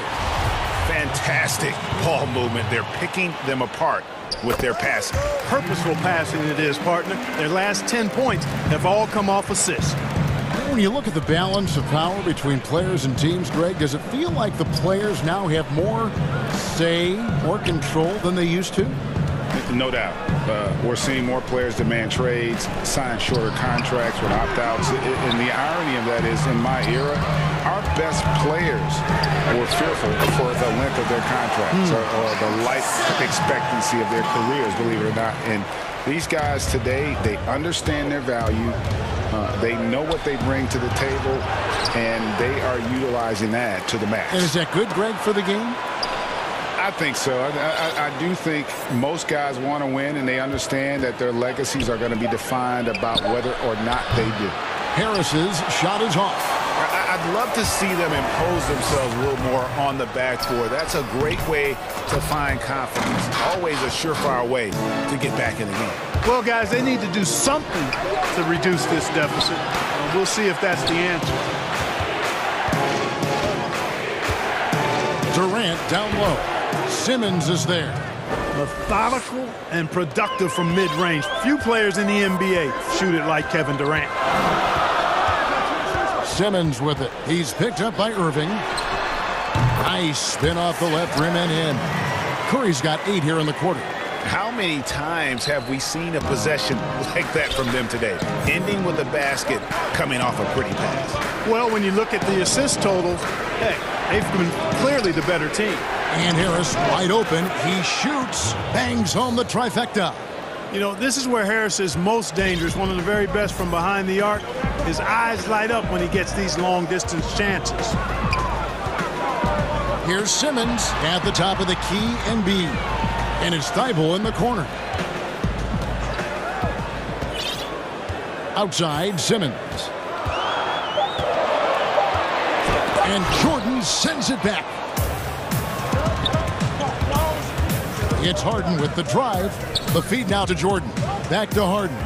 Fantastic ball movement. They're picking them apart with their passing. Purposeful passing it is, partner. Their last 10 points have all come off assists. When you look at the balance of power between players and teams, Greg, does it feel like the players now have more say, more control than they used to? No doubt. We're seeing more players demand trades, sign shorter contracts with opt-outs. And the irony of that is, in my era, our best players were fearful for the length of their contracts or the life expectancy of their careers, believe it or not. And these guys today, they understand their value. They know what they bring to the table, and they are utilizing that to the max. And is that good, Greg, for the game? I think so. I do think most guys want to win, and they understand that their legacies are going to be defined about whether or not they do. Harris's shot is off. I'd love to see them impose themselves a little more on the backboard. That's a great way to find confidence. Always a surefire way to get back in the game. Well, guys, they need to do something to reduce this deficit. We'll see if that's the answer. Durant down low. Simmons is there. Methodical and productive from mid-range. Few players in the NBA shoot it like Kevin Durant. Simmons with it. He's picked up by Irving. Nice spin off the left rim and in. Curry's got 8 here in the quarter. How many times have we seen a possession like that from them today? Ending with a basket, coming off a pretty pass. Well, when you look at the assist totals, hey, they've been clearly the better team. And Harris wide open. He shoots, bangs home the trifecta. You know, this is where Harris is most dangerous, one of the very best from behind the arc. His eyes light up when he gets these long-distance chances. Here's Simmons at the top of the key and B. And it's Thibault in the corner. Outside, Simmons. And Jordan sends it back. It's Harden with the drive. The feed now to Jordan. Back to Harden.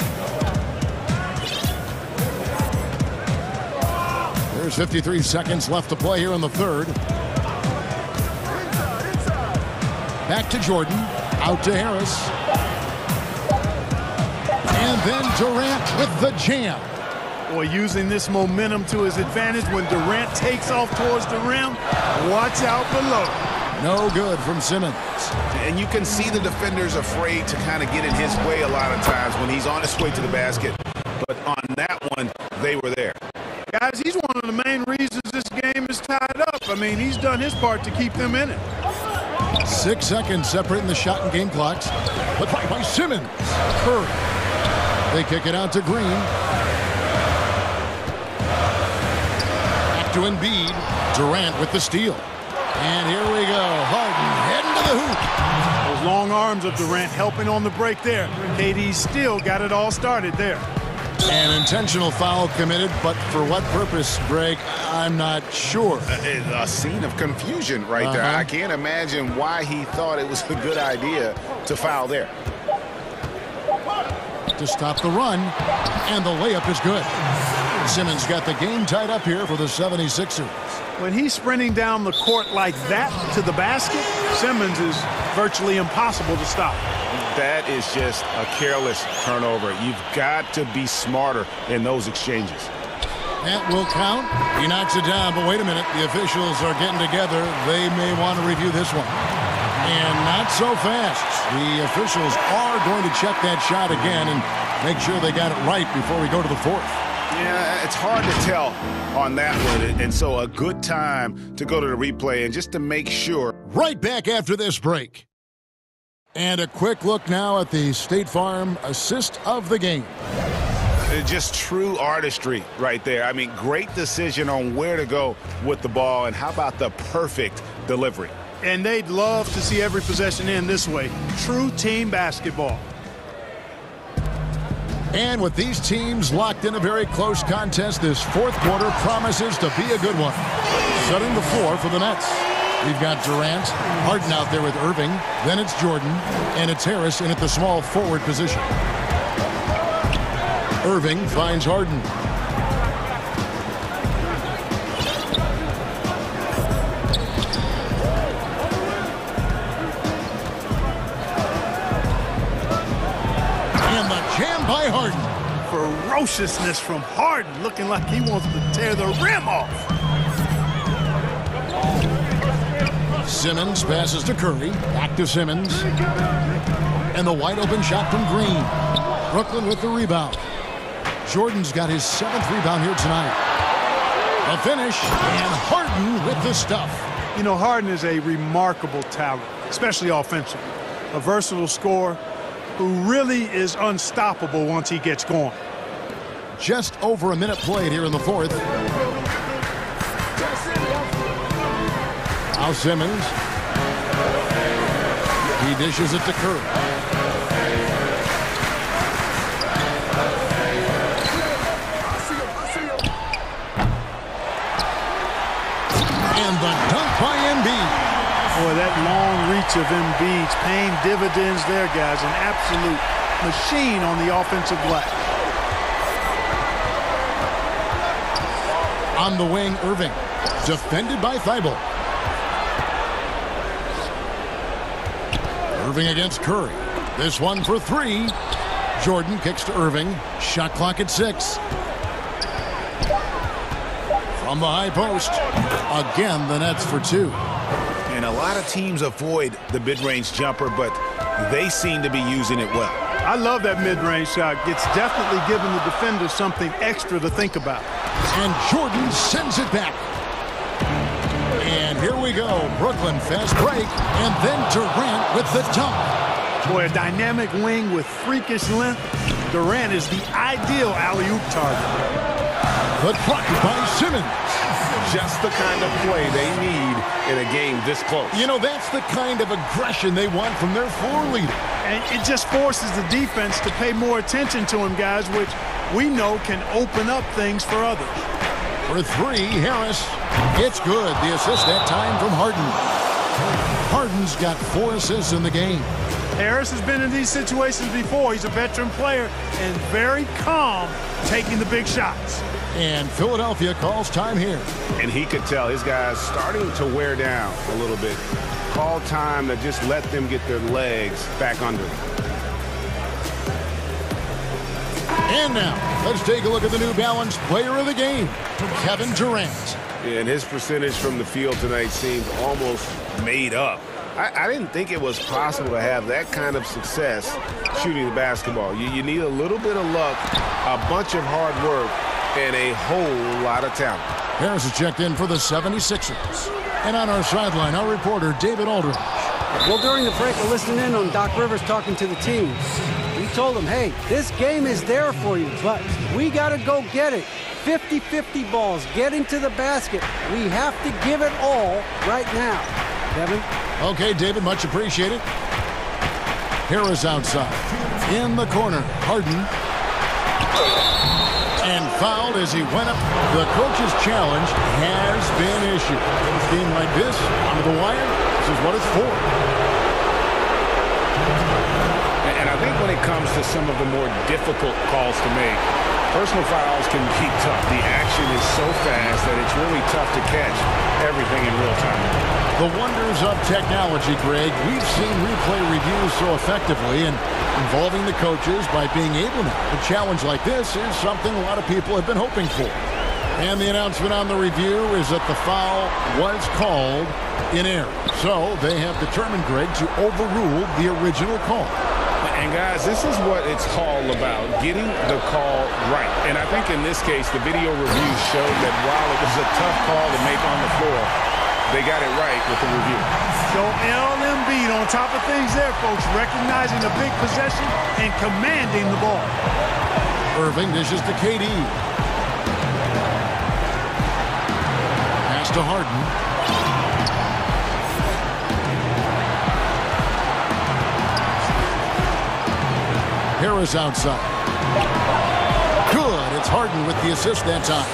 There's 53 seconds left to play here in the third. Back to Jordan. Out to Harris. And then Durant with the jam. Boy, using this momentum to his advantage when Durant takes off towards the rim. Watch out below. No good from Simmons. And you can see the defenders afraid to kind of get in his way a lot of times when he's on his way to the basket. But on that one, they were there. Guys, he's one of the main reasons this game is tied up. I mean, he's done his part to keep them in it. 6 seconds separating the shot and game clocks. But by Simmons. Curry. They kick it out to Green. Back to Embiid. Durant with the steal. And here we go. Harden heading the hoop. Those long arms of Durant helping on the break there. KD still got it all started there. An intentional foul committed, but for what purpose, Greg? I'm not sure. A scene of confusion right there. I can't imagine why he thought it was a good idea to foul there. To stop the run, and the layup is good. Simmons got the game tied up here for the 76ers. When he's sprinting down the court like that to the basket, Simmons is virtually impossible to stop. That is just a careless turnover. You've got to be smarter in those exchanges. That will count. He knocks it down, but wait a minute. The officials are getting together. They may want to review this one. And not so fast. The officials are going to check that shot again and make sure they got it right before we go to the fourth. Yeah, it's hard to tell on that one, and so a good time to go to the replay and just to make sure. Right back after this break. And a quick look now at the State Farm assist of the game. Just true artistry right there. I mean, great decision on where to go with the ball, and how about the perfect delivery. And they'd love to see every possession end this way. True team basketball. And with these teams locked in a very close contest, this fourth quarter promises to be a good one. Setting the floor for the Nets. We've got Durant, Harden out there with Irving, then it's Jordan, and it's Harris in at the small forward position. Irving finds Harden. And the jam by Harden. Ferociousness from Harden, looking like he wants to tear the rim off. Simmons passes to Curry, back to Simmons. And the wide open shot from Green. Brooklyn with the rebound. Jordan's got his 7th rebound here tonight. The finish, and Harden with the stuff. You know, Harden is a remarkable talent, especially offensively. A versatile scorer who really is unstoppable once he gets going. Just over a minute played here in the fourth. Now Simmons. He dishes it to Curry. And the dunk by Embiid. Boy, that long reach of Embiid's paying dividends there, guys. An absolute machine on the offensive glass. On the wing, Irving. Defended by Thibault. Irving against Curry. This one for 3. Jordan kicks to Irving. Shot clock at 6. From the high post. Again, the Nets for 2. And a lot of teams avoid the mid-range jumper, but they seem to be using it well. I love that mid-range shot. It's definitely giving the defender something extra to think about. And Jordan sends it back. And here we go. Brooklyn fast break. And then Durant with the dunk. Boy, a dynamic wing with freakish length. Durant is the ideal alley-oop target. The block by Simmons. Just the kind of play they need in a game this close. You know, that's the kind of aggression they want from their floor leader. And it just forces the defense to pay more attention to him, guys, which we know can open up things for others. For 3, Harris. It's good. The assist that time from Harden. Harden's got 4 assists in the game. Harris has been in these situations before. He's a veteran player and very calm taking the big shots. And Philadelphia calls time here. And he could tell his guys starting to wear down a little bit. Call time to just let them get their legs back under them. And now, let's take a look at the New Balance player of the game, Kevin Durant. And his percentage from the field tonight seems almost made up. I didn't think it was possible to have that kind of success shooting the basketball. You need a little bit of luck, a bunch of hard work, and a whole lot of talent. Harris is checked in for the 76ers. And on our sideline, our reporter, David Aldridge. Well, during the break, we're listening in on Doc Rivers talking to the team. We told them, hey, this game is there for you, but we got to go get it. 50-50 balls, get into the basket. We have to give it all right now. Kevin? Okay, David, much appreciated. Harris outside. In the corner, Harden. And fouled as he went up. The coach's challenge has been issued. In a game like this, under the wire, this is what it's for. And I think when it comes to some of the more difficult calls to make, personal fouls can be tough. The action is so fast that it's really tough to catch everything in real time. The wonders of technology, Greg. We've seen replay reviews so effectively, and involving the coaches by being able to. A challenge like this is something a lot of people have been hoping for. And the announcement on the review is that the foul was called in error. So they have determined, Greg, to overrule the original call. And guys, this is what it's all about, getting the call right. And I think in this case, the video review showed that while it was a tough call to make on the floor, they got it right with the review. Joel Embiid on top of things there, folks, recognizing a big possession and commanding the ball. Irving dishes to KD. Pass to Harden. Harris outside. Good. It's Harden with the assist that time.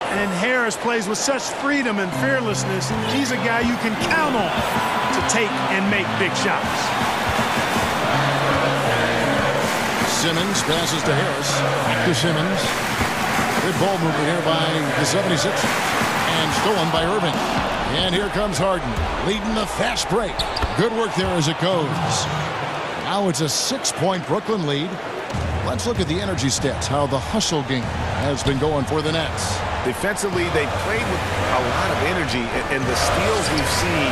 And Harris plays with such freedom and fearlessness. He's a guy you can count on to take and make big shots. Simmons passes to Harris. Back to Simmons. Good ball movement here by the 76ers. And stolen by Irving. And here comes Harden, leading the fast break. Good work there as it goes. Now it's a 6-point Brooklyn lead. Let's look at the energy stats, how the hustle game has been going for the Nets. Defensively, they played with a lot of energy, and the steals we've seen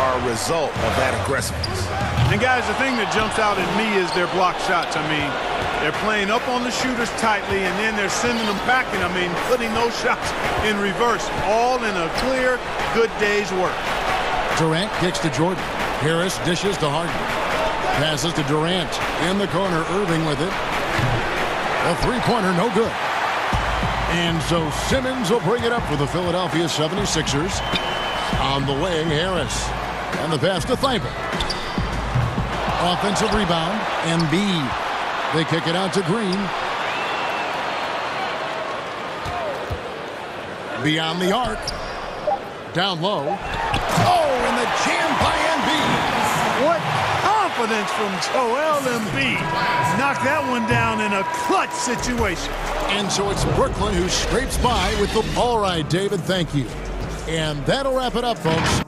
are a result of that aggressiveness. And guys, the thing that jumps out at me is their block shots. I mean, they're playing up on the shooters tightly, and then they're sending them back, and putting those shots in reverse, all in a clear, good day's work. Durant kicks to Jordan. Harris dishes to Harden. Passes to Durant. In the corner, Irving with it. A three-pointer, no good. And so Simmons will bring it up for the Philadelphia 76ers. On the wing, Harris. And the pass to Thibault. Offensive rebound, Embiid. They kick it out to Green. Beyond the arc. Down low. Oh, and the jam by Embiid. What confidence from Joel Embiid. Knocked that one down in a clutch situation. And so it's Brooklyn who scrapes by with the... All right, David, thank you. And that'll wrap it up, folks.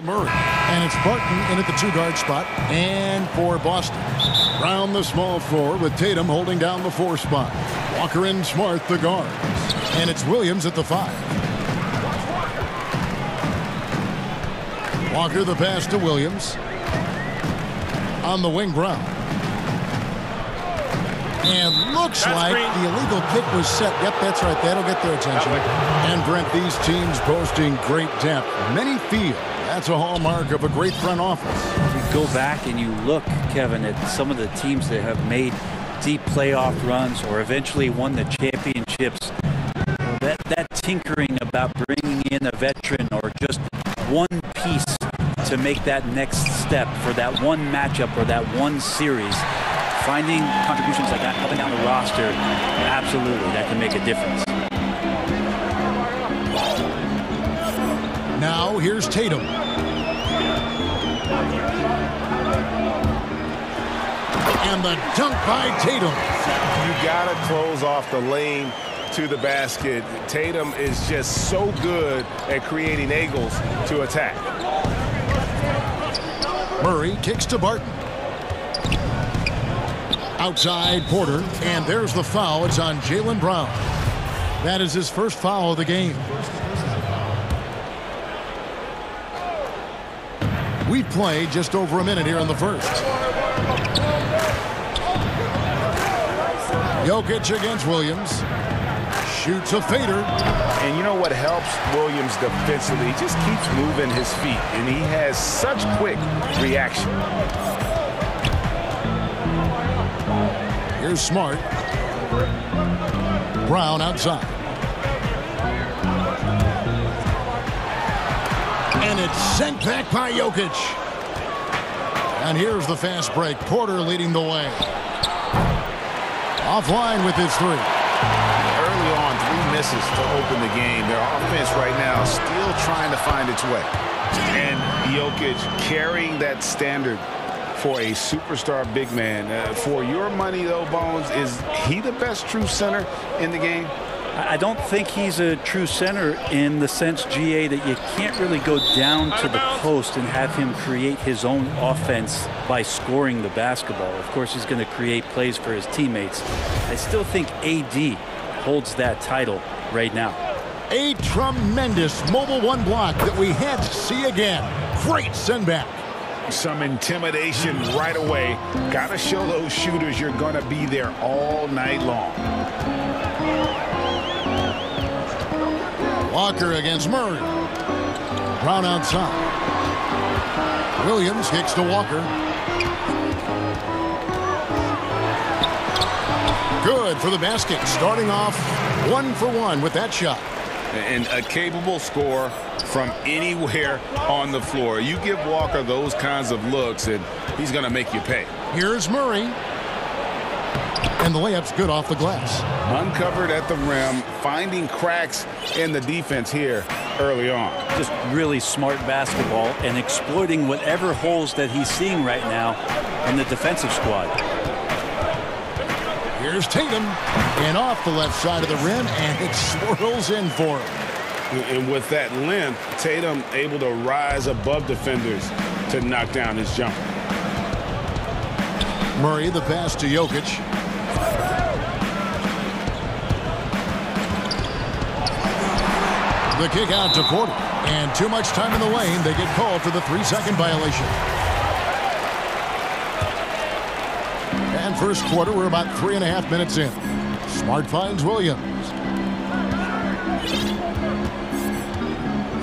Murray, and it's Barton in at the 2-guard spot, and for Boston. Round the small floor with Tatum holding down the 4 spot. Walker and Smart the guards, and it's Williams at the 5. Walker the pass to Williams. On the wing, Brown. And looks like the illegal kick was set. Yep, that's right. That'll get their attention. And Brent, these teams boasting great depth. Many feel that's a hallmark of a great front office. You go back and you look, Kevin, at some of the teams that have made deep playoff runs or eventually won the championships. That tinkering about bringing in a veteran or just one piece to make that next step for that one matchup or that one series, finding contributions like that up and down the roster, absolutely, that can make a difference. Now here's Tatum. And the dunk by Tatum. You got to close off the lane to the basket. Tatum is just so good at creating angles to attack. Murray kicks to Barton. Outside Porter, and there's the foul. It's on Jaylen Brown. That is his first foul of the game. We've played just over a minute here in the first. Jokic against Williams. Shoots a fader. And you know what helps Williams defensively? He just keeps moving his feet, and he has such quick reaction. Here's Smart. Brown outside. And it's sent back by Jokic. And here's the fast break. Porter leading the way. Offline with his 3. Early on, 3 misses to open the game. Their offense right now still trying to find its way. And Jokic carrying that standard for a superstar big man. For your money, though, Bones, is he the best true center in the game? I don't think he's a true center in the sense, GA, that you can't really go down to the post and have him create his own offense by scoring the basketball. Of course, he's going to create plays for his teammates. I still think AD holds that title right now. A tremendous mobile 1 block that we had to see again. Great send back. Some intimidation right away. Got to show those shooters you're going to be there all night long. Walker against Murray. Brown outside. Williams kicks to Walker. Good for the basket. Starting off 1 for 1 with that shot. And a capable scorer from anywhere on the floor. You give Walker those kinds of looks, and he's going to make you pay. Here's Murray. And the layup's good off the glass. Uncovered at the rim, finding cracks in the defense here early on. Just really smart basketball and exploiting whatever holes that he's seeing right now in the defensive squad. Here's Tatum. And off the left side of the rim, and it swirls in for him. And with that length, Tatum able to rise above defenders to knock down his jumper. Murray the pass to Jokic. The kick out to Porter. And too much time in the lane. They get called for the 3-second violation. And first quarter, we're about 3.5 minutes in. Smart finds Williams.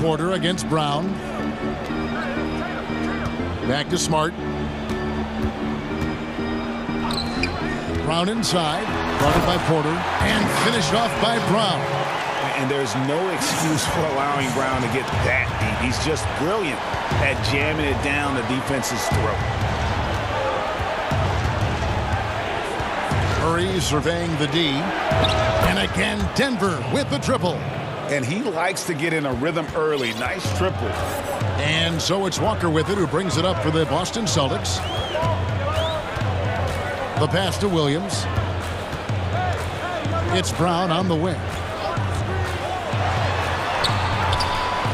Porter against Brown. Back to Smart. Brown inside. Guarded by Porter. And finished off by Brown. And there's no excuse for allowing Brown to get that deep. He's just brilliant at jamming it down the defense's throat. Murray surveying the D. And again, Denver with the triple. And he likes to get in a rhythm early. Nice triple. And so it's Walker with it, who brings it up for the Boston Celtics. The pass to Williams. It's Brown on the wing.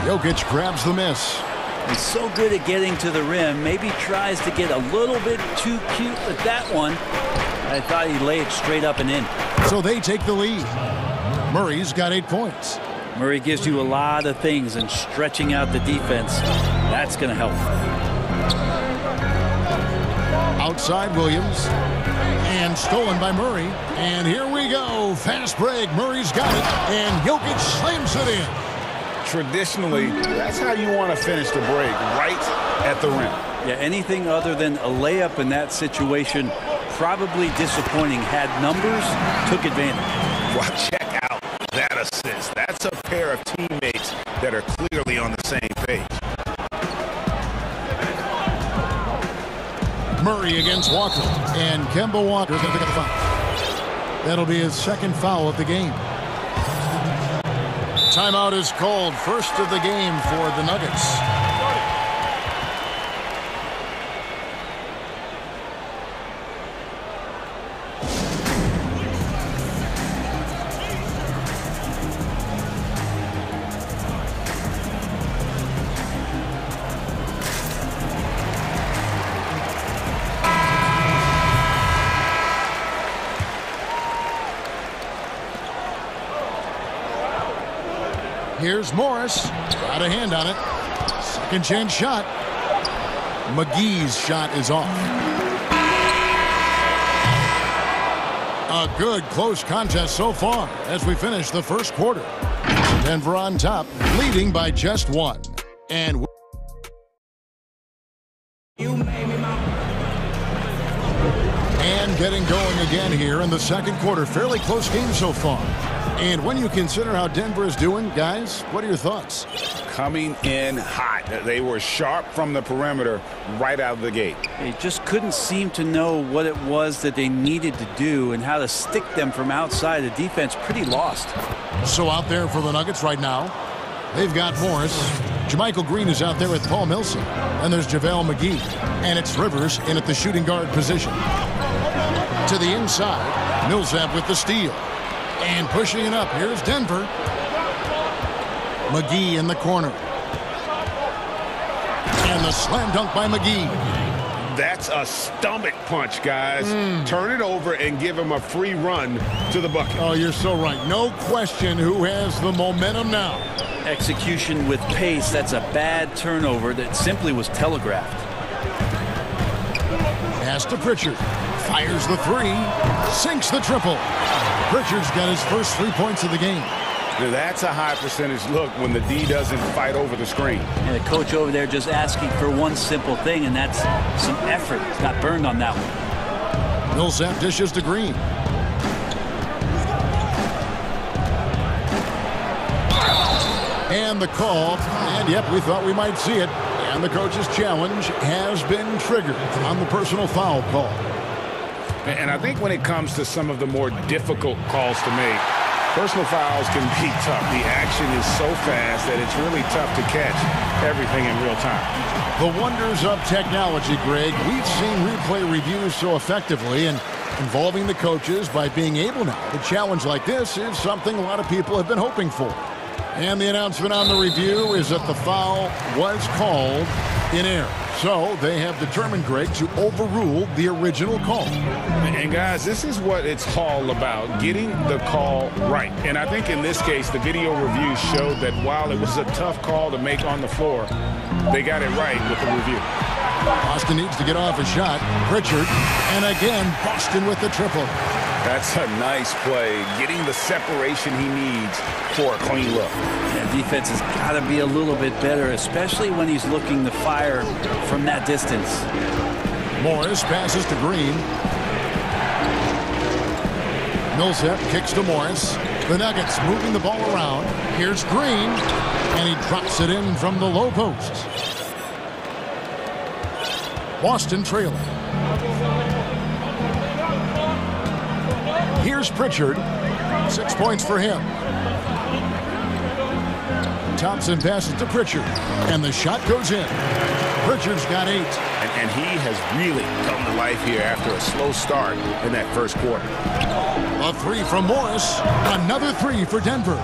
Jokic grabs the miss. He's so good at getting to the rim. Maybe tries to get a little bit too cute with that one. I thought he laid straight up and in. So they take the lead. Murray's got 8 points. Murray gives you a lot of things, and stretching out the defense, that's going to help. Outside Williams. And stolen by Murray. And here we go. Fast break. Murray's got it. And Jokic slams it in. Traditionally, that's how you want to finish the break, right at the rim. Yeah, anything other than a layup in that situation, probably disappointing. Had numbers, took advantage. Well, check out that assist. That's a pair of teammates that are clearly on the same page. Murray against Walker. And Kemba Walker's going to pick up the foul. That'll be his second foul of the game. Timeout is called. First of the game for the Nuggets. Here's Morris. Got a hand on it. Second chance shot. McGee's shot is off. A good close contest so far as we finish the first quarter. Denver on top, leading by just 1. And getting going again here in the second quarter. Fairly close game so far. And when you consider how Denver is doing, guys, what are your thoughts? Coming in hot. They were sharp from the perimeter right out of the gate. They just couldn't seem to know what it was that they needed to do and how to stick them from outside. The defense pretty lost. So out there for the Nuggets right now, they've got Morris. Jermichael Green is out there with Paul Millsap. And there's JaVale McGee. And it's Rivers in at the shooting guard position. To the inside, Millsap with the steal. And pushing it up, here's Denver. McGee in the corner. And the slam dunk by McGee. That's a stomach punch, guys. Turn it over and give him a free run to the bucket. Oh, you're so right. No question who has the momentum now. Execution with pace. That's a bad turnover that simply was telegraphed. Pass to Pritchard. Fires the three. Sinks the triple. Pritchard's got his first 3 points of the game. Now that's a high percentage look when the D doesn't fight over the screen. And the coach over there just asking for one simple thing, and that's some effort. Got burned on that one. Millsap dishes to Green. And the call. And yep, we thought we might see it. And the coach's challenge has been triggered on the personal foul call. And I think when it comes to some of the more difficult calls to make, personal fouls can be tough. The action is so fast that it's really tough to catch everything in real time. The wonders of technology, Greg. We've seen replay reviews so effectively, and involving the coaches by being able now to challenge like this is something a lot of people have been hoping for. And the announcement on the review is that the foul was called in error. So they have determined, Greg, to overrule the original call. And guys, this is what it's all about, getting the call right. And I think in this case, the video review showed that while it was a tough call to make on the floor, they got it right with the review. Boston needs to get off a shot. Pritchard, and again, Boston with the triple. That's a nice play, getting the separation he needs for a clean look. Yeah, defense has got to be a little bit better, especially when he's looking to fire from that distance. Morris passes to Green. Millsap kicks to Morris. The Nuggets moving the ball around. Here's Green, and he drops it in from the low post. Boston trailing. Here's Pritchard. 6 points for him. Thompson passes to Pritchard, and the shot goes in. Pritchard's got 8. And he has really come to life here after a slow start in that first quarter. A 3 from Morris. Another 3 for Denver.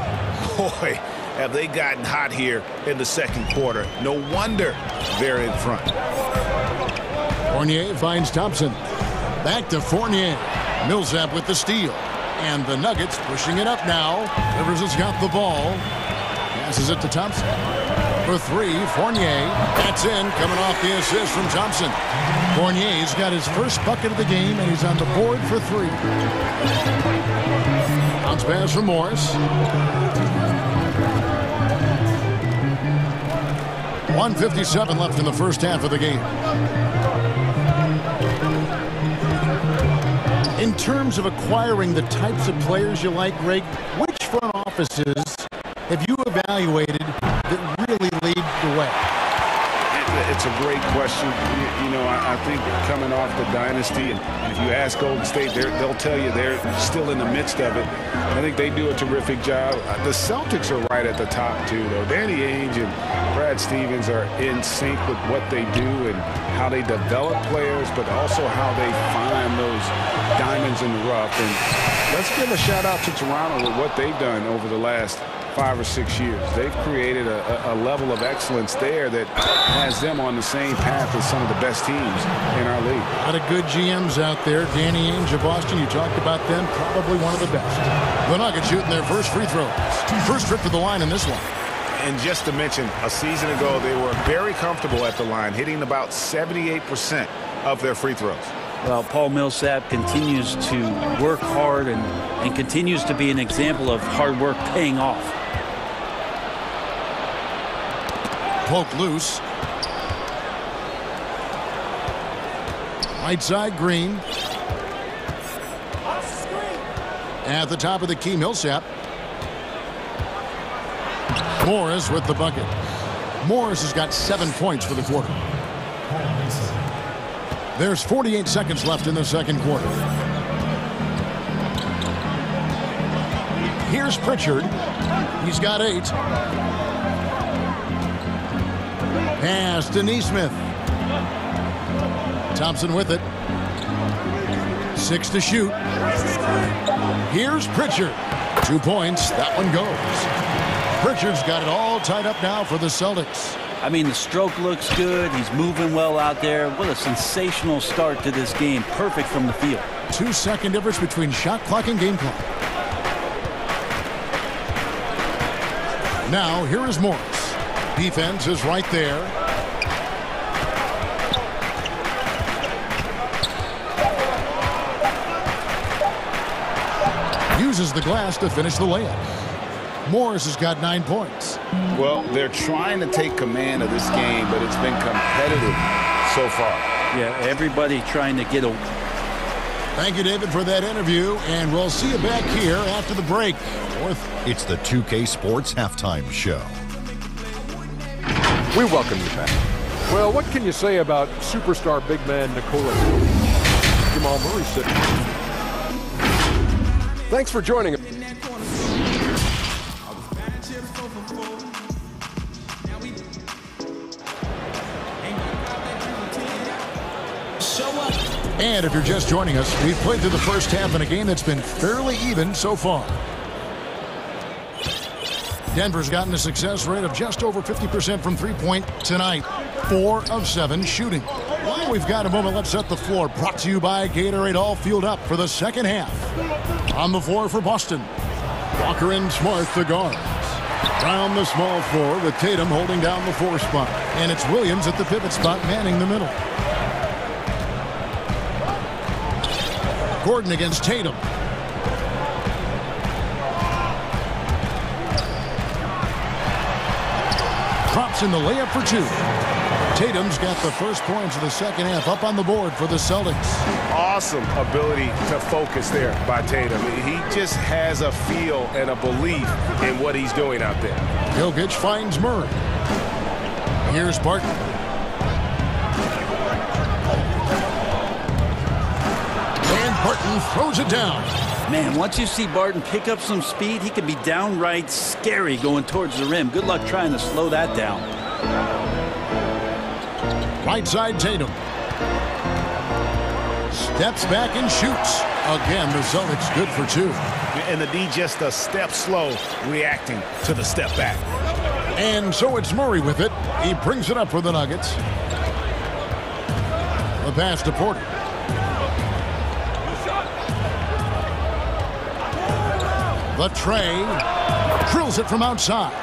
Boy, have they gotten hot here in the second quarter. No wonder they're in front. Fournier finds Thompson. Back to Fournier. Millsap with the steal. And the Nuggets pushing it up now. Rivers has got the ball. Passes it to Thompson. For three, Fournier. That's in, coming off the assist from Thompson. Fournier's got his first bucket of the game, and he's on the board for three. Bounce pass from Morris. 1:57 left in the first half of the game. In terms of acquiring the types of players you like, Greg, which front offices have you evaluated that really lead the way? It's a great question. You know, I think coming off the dynasty, and if you ask Golden State, they'll tell you they're still in the midst of it. I think they do a terrific job. The Celtics are right at the top, too, though. Danny Ainge and Brad Stevens are in sync with what they do and how they develop players, but also how they find those diamonds in the rough. And let's give a shout-out to Toronto with what they've done over the last 5 or 6 years. They've created a level of excellence there that has them on the same path as some of the best teams in our league. A lot of good GMs out there. Danny Ainge of Boston, you talked about them, probably one of the best. The Nuggets shooting their first free throws. First trip to the line in this one. And just to mention, a season ago, they were very comfortable at the line, hitting about 78% of their free throws. Well, Paul Millsap continues to work hard and continues to be an example of hard work paying off. Poke loose. Right side, Green. At the top of the key, Millsap. Morris with the bucket. Morris has got 7 points for the quarter. There's 48 seconds left in the second quarter. Here's Pritchard. He's got 8. Pass to Neesmith. Thompson with it. 6 to shoot. Here's Pritchard. 2 points. That one goes. Pritchard's got it all tied up now for the Celtics. I mean, the stroke looks good. He's moving well out there. What a sensational start to this game. Perfect from the field. 2-second difference between shot clock and game clock. Now, here is Morris. Defense is right there. Uses the glass to finish the layup. Morris has got 9 points. Well, they're trying to take command of this game, but it's been competitive so far. Yeah, everybody trying to get a... Thank you, David, for that interview, and we'll see you back here after the break. It's the 2K Sports Halftime Show. We welcome you back. Well, what can you say about superstar big man Nikola Jokic? Jamal Murray sitting. Thanks for joining us. And if you're just joining us, we've played through the first half in a game that's been fairly even so far. Denver's gotten a success rate of just over 50% from three-point tonight. 4 of 7 shooting. While we've got a moment, let's set the floor. Brought to you by Gatorade, all fueled up for the second half. On the floor for Boston. Walker and Smart, the guards. Round the small floor with Tatum holding down the 4 spot. And it's Williams at the pivot spot manning the middle. Gordon against Tatum. Drops in the layup for 2. Tatum's got the first points of the second half up on the board for the Celtics. Awesome ability to focus there by Tatum. He just has a feel and a belief in what he's doing out there. Jokic finds Murray. Here's Barton. And Barton throws it down. Man, once you see Barton pick up some speed, he can be downright scary going towards the rim. Good luck trying to slow that down. Right side Tatum. Steps back and shoots. Again, the Celtics good for 2. And the D just a step slow, reacting to the step back. And so it's Murray with it. He brings it up for the Nuggets. The pass to Porter. The tray. Drills it from outside.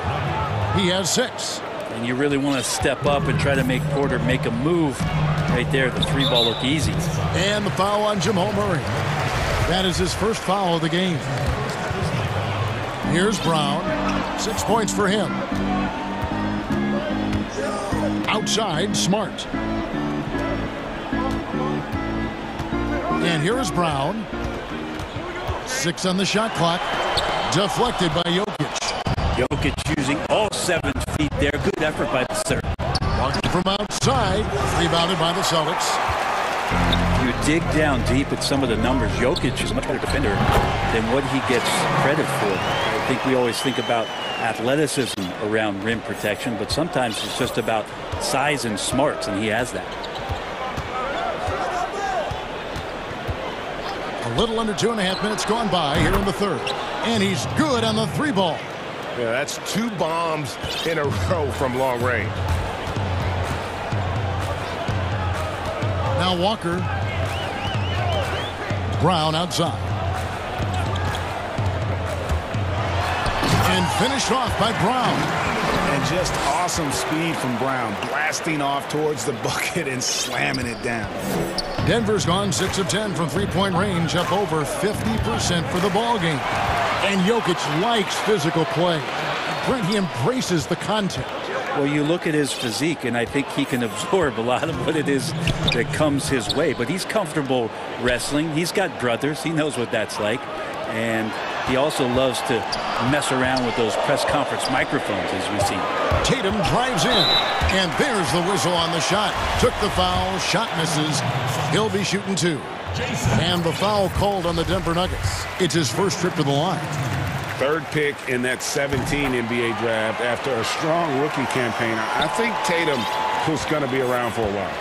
He has 6. And you really want to step up and try to make Porter make a move right there. The 3-ball look easy. And the foul on Jamal Murray. That is his first foul of the game. Here's Brown. 6 points for him. Outside, Smart. And here is Brown. 6 on the shot clock. Deflected by Jokic. Jokic using all 7 feet there. Good effort by the center. From outside, rebounded by the Celtics. You dig down deep at some of the numbers. Jokic is a much better defender than what he gets credit for. I think we always think about athleticism around rim protection, but sometimes it's just about size and smarts, and he has that. A little under 2.5 minutes gone by here in the third. And he's good on the 3-ball. Yeah, that's 2 bombs in a row from long range. Now Walker. Brown outside. And finished off by Brown. And just awesome speed from Brown, blasting off towards the bucket and slamming it down. Denver's gone 6 of 10 from 3-point range, up over 50% for the ball game. And Jokic likes physical play. Brent, he embraces the contact. Well, you look at his physique, and I think he can absorb a lot of what it is that comes his way. But he's comfortable wrestling. He's got brothers. He knows what that's like. And he also loves to mess around with those press conference microphones, as we've seen. Tatum drives in. And there's the whistle on the shot. Took the foul. Shot misses. He'll be shooting 2. And the foul called on the Denver Nuggets. It's his first trip to the line. 3rd pick in that 17 NBA draft after a strong rookie campaign. I think Tatum is going to be around for a while.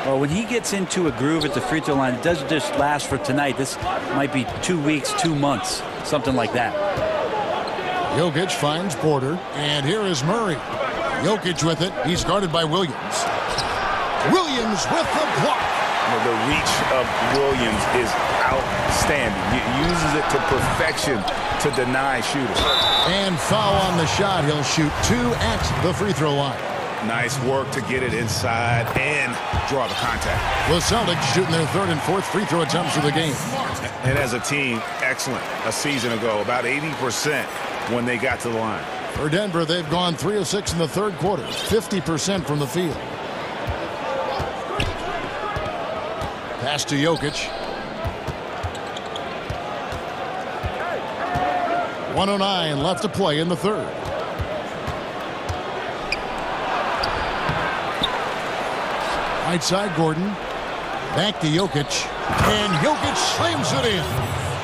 Well, when he gets into a groove at the free throw line, it doesn't just last for tonight. This might be 2 weeks, 2 months, something like that. Jokic finds Porter, and here is Murray. Jokic with it. He's guarded by Williams. Williams with the block. The reach of Williams is outstanding. He uses it to perfection to deny shooters. And foul on the shot. He'll shoot 2 at the free throw line. Nice work to get it inside and draw the contact. The Celtics shooting their 3rd and 4th free throw attempts of the game. And as a team, excellent. A season ago, about 80% when they got to the line. For Denver, they've gone 3 of 6 in the 3rd quarter, 50% from the field. Pass to Jokic. 1:09 left to play in the 3rd. Right side, Gordon. Back to Jokic. And Jokic slams it in.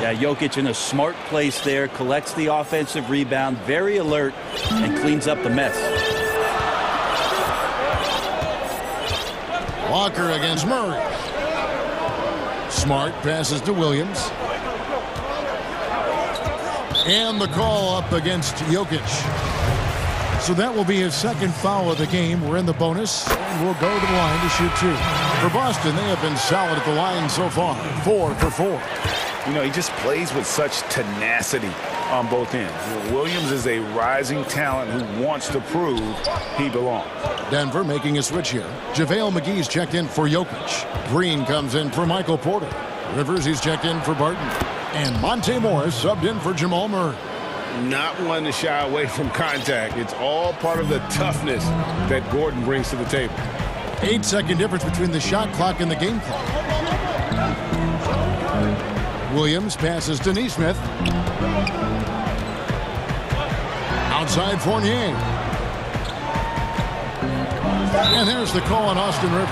Yeah, Jokic in a smart place there, collects the offensive rebound, very alert, and cleans up the mess. Walker against Murray. Smart passes to Williams. And the call up against Jokic. So that will be his 2nd foul of the game. We're in the bonus, and we'll go to the line to shoot 2. For Boston, they have been solid at the line so far, 4 for 4. You know, he just plays with such tenacity on both ends. Williams is a rising talent who wants to prove he belongs. Denver making a switch here. JaVale McGee's checked in for Jokic. Green comes in for Michael Porter. Rivers, he's checked in for Barton. And Monte Morris subbed in for Jamal Murray. Not one to shy away from contact. It's all part of the toughness that Gordon brings to the table. 8-second difference between the shot clock and the game clock. Williams passes to Nesmith. Outside Fournier. And there's the call on Austin Rivers.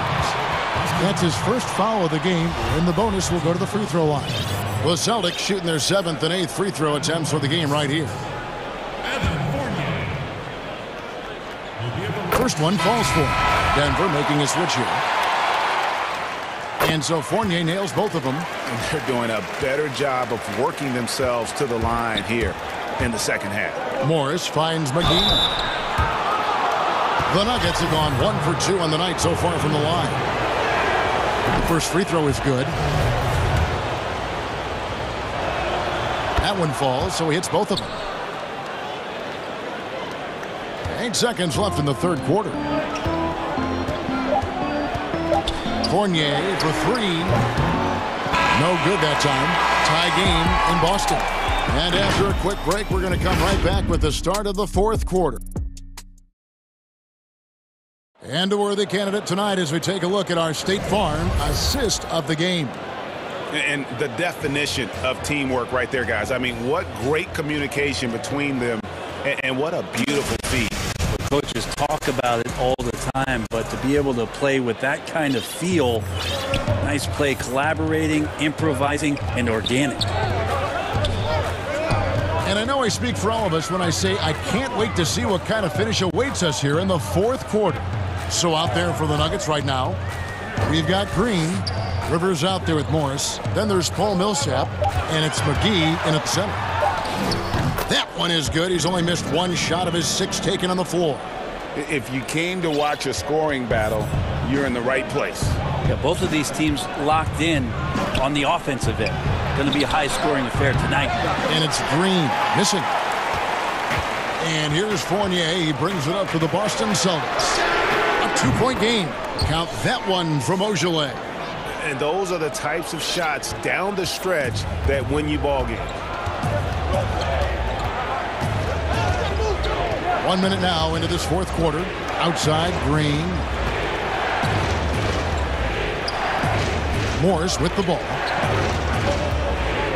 That's his first foul of the game. In the bonus, will go to the free throw line. The Celtics shooting their 7th and 8th free throw attempts for the game right here. First one falls for him. Denver making a switch here. And so Fournier nails both of them. And they're doing a better job of working themselves to the line here in the second half. Morris finds McGee. The Nuggets have gone 1 for 2 on the night so far from the line. The first free throw is good. That one falls, so he hits both of them. 8 seconds left in the third quarter. Fournier for 3. No good that time. Tie game in Boston. And after a quick break, we're going to come right back with the start of the fourth quarter. And a worthy candidate tonight as we take a look at our State Farm assist of the game. And the definition of teamwork right there, guys. I mean, what great communication between them, and what a beautiful feed. Coaches talk about it all the time, but to be able to play with that kind of feel, nice play, collaborating, improvising, and organic. And I know I speak for all of us when I say I can't wait to see what kind of finish awaits us here in the fourth quarter. So out there for the Nuggets right now, we've got Green. Rivers out there with Morris. Then there's Paul Millsap, and it's McGee in at center. That one is good. He's only missed 1 shot of his 6 taken on the floor. If you came to watch a scoring battle, you're in the right place. Yeah, both of these teams locked in on the offensive end. Going to be a high-scoring affair tonight. And it's Green missing. And here's Fournier. He brings it up for the Boston Celtics. A 2-point game. Count that one from Ogilvy. And those are the types of shots down the stretch that win you ball games. 1 minute now into this fourth quarter. Outside, Green. Morris with the ball.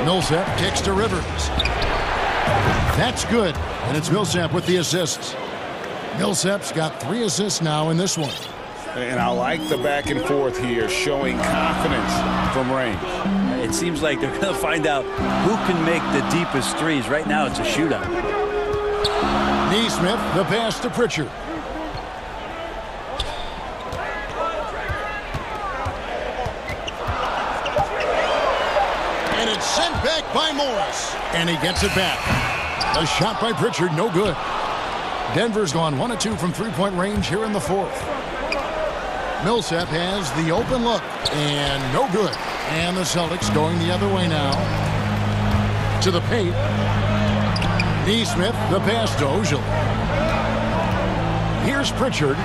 Millsap kicks to Rivers. That's good. And it's Millsap with the assists. Millsap's got 3 assists now in this one. And I like the back and forth here, showing confidence from range. It seems like they're going to find out who can make the deepest threes. Right now, it's a shootout. Neesmith, the pass to Pritchard. And it's sent back by Morris. And he gets it back. A shot by Pritchard, no good. Denver's gone 1 of 2 from 3-point range here in the fourth. Millsap has the open look, and no good. And the Celtics going the other way now. To the paint. Neesmith, the pass to Ojil. Here's Pritchard.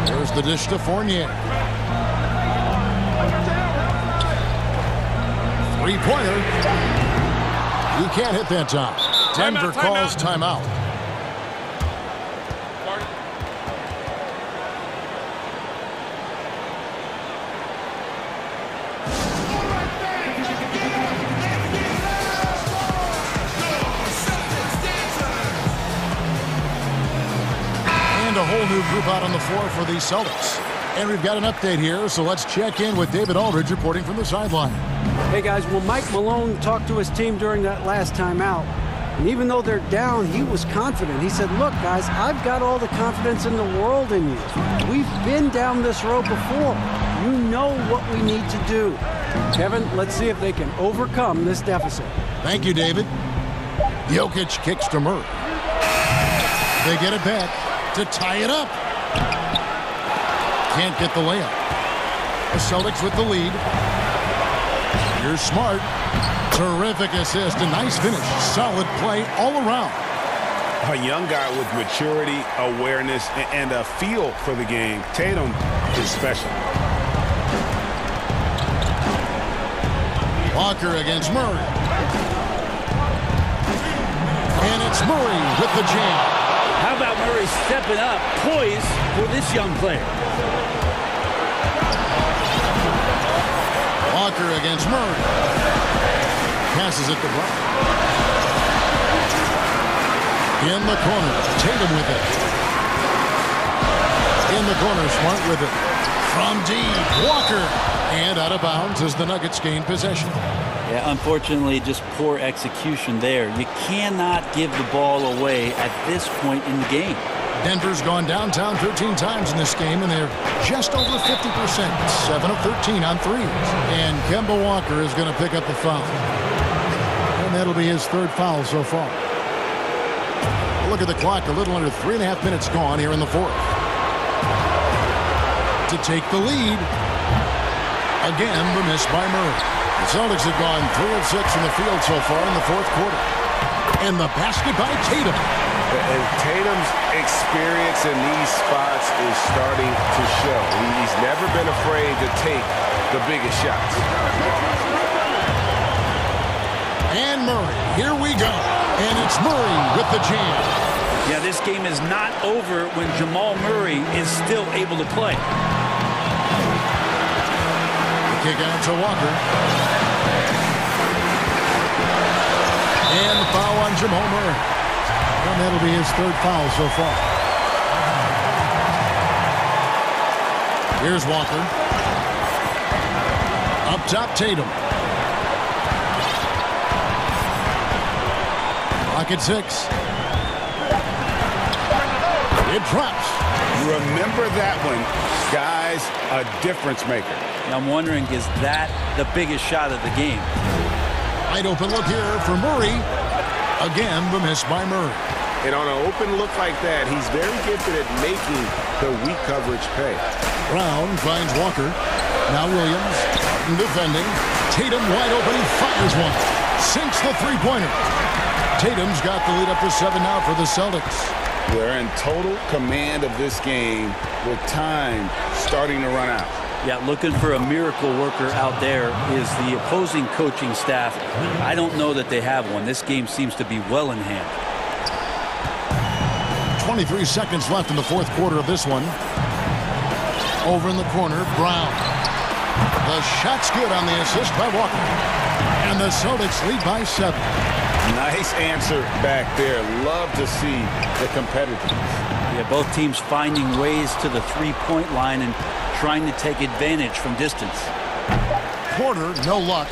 There's the dish to Fournier. 3-pointer. He can't hit that time. Denver calls timeout. A whole new group out on the floor for the Celtics. And we've got an update here, so let's check in with David Aldridge reporting from the sideline. Hey guys, well, Mike Malone talked to his team during that last timeout, and even though they're down, he was confident. He said, look guys, I've got all the confidence in the world in you. We've been down this road before. You know what we need to do. Kevin, let's see if they can overcome this deficit. Thank you, David. Jokic kicks to Murray. They get it back to tie it up. Can't get the layup. The Celtics with the lead. Here's Smart. Terrific assist. A nice finish. Solid play all around. A young guy with maturity, awareness, and a feel for the game. Tatum is special. Walker against Murray. And it's Murray with the jam. How about Murray stepping up, poised for this young player? Walker against Murray. Passes it to Brown. In the corner, Tatum with it. In the corner, Smart with it. From deep, Walker. And out of bounds as the Nuggets gain possession. Yeah, unfortunately, just poor execution there. You cannot give the ball away at this point in the game. Denver's gone downtown 13 times in this game, and they're just over 50%, 7 of 13 on threes. And Kemba Walker is going to pick up the foul. And that'll be his third foul so far. Look at the clock, a little under 3.5 minutes gone here in the fourth. To take the lead. Again, the miss by Murray. The Celtics have gone 3 of 6 in the field so far in the fourth quarter. And the basket by Tatum. And Tatum's experience in these spots is starting to show. He's never been afraid to take the biggest shots. And Murray, here we go. And it's Murray with the jam. Yeah, this game is not over when Jamal Murray is still able to play. Kick out to Walker. And the foul on Jamal Murray. And that'll be his third foul so far. Here's Walker. Up top, Tatum. Rocket 6. It drops. Remember that one. Guys, a difference maker. I'm wondering, is that the biggest shot of the game? Wide open look here for Murray. Again, the miss by Murray. And on an open look like that, he's very gifted at making the weak coverage pay. Brown finds Walker. Now Williams defending. Tatum wide open. He fires one. Sinks the three-pointer. Tatum's got the lead up to 7 now for the Celtics. They're in total command of this game with time starting to run out. Yeah, looking for a miracle worker out there is the opposing coaching staff. I don't know that they have one. This game seems to be well in hand. 23 seconds left in the fourth quarter of this one. Over in the corner, Brown. The shot's good on the assist by Walker. And the Celtics lead by 7. Nice answer back there. Love to see the competitiveness. Yeah, both teams finding ways to the three-point line and trying to take advantage from distance. Porter, no luck.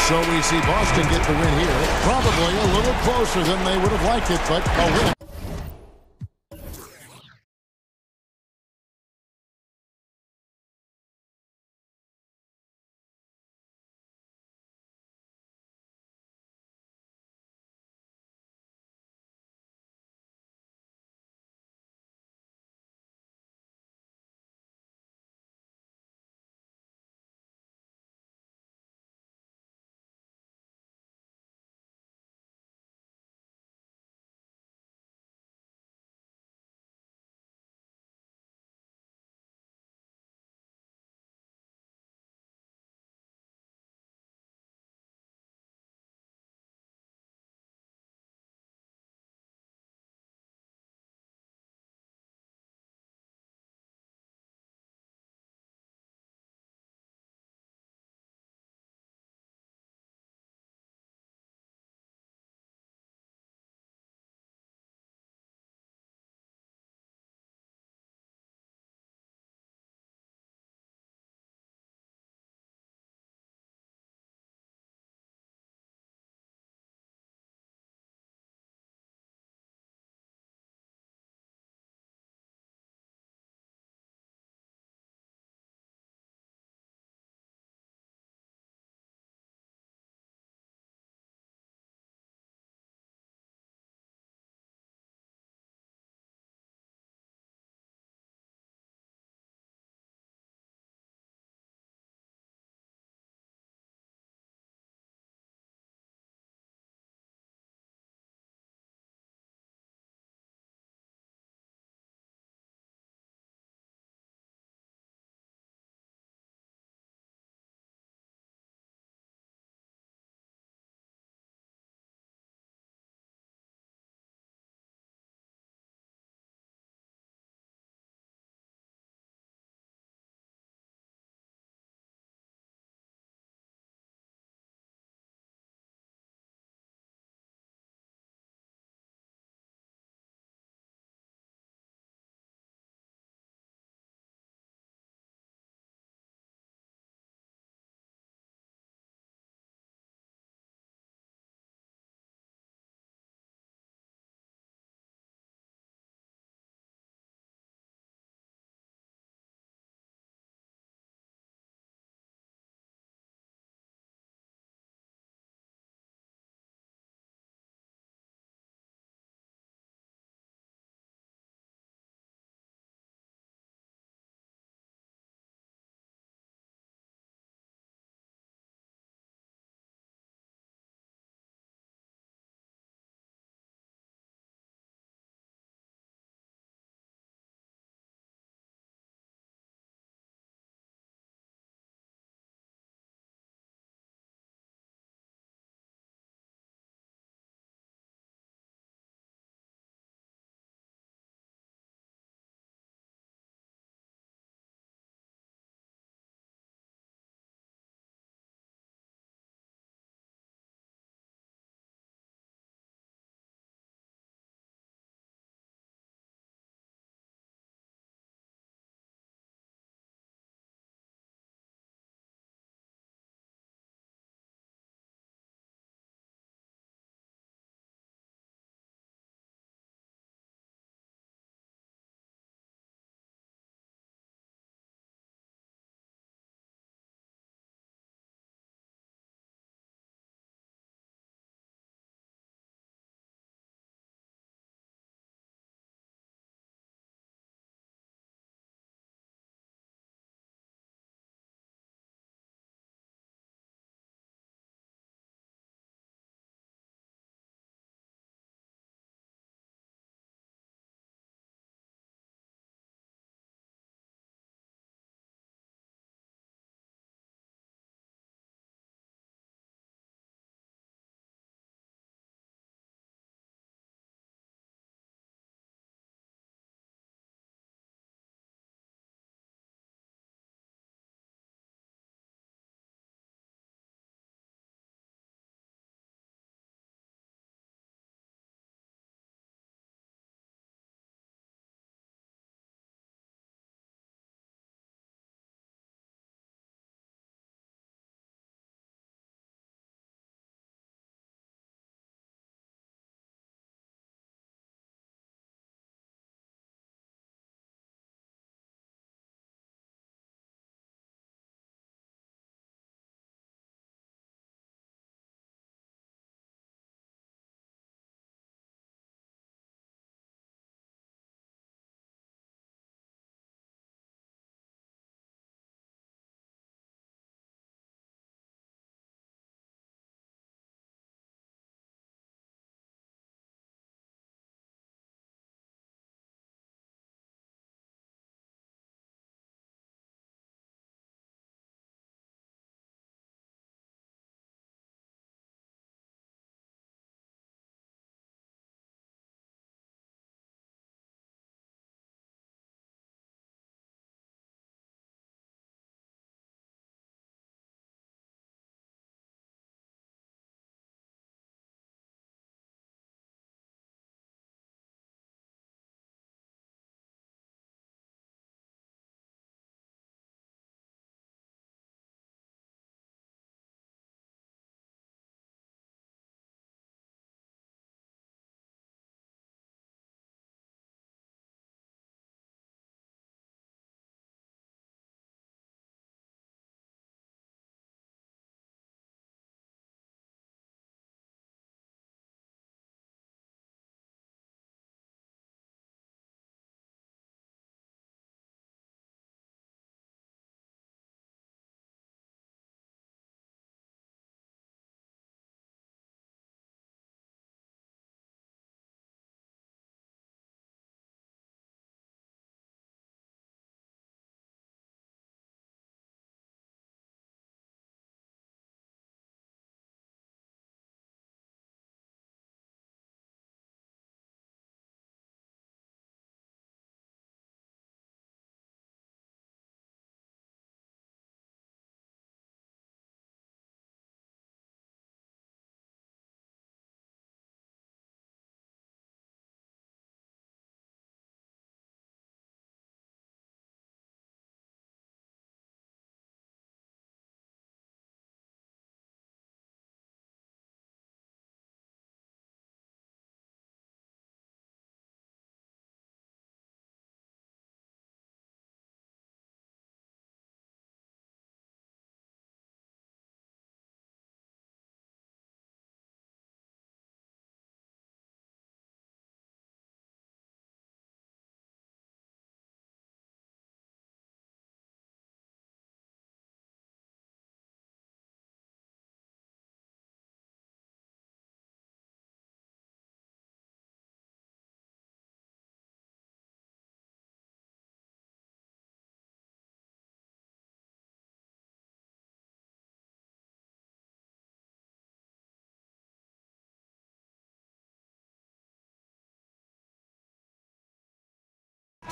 So we see Boston get the win here. Probably a little closer than they would have liked it, but a win.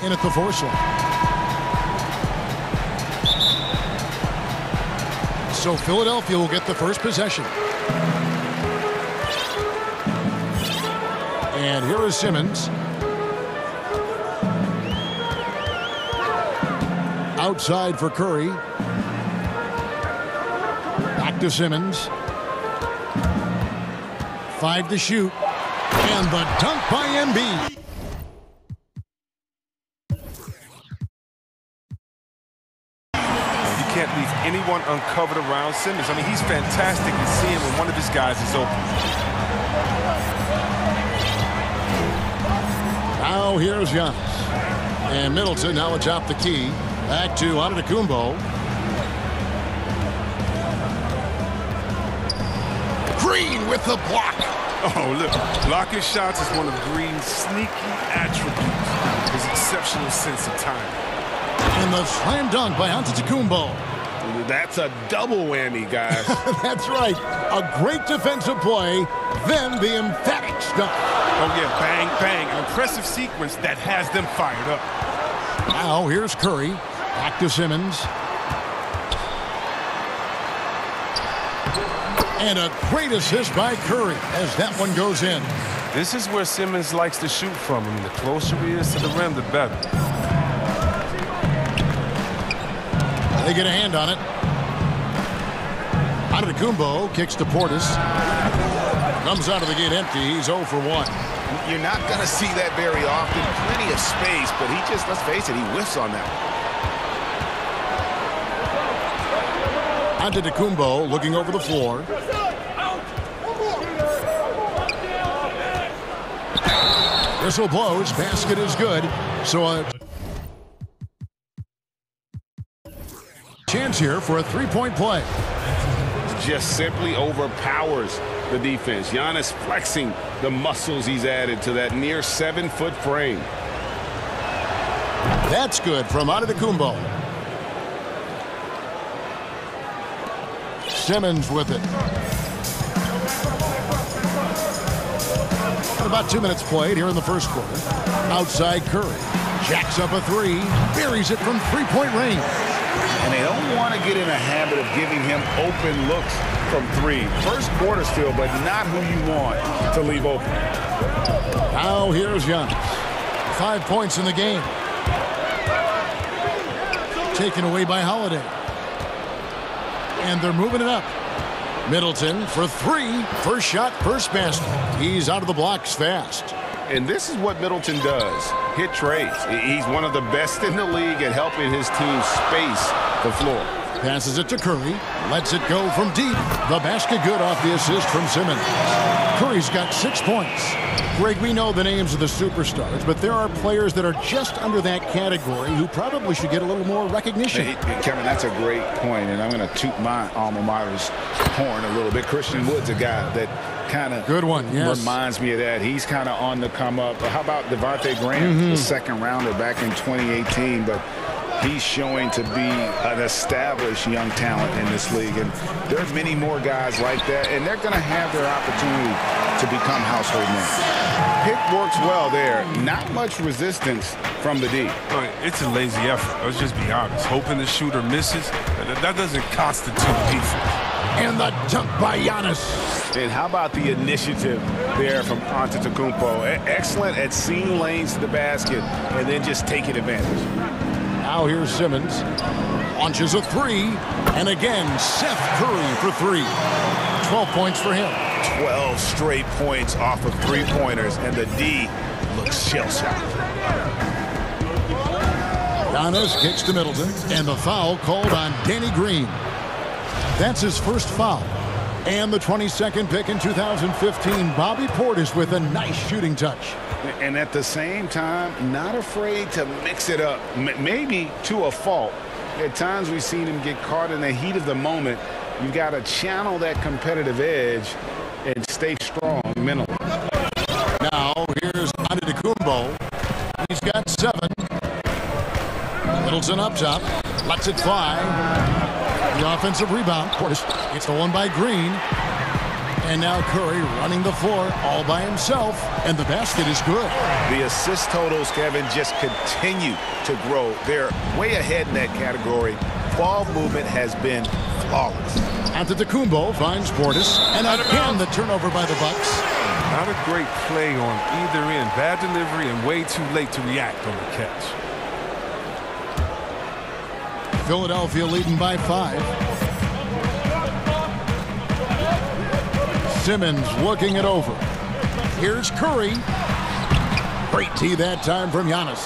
in at the force line. So Philadelphia will get the first possession. And here is Simmons. Outside for Curry. Back to Simmons. 5 to shoot. And the dunk by Embiid. You can't leave anyone uncovered around Simmons. I mean, he's fantastic at seeing when one of his guys is open. Now here's Giannis. And Middleton now atop the key. Back to Antetokounmpo. Green with the block. Oh, look. Blocking shots is one of Green's sneaky attributes. His exceptional sense of timing. And the slam dunk by Antetokounmpo. That's a double whammy, guys. That's right. A great defensive play, then the emphatic stuff. Oh, yeah, bang, bang. An impressive sequence that has them fired up. Now here's Curry. Back to Simmons. And a great assist by Curry as that one goes in. This is where Simmons likes to shoot from. I mean, the closer he is to the rim, the better. They get a hand on it. Antetokounmpo kicks to Portis. Comes out of the gate empty. He's 0 for 1. You're not going to see that very often. Plenty of space, but he just, let's face it, he whiffs on that one. Antetokounmpo looking over the floor. Whistle blows. Basket is good. So a chance here for a three-point play. Just simply overpowers the defense. Giannis flexing the muscles he's added to that near 7-foot frame. That's good from Antetokounmpo. Simmons with it. About 2 minutes played here in the first quarter. Outside Curry. Jacks up a three. Buries it from three-point range. And they don't want to get in a habit of giving him open looks from three. First quarter still, but not who you want to leave open. Now here's Giannis. 5 points in the game. Taken away by Holiday. And they're moving it up. Middleton for three. First shot, first basket. He's out of the blocks fast. And this is what Middleton does. Hit trades. He's one of the best in the league at helping his team space the floor. Passes it to Curry. Lets it go from deep. The basket good off the assist from Simmons. Curry's got 6 points. Greg, we know the names of the superstars, but there are players that are just under that category who probably should get a little more recognition. Hey, Kevin, that's a great point, and I'm going to toot my alma mater's horn a little bit. Christian Wood's a guy that kind of good one, yes. Reminds me of that. He's kind of on the come up. How about Devontae Graham, the second rounder back in 2018, but he's showing to be an established young talent in this league. And there are many more guys like that, and they're going to have their opportunity to become household names. Pick works well there. Not much resistance from the D. It's a lazy effort. Let's just be honest. Hoping the shooter misses, that doesn't constitute defense. And the dunk by Giannis. And how about the initiative there from Antetokounmpo? Excellent at seeing lanes to the basket and then just taking advantage. Now here's Simmons. Launches a three. And again, Seth Curry for three. 12 points for him. 12 straight points off of three-pointers, and the D looks shell-shocked. Giannis kicks to Middleton, and the foul called on Danny Green. That's his first foul. And the 22nd pick in 2015, Bobby Portis with a nice shooting touch. And at the same time, not afraid to mix it up, maybe to a fault. At times we've seen him get caught in the heat of the moment. You've got to channel that competitive edge and stay strong mentally. Now here's Antetokounmpo. He's got 7. Middleton up top. Lets it fly. The offensive rebound. Portis gets the one by Green. And now Curry running the floor all by himself, and the basket is good. The assist totals, Kevin, just continue to grow. They're way ahead in that category. Ball movement has been flawless. Antetokounmpo finds Portis, and again the turnover by the Bucks. Not a great play on either end. Bad delivery and way too late to react on the catch. Philadelphia leading by 5. Simmons looking it over. Here's Curry. Great tee that time from Giannis.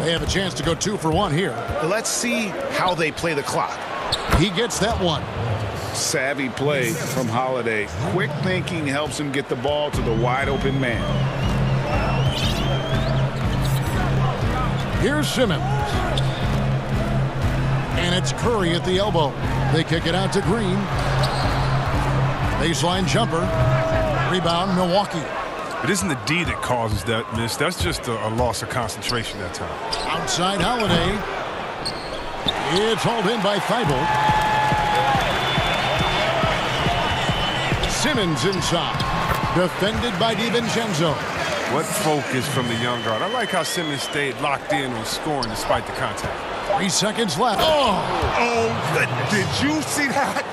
They have a chance to go 2 for 1 here. Let's see how they play the clock. He gets that one. Savvy play from Holiday. Quick thinking helps him get the ball to the wide open man. Here's Simmons. And it's Curry at the elbow. They kick it out to Green. Baseline jumper. Rebound, Milwaukee. It isn't the D that causes that miss. That's just a loss of concentration that time. Outside Holiday. It's hauled in by Thibault. Simmons inside. Defended by DiVincenzo. What focus from the young guard. I like how Simmons stayed locked in on scoring despite the contact. 3 seconds left. Oh, goodness. Did you see that?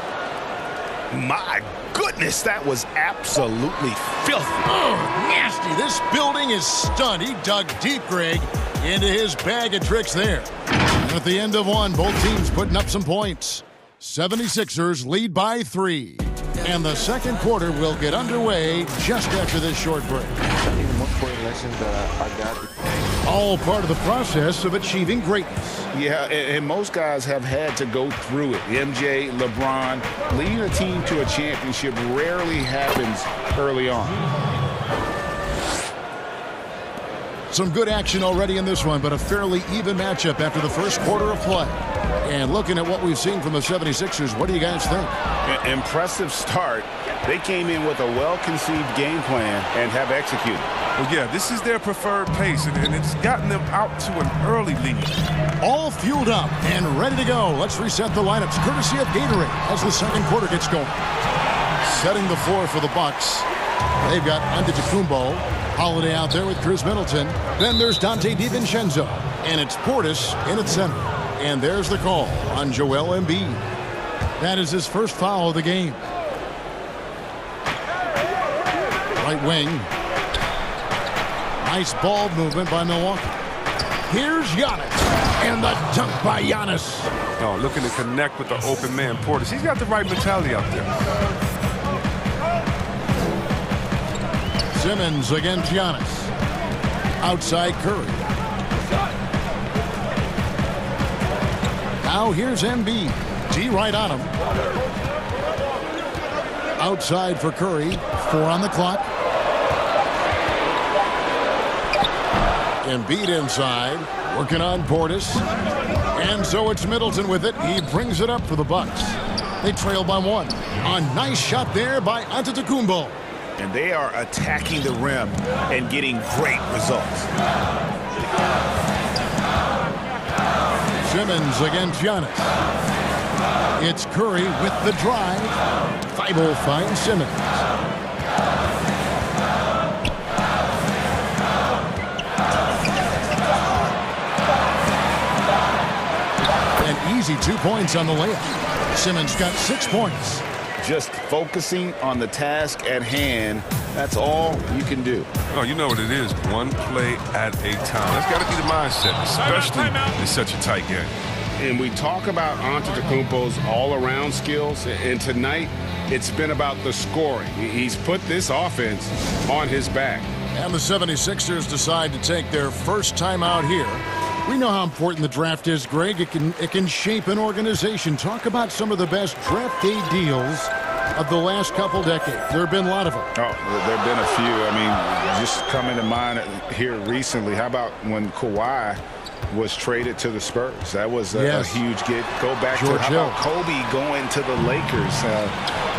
My goodness, that was absolutely filthy. Oh, nasty. This building is stunned. He dug deep, Greg, into his bag of tricks there. And at the end of one, both teams putting up some points. 76ers lead by 3. And the second quarter will get underway just after this short break. I think the most important lesson that I got. All part of the process of achieving greatness. Yeah, and most guys have had to go through it. MJ, LeBron, leading a team to a championship rarely happens early on. Some good action already in this one, but a fairly even matchup after the first quarter of play. And looking at what we've seen from the 76ers, what do you guys think? Impressive start. They came in with a well-conceived game plan and have executed. Well, yeah, this is their preferred pace, and it's gotten them out to an early lead. All fueled up and ready to go. Let's reset the lineups, courtesy of Gatorade, as the second quarter gets going. Setting the floor for the Bucks. They've got Antetokounmpo, Holiday out there with Chris Middleton. Then there's Dante DiVincenzo, and it's Portis in at center. And there's the call on Joel Embiid. That is his first foul of the game. Right wing. Nice ball movement by Milwaukee. Here's Giannis. And the dunk by Giannis. Oh, looking to connect with the open man, Portis. He's got the right mentality out there. Simmons against Giannis. Outside Curry. Now here's Embiid. D right on him. Outside for Curry. 4 on the clock. Embiid inside. Working on Portis. And so it's Middleton with it. He brings it up for the Bucks. They trail by 1. A nice shot there by Antetokounmpo. And they are attacking the rim and getting great results. Simmons against Giannis. It's Curry with the drive. Thibault finds Simmons. An easy 2 points on the layup. Simmons got 6 points. Just focusing on the task at hand, that's all you can do. Oh, you know what it is. One play at a time. That's got to be the mindset, especially in such a tight game. And we talk about Antetokounmpo's all-around skills, and tonight it's been about the scoring. He's put this offense on his back. And the 76ers decide to take their first time out here. We know how important the draft is, Greg. It can shape an organization. Talk about some of the best draft day deals of the last couple decades. There have been a lot of them. Oh, there have been a few. I mean, just coming to mind here recently. How about when Kawhi was traded to the Spurs? That was a huge get. Go back to how about Kobe going to the Lakers,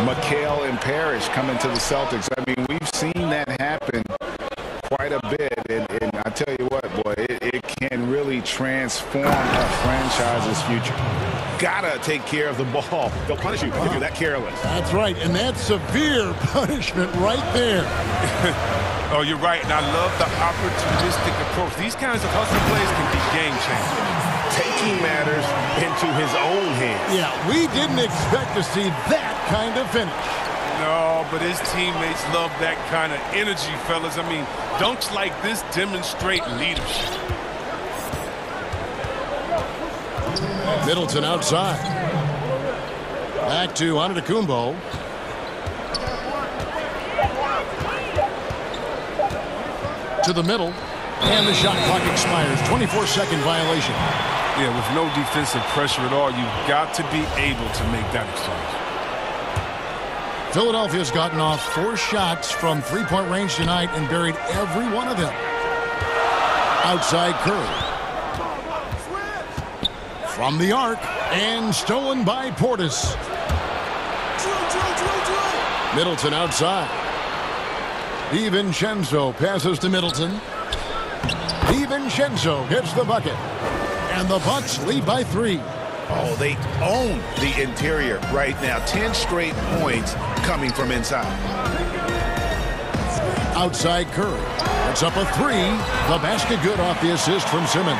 McHale and Parrish coming to the Celtics. I mean, we've seen that happen quite a bit, and I tell you what, boy, it can really literally transform a franchise's future. Gotta take care of the ball. They'll punish you if you're that careless. That's right, and that's severe punishment right there. Oh, you're right, and I love the opportunistic approach. These kinds of hustle plays can be game changers. Taking matters into his own hands. Yeah, we didn't expect to see that kind of finish. No, but his teammates love that kind of energy, fellas. I mean, dunks like this demonstrate leadership. Middleton outside. Back to Antetokounmpo. To the middle. And the shot clock expires. 24-second violation. Yeah, with no defensive pressure at all, you've got to be able to make that exchange. Philadelphia's gotten off 4 shots from three-point range tonight and buried every one of them. Outside Curry. From the arc and stolen by Portis. Middleton outside. DiVincenzo passes to Middleton. DiVincenzo gets the bucket. And the Bucks lead by 3. Oh, they own the interior right now. 10 straight points coming from inside. Outside Curry. Puts up a 3. The basket good off the assist from Simmons.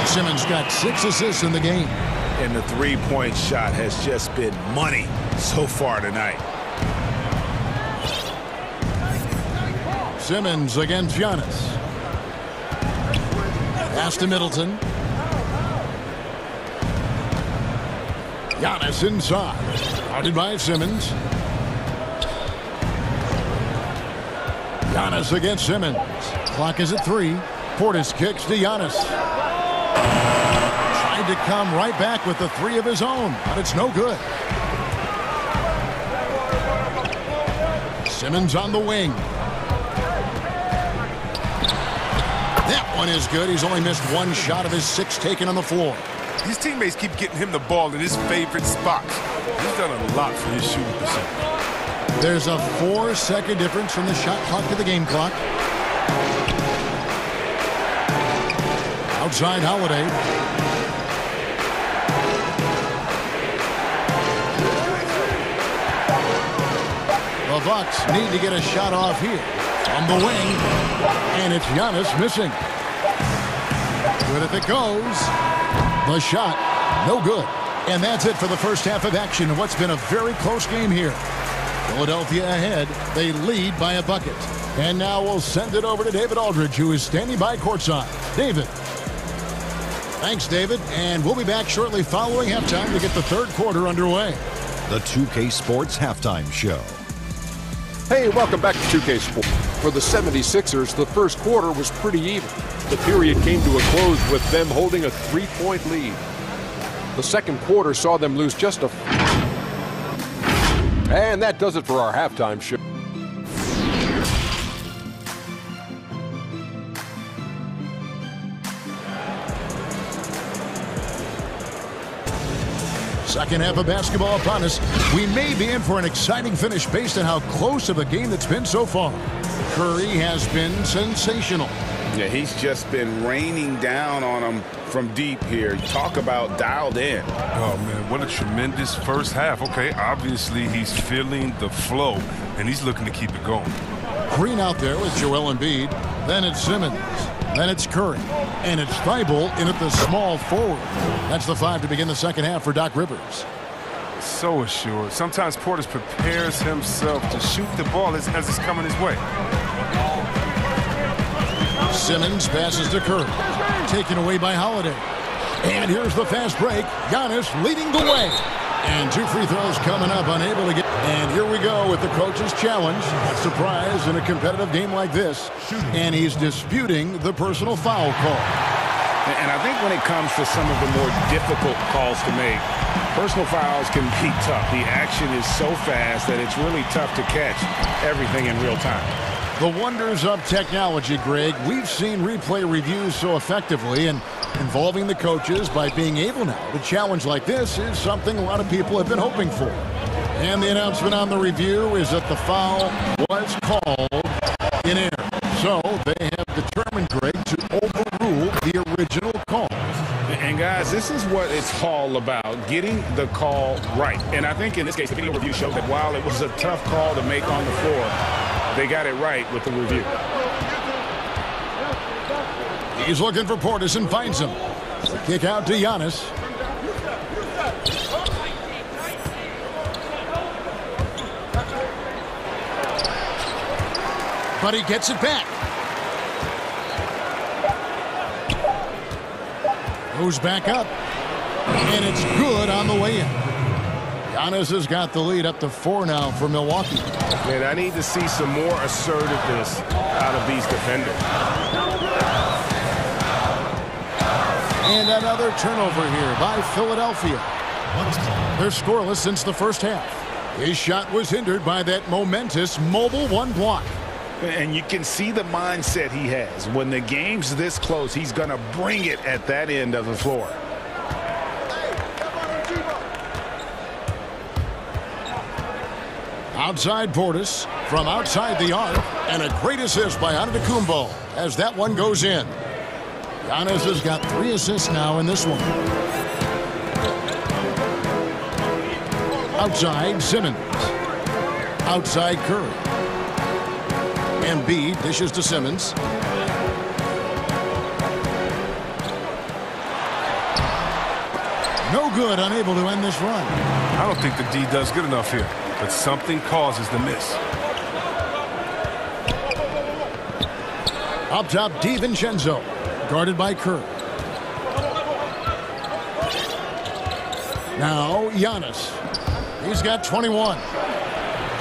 Simmons got 6 assists in the game. And the three-point shot has just been money so far tonight. Simmons against Giannis. Pass to Middleton. Giannis inside. Guarded by Simmons. Giannis against Simmons. Clock is at 3. Portis kicks to Giannis. Tried to come right back with the 3 of his own, but it's no good. Simmons on the wing. That one is good. He's only missed 1 shot of his 6 taken on the floor. His teammates keep getting him the ball in his favorite spots. He's done a lot for his shooting percentage. There's a 4-second difference from the shot clock to the game clock. Outside Holiday. The Bucks need to get a shot off here. On the wing. And it's Giannis missing. Good if it goes. The shot, no good. And that's it for the first half of action of what's been a very close game here. Philadelphia ahead. They lead by a bucket. And now we'll send it over to David Aldridge, who is standing by courtside. David. Thanks, David. And we'll be back shortly following halftime to get the third quarter underway. The 2K Sports Halftime Show. Hey, welcome back to 2K Sports. For the 76ers, the first quarter was pretty even. The period came to a close with them holding a 3-point lead. The second quarter saw them lose just a... And that does it for our halftime show. Second half of basketball upon us. We may be in for an exciting finish based on how close of a game that's been so far. Curry has been sensational. Yeah, he's just been raining down on them from deep here. Talk about dialed in. Oh, man, what a tremendous first half. Okay, obviously he's feeling the flow, and he's looking to keep it going. Green out there with Joel Embiid. Then it's Simmons. Then it's Curry. And it's Thibault in at the small forward. That's the 5 to begin the second half for Doc Rivers. So assured. Sometimes Portis prepares himself to shoot the ball as it's coming his way. Simmons passes to Curry. Taken away by Holiday. And here's the fast break. Giannis leading the way. And 2 free throws coming up, unable to get. And here we go with the coach's challenge. A surprise in a competitive game like this. And he's disputing the personal foul call. And I think when it comes to some of the more difficult calls to make, personal fouls can be tough. The action is so fast that it's really tough to catch everything in real time. The wonders of technology, Greg. We've seen replay reviews so effectively, and involving the coaches by being able now to challenge like this is something a lot of people have been hoping for. And the announcement on the review is that the foul was called in error. So they have determined, Greg, to overrule the original this is what it's all about, getting the call right. And I think in this case, the video review showed that while it was a tough call to make on the floor, they got it right with the review. He's looking for Portis and finds him. Kick out to Giannis. But he gets it back. Goes back up. And it's good on the way in. Giannis has got the lead up to 4 now for Milwaukee. Man, I need to see some more assertiveness out of these defenders. And another turnover here by Philadelphia. They're scoreless since the first half. His shot was hindered by that momentous mobile one block. And you can see the mindset he has. When the game's this close, he's going to bring it at that end of the floor. Outside Portis from outside the arc. And a great assist by Antetokounmpo as that one goes in. Giannis has got 3 assists now in this one. Outside Simmons. Outside Curry. Embiid dishes to Simmons. No good, unable to end this run. I don't think the D does good enough here, but something causes the miss. Up top, DiVincenzo, guarded by Curry. Now, Giannis. He's got 21.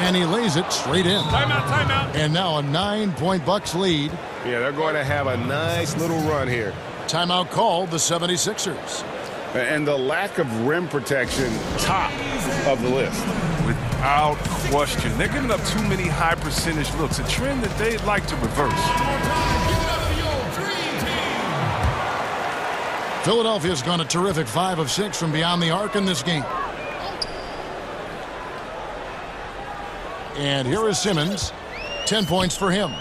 And he lays it straight in. Timeout, timeout. And now a 9-point Bucks lead. Yeah, they're going to have a nice little run here. Timeout called the 76ers. And the lack of rim protection, top of the list. Without question. They're giving up too many high percentage looks, a trend that they'd like to reverse. Philadelphia's gone a terrific 5 of 6 from beyond the arc in this game. And here is Simmons. 10 points for him.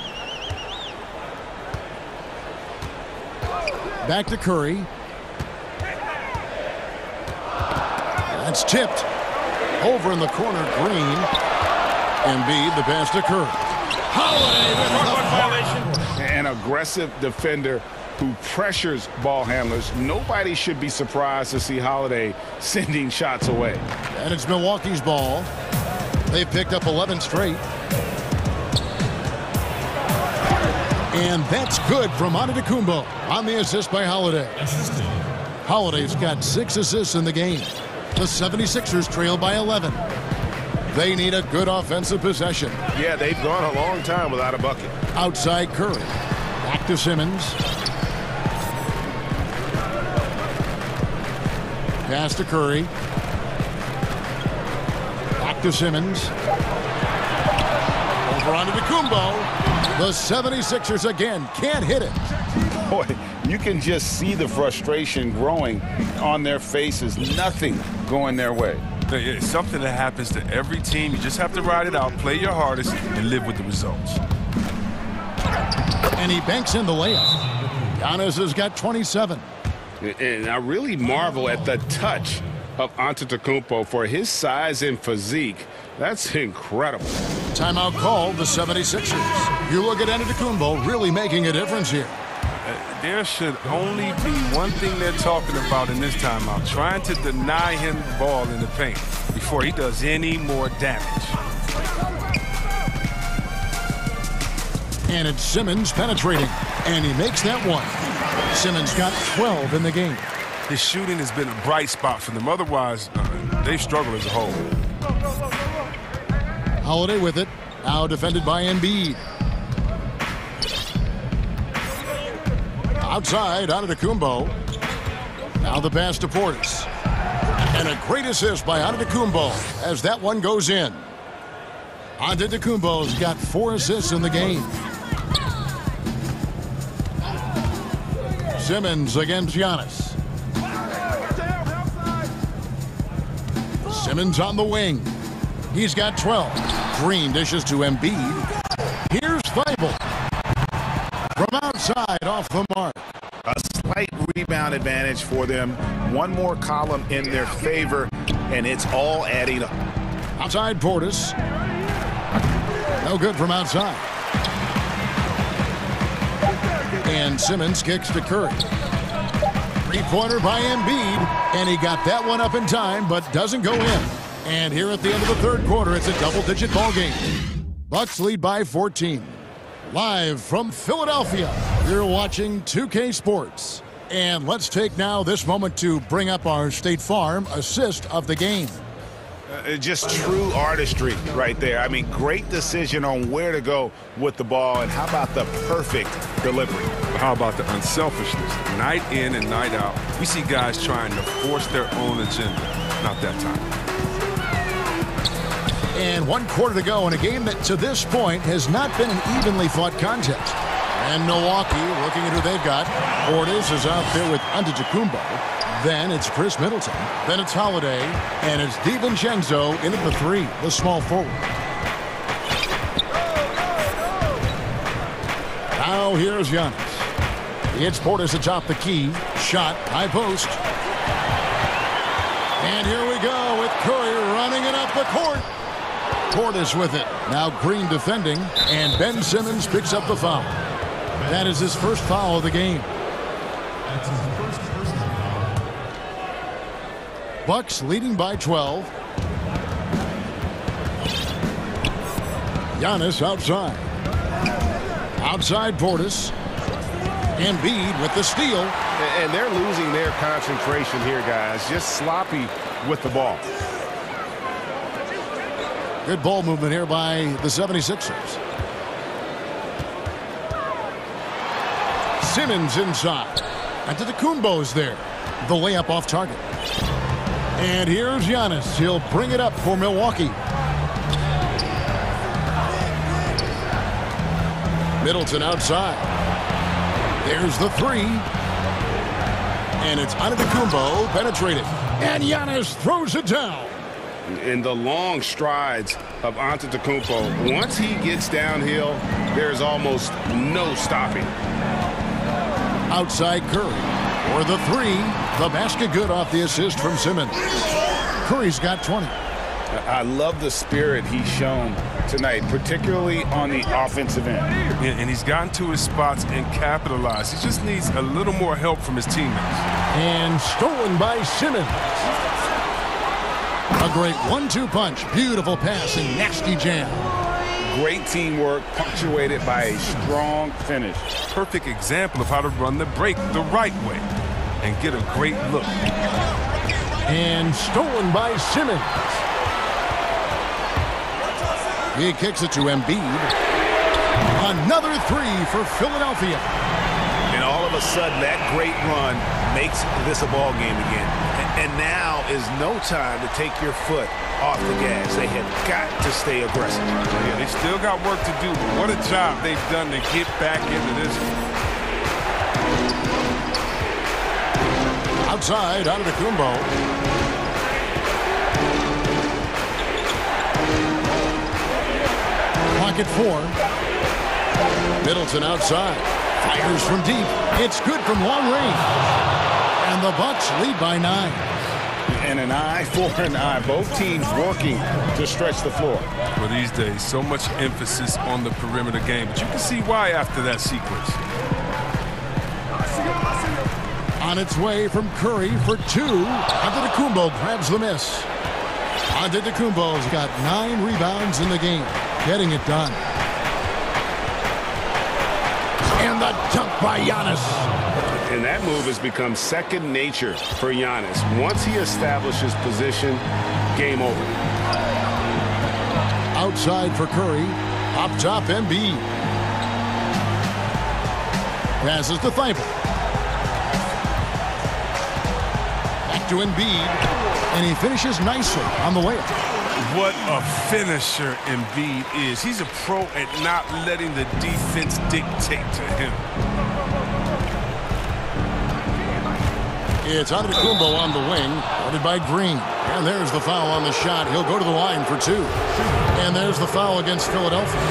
Back to Curry. That's tipped. Over in the corner, Green. Embiid, the pass to Curry. Holiday with a violation. An aggressive defender who pressures ball handlers. Nobody should be surprised to see Holiday sending shots away. And it's Milwaukee's ball. They've picked up 11 straight. And that's good from Antetokounmpo on the assist by Holiday. Holiday's got 6 assists in the game. The 76ers trail by 11. They need a good offensive possession. Yeah, they've gone a long time without a bucket. Outside Curry. Back to Simmons. Pass to Curry. Back to Simmons. Over onto Antetokounmpo. The 76ers again can't hit it. Boy, you can just see the frustration growing on their faces. Nothing going their way. It's something that happens to every team. You just have to ride it out, play your hardest, and live with the results. And he banks in the layup. Giannis has got 27. And I really marvel at the touch of Antetokounmpo for his size and physique. That's incredible. Timeout called the 76ers. You look at Antetokounmpo really making a difference here. There should only be one thing they're talking about in this timeout, trying to deny him the ball in the paint before he does any more damage. And it's Simmons penetrating, and he makes that one. Simmons got 12 in the game. His shooting has been a bright spot for them. Otherwise, they've struggled as a whole. Holiday with it. Now defended by Embiid. Outside, Antetokounmpo. Now the pass to Portis. And a great assist by Antetokounmpo as that one goes in. Antetokounmpo's got 4 assists in the game. Simmons against Giannis. Simmons on the wing. He's got 12. Green dishes to Embiid. Here's Thibault. From outside, off the mark. A slight rebound advantage for them. One more column in their favor, and it's all adding up. Outside Portis. No good from outside. And Simmons kicks to Curry. Three-pointer by Embiid, and he got that one up in time, but doesn't go in. And here at the end of the third quarter, it's a double-digit ball game. Bucks lead by 14. Live from Philadelphia, you're watching 2K Sports. And let's take now this moment to bring up our State Farm assist of the game. Just true artistry right there. I mean, great decision on where to go with the ball, and how about the perfect delivery? How about the unselfishness? Night in and night out, we see guys trying to force their own agenda. Not that time. And 1 quarter to go in a game that to this point has not been an evenly fought contest. And Milwaukee looking at who they've got. Portis is out there with Antetokounmpo. Then it's Chris Middleton. Then it's Holiday. And it's DiVincenzo in at the 3, the small forward. Now here's Giannis. It's Portis atop the key. Shot, high post. And here we go with Curry running it up the court. Portis with it. Now Green defending. And Ben Simmons picks up the foul. That is his first foul of the game. That's his first personal foul. Bucks leading by 12. Giannis outside. Outside Portis. Embiid with the steal. And they're losing their concentration here, guys. Just sloppy with the ball. Good ball movement here by the 76ers. Simmons inside. Antetokounmpo's there. The layup off target. And here's Giannis. He'll bring it up for Milwaukee. Middleton outside. There's the 3. And it's Antetokounmpo penetrated. And Giannis throws it down. In the long strides of Antetokounmpo, once he gets downhill, there's almost no stopping. Outside Curry for the 3. The basket good off the assist from Simmons. Curry's got 20. I love the spirit he's shown tonight, particularly on the offensive end. And he's gotten to his spots and capitalized. He just needs a little more help from his teammates. And stolen by Simmons. A great 1-2 punch. Beautiful pass and nasty jam. Great teamwork punctuated by a strong finish. Perfect example of how to run the break the right way and get a great look. And stolen by Simmons. He kicks it to Embiid. Another 3 for Philadelphia. And all of a sudden, that great run makes this a ball game again. And now is no time to take your foot off the gas. They have got to stay aggressive. Yeah, they still got work to do, but what a job they've done to get back into this. Outside, Antetokounmpo. Pocket 4. Middleton outside. Fires from deep. It's good from long range. And the Bucks lead by 9. And an eye for an eye. Both teams working to stretch the floor. Well, these days, so much emphasis on the perimeter game, but you can see why after that sequence. On its way from Curry for 2. Antetokounmpo grabs the miss. Antetokounmpo's got 9 rebounds in the game. Getting it done. And the dunk by Giannis. And that move has become second nature for Giannis. Once he establishes position, game over. Outside for Curry. Up top, Embiid. Passes to Thibault. Back to Embiid. And he finishes nicely on the layup. What a finisher Embiid is. He's a pro at not letting the defense dictate to him. It's Antetokounmpo on the wing, guarded by Green. And there's the foul on the shot. He'll go to the line for 2. And there's the foul against Philadelphia.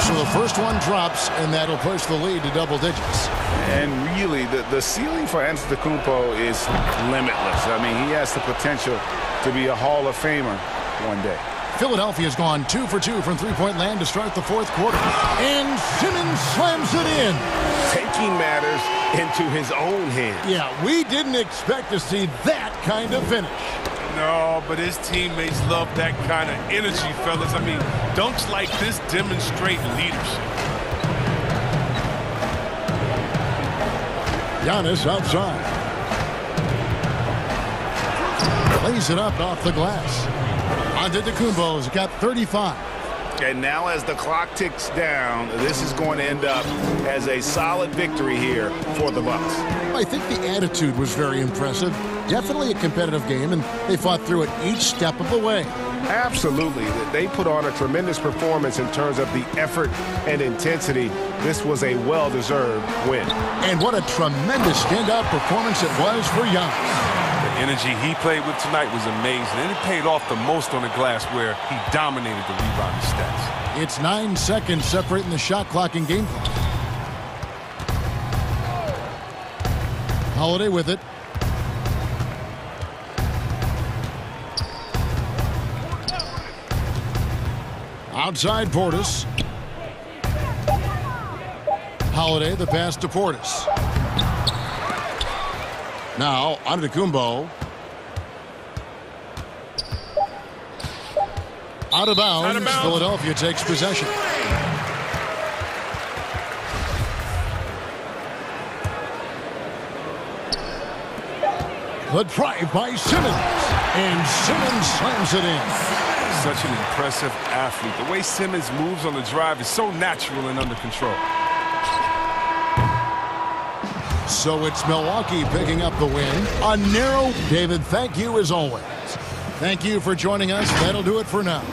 So the first one drops, and that'll push the lead to double digits. And really, the ceiling for Antetokounmpo is limitless. I mean, he has the potential to be a Hall of Famer one day. Philadelphia's gone 2 for 2 from three-point land to start the fourth quarter. And Simmons slams it in. Taking matters into his own hands. Yeah, we didn't expect to see that kind of finish. No, but his teammates love that kind of energy, fellas. I mean, dunks like this demonstrate leadership. Giannis outside. Lays it up off the glass. Antetokounmpo's got 35. And now as the clock ticks down, this is going to end up as a solid victory here for the Bucks. I think the attitude was very impressive. Definitely a competitive game, and they fought through it each step of the way. Absolutely. They put on a tremendous performance in terms of the effort and intensity. This was a well-deserved win. And what a tremendous standout performance it was for Giannis. The energy he played with tonight was amazing, and it paid off the most on the glass where he dominated the rebounding stats. It's 9 seconds separating the shot clock and game clock. Holiday with it. Outside Portis. Holiday, the pass to Portis. Now, Antetokounmpo. Out of bounds. Philadelphia takes possession. The drive by Simmons. And Simmons slams it in. Such an impressive athlete. The way Simmons moves on the drive is so natural and under control. So it's Milwaukee picking up the win. A narrow. David, thank you as always. Thank you for joining us. That'll do it for now.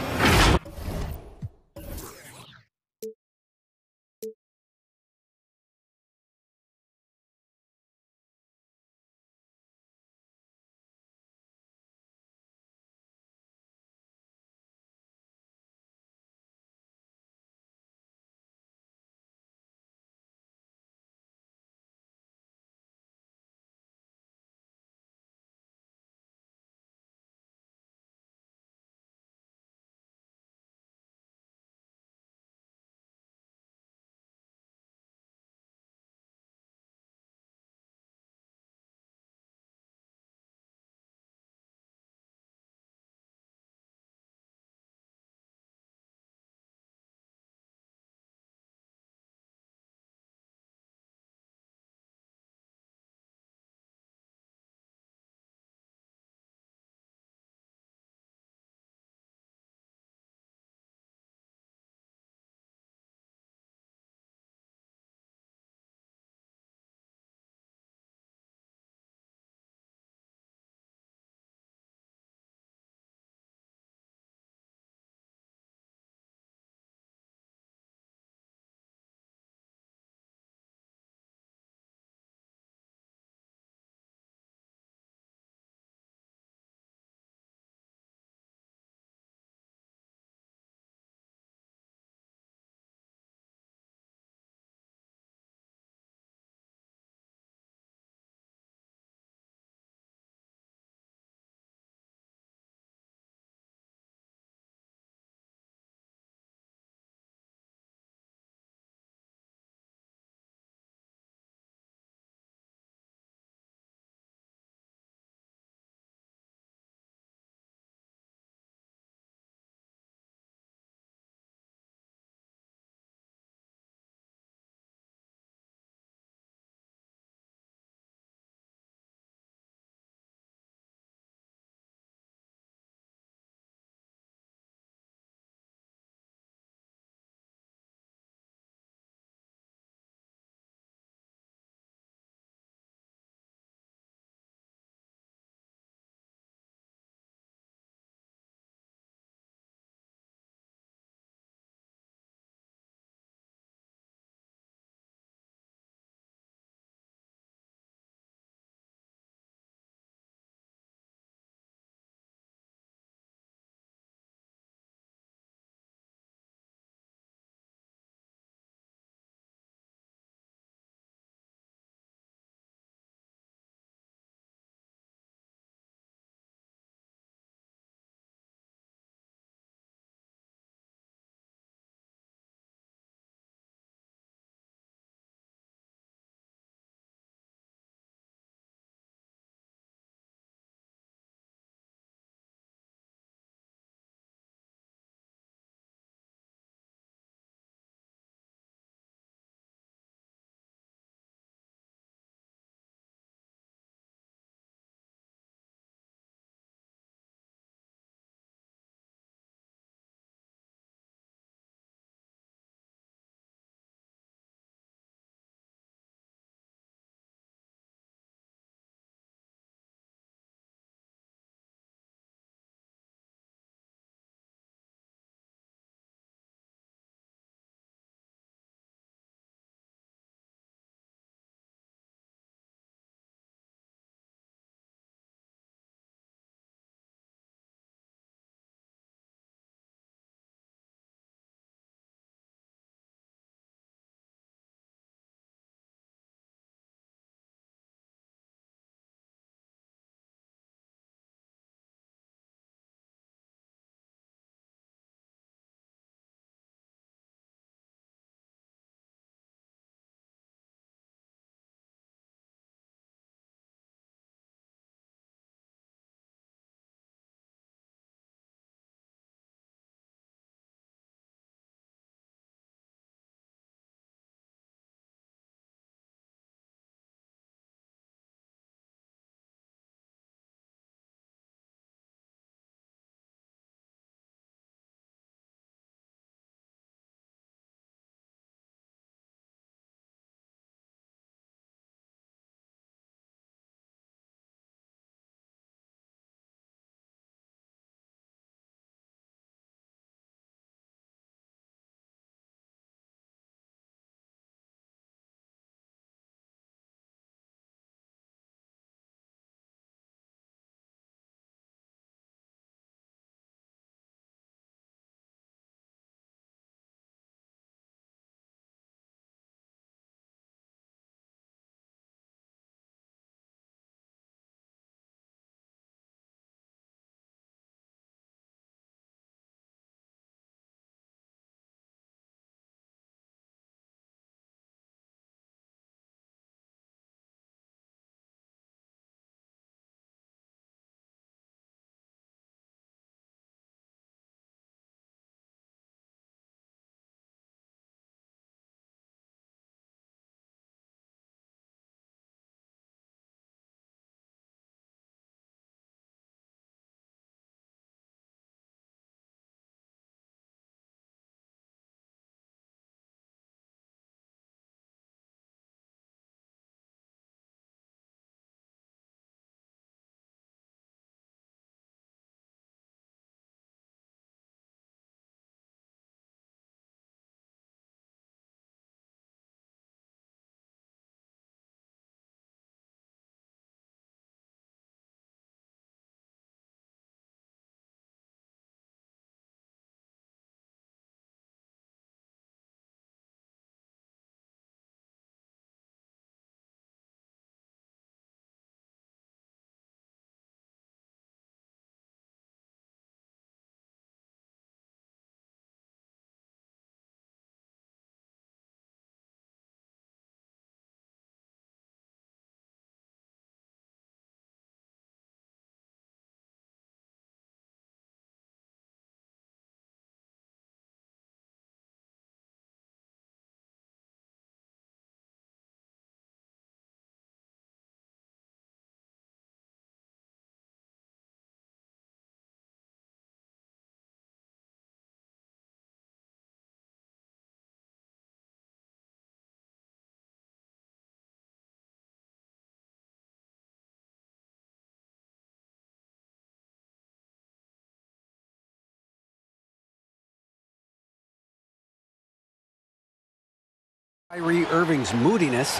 Kyrie Irving's moodiness.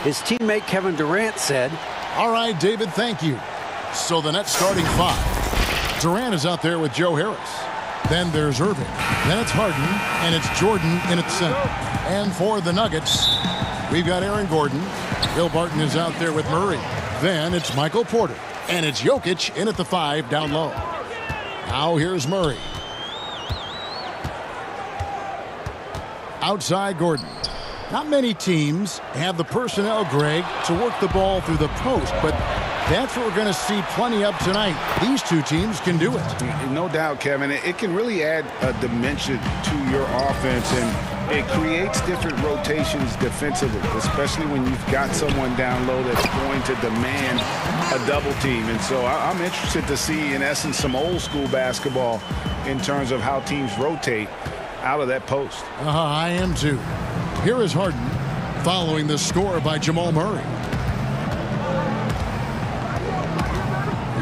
His teammate Kevin Durant said, "All right, David, thank you." So the Nets starting five. Durant is out there with Joe Harris. Then there's Irving. Then it's Harden, and it's Jordan in its center. And for the Nuggets, we've got Aaron Gordon. Bill Barton is out there with Murray. Then it's Michael Porter. And it's Jokic in at the 5 down low. Now here's Murray. Outside Gordon. Not many teams have the personnel, Greg, to work the ball through the post, but that's what we're going to see plenty of tonight. These two teams can do it. No doubt, Kevin. It can really add a dimension to your offense, and it creates different rotations defensively, especially when you've got someone down low that's going to demand a double team. And so I'm interested to see, in essence, some old school basketball in terms of how teams rotate out of that post. I am too. Here is Harden following the score by Jamal Murray.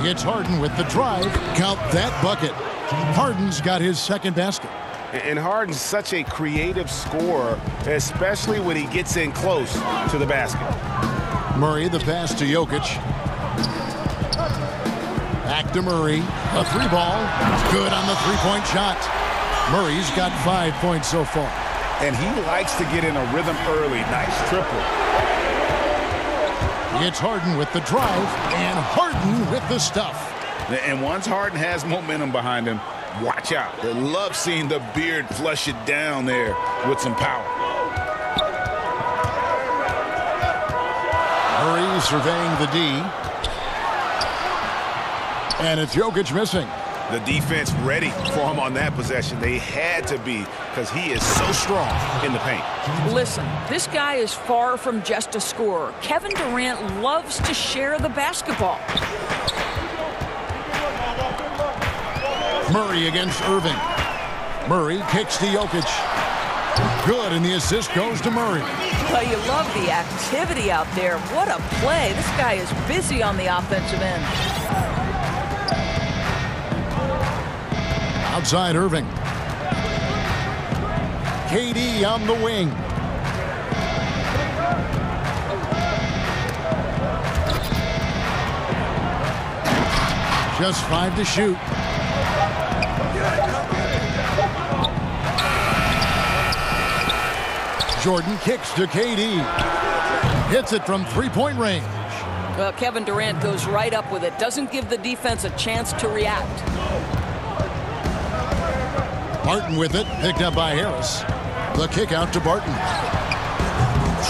It's Harden with the drive. Count that bucket. Harden's got his second basket. And Harden's such a creative scorer, especially when he gets in close to the basket. Murray, the pass to Jokic. Back to Murray. A three ball. Good on the three-point shot. Murray's got 5 points so far. And he likes to get in a rhythm early. Nice triple. It's Harden with the drive, and Harden with the stuff. And once Harden has momentum behind him, watch out. I love seeing the beard flush it down there with some power. Murray surveying the D. And it's Jokic missing. The defense ready for him on that possession. They had to be, because he is so strong in the paint. Listen, this guy is far from just a scorer. Kevin Durant loves to share the basketball. Murray against Irving. Murray kicks to Jokic. Good, and the assist goes to Murray. Well, you love the activity out there. What a play. This guy is busy on the offensive end. Outside Irving. KD on the wing. Just 5 to shoot. Jordan kicks to KD. Hits it from three-point range. Well, Kevin Durant goes right up with it. Doesn't give the defense a chance to react. Barton with it, picked up by Harris. The kick out to Barton.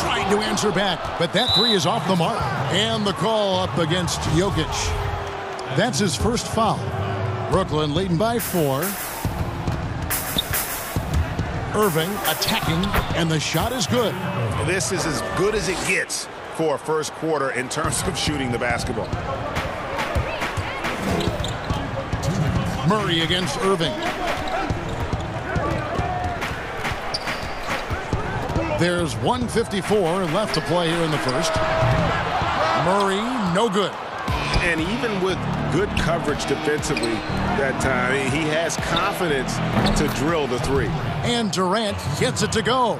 Trying to answer back, but that three is off the mark. And the call up against Jokic. That's his first foul. Brooklyn leading by 4. Irving attacking, and the shot is good. This is as good as it gets for a first quarter in terms of shooting the basketball. Murray against Irving. There's 1:54 left to play here in the first. Murray, no good. And even with good coverage defensively that time, he has confidence to drill the three. And Durant gets it to go.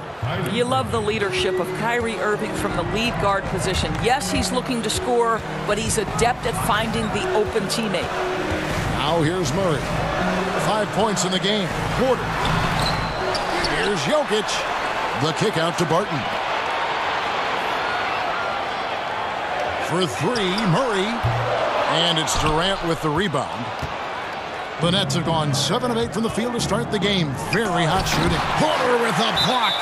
You love the leadership of Kyrie Irving from the lead guard position. Yes, he's looking to score, but he's adept at finding the open teammate. Now here's Murray. 5 points in the game. Porter. Here's Jokic. The kick out to Barton. For 3, Murray. And it's Durant with the rebound. The Nets have gone 7 of 8 from the field to start the game. Very hot shooting. Porter with a block.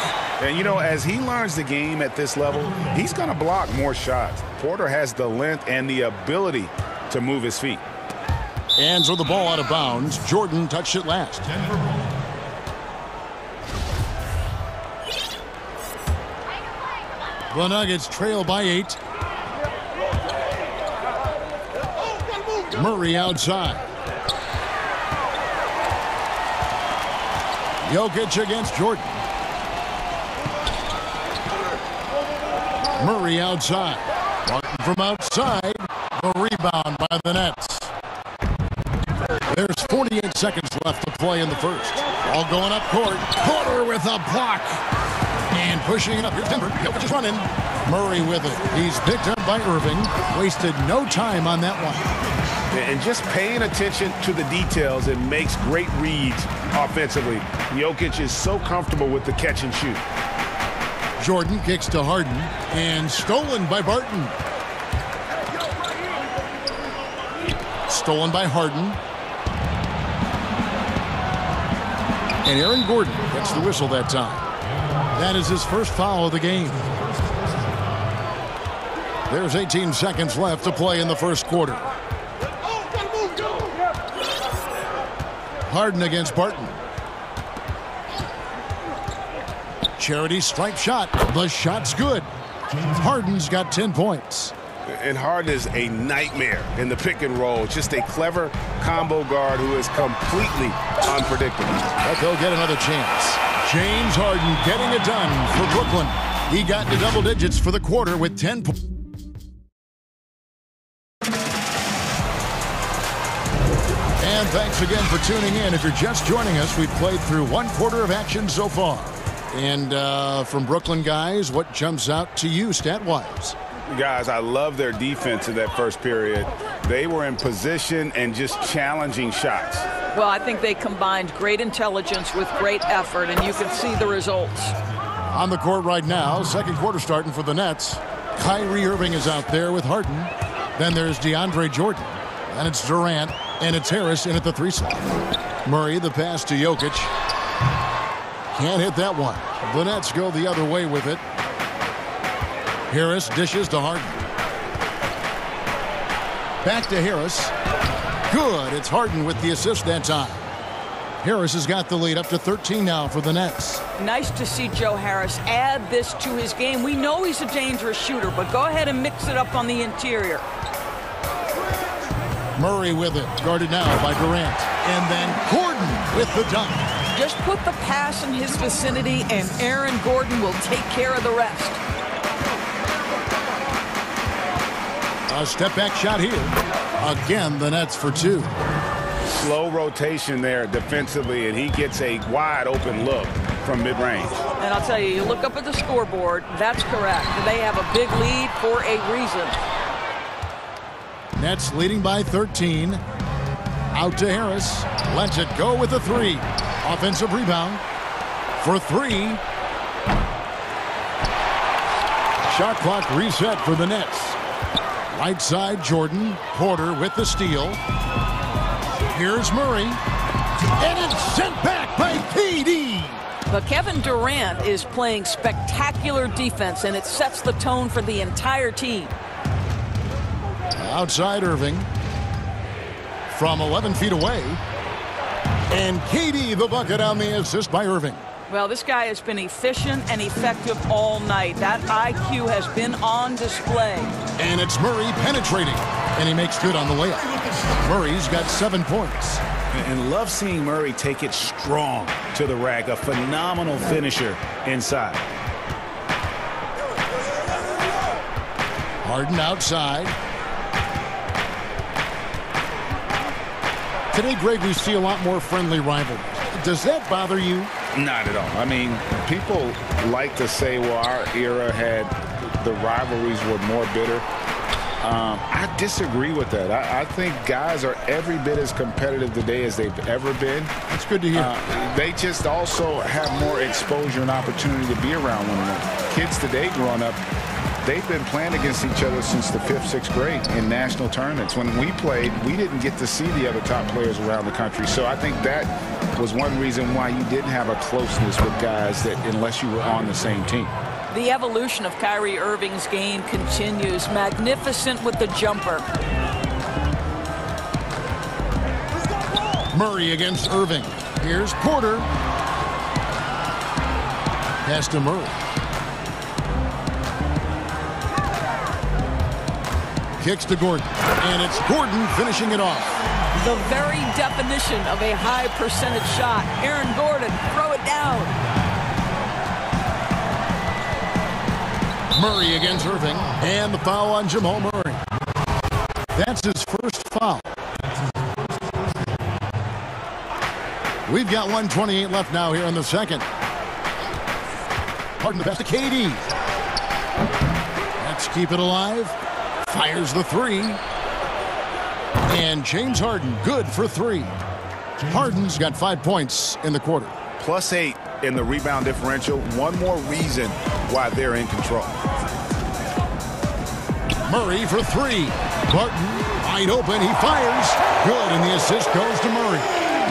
And, you know, as he learns the game at this level, he's going to block more shots. Porter has the length and the ability to move his feet. And so the ball out of bounds. Jordan touched it last. The Nuggets trail by 8. Murray outside. Jokic against Jordan. Murray outside. Barton from outside. The rebound by the Nets. There's 48 seconds left to play in the first. All going up court. Porter with a block. And pushing it up. Here's Denver. Jokic is running. Murray with it. He's picked up by Irving. Wasted no time on that one. And just paying attention to the details, it makes great reads offensively. Jokic is so comfortable with the catch and shoot. Jordan kicks to Harden. And stolen by Barton. Stolen by Harden. And Aaron Gordon gets the whistle that time. That is his first foul of the game. There's 18 seconds left to play in the first quarter. Harden against Barton. Charity stripe shot. The shot's good. Harden's got 10 points. And Harden is a nightmare in the pick and roll. Just a clever combo guard who is completely unpredictable. But they'll get another chance. James Harden getting it done for Brooklyn. He got to double digits for the quarter with 10 points. And thanks again for tuning in. If you're just joining us, we've played through one quarter of action so far. And from Brooklyn guys, what jumps out to you stat-wise? Guys, I love their defense in that first period. They were in position and just challenging shots. Well, I think they combined great intelligence with great effort, and you can see the results. On the court right now, second quarter starting for the Nets. Kyrie Irving is out there with Harden. Then there's DeAndre Jordan. And it's Durant, and it's Harris in at the 3 slot. Murray, the pass to Jokic. Can't hit that one. The Nets go the other way with it. Harris dishes to Harden. Back to Harris. Good. It's Harden with the assist that time. Harris has got the lead up to 13 now for the Nets. Nice to see Joe Harris add this to his game. We know he's a dangerous shooter, but go ahead and mix it up on the interior. Murray with it. Guarded now by Durant. And then Gordon with the dunk. Just put the pass in his vicinity, and Aaron Gordon will take care of the rest. A step-back shot here. Again, the Nets for 2. Slow rotation there defensively, and he gets a wide-open look from mid-range. And I'll tell you, you look up at the scoreboard, that's correct. They have a big lead for a reason. Nets leading by 13. Out to Harris. Lets it go with a 3. Offensive rebound for 3. Shot clock reset for the Nets. Right side, Jordan. Porter with the steal. Here's Murray. And it's sent back by KD. But Kevin Durant is playing spectacular defense, and it sets the tone for the entire team. Outside Irving. From 11 feet away. And KD the bucket on the assist by Irving. Well, this guy has been efficient and effective all night. That IQ has been on display. And it's Murray penetrating. And he makes good on the layup. Murray's got 7 points. And love seeing Murray take it strong to the rack. A phenomenal finisher inside. Harden outside. Today, Greg, we see a lot more friendly rivalries. Does that bother you? Not at all. I mean, people like to say, well, our era had the rivalries were more bitter. I disagree with that. I think guys are every bit as competitive today as they've ever been. That's good to hear. They just also have more exposure and opportunity to be around one another. Kids today growing up, they've been playing against each other since the 5th, 6th grade in national tournaments. When we played, we didn't get to see the other top players around the country. So I think that was one reason why you didn't have a closeness with guys that unless you were on the same team. The evolution of Kyrie Irving's game continues. Magnificent with the jumper. Murray against Irving. Here's Porter. Pass to Murray. Kicks to Gordon. And it's Gordon finishing it off. The very definition of a high percentage shot. Aaron Gordon, throw it down. Murray against Irving. And the foul on Jamal Murray. That's his first foul. We've got 1:28 left now here in the second. Harden the pass to KD. Let's keep it alive. Fires the three. And James Harden good for three. Harden's got 5 points in the quarter. +8 in the rebound differential. One more reason why they're in control. Murray for three. Barton wide open. He fires. Good, and the assist goes to Murray.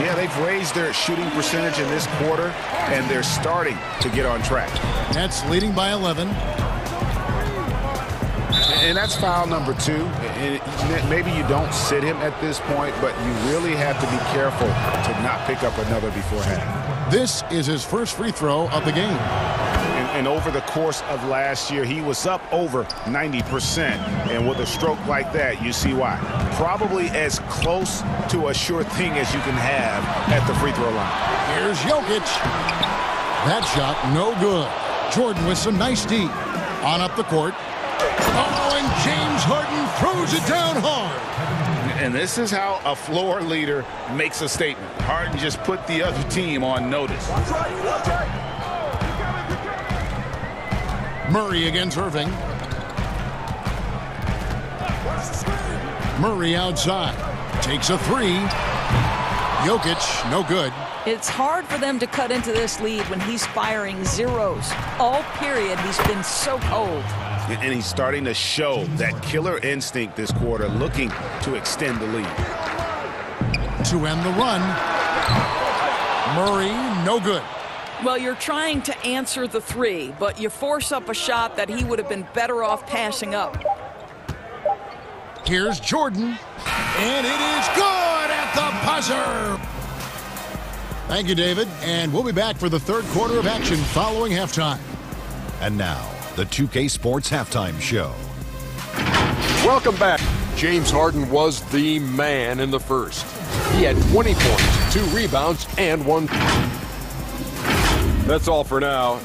Yeah, they've raised their shooting percentage in this quarter, and they're starting to get on track. Nets leading by 11. And that's foul number 2. And maybe you don't sit him at this point, but you really have to be careful to not pick up another before half. This is his first free throw of the game. And over the course of last year, he was up over 90%. And with a stroke like that, you see why. Probably as close to a sure thing as you can have at the free throw line. Here's Jokic. That shot, no good. Jordan with some nice D. On up the court. Oh, and James Harden throws it down hard. And this is how a floor leader makes a statement. Harden just put the other team on notice. Murray against Irving. Murray outside. Takes a three. Jokic, no good. It's hard for them to cut into this lead when he's firing zeros. All period, he's been so cold. And he's starting to show that killer instinct this quarter, looking to extend the lead. To end the run. Murray, no good. Well, you're trying to answer the three, but you force up a shot that he would have been better off passing up. Here's Jordan, and it is good at the buzzer. Thank you, David, and we'll be back for the third quarter of action following halftime. And now, the 2K Sports Halftime Show. Welcome back. James Harden was the man in the first. He had 20 points, 2 rebounds, and 1. That's all for now.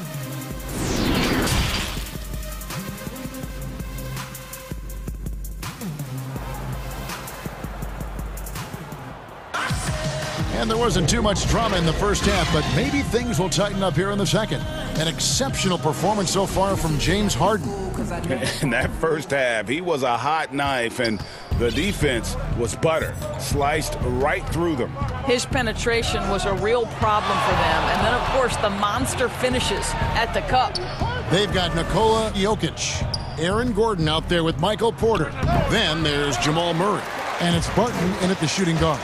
And there wasn't too much drama in the first half, but maybe things will tighten up here in the second. An exceptional performance so far from James Harden. In that first half, he was a hot knife, and the defense was butter, sliced right through them. His penetration was a real problem for them. And then, of course, the monster finishes at the cup. They've got Nikola Jokic, Aaron Gordon out there with Michael Porter. Then there's Jamal Murray, and it's Barton in at the shooting guard.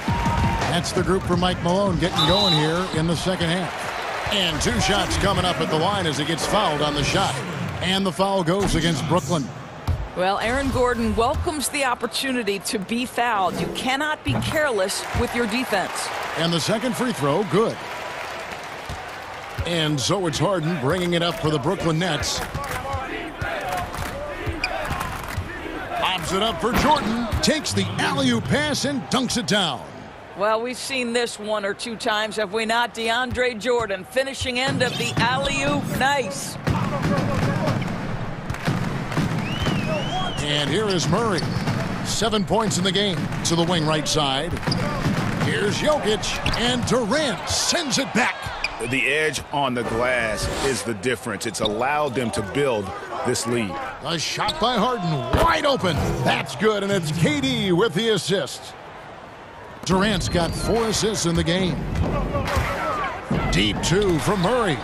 That's the group for Mike Malone getting going here in the second half. And 2 shots coming up at the line as he gets fouled on the shot. And the foul goes against Brooklyn. Well, Aaron Gordon welcomes the opportunity to be fouled. You cannot be careless with your defense. And the second free throw, good. And so it's Harden bringing it up for the Brooklyn Nets. Lobs it up for Jordan. Takes the alley-oop pass and dunks it down. Well, we've seen this 1 or 2 times, have we not? DeAndre Jordan, finishing end of the alley-oop. Nice. And here is Murray. 7 points in the game to the wing right side. Here's Jokic, and Durant sends it back. The edge on the glass is the difference. It's allowed them to build this lead. A shot by Harden, wide open. That's good, and it's KD with the assist. Durant's got 4 assists in the game. Deep 2 from Murray.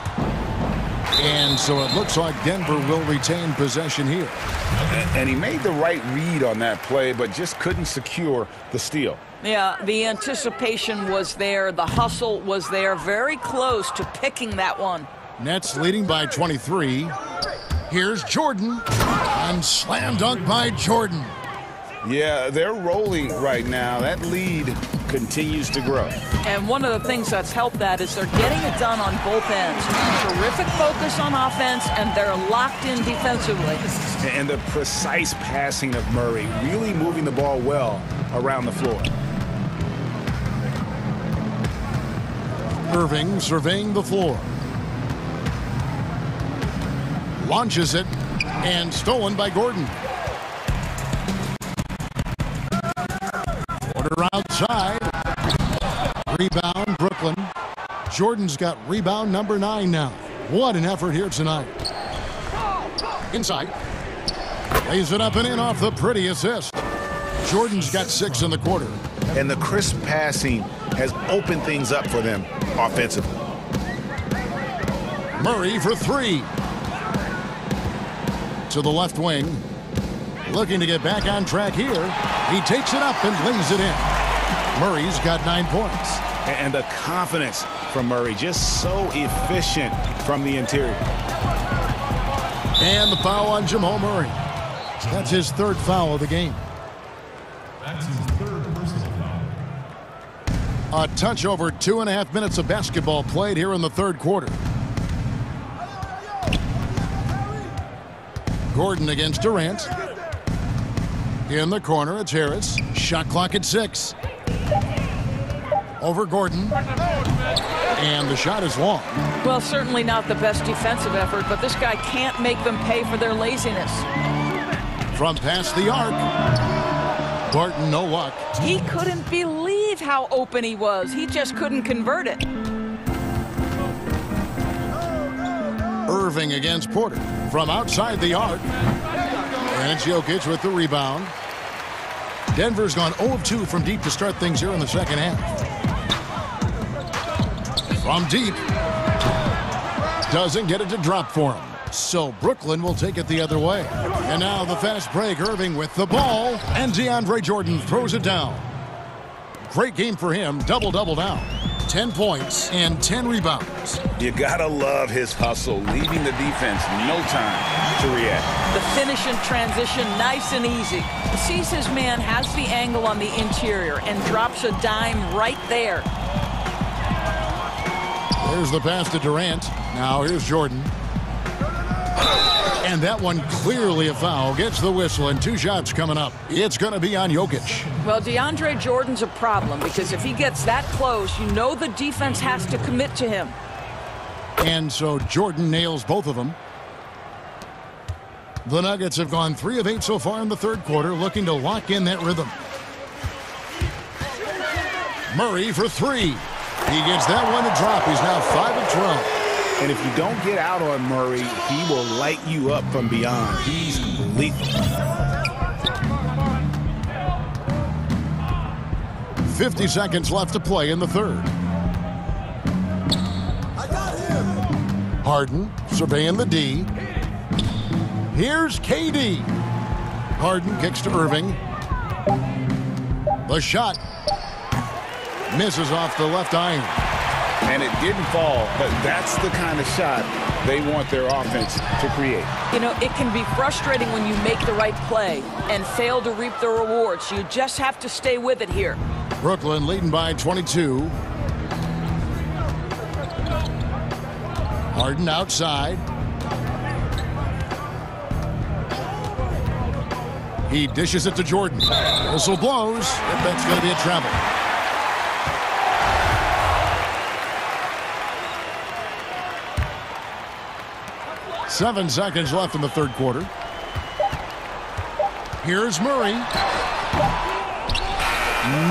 And so it looks like Denver will retain possession here. And he made the right read on that play, but just couldn't secure the steal. Yeah, the anticipation was there. The hustle was there. Very close to picking that one. Nets leading by 23. Here's Jordan. And slam dunk by Jordan. Yeah, they're rolling right now. That lead continues to grow. And one of the things that's helped that is they're getting it done on both ends. Terrific focus on offense, and they're locked in defensively. And the precise passing of Murray, really moving the ball well around the floor. Irving surveying the floor. Launches it, and stolen by Gordon. Porter outside. Rebound, Brooklyn. Jordan's got rebound number 9 now. What an effort here tonight. Inside. Lays it up and in off the pretty assist. Jordan's got 6 in the quarter. And the crisp passing has opened things up for them offensively. Murray for 3. To the left wing. Looking to get back on track here. He takes it up and lays it in. Murray's got 9 points. And the confidence from Murray, just so efficient from the interior. And the foul on Jamal Murray. That's his 3rd foul of the game. That's his 3rd personal foul. A touch over 2.5 minutes of basketball played here in the 3rd quarter. Gordon against Durant. In the corner, it's Harris. Shot clock at 6. Over Gordon. And the shot is long. Well, certainly not the best defensive effort, but this guy can't make them pay for their laziness. From past the arc. Barton, no luck. He couldn't believe how open he was. He just couldn't convert it. Irving against Porter. From outside the arc. And it's Jokic with the rebound. Denver's gone 0 of 2 from deep to start things here in the second half. From deep. Doesn't get it to drop for him. So Brooklyn will take it the other way. And now the fast break. Irving with the ball. And DeAndre Jordan throws it down. Great game for him. Double-double now. 10 points and 10 rebounds. You gotta love his hustle, leaving the defense no time to react. The finish and transition, nice and easy. Sees his man, has the angle on the interior, and drops a dime right there. There's the pass to Durant. Now here's Jordan. And that one clearly a foul. Gets the whistle, and 2 shots coming up. It's going to be on Jokic. Well, DeAndre Jordan's a problem because if he gets that close, you know the defense has to commit to him. And so Jordan nails both of them. The Nuggets have gone 3 of 8 so far in the 3rd quarter, looking to lock in that rhythm. Murray for 3. He gets that one to drop. He's now 5 of 12. And if you don't get out on Murray, he will light you up from beyond. He's lethal. 50 seconds left to play in the 3rd. Harden surveying the D. Here's KD. Harden kicks to Irving. The shot misses off the left iron. And it didn't fall, but that's the kind of shot they want their offense to create. You know, it can be frustrating when you make the right play and fail to reap the rewards. You just have to stay with it here. Brooklyn leading by 22. Harden outside. He dishes it to Jordan. Whistle blows, and that's going to be a travel. Seven seconds left in the 3rd quarter. Here's Murray.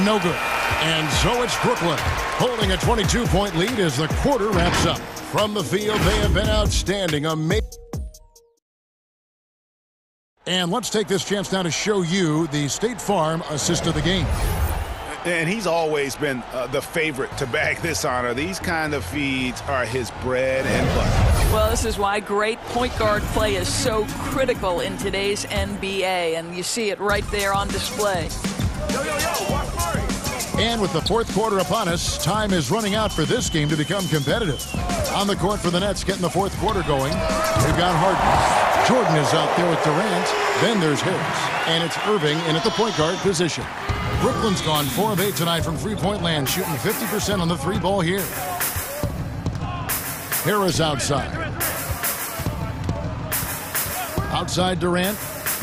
No good. And so it's Brooklyn holding a 22-point lead as the quarter wraps up. From the field, they have been outstanding. Amazing. And let's take this chance now to show you the State Farm assist of the game. And he's always been the favorite to bag this honor. These kind of feeds are his bread and butter. Well, this is why great point guard play is so critical in today's NBA, and you see it right there on display. And with the 4th quarter upon us, time is running out for this game to become competitive. On the court for the Nets, getting the 4th quarter going. They've got Harden. Jordan is out there with Durant. Then there's Harris. And it's Irving in at the point guard position. Brooklyn's gone 4 of 8 tonight from three-point land, shooting 50% on the 3-ball here. Harris outside. Outside Durant.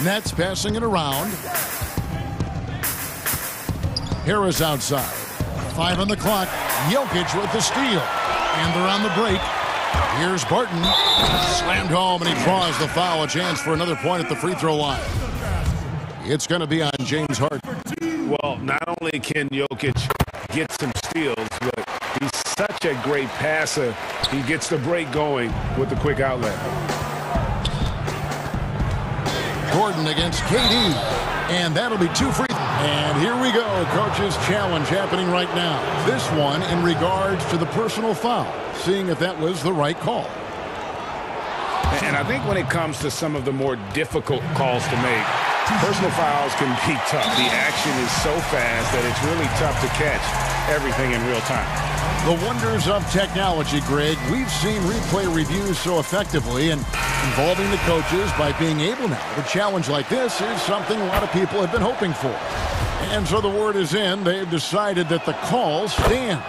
Nets passing it around. Harris outside. 5 on the clock. Jokic with the steal. And they're on the break. Here's Barton. Slammed home, and he draws the foul. A chance for another point at the free throw line. It's going to be on James Harden. Well, not only can Jokic get some steals, but he's such a great passer. He gets the break going with the quick outlet. Gordon against KD. And that'll be 2 free. And here we go. Coach's challenge happening right now. This one in regards to the personal foul. Seeing if that was the right call. And I think when it comes to some of the more difficult calls to make, personal fouls can be tough. The action is so fast that it's really tough to catch everything in real time. The wonders of technology, Greg. We've seen replay reviews so effectively, and involving the coaches by being able now to challenge like this is something a lot of people have been hoping for. And so the word is in. They've decided that the call stands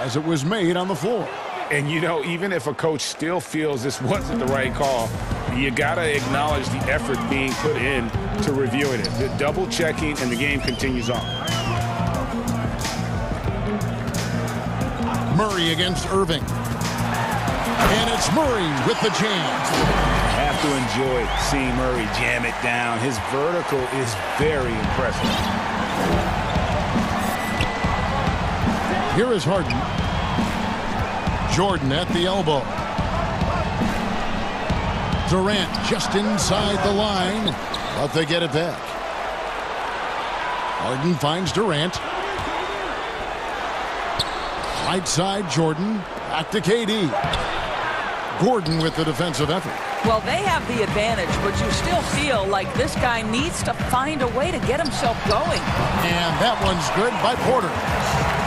as it was made on the floor. And, you know, even if a coach still feels this wasn't the right call, you got to acknowledge the effort being put in to reviewing it. The double checking, and the game continues on. Murray against Irving. And it's Murray with the jam. I have to enjoy seeing Murray jam it down. His vertical is very impressive. Here is Harden. Jordan at the elbow. Durant just inside the line, but they get it back. Harden finds Durant. Right side, Jordan. Back to KD. Gordon with the defensive effort. Well, they have the advantage, but you still feel like this guy needs to find a way to get himself going. And that one's good by Porter.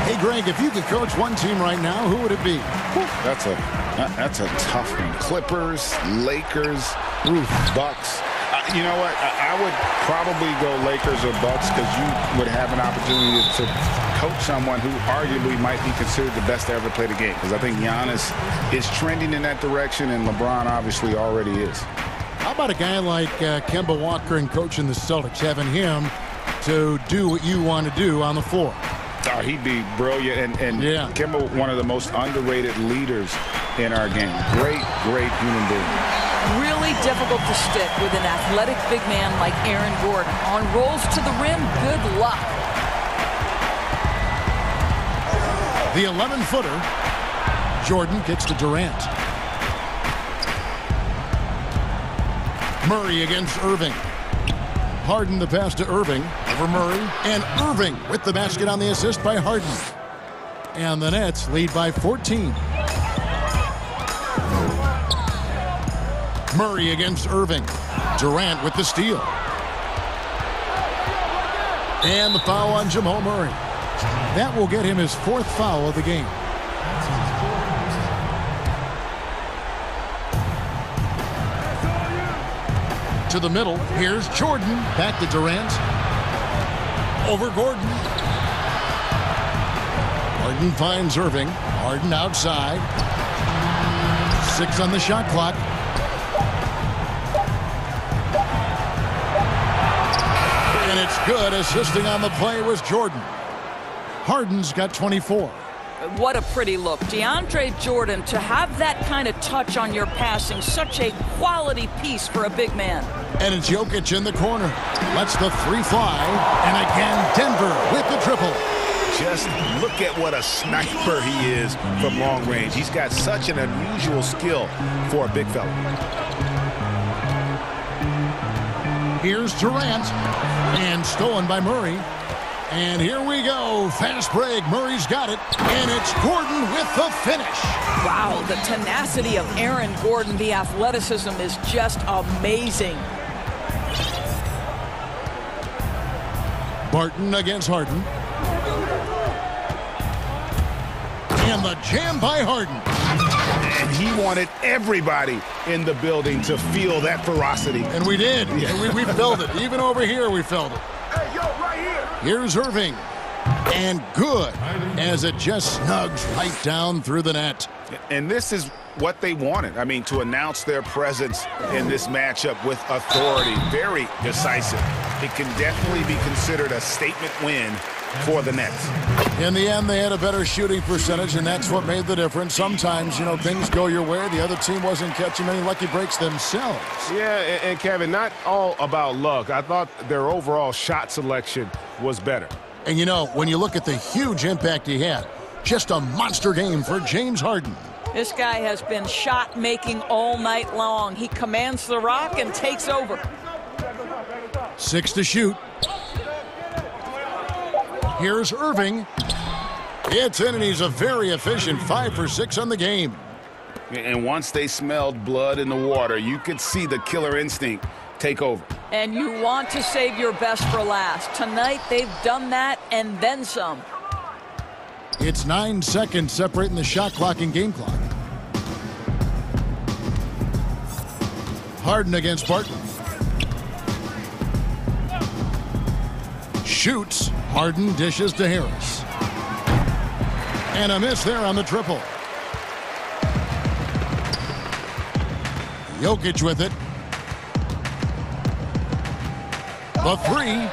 Hey, Greg, if you could coach one team right now, who would it be? That's a tough one. Clippers, Lakers, Bucks. You know what? I would probably go Lakers or Bucks because you would have an opportunity to coach someone who arguably might be considered the best to ever play the game. Because I think Giannis is trending in that direction, and LeBron obviously already is. How about a guy like Kemba Walker and coaching the Celtics, having him to do what you want to do on the floor? Oh, he'd be brilliant. And yeah. Kemba, one of the most underrated leaders in our game. Great human being. Really difficult to stick with an athletic big man like Aaron Gordon. On rolls to the rim, good luck. The 11-footer. Jordan kicks to Durant. Murray against Irving. Harden the pass to Irving. Over Murray. And Irving with the basket on the assist by Harden. And the Nets lead by 14. Murray against Irving. Durant with the steal. And the foul on Jamal Murray. That will get him his 4th foul of the game. To the middle. Here's Jordan. Back to Durant. Over Gordon. Harden finds Irving. Harden outside. 6 on the shot clock. And it's good. Assisting on the play was Jordan. Harden's got 24. What a pretty look. DeAndre Jordan, to have that kind of touch on your passing, such a quality piece for a big man. And it's Jokic in the corner. Lets the 3 fly. And again, Denver with the triple. Just look at what a sniper he is from long range. He's got such an unusual skill for a big fella. Here's Durant. And stolen by Murray. And here we go. Fast break. Murray's got it. And it's Gordon with the finish. Wow, the tenacity of Aaron Gordon, the athleticism is just amazing. Barton against Harden. And the jam by Harden. And he wanted everybody in the building to feel that ferocity. And we did. Yeah. We felt it. Even over here, we felt it. Hey, yo, right here. Here's Irving. And good as it just snugs right down through the net. And this is what they wanted. I mean, to announce their presence in this matchup with authority. Very decisive. It can definitely be considered a statement win for the Nets. In the end, they had a better shooting percentage, and that's what made the difference. Sometimes, you know, things go your way. The other team wasn't catching many lucky breaks themselves. Yeah, and Kevin, not all about luck. I thought their overall shot selection was better. And, you know, when you look at the huge impact he had, just a monster game for James Harden. This guy has been shot-making all night long. He commands the rock and takes over. 6 to shoot. Here's Irving. It's in, and he's a very efficient 5 for 6 on the game. And once they smelled blood in the water, you could see the killer instinct take over. And you want to save your best for last. Tonight, they've done that and then some. It's 9 seconds separating the shot clock and game clock. Harden against Barton. Shoots. Harden dishes to Harris. And a miss there on the triple. Jokic with it. The three.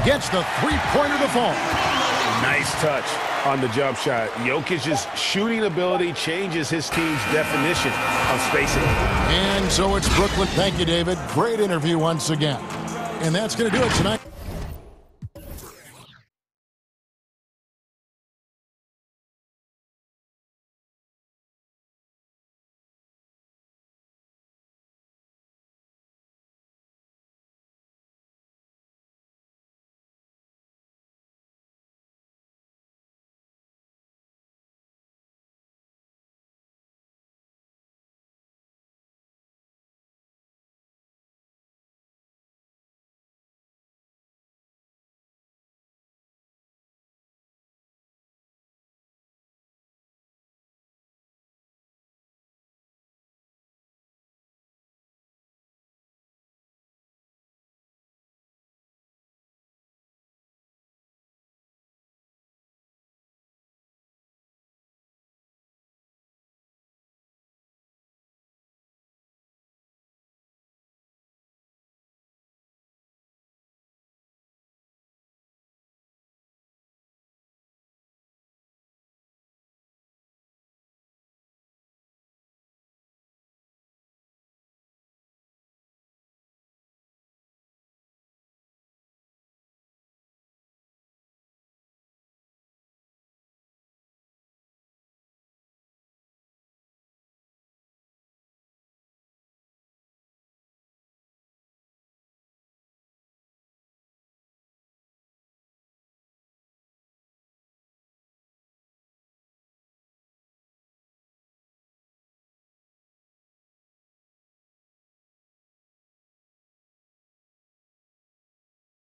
Gets the three-pointer to fall. Nice touch on the jump shot. Jokic's shooting ability changes his team's definition of spacing. And so it's Brooklyn. Thank you, David. Great interview once again. And that's going to do it tonight.